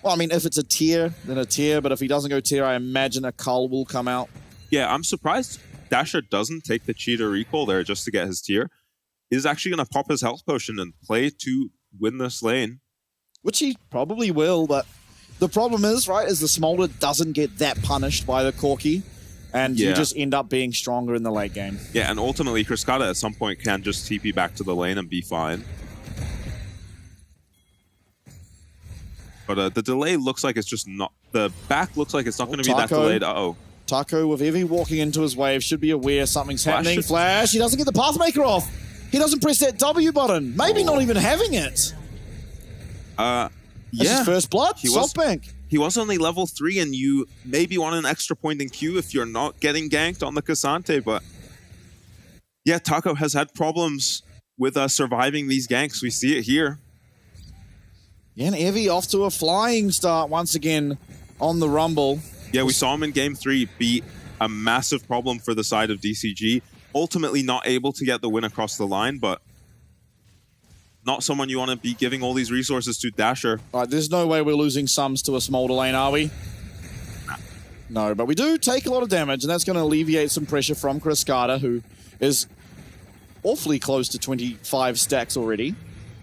Well, I mean, if it's a tier, then a tier, but if he doesn't go tier, I imagine a cull will come out. Yeah, I'm surprised Dasher doesn't take the cheater recall there just to get his tier. He's actually going to pop his health potion and play to win this lane. Which he probably will, but the problem is, right, is the Smolder doesn't get that punished by the Corki, and you just end up being stronger in the late game. Yeah, and ultimately, Cascada at some point can just TP back to the lane and be fine. But the delay looks like it's just not... The back looks like it's not going to be that delayed. Uh-oh. Taco, with Evie walking into his wave, should be aware something's happening. Flash, he doesn't get the Pathmaker off. He doesn't press that W button. Maybe not even having it. Yeah. That's his first blood, SoftBank. He was only level 3, and you maybe want an extra point in Q if you're not getting ganked on the Cassante, but... Yeah, Taco has had problems with surviving these ganks. We see it here. Yeah, and Evie off to a flying start once again on the Rumble. Yeah, we saw him in Game 3 be a massive problem for the side of DCG. Ultimately not able to get the win across the line, but not someone you want to be giving all these resources to Dasher. All right, there's no way we're losing sums to a Smolder lane, are we? No, but we do take a lot of damage, and that's going to alleviate some pressure from Cascada, who is awfully close to 25 stacks already.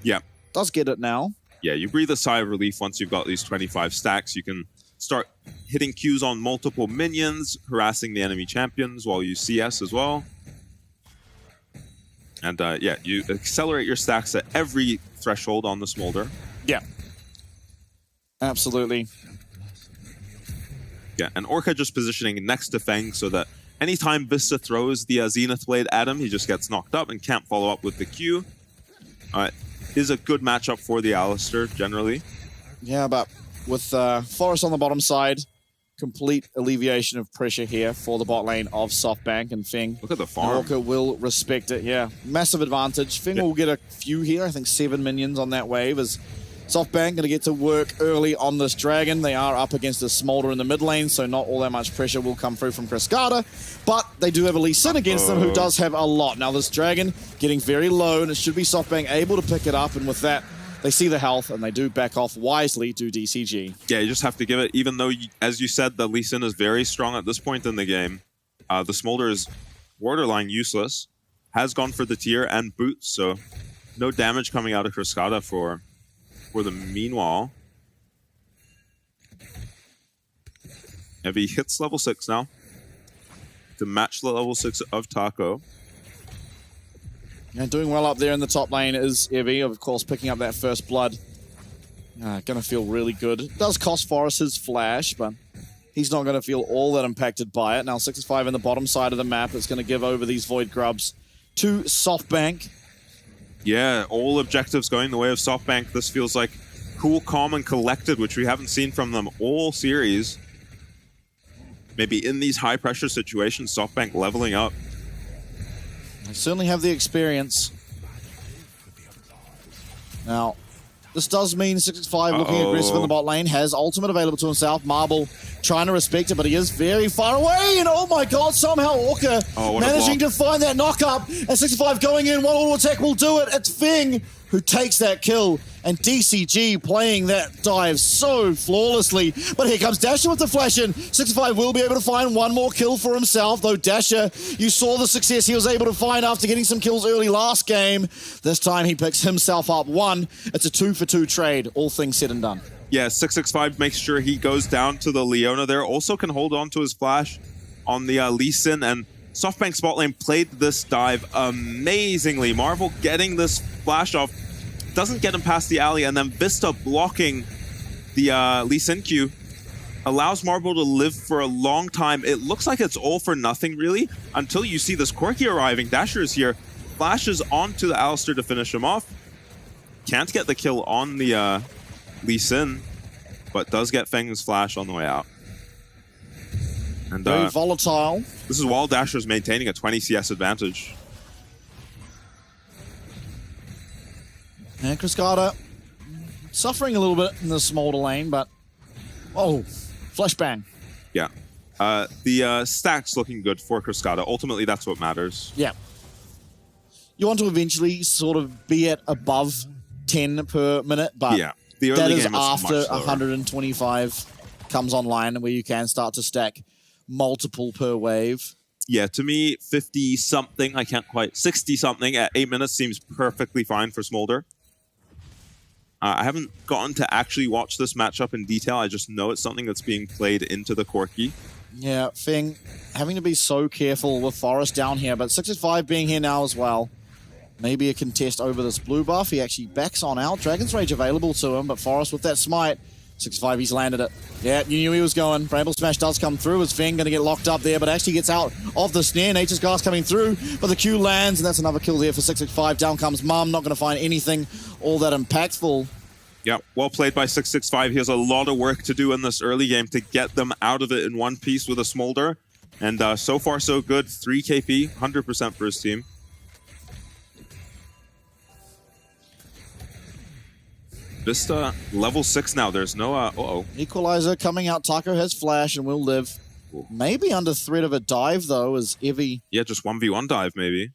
Yeah. Does get it now. Yeah, you breathe a sigh of relief once you've got these 25 stacks. You can start hitting Qs on multiple minions, harassing the enemy champions while you CS as well. And yeah, you accelerate your stacks at every threshold on the Smolder. Yeah. Absolutely. Yeah, and Orca just positioning next to Feng so that anytime Vista throws the Zenith Blade at him, he just gets knocked up and can't follow up with the Q. Is a good matchup for the Alistar, generally. Yeah, but with Forest on the bottom side, complete alleviation of pressure here for the bot lane of SoftBank and Feng. Look at the farm. Orca will respect it, yeah. Massive advantage. Feng will get a few here, I think 7 minions on that wave as SoftBank going to get to work early on this Dragon. They are up against a Smolder in the mid lane, so not all that much pressure will come through from Cascada, but they do have a Lee Sin against them who does have a lot. Now this Dragon getting very low, and it should be SoftBank able to pick it up, and with that, they see the health, and they do back off wisely to DCG. Yeah, you just have to give it, even though, as you said, the Lee Sin is very strong at this point in the game. The Smolder is borderline useless, has gone for the tier and boots, so no damage coming out of Cascada for the meanwhile. Evie hits level 6 now to match the level 6 of Taco. And doing well up there in the top lane is Evie, of course, picking up that first blood. Gonna feel really good. It does cost Forrest his flash, but he's not gonna feel all that impacted by it. Now 6-5 in the bottom side of the map. It's gonna give over these Void Grubs to SoftBank. Yeah, all objectives going the way of SoftBank. This feels like cool, calm, and collected, which we haven't seen from them all series. Maybe in these high-pressure situations, SoftBank leveling up. They certainly have the experience. Now, this does mean 6-5 looking aggressive in the bot lane, has ultimate available to himself. Marble trying to respect it, but he is very far away, and oh my god, somehow Orca managing to find that knock-up, and 6-5 going in, one auto attack will do it. It's Feng who takes that kill, and DCG playing that dive so flawlessly. But here comes Dasher with the flash in. 6-5 will be able to find one more kill for himself, though Dasher, you saw the success he was able to find after getting some kills early last game. This time he picks himself up one. It's a 2-for-2 trade, all things said and done. Yeah, 6-6-5 makes sure he goes down to the Leona there. Also can hold on to his flash on the Lee Sin, and SoftBank spot lane played this dive amazingly. Marvel getting this flash off, doesn't get him past the alley, and then Vista blocking the Lee Sin Q allows Marvel to live for a long time. It looks like it's all for nothing, really, until you see this Corki arriving. Dasher is here, flashes onto the Alistar to finish him off. Can't get the kill on the Lee Sin, but does get Feng's flash on the way out. And very volatile. This is while Dasher's maintaining a 20 CS advantage. And Cascada suffering a little bit in the Smolder lane, but oh, flashbang. Yeah. The stacks looking good for Cascada. Ultimately, that's what matters. Yeah. You want to eventually sort of be at above 10 per minute, but yeah, the early that is game after much slower. 125 comes online where you can start to stack multiple per wave. Yeah, to me, 50-something, I can't quite, 60-something at 8 minutes seems perfectly fine for Smolder. I haven't gotten to actually watch this matchup in detail. I just know it's something that's being played into the Corki. Yeah, Feng having to be so careful with Forest down here, but 665 being here now as well. Maybe a contest over this blue buff. He actually backs on out. Dragon's Rage available to him, but Forest with that smite. 665, he's landed it. Yeah, you knew he was going. Bramble Smash does come through. Is Feng going to get locked up there, but actually gets out of the snare. Nature's Glass coming through, but the Q lands, and that's another kill there for 665. Down comes Mum, not going to find anything all that impactful. Yeah, well played by 665. He has a lot of work to do in this early game to get them out of it in one piece with a Smolder. And so far, so good. 3 KP, 100% for his team. Vista, level 6 now. There's no... uh-oh. Equalizer coming out. Taco has flash and will live. Maybe under threat of a dive, though, as Evie... Yeah, just 1v1 dive, maybe.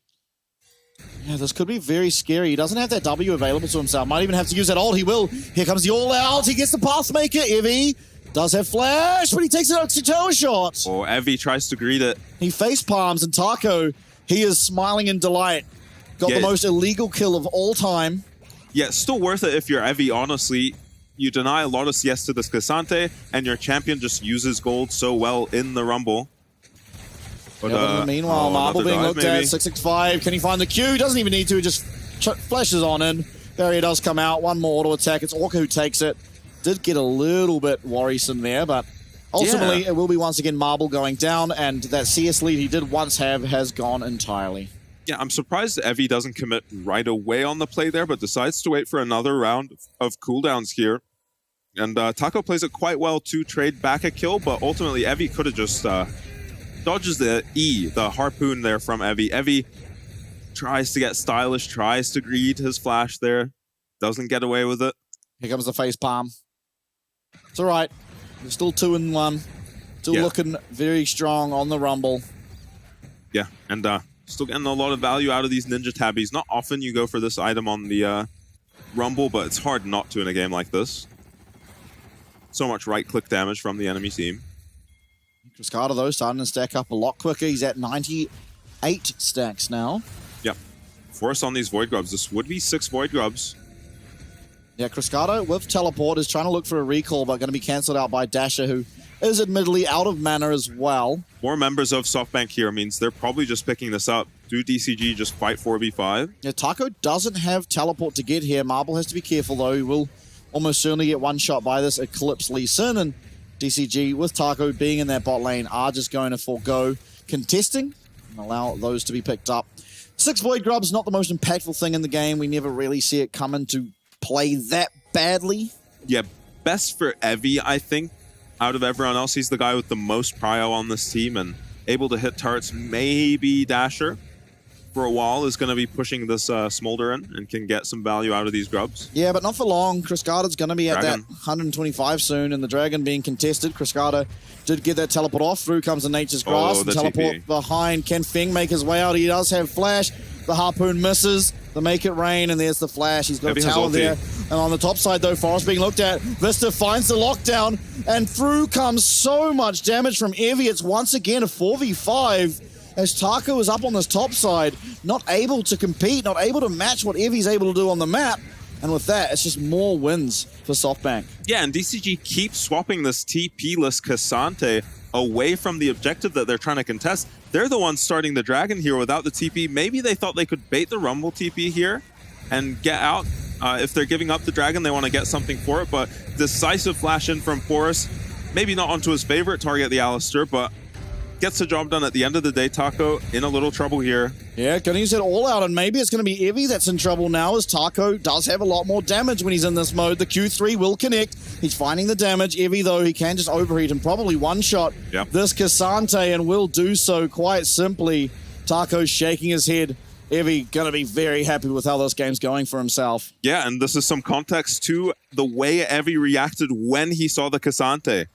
Yeah, this could be very scary. He doesn't have that W available to himself. Might even have to use that ult. He will. Here comes the all-out. He gets the Pathmaker. Evie does have flash, but he takes it out to toe shot. Oh, Evie tries to greet it. He face palms, and Taco, he is smiling in delight. Got the most illegal kill of all time. Yeah, it's still worth it if you're Evie, honestly. You deny a lot of CS to this Cassante, and your champion just uses gold so well in the Rumble. But, meanwhile, Marble being looked at. 665. Can he find the Q? Doesn't even need to. He just flashes on in. Barrier does come out. One more auto attack. It's Orca who takes it. Did get a little bit worrisome there, but ultimately it will be once again Marble going down, and that CS lead he did once have has gone entirely. Yeah, I'm surprised Evie doesn't commit right away on the play there, but decides to wait for another round of cooldowns here. And Taco plays it quite well to trade back a kill, but ultimately Evie could have just dodges the E, the harpoon there from Evie. Evie tries to get stylish, tries to greet his flash there, doesn't get away with it. Here comes the face palm. It's all right. We're still 2-1. Still looking very strong on the Rumble. Yeah, and still getting a lot of value out of these Ninja Tabbies. Not often you go for this item on the Rumble, but it's hard not to in a game like this. So much right-click damage from the enemy team. Cascada, though, starting to stack up a lot quicker. He's at 98 stacks now. Yep. Force on these Void Grubs. This would be 6 Void Grubs. Yeah, Cascada with Teleport is trying to look for a recall, but going to be cancelled out by Dasher, who is admittedly out of mana as well. More members of SoftBank here means they're probably just picking this up. Do DCG just fight 4v5? Yeah, Taco doesn't have Teleport to get here. Marble has to be careful, though. He will almost certainly get one shot by this Eclipse Lee Sin, and DCG, with Taco being in that bot lane, are just going to forego contesting and allow those to be picked up. 6 Void Grubs, not the most impactful thing in the game. We never really see it come into play that badly. Yeah, best for Evie, I think. Out of everyone else, he's the guy with the most prio on this team and able to hit turrets. Maybe Dasher, for a while, is going to be pushing this Smolder in and can get some value out of these grubs. Yeah, but not for long. Cascada's going to be at that 125 soon, and the Dragon being contested. Cascada did get that teleport off. Through comes the Nature's Grass. The teleport TP behind. Can Feng make his way out? He does have flash. The harpoon misses. The make it rain, and there's the flash. He's got a tower there. And on the top side, though, Forest being looked at. Vista finds the lockdown, and through comes so much damage from Evie. It's once again a 4v5. As Taco is up on this top side, not able to compete, not able to match what Evie's able to do on the map. And with that, it's just more wins for SoftBank. Yeah, and DCG keeps swapping this TP-less Cassante away from the objective that they're trying to contest. They're the ones starting the Dragon here without the TP. Maybe they thought they could bait the Rumble TP here and get out. If they're giving up the Dragon, they want to get something for it. But decisive flash in from Forrest. Maybe not onto his favorite target, the Alistar, but gets the job done at the end of the day. Taco in a little trouble here. Yeah, gonna use it all out, and maybe it's gonna be Evie that's in trouble now, as Taco does have a lot more damage when he's in this mode. The Q3 will connect. He's finding the damage. Evie, though, he can just overheat and probably one-shot this Cassante, and will do so quite simply. Taco's shaking his head. Evie gonna be very happy with how this game's going for himself. Yeah, and this is some context to the way Evie reacted when he saw the Cassante.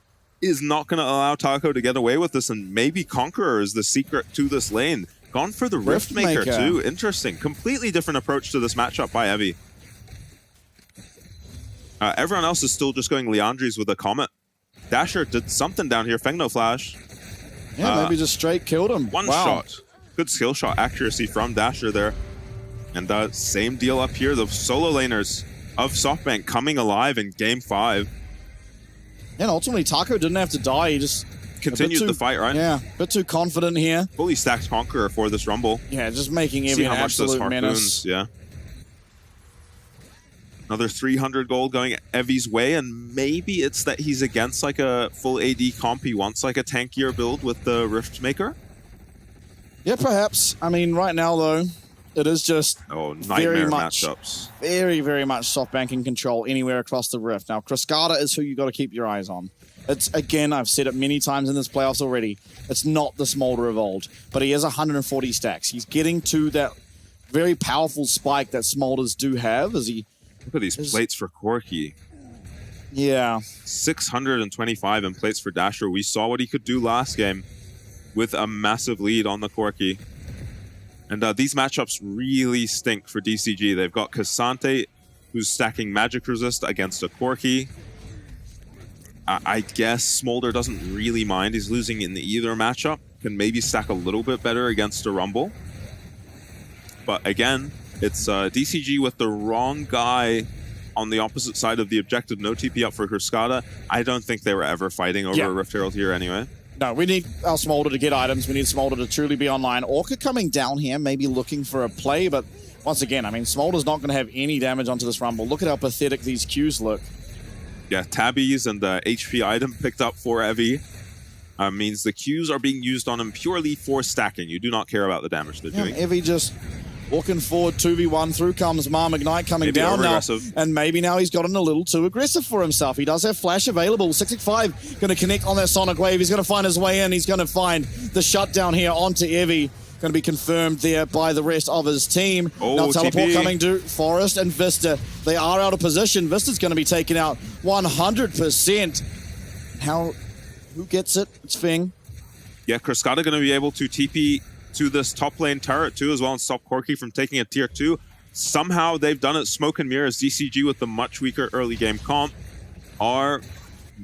Is not going to allow Taco to get away with this, and maybe Conqueror is the secret to this lane. gone for the Riftmaker too. Interesting. Completely different approach to this matchup by Evie. Everyone else is still just going Leandries with a Comet. Dasher did something down here. Feng no flash. Yeah, maybe just straight killed him. One shot. Good skill shot accuracy from Dasher there. And same deal up here. The solo laners of SoftBank coming alive in Game 5. And ultimately, Taco didn't have to die. He just continued the fight, right? Yeah, a bit too confident here. Fully stacked Conqueror for this Rumble. Yeah, just making Evie an absolute menace. Yeah. Another 300 gold going Evie's way, and maybe it's that he's against like a full AD comp. He wants like a tankier build with the Riftmaker. Yeah, perhaps. I mean, right now though, it is just nightmare matchups. Very, very much SoftBank in control anywhere across the Rift. Now, Cruscata is who you got to keep your eyes on. It's, again, I've said it many times in this playoffs already, it's not the Smolder of old, but he has 140 stacks. He's getting to that very powerful spike that Smolders do have as he... Look at these plates for Corki. Yeah. 625 in plates for Dasher. We saw what he could do last game with a massive lead on the Corki. And these matchups really stink for DCG. They've got Cassante, who's stacking Magic Resist against a Corki. I guess Smolder doesn't really mind. He's losing in either matchup. Can maybe stack a little bit better against a Rumble. But again, it's DCG with the wrong guy on the opposite side of the objective. No TP up for Cruscata. I don't think they were ever fighting over a Rift Herald here anyway. No, we need our Smolder to get items. We need Smolder to truly be online. Orca coming down here, maybe looking for a play, but once again, I mean, Smolder's not going to have any damage onto this Rumble. Look at how pathetic these Qs look. Yeah, tabbies and the HP item picked up for Evie means the Qs are being used on him purely for stacking. You do not care about the damage they're doing. Evie just walking forward, 2v1, through comes Marmagnight coming down now. And maybe now he's gotten a little too aggressive for himself. He does have flash available. 665 going to connect on that Sonic Wave. He's going to find his way in. He's going to find the shutdown here onto Evie. Going to be confirmed there by the rest of his team. Now teleport coming to Forest and Vista. They are out of position. Vista's going to be taken out 100%. Who gets it? It's Feng. Yeah, Cruscata going to be able to TP to this top lane turret too as well and stop Corki from taking a tier 2. Somehow they've done it. Smoke and Mirrors, DCG with the much weaker early game comp are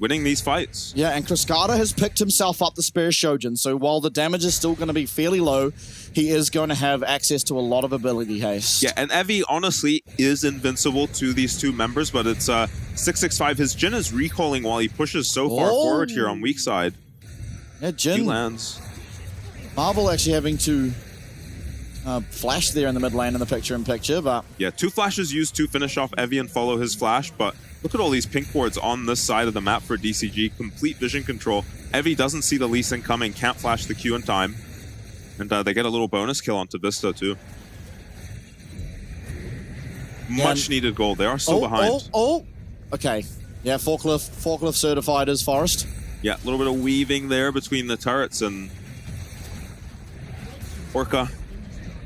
winning these fights. Yeah, and Cruscata has picked himself up the Spare Shojin, so while the damage is still going to be fairly low, he is going to have access to a lot of ability haste. Yeah, and Evie honestly is invincible to these two members, but it's 665. His Jhin is recalling while he pushes so far forward here on weak side. Yeah, Jhin. He lands. Marvel actually having to flash there in the mid lane in the picture-in-picture, but... Yeah, 2 flashes used to finish off Evie and follow his flash, but look at all these pink boards on this side of the map for DCG. Complete vision control. Evie doesn't see the Lee Sin coming, can't flash the Q in time. And they get a little bonus kill onto Vista, too. Much needed gold. They are still behind. Okay. Yeah, forklift certified as Forest. Yeah, a little bit of weaving there between the turrets, and Orca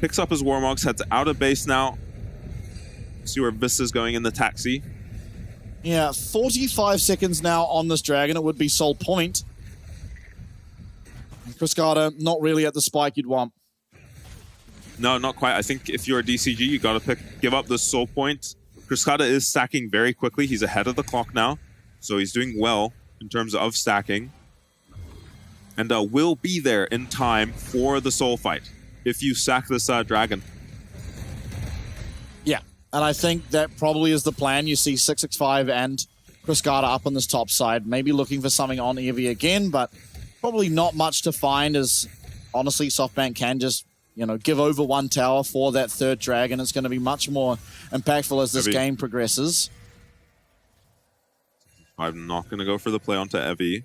picks up his Warmogs, heads out of base now. See where Vista's going in the taxi. Yeah, 45 seconds now on this Dragon. It would be Soul Point. Cruscata, not really at the spike you'd want. No, not quite. I think if you're a DCG, you got to give up the Soul Point. Cruscata is stacking very quickly. He's ahead of the clock now, so he's doing well in terms of stacking. And will be there in time for the Soul fight if you sack this Dragon. Yeah, and I think that probably is the plan. You see 665 and Cruscata up on this top side, maybe looking for something on Evie again, but probably not much to find, as honestly SoftBank can just, give over one tower for that third Dragon. It's going to be much more impactful as this game progresses. I'm not going to go for the play onto Evie.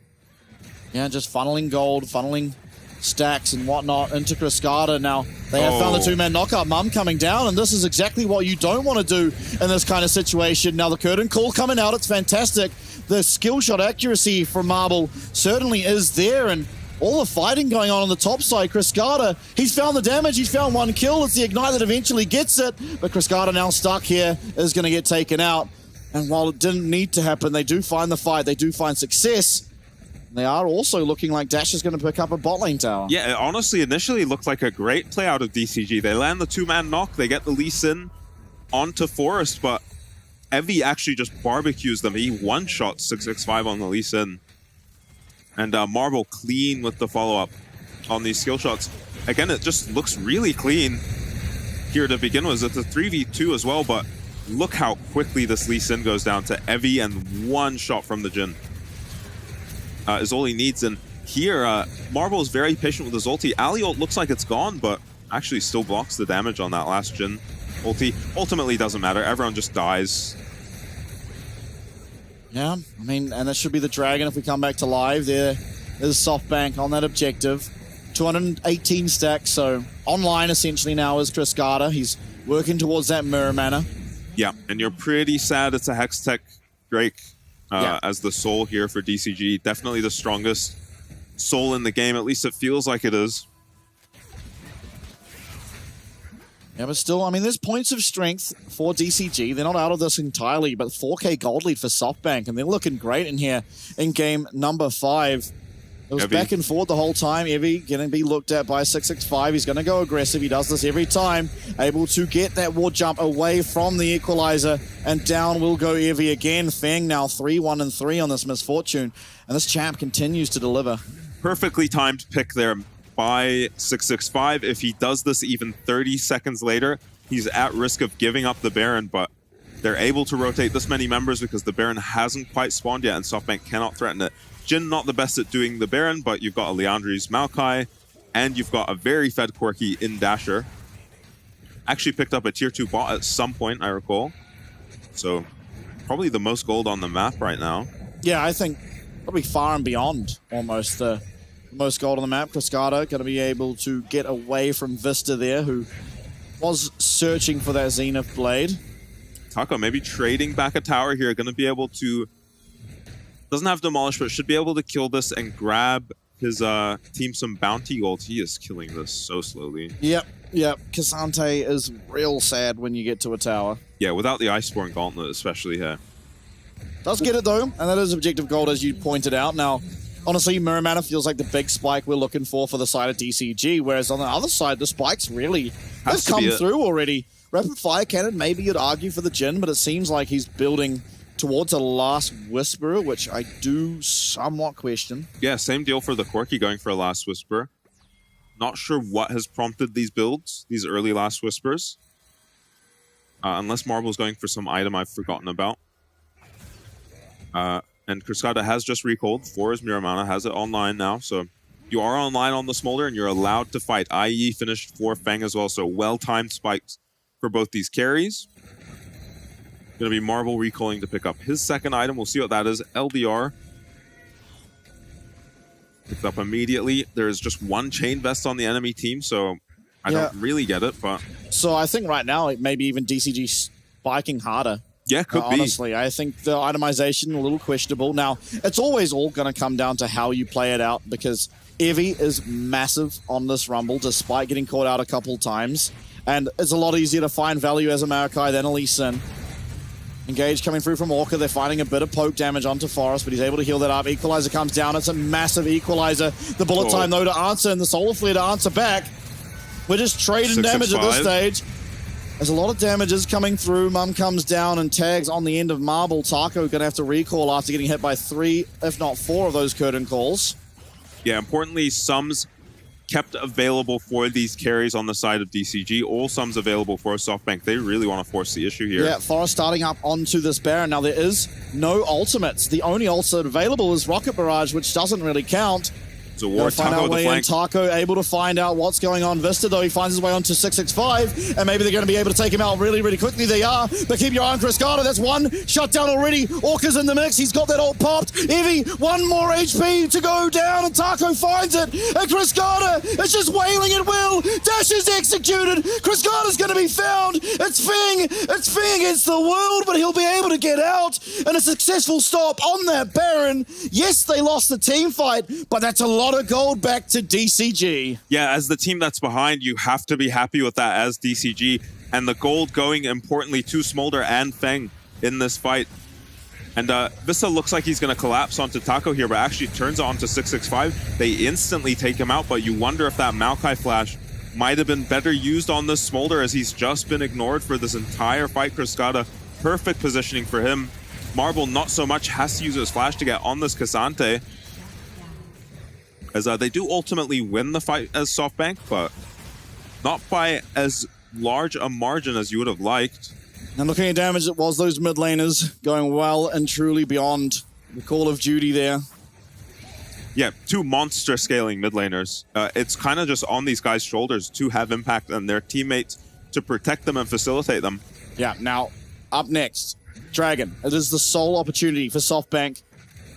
Yeah, just funneling gold, funneling stacks and whatnot into Cruscata. Now, they have found the 2-man knockout. Mum coming down, and this is exactly what you don't want to do in this kind of situation. Now, the curtain call coming out. It's fantastic. The skill shot accuracy from Marble certainly is there, and all the fighting going on the top side. Cruscata, he's found the damage. He's found 1 kill. It's the Ignite that eventually gets it, but Cruscata now stuck here is going to get taken out. And while it didn't need to happen, they do find the fight. They do find success. They are also looking like Dash is going to pick up a bot lane tower. Yeah, it honestly initially looked like a great play out of DCG. They land the 2-man knock, they get the Lee Sin onto Forest, but Evie actually just barbecues them. He one-shot 665 on the Lee Sin. And Marble clean with the follow-up on these skill shots. Again, it just looks really clean here to begin with. It's a 3v2 as well, but look how quickly this Lee Sin goes down to Evie, and one shot from the Jhin is all he needs. And here, Marble is very patient with his ulti. Ali ult looks like it's gone, but actually still blocks the damage on that last Jhin ulti. Ultimately, doesn't matter. Everyone just dies. Yeah, I mean, and that should be the Dragon if we come back to live. There is SoftBank on that objective. 218 stacks, so online essentially now is Cascada. He's working towards that mirror mana. Yeah, and you're pretty sad it's a Hextech Drake as the soul here for DCG. Definitely the strongest soul in the game, at least it feels like it is. Yeah, but still, I mean, there's points of strength for DCG. They're not out of this entirely, but 4K gold lead for SoftBank, and they're looking great in here in game number 5. It was back and forth the whole time. Evie going to be looked at by 665. He's going to go aggressive. He does this every time. Able to get that ward jump away from the equalizer. And down will go Evie again. Feng now 3-1-3 on this misfortune. And this champ continues to deliver. Perfectly timed pick there by 665. If he does this even 30 seconds later, he's at risk of giving up the Baron. But they're able to rotate this many members because the Baron hasn't quite spawned yet and SoftBank cannot threaten it. Jhin not the best at doing the Baron, but you've got a Leandri's Maokai, and you've got a very fed Quirky in Dasher. Actually picked up a tier 2 bot at some point, I recall. So probably the most gold on the map right now. Yeah, I think probably far and beyond almost the most gold on the map. Cascada going to be able to get away from Vista there, who was searching for that Zenith Blade. Taco maybe trading back a tower here, going to be able to... Doesn't have Demolish, but should be able to kill this and grab his team some bounty gold. He is killing this so slowly. Yep. Cassante is real sad when you get to a tower. Yeah, without the Iceborne Gauntlet, especially here. Does get it though, and that is objective gold, as you pointed out. Now, honestly, Mirror Mana feels like the big spike we're looking for the side of DCG, whereas on the other side, the spikes really have come through already. Rapid Fire Cannon, maybe you'd argue for the Jhin, but it seems like he's building towards a Last Whisperer, which I do somewhat question. Yeah, same deal for the Quirky going for a Last Whisper. Not sure what has prompted these builds, these early Last Whispers. Unless Marble's going for some item I've forgotten about. And Cascada has just recalled for his Mirror Mana, has it online now, so you are online on the Smolder and you're allowed to fight. IE finished for Feng as well, so well-timed spikes for both these carries. Going to be Marble recalling to pick up his second item. We'll see what that is. LDR. Picked up immediately. There's just one Chain Vest on the enemy team, so I don't really get it, but... So I think right now, maybe even DCG spiking harder. Yeah, could be. Honestly, I think the itemization a little questionable. Now, it's always all going to come down to how you play it out, because Evie is massive on this Rumble, despite getting caught out a couple times. And it's a lot easier to find value as a Maokai than a Lee Sin. Engage coming through from Orca. They're finding a bit of poke damage onto Forest, but he's able to heal that up. Equalizer comes down. It's a massive Equalizer. The bullet time, though, to answer, and the Solar Flare to answer back. We're just trading damage at this stage. There's a lot of damages coming through. Mum comes down and tags on the end of Marble. Taco going to have to recall after getting hit by 3, if not 4 of those curtain calls. Yeah, importantly, sums kept available for these carries on the side of DCG. All sums available for SoftBank. They really want to force the issue here. Yeah, Forest starting up onto this Baron. Now, there is no ultimates. The only ultimate available is Rocket Barrage, which doesn't really count. So Ward, Taco with the flank. Taco able to find out what's going on. Vista, though, he finds his way onto 665, and maybe they're going to be able to take him out really, really quickly. They are, but keep your eye on Cascada. That's one shut down already. Orca's in the mix. He's got that ult popped. Evie, one more HP to go down, and Taco finds it. And Cascada is just wailing at will. Dash is executed. Cascada's going to be found. It's Feng. It's Feng against the world, but he'll be able to get out. And a successful stop on that Baron. Yes, they lost the team fight, but that's a lot of gold back to DCG. Yeah, as the team that's behind, you have to be happy with that as DCG. And the gold going, importantly, to Smolder and Feng in this fight. And Vista looks like he's going to collapse onto Taco here, but actually turns it onto 665. They instantly take him out, but you wonder if that Maokai flash might have been better used on this Smolder, as he's just been ignored for this entire fight. Cruzcada, perfect positioning for him. Marble, not so much, has to use his flash to get on this Cassante, as they do ultimately win the fight as SoftBank, but not by as large a margin as you would have liked. And looking at damage, it was those mid laners going well and truly beyond the call of duty there. Yeah, two monster scaling mid laners. It's kind of just on these guys' shoulders to have impact and their teammates to protect them and facilitate them. Yeah, now up next, Dragon. It is the sole opportunity for SoftBank.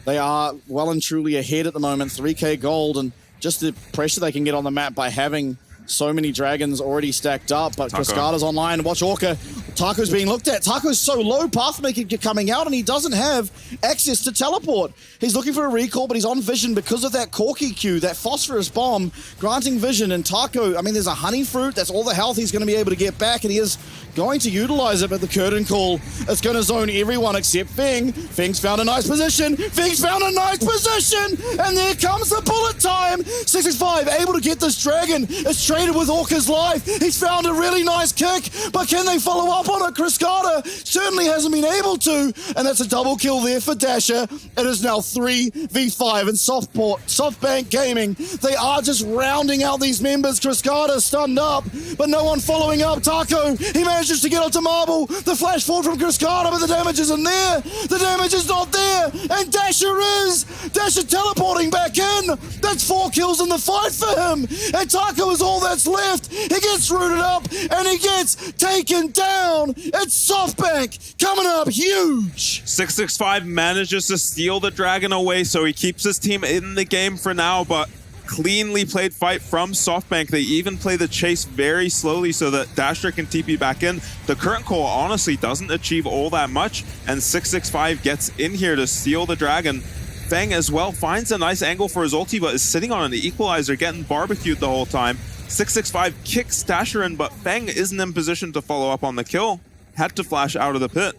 They are well and truly ahead at the moment, 3k gold, and just the pressure they can get on the map by having so many dragons already stacked up. But Cruzcada's online. Watch Orca. Taco's being looked at. Taco's so low, Pathmaker coming out, and he doesn't have access to teleport. He's looking for a recall, but he's on vision because of that Corky Q, that phosphorus bomb, granting vision. And Taco, I mean, there's a honey fruit. That's all the health he's going to be able to get back, and he is going to utilize it. But the curtain call is going to zone everyone except Feng. Feng's found a nice position. Feng's found a nice position, and there comes the bullet time. 665 able to get this dragon. It's traded with Orca's life. He's found a really nice kick, but can they follow up on it? Cruzcada certainly hasn't been able to, and that's a double kill there for Dasher. It is now 3v5, and SoftBank Gaming, they are just rounding out these members. Cruzcada stunned up, but no one following up. Taco, he manages to get onto Marble. The flash forward from Cruzcada, but the damage isn't there. The damage is not there, and Dasher is. Dasher teleporting back in. That's 4 kills in the fight for him, and Taco is all that's left. He gets rooted up, and he gets taken down. It's SoftBank coming up huge. 665 manages to steal the dragon away, so he keeps his team in the game for now, but cleanly played fight from SoftBank. They even play the chase very slowly so that Dasher can TP back in. The current call honestly doesn't achieve all that much, and 665 gets in here to steal the dragon. Feng as well finds a nice angle for his ulti, but is sitting on an equalizer, getting barbecued the whole time. 665 kicks Dasher in, but Feng isn't in position to follow up on the kill. Had to flash out of the pit.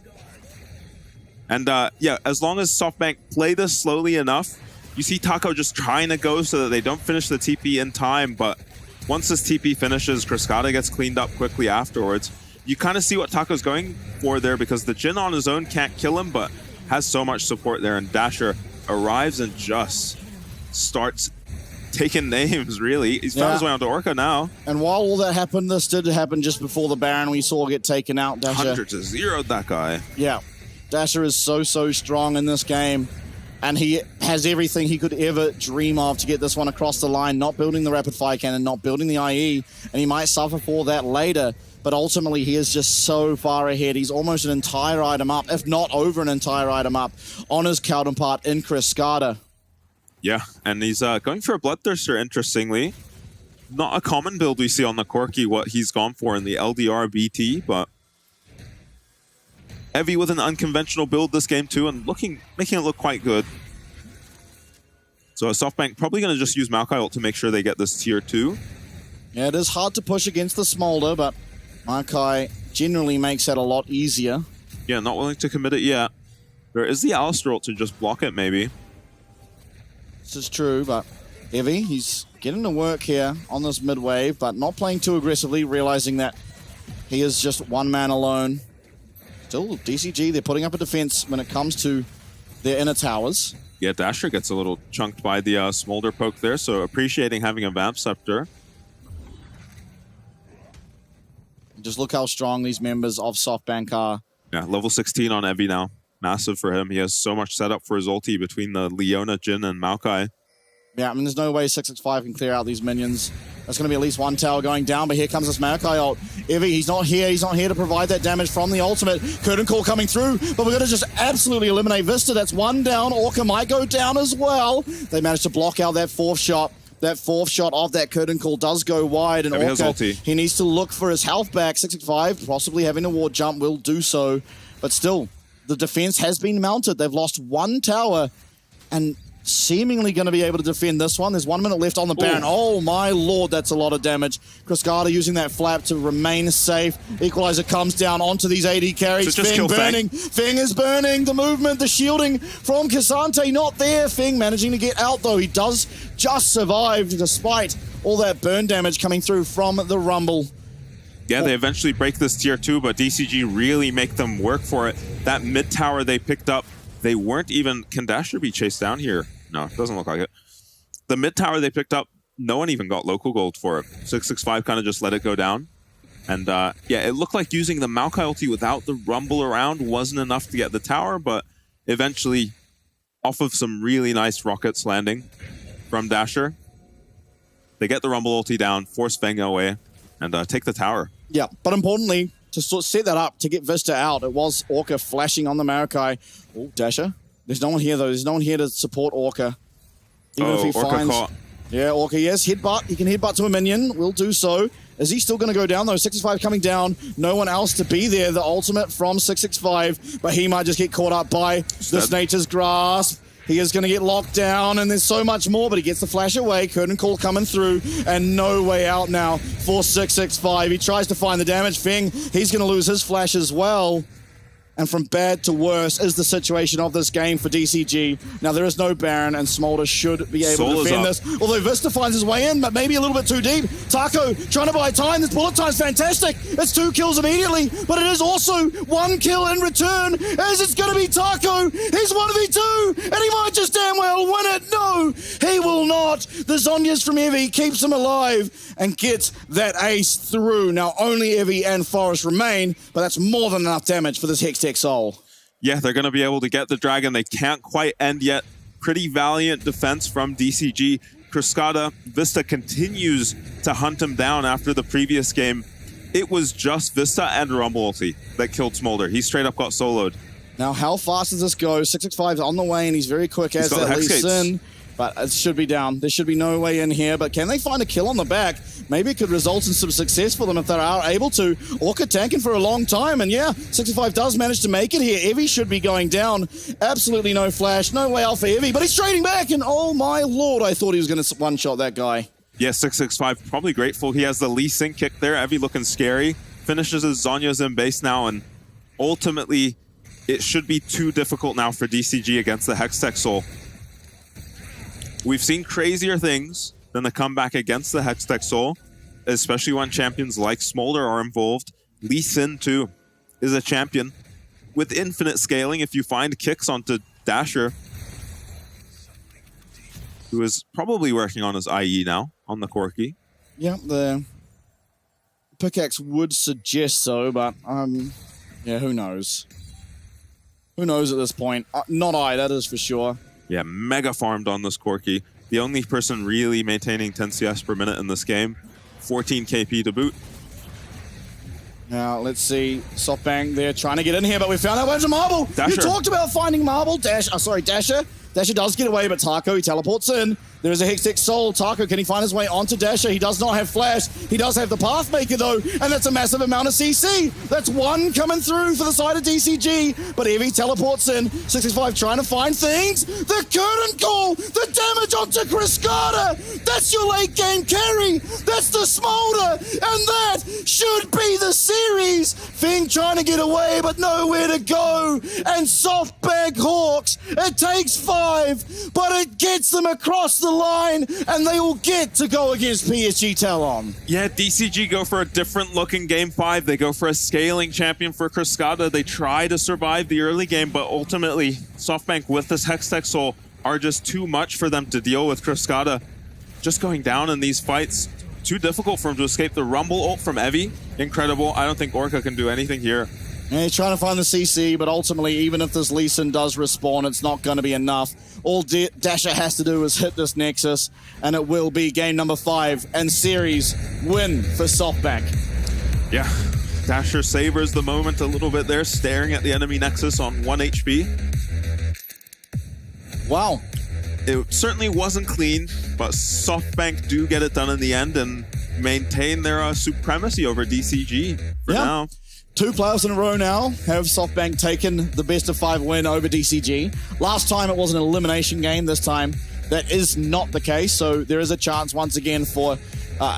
And yeah, as long as SoftBank play this slowly enough, you see Taco just trying to go so that they don't finish the TP in time, but once this TP finishes, Cruzcada gets cleaned up quickly afterwards. You kind of see what Taco's going for there, because the Jhin on his own can't kill him, but has so much support there, and Dasher arrives and just starts taking names, really. He's found his way onto Orca now. And while all that happened, this did happen just before the Baron we saw get taken out. Dasher 100-0 that guy. Yeah. Dasher is so strong in this game, and he has everything he could ever dream of to get this one across the line, not building the rapid fire cannon, not building the IE, and he might suffer for that later, but ultimately he is just so far ahead. He's almost an entire item up, if not over an entire item up, on his counterpart in Cruzcada. Yeah, and he's going for a Bloodthirster, interestingly. Not a common build we see on the Corky, what he's gone for in the LDR BT, but Heavy with an unconventional build this game too, and making it look quite good. So SoftBank probably going to just use Maokai ult to make sure they get this tier 2. Yeah, it is hard to push against the Smolder, but Maokai generally makes that a lot easier. Yeah, not willing to commit it yet. There is the Alistar ult to just block it, maybe. This is true, but Heavy, he's getting to work here on this mid wave, but not playing too aggressively, realizing that he is just one man alone. Still, DCG, they're putting up a defense when it comes to their inner towers. Yeah, Dasher gets a little chunked by the Smolder poke there, so appreciating having a Vamp Scepter. Just look how strong these members of SoftBank are. Yeah, level 16 on Evie now. Massive for him. He has so much set up for his ulti between the Leona, Jhin, and Maokai. Yeah, I mean, there's no way 665 can clear out these minions. There's going to be at least one tower going down, but here comes this Maokai ult. Evie, he's not here. He's not here to provide that damage from the ultimate. Curtain call coming through, but we're going to just absolutely eliminate Vista. That's one down. Orca might go down as well. They managed to block out that fourth shot. That fourth shot of that curtain call does go wide, and Orca, he needs to look for his health back. 665, possibly having a ward jump, will do so. But still, the defense has been mounted. They've lost one tower, and seemingly going to be able to defend this one. There's 1 minute left on the Baron. Oh my lord, that's a lot of damage. Cruscada using that flap to remain safe. Equalizer comes down onto these AD carries. So just Feng kill burning. Feng is burning. The movement, the shielding from Cassante not there. Feng managing to get out though. He does just survive despite all that burn damage coming through from the Rumble. Yeah, they eventually break this tier 2, but DCG really make them work for it. That mid tower they picked up, they weren't even... Can Dasher be chased down here? No, it doesn't look like it. The mid tower they picked up, no one even got local gold for it. 665 kind of just let it go down. And yeah, it looked like using the Maokai ulti without the Rumble around wasn't enough to get the tower, but eventually, off of some really nice rockets landing from Dasher, they get the Rumble ulti down, force Feng away, and take the tower. Yeah, but importantly, to sort of set that up, to get Vista out, it was Orca flashing on the Maokai. Oh, Dasher. There's no one here, though. There's no one here to support Orca. Even if he Orca finds... caught. Yeah, Orca, yes, headbutt. He can headbutt to a minion. Will do so. Is he still going to go down, though? 665 coming down. No one else to be there. The ultimate from 665, but he might just get caught up by this Nature's Grasp. He is going to get locked down, and there's so much more, but he gets the flash away. Curtain Call coming through, and no way out now for 665. He tries to find the damage. Feng, he's going to lose his flash as well. And from bad to worse is the situation of this game for DCG. Now, there is no Baron, and Smolder should be able to defend this. Although Vista finds his way in, but maybe a little bit too deep. Taco trying to buy time. This bullet time's fantastic. It's 2 kills immediately, but it is also 1 kill in return, as it's going to be Taco. He's 1v2, and he might just damn well win it. No, he will not. The Zhonya's from Evie keeps him alive and gets that ace through. Now, only Evie and Forest remain, but that's more than enough damage for this Hextech Soul. Yeah, they're going to be able to get the Dragon. They can't quite end yet. Pretty valiant defense from DCG. Cruscada, Vista continues to hunt him down after the previous game. It was just Vista and Rumble ulti that killed Smolder. He straight up got soloed. Now, how fast does this go? 665's on the way, and he's very quick as that leaps in. But it should be down. There should be no way in here. But can they find a kill on the back? Maybe it could result in some success for them if they are able to. Orca tanking for a long time. And yeah, 65 does manage to make it here. Evie should be going down. Absolutely no flash. No way out for Evie. But he's trading back. And oh my lord, I thought he was going to one-shot that guy. Yeah, 665 probably grateful. He has the Lee Sin kick there. Evie looking scary. Finishes his Zhonya's in base now. And ultimately, it should be too difficult now for DCG against the Hextech Soul. We've seen crazier things than the comeback against the Hextech Soul, especially when champions like Smolder are involved. Lee Sin, too, is a champion with infinite scaling if you find kicks onto Dasher, who is probably working on his IE now on the Corki. Yeah, the pickaxe would suggest so, but yeah, who knows? Who knows at this point? Not I, that is for sure. Yeah, mega farmed on this Corki. The only person really maintaining 10 CS per minute in this game. 14 KP to boot. Now, let's see. SoftBank there trying to get in here, but we found out where's a marble. Dasher. You talked about finding marble. Dasher. Dasher does get away, but Taco, he teleports in. There is a Hextech Soul. Taco, can he find his way onto Dasher? He does not have Flash. He does have the Pathmaker, though, and that's a massive amount of CC. That's 1 coming through for the side of DCG, but Evie teleports in. 665 trying to find things. The Curtain Call! The damage onto Cruscada! That's your late game carry! That's the Smolder! And that should be the series! Feng trying to get away, but nowhere to go. And SoftBank Hawks, it takes 5, but it gets them across the line, and they will get to go against PSG Talon. Yeah, DCG go for a different look in Game 5. They go for a scaling champion for Cruscada. They try to survive the early game, but ultimately, SoftBank with this Hextech Soul are just too much for them to deal with. Cruscada just going down in these fights. Too difficult for him to escape the Rumble ult from Evie. Incredible. I don't think Orca can do anything here. And he's trying to find the CC, but ultimately, even if this Lee Sin does respawn, it's not going to be enough. All Dasher has to do is hit this Nexus, and it will be game number 5 and series win for SoftBank. Yeah, Dasher savors the moment a little bit there, staring at the enemy Nexus on 1 HP. Wow. It certainly wasn't clean, but SoftBank do get it done in the end and maintain their supremacy over DCG for now. 2 playoffs in a row now have SoftBank taken the best of 5 win over DCG. Last time it was an elimination game. This time that is not the case. So there is a chance once again for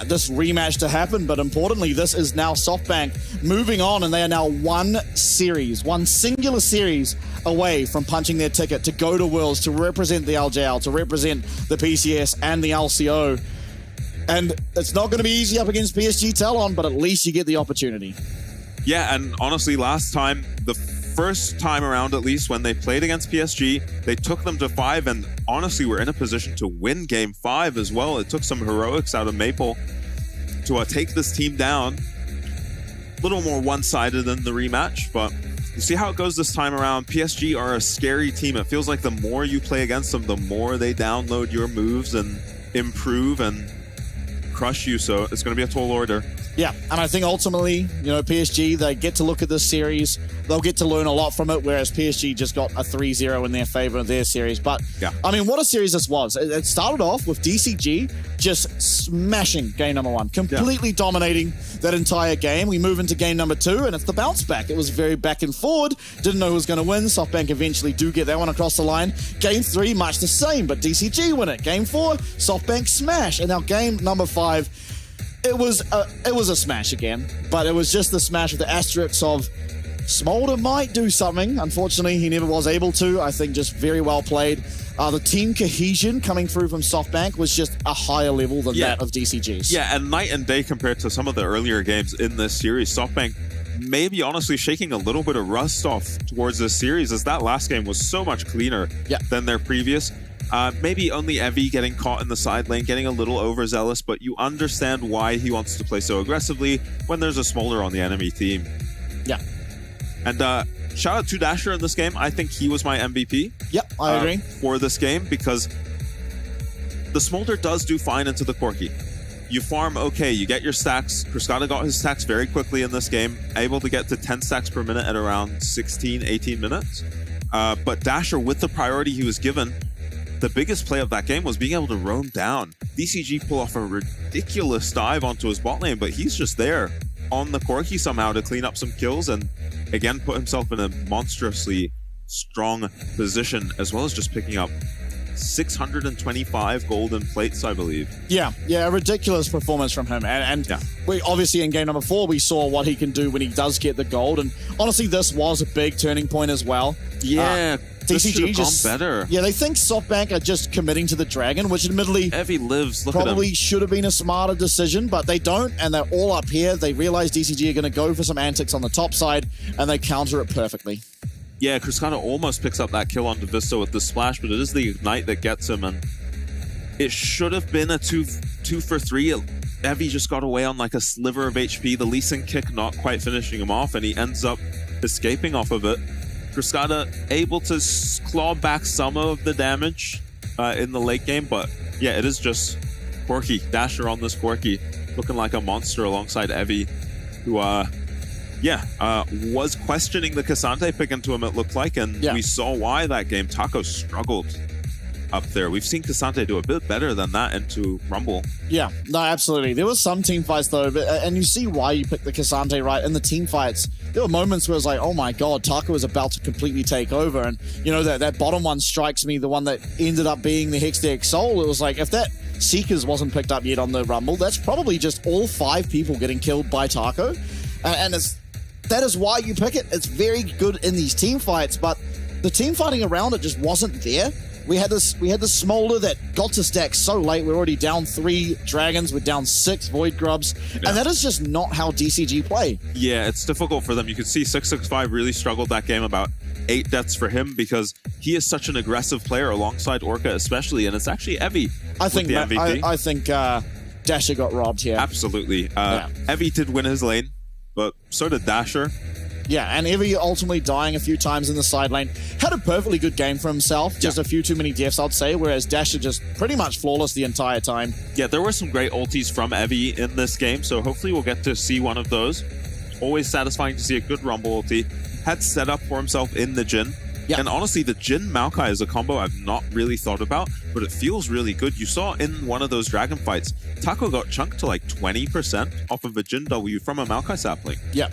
this rematch to happen. But importantly, this is now SoftBank moving on, and they are now one singular series away from punching their ticket to go to Worlds, to represent the LJL, to represent the PCS and the LCO. And it's not going to be easy up against PSG Talon, but at least you get the opportunity. Yeah, and honestly, last time, the first time around at least, when they played against PSG, they took them to 5, and honestly were in a position to win Game 5 as well. It took some heroics out of Maple to take this team down. A little more one-sided than the rematch, but you see how it goes this time around. PSG are a scary team. It feels like the more you play against them, the more they download your moves and improve and crush you, so it's going to be a tall order. Yeah, and I think ultimately, you know, PSG, they get to look at this series. They'll get to learn a lot from it, whereas PSG just got a 3-0 in their favor of their series. But, yeah, I mean, what a series this was. It started off with DCG just smashing game number 1, completely dominating that entire game. We move into game number 2, and it's the bounce back. It was very back and forward. Didn't know who was going to win. SoftBank eventually do get that one across the line. Game 3, much the same, but DCG win it. Game 4, SoftBank smash. And now game number 5, it was a smash again, but it was just the smash with the asterisks of Smolder might do something. Unfortunately, he never was able to. I think just very well played. The team cohesion coming through from SoftBank was just a higher level than that of DCG's. Yeah, and night and day compared to some of the earlier games in this series. SoftBank maybe honestly shaking a little bit of rust off towards this series, as that last game was so much cleaner than their previous. Maybe only Evie getting caught in the side lane, getting a little overzealous, but you understand why he wants to play so aggressively when there's a Smolder on the enemy team. Yeah. And shout out to Dasher in this game. I think he was my MVP. Yep, I agree. For this game, because the Smolder does do fine into the Corki. You farm okay, you get your stacks. Cruscata got his stacks very quickly in this game, able to get to 10 stacks per minute at around 16, 18 minutes. But Dasher, with the priority he was given, the biggest play of that game was being able to roam down. DCG pull off a ridiculous dive onto his bot lane, but he's just there on the Corki somehow to clean up some kills and again put himself in a monstrously strong position, as well as just picking up 625 golden plates, I believe. Yeah, a ridiculous performance from him. And we obviously in game number 4, we saw what he can do when he does get the gold. And honestly, this was a big turning point as well. Yeah, DCG just gone better. Yeah, they think SoftBank are just committing to the Dragon, which admittedly Evie lives. Look probably at him. should have been a smarter decision, but they don't, and they're all up here. They realize DCG are going to go for some antics on the top side, and they counter it perfectly. Yeah, Cruscata almost picks up that kill on Devisto with the splash, but it is the Ignite that gets him, and it should have been a 2 for 3. Evie just got away on like a sliver of HP, the Lee Sin kick not quite finishing him off, and he ends up escaping off of it. Cruscata able to claw back some of the damage in the late game, but yeah, it is just Corki, Dasher on this Corki, looking like a monster alongside Evie, who was questioning the Cassante pick into him, it looked like, and we saw why that game. Taco struggled up there. We've seen Cassante do a bit better than that into Rumble. Yeah, no, absolutely. There was some team fights though, and you see why you picked the Cassante, right? In the team fights, there were moments where it was like, oh my god, Taco is about to completely take over. And you know, that bottom one strikes me, the one that ended up being the Hextech Soul. It was like, if that Seekers wasn't picked up yet on the Rumble, that's probably just all 5 people getting killed by Taco. And that is why you pick it. It's very good in these team fights, but the team fighting around it just wasn't there. We had this Smolder that got to stack so late. We're already down 3 Dragons. We're down 6 Void Grubs. Yeah. And that is just not how DCG play. Yeah, it's difficult for them. You could see 665 really struggled that game, about 8 deaths for him, because he is such an aggressive player alongside Orca especially, and it's actually Evie I think the MVP. I think Dasher got robbed here. Absolutely. Evie did win his lane, but so did Dasher. Yeah, and Evie ultimately dying a few times in the side lane. Had a perfectly good game for himself. Just a few too many deaths, I'd say, whereas Dasher just pretty much flawless the entire time. Yeah, there were some great ultis from Evie in this game, so hopefully we'll get to see one of those. Always satisfying to see a good Rumble ulti. Had set up for himself in the Jhin. Yeah. And honestly, the Jhin Maokai is a combo I've not really thought about, but it feels really good. You saw in one of those Dragon fights, Taco got chunked to like 20% off of a Jhin W from a Maokai sapling. Yeah.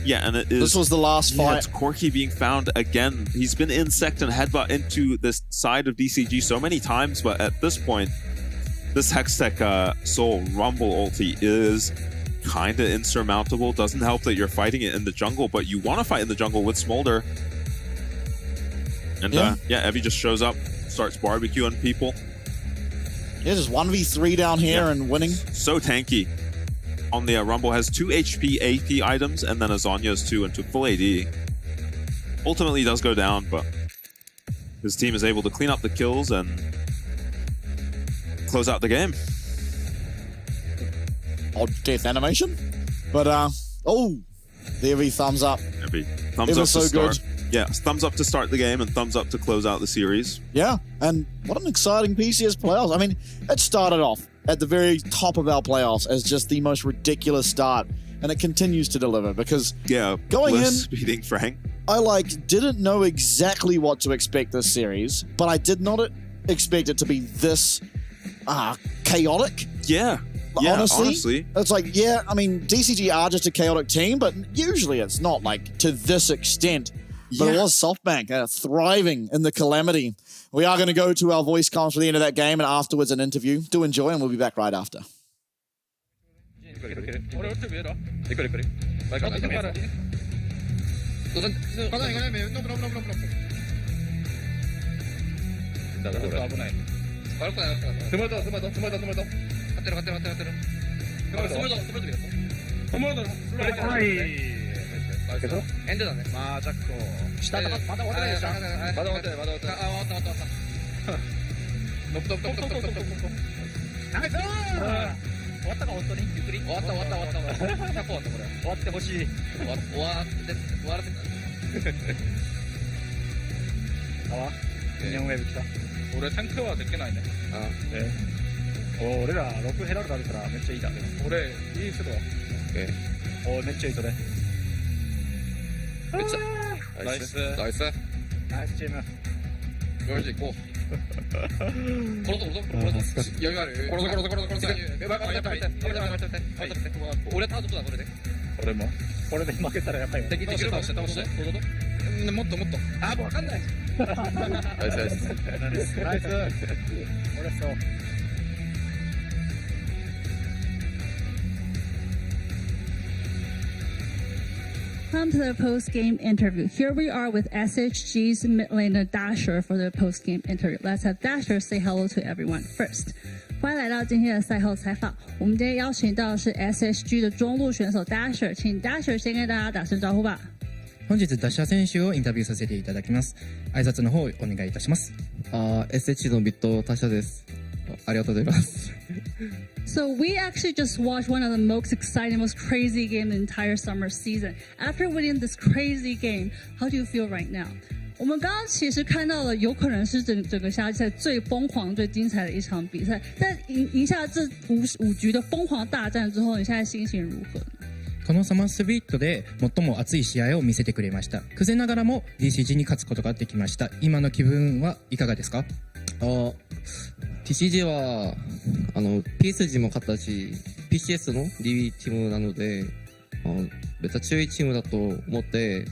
Yeah, and it is. This was the last fight. Yeah, it's Corki being found again. He's been insect and headbutt into this side of DCG so many times, but at this point, this Hextech Soul Rumble ulti is kind of insurmountable. Doesn't help that you're fighting it in the jungle, but you want to fight in the jungle with Smolder. And Evie just shows up, starts barbecuing people. Yeah, just 1v3 down here and winning. So tanky. On the Rumble has 2 HP AP items, and then a Zonya's 2 into full AD. Ultimately does go down, but his team is able to clean up the kills and close out the game. Odd death animation. But, the Evie thumbs up. Evie, thumbs up to start. Yeah, thumbs up to start the game and thumbs up to close out the series. Yeah, and what an exciting PCS playoffs. I mean, it started off at the very top of our playoffs as just the most ridiculous start, and it continues to deliver because going Bliss beating Frank. I didn't know exactly what to expect this series, but I did not expect it to be this chaotic. Yeah. Honestly, it's I mean, DCG are just a chaotic team, but usually it's not to this extent. But it was SoftBank thriving in the calamity. We are going to go to our voice comms for the end of that game and afterwards an interview. Do enjoy, and we'll be back right after. 계속? 엔드다네. 맞았고.下まだ終わってないでしょ？まだ終わってない。終わった。ノップ。ナイス！終わったか本当に？ゆっくり？終わった。100終わったこれ。終わってほしい。終わらせた。2년 왜来た?俺タンクはできないね。俺ら6ヘラルあるからめっちゃいいだね。俺いいするわ。めっちゃいいそれ。めっちゃナイスチームよし行こう殺す余裕ある殺せ俺タートだこれで俺もこれで負けたらやばいわ敵倒してもっともうわかんないナイス俺そうWelcome to the post-game interview. Here we are with SHG's mid laner Dasher for the post-game interview. Let's have Dasher say hello to everyone first. 欢迎来到今天的赛后采访。我们今天邀請到的是 SHG 的中路選手 Dasher， 請 Dasher 先跟大家打聲招呼吧。本日ダッシャー選手をインタビューさせていただきます。挨拶の方お願いいたします。SHG のビットダッシャーです。ありがとうございます。So we actually just watched one of the most exciting, most crazy game the entire summer season. After winning this crazy game, how do you feel right now? 我们刚刚其实看到了，有可能是整个夏季赛最疯狂、最精彩的一场比赛。在赢下这五局的疯狂大战之後，你現在心情如何？このサマースビットで最も熱い試合を見せてくれました。久世ながらも DCG に勝つことができました。今の気分はいかがですか？DCG はPSG も勝ったし PCS の DB チームなのでめっちゃ強いチームだと思って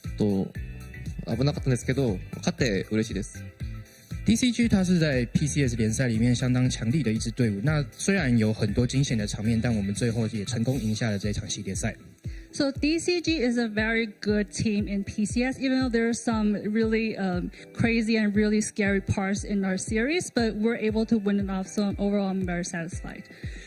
危なかったんですけど勝って嬉しいです。DCG 它是在 PCS 联赛里面相当强力的一支队伍。那虽然有很多惊险的场面，但我们最后也成功赢下了这场系列赛。So DCG is a very good team in PCS, even though there are some really crazy and really scary parts in our series, but we're able to win it off, so overall I'm very satisfied.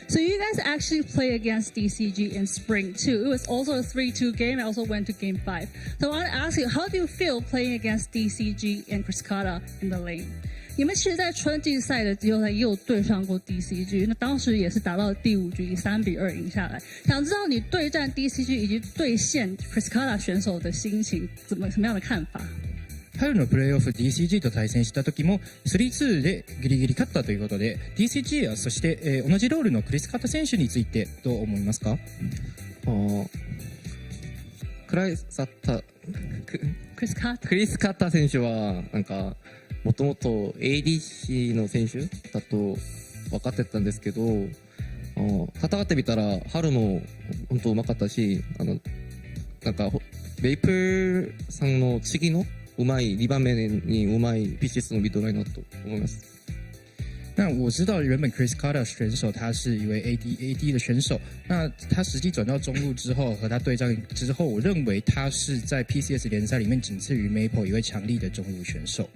So you guys actually play against DCG in spring too. It was also a 3-2 game. I also went to game 5. So I want to ask you, how do you feel playing against DCG and Cryscata in the lane? 你们其实在春季赛的季后赛也有对上过 DCG， 那当时也是打到第5局以3-2赢下来。想知道你对战 DCG 以及对线 Cryscata 選手的心情什么样的看法？春のプレーオフ DCG と対戦した時も 3-2 でギリギリ勝ったということで DCG やそして、同じロールのクリスカタ選手についてどう思いますか？クリスカタ選手はなんかもともと ADC の選手だと分かってたんですけど戦ってみたら春の本当うまかったし、なんかメイプルさんの次のうまい2番目にうまい PCS のミッドライナーと思います。那我知道原本 Chris Carter 选手他是一位 AD 的选手，那他实际转到中路之后和他对战之后，我认为他是在 PCS 联赛里面仅次于 Maple 一位强力的中路选手。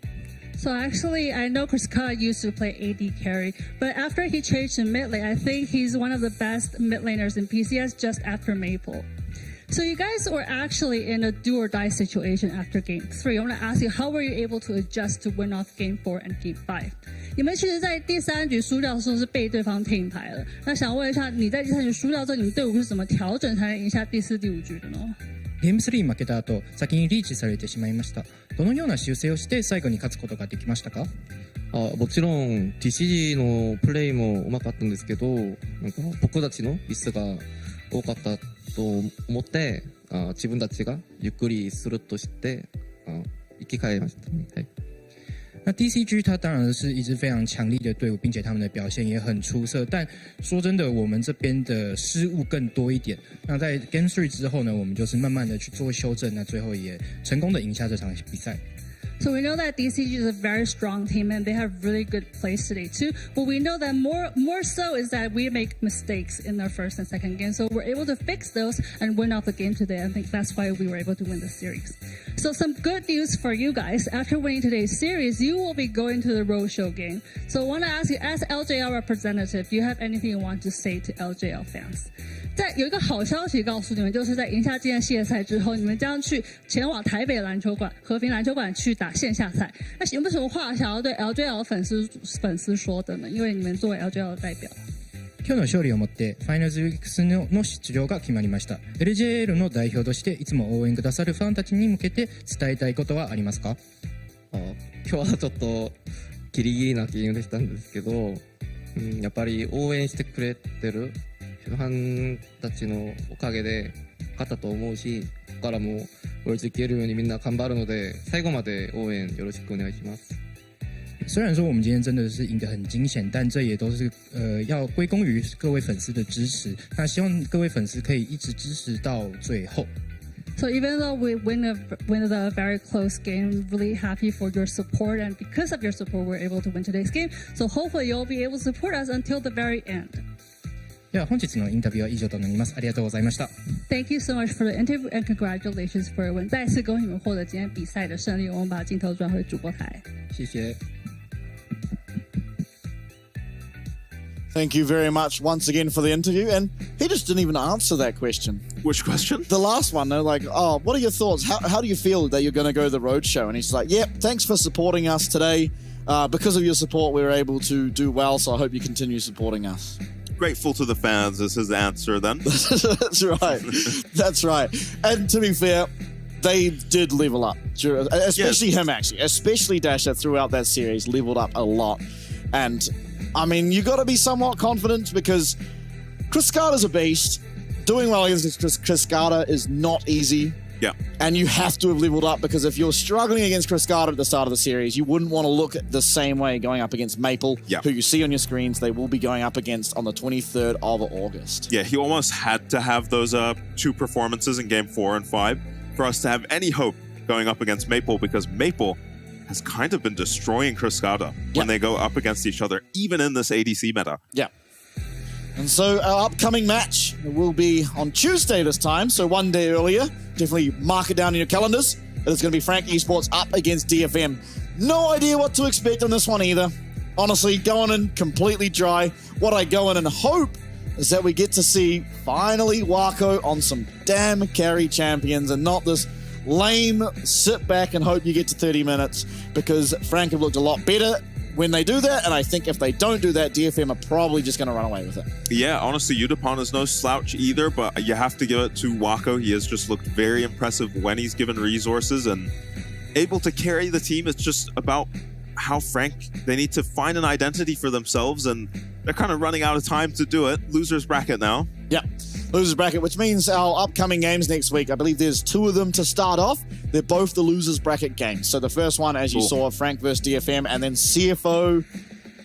So actually, I know Chris Carter used to play AD carry, but after he changed to mid lane, I think he's one of the best mid laners in PCS just after Maple. So you guys were actually in a do or die situation after Game 3. I want to ask you, how were you able to adjust to win off Game 4 and Game 5? 你们其实在第3局输掉的时候是被对方停牌了。那想问一下，你在第3局输掉之后，你们队伍是怎么調整才能贏下第4、第5局的呢？ゲーム3負けた後、先にリーチされてしまいました。どのような修正をして最後に勝つことができましたか？もちろん DCG のプレイもうまかったんですけど、なんか僕たちのミスが多かったと思って、自分たちがゆっくりするとして生き返りましたね。はい。那 DCG 它当然是一支非常强力的队伍，并且他们的表现也很出色。但说真的，我们这边的失误更多一点。那在 Game 3之后呢，我们就是慢慢的去做修正，那最后也成功的赢下这场比赛。So we know that DCG is a very strong team and they have really good plays today too. But we know that more so is that we make mistakes in our first and second game. So we're able to fix those and win off the game today. I think that's why we were able to win the series. So some good news for you guys. After winning today's series, you will be going to the roadshow game. So I want to ask you, as LJL representative, do you have anything you want to say to LJL fans? 在有一个好消息告诉你们，就是在赢下今天系列赛之后，你们将去前往台北篮球館、和平篮球館去打線下賽。那有没有什么話想要對 LJL 粉絲說的呢？因為你們作為 LJL 的代表。今日の勝利をもってファイナルズウィークスの出場が決まりました。 LJL の代表としていつも応援くださるファンたちに向けて伝えたいことはありますか？今日はちょっとギリギリなゲームでしたんですけど、やっぱり応援してくれてるファンたちのおかげで勝ったと思うし、ここからも追いつけるようにみんな頑張るので、最後まで応援よろしくお願いします。虽然说我们今天真的是赢得很惊险，但这也都是要归功于各位粉丝的支持。那希望各位粉丝可以一直支持到最后。So even though we win a very close game, really happy for your support, and because of your support, we're able to win today's game. So hopefully you'll be able to support us until the very end. では本日のインタビューは以上となります。ありがとうございました。Thank you so much for the interview and congratulations for your win. 再次恭喜你们获得今天比赛的胜利。我们把镜头转回主播台。谢谢。Thank you very much once again for the interview. And he just didn't even answer that question. Which question? The last one. They're like, oh, what are your thoughts? How do you feel that you're going to go to the roadshow? And he's like, yep, thanks for supporting us today. Because of your support, we were able to do well. So I hope you continue supporting us. Grateful to the fans is his answer then. That's right. That's right. And to be fair, they did level up. Especially him, actually. Especially Dasher throughout that series leveled up a lot. And I mean, you got to be somewhat confident because Chris Carter's a beast. Doing well against Chris Carter is not easy. Yeah. And you have to have leveled up because if you're struggling against Chris Carter at the start of the series, you wouldn't want to look the same way going up against Maple, who you see on your screens they will be going up against on the 23rd of August. Yeah, he almost had to have those two performances in Game 4 and 5 for us to have any hope going up against Maple, because Maple has kind of been destroying Chris Carter when they go up against each other, even in this ADC meta. Yeah. And so our upcoming match will be on Tuesday this time, so one day earlier. Definitely mark it down in your calendars. It's going to be Frank Esports up against DFM. No idea what to expect on this one either. Honestly, going in completely dry. What I go in and hope is that we get to see finally Wako on some damn carry champions and not this lame sit back and hope you get to 30 minutes, because Frank have looked a lot better when they do that, and I think if they don't do that, DFM are probably just going to run away with it. Yeah, honestly, Udapon is no slouch either, but you have to give it to Wako. He has just looked very impressive when he's given resources and able to carry the team. It's just about how Frank, they need to find an identity for themselves, and they're kind of running out of time to do it. Losers bracket now. Yeah, losers bracket, which means our upcoming games next week, I believe there's 2 of them to start off. They're both the losers bracket games. So the first one, as you saw, Frank versus DFM, and then CFO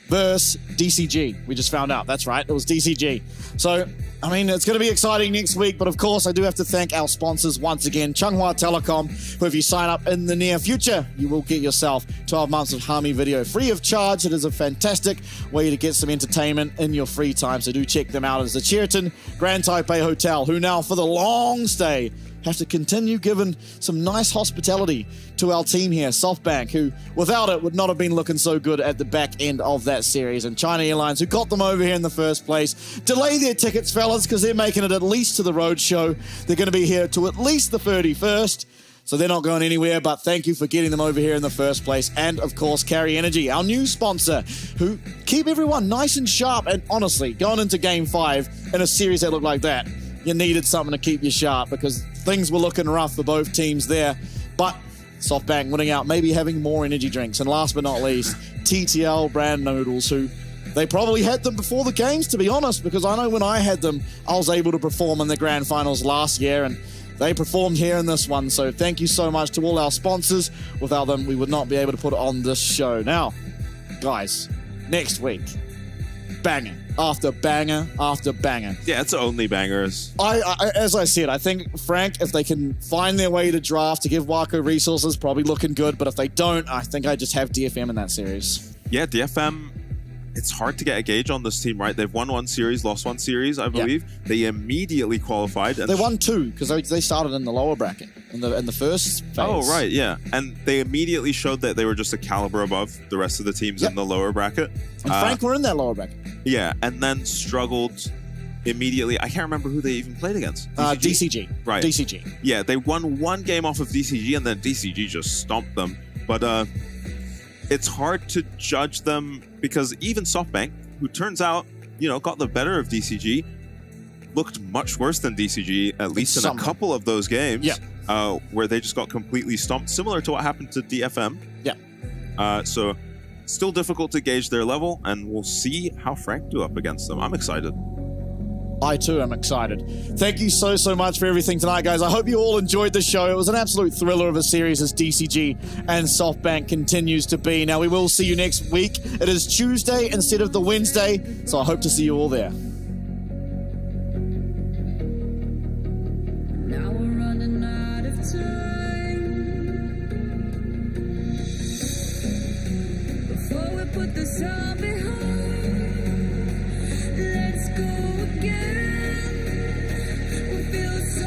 versus DCG. We just found out. That's right. It was DCG. So, I mean, it's going to be exciting next week, but of course, I do have to thank our sponsors once again, Changhua Telecom, who if you sign up in the near future, you will get yourself 12 months of Hami Video free of charge. It is a fantastic way to get some entertainment in your free time, so do check them out. It's the Sheraton Grand Taipei Hotel, who now, for the long stay, have to continue giving some nice hospitality to our team here, SoftBank, who without it would not have been looking so good at the back end of that series. And China Airlines, who got them over here in the first place, delay their tickets, fellas, because they're making it at least to the road show. They're going to be here to at least the 31st. So they're not going anywhere, but thank you for getting them over here in the first place. And, of course, Carry Energy, our new sponsor, who keep everyone nice and sharp. And honestly, going into Game 5 in a series that looked like that, you needed something to keep you sharp because things were looking rough for both teams there. But SoftBank winning out, maybe having more energy drinks. And last but not least, TTL brand noodles, who they probably had them before the games, to be honest, because I know when I had them, I was able to perform in the grand finals last year, and they performed here in this one. So thank you so much to all our sponsors. Without them, we would not be able to put on this show. Now, guys, next week, banger after banger after banger. Yeah, it's only bangers. As I said, I think, Frank, if they can find their way to draft to give Waco resources, probably looking good. But if they don't, I think I just have DFM in that series. Yeah, DFM, it's hard to get a gauge on this team, right? They've won one series, lost one series, I believe. Yeah. They immediately qualified. And they won two because they started in the lower bracket in the first phase. Oh, right, yeah. And they immediately showed that they were just a caliber above the rest of the teams in the lower bracket. And Frank were in that lower bracket. Yeah, and then struggled immediately. I can't remember who they even played against. DCG. Right. DCG. Yeah, they won one game off of DCG, and then DCG just stomped them. But it's hard to judge them because even SoftBank, who turns out, got the better of DCG, looked much worse than DCG, at least in a couple of those games, where they just got completely stomped, similar to what happened to DFM. Yeah. So still difficult to gauge their level, and we'll see how Frank do up against them. I'm excited. I too am excited. Thank you so much for everything tonight, guys. I hope you all enjoyed the show. It was an absolute thriller of a series as DCG and SoftBank continues to be. Now, we will see you next week. It is Tuesday instead of the Wednesday, so I hope to see you all there. Now we're running out of time. Before we put this all behind, let's go again. We feel so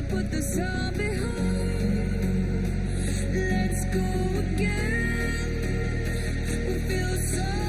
put the sound behind. Let's go again. We feel so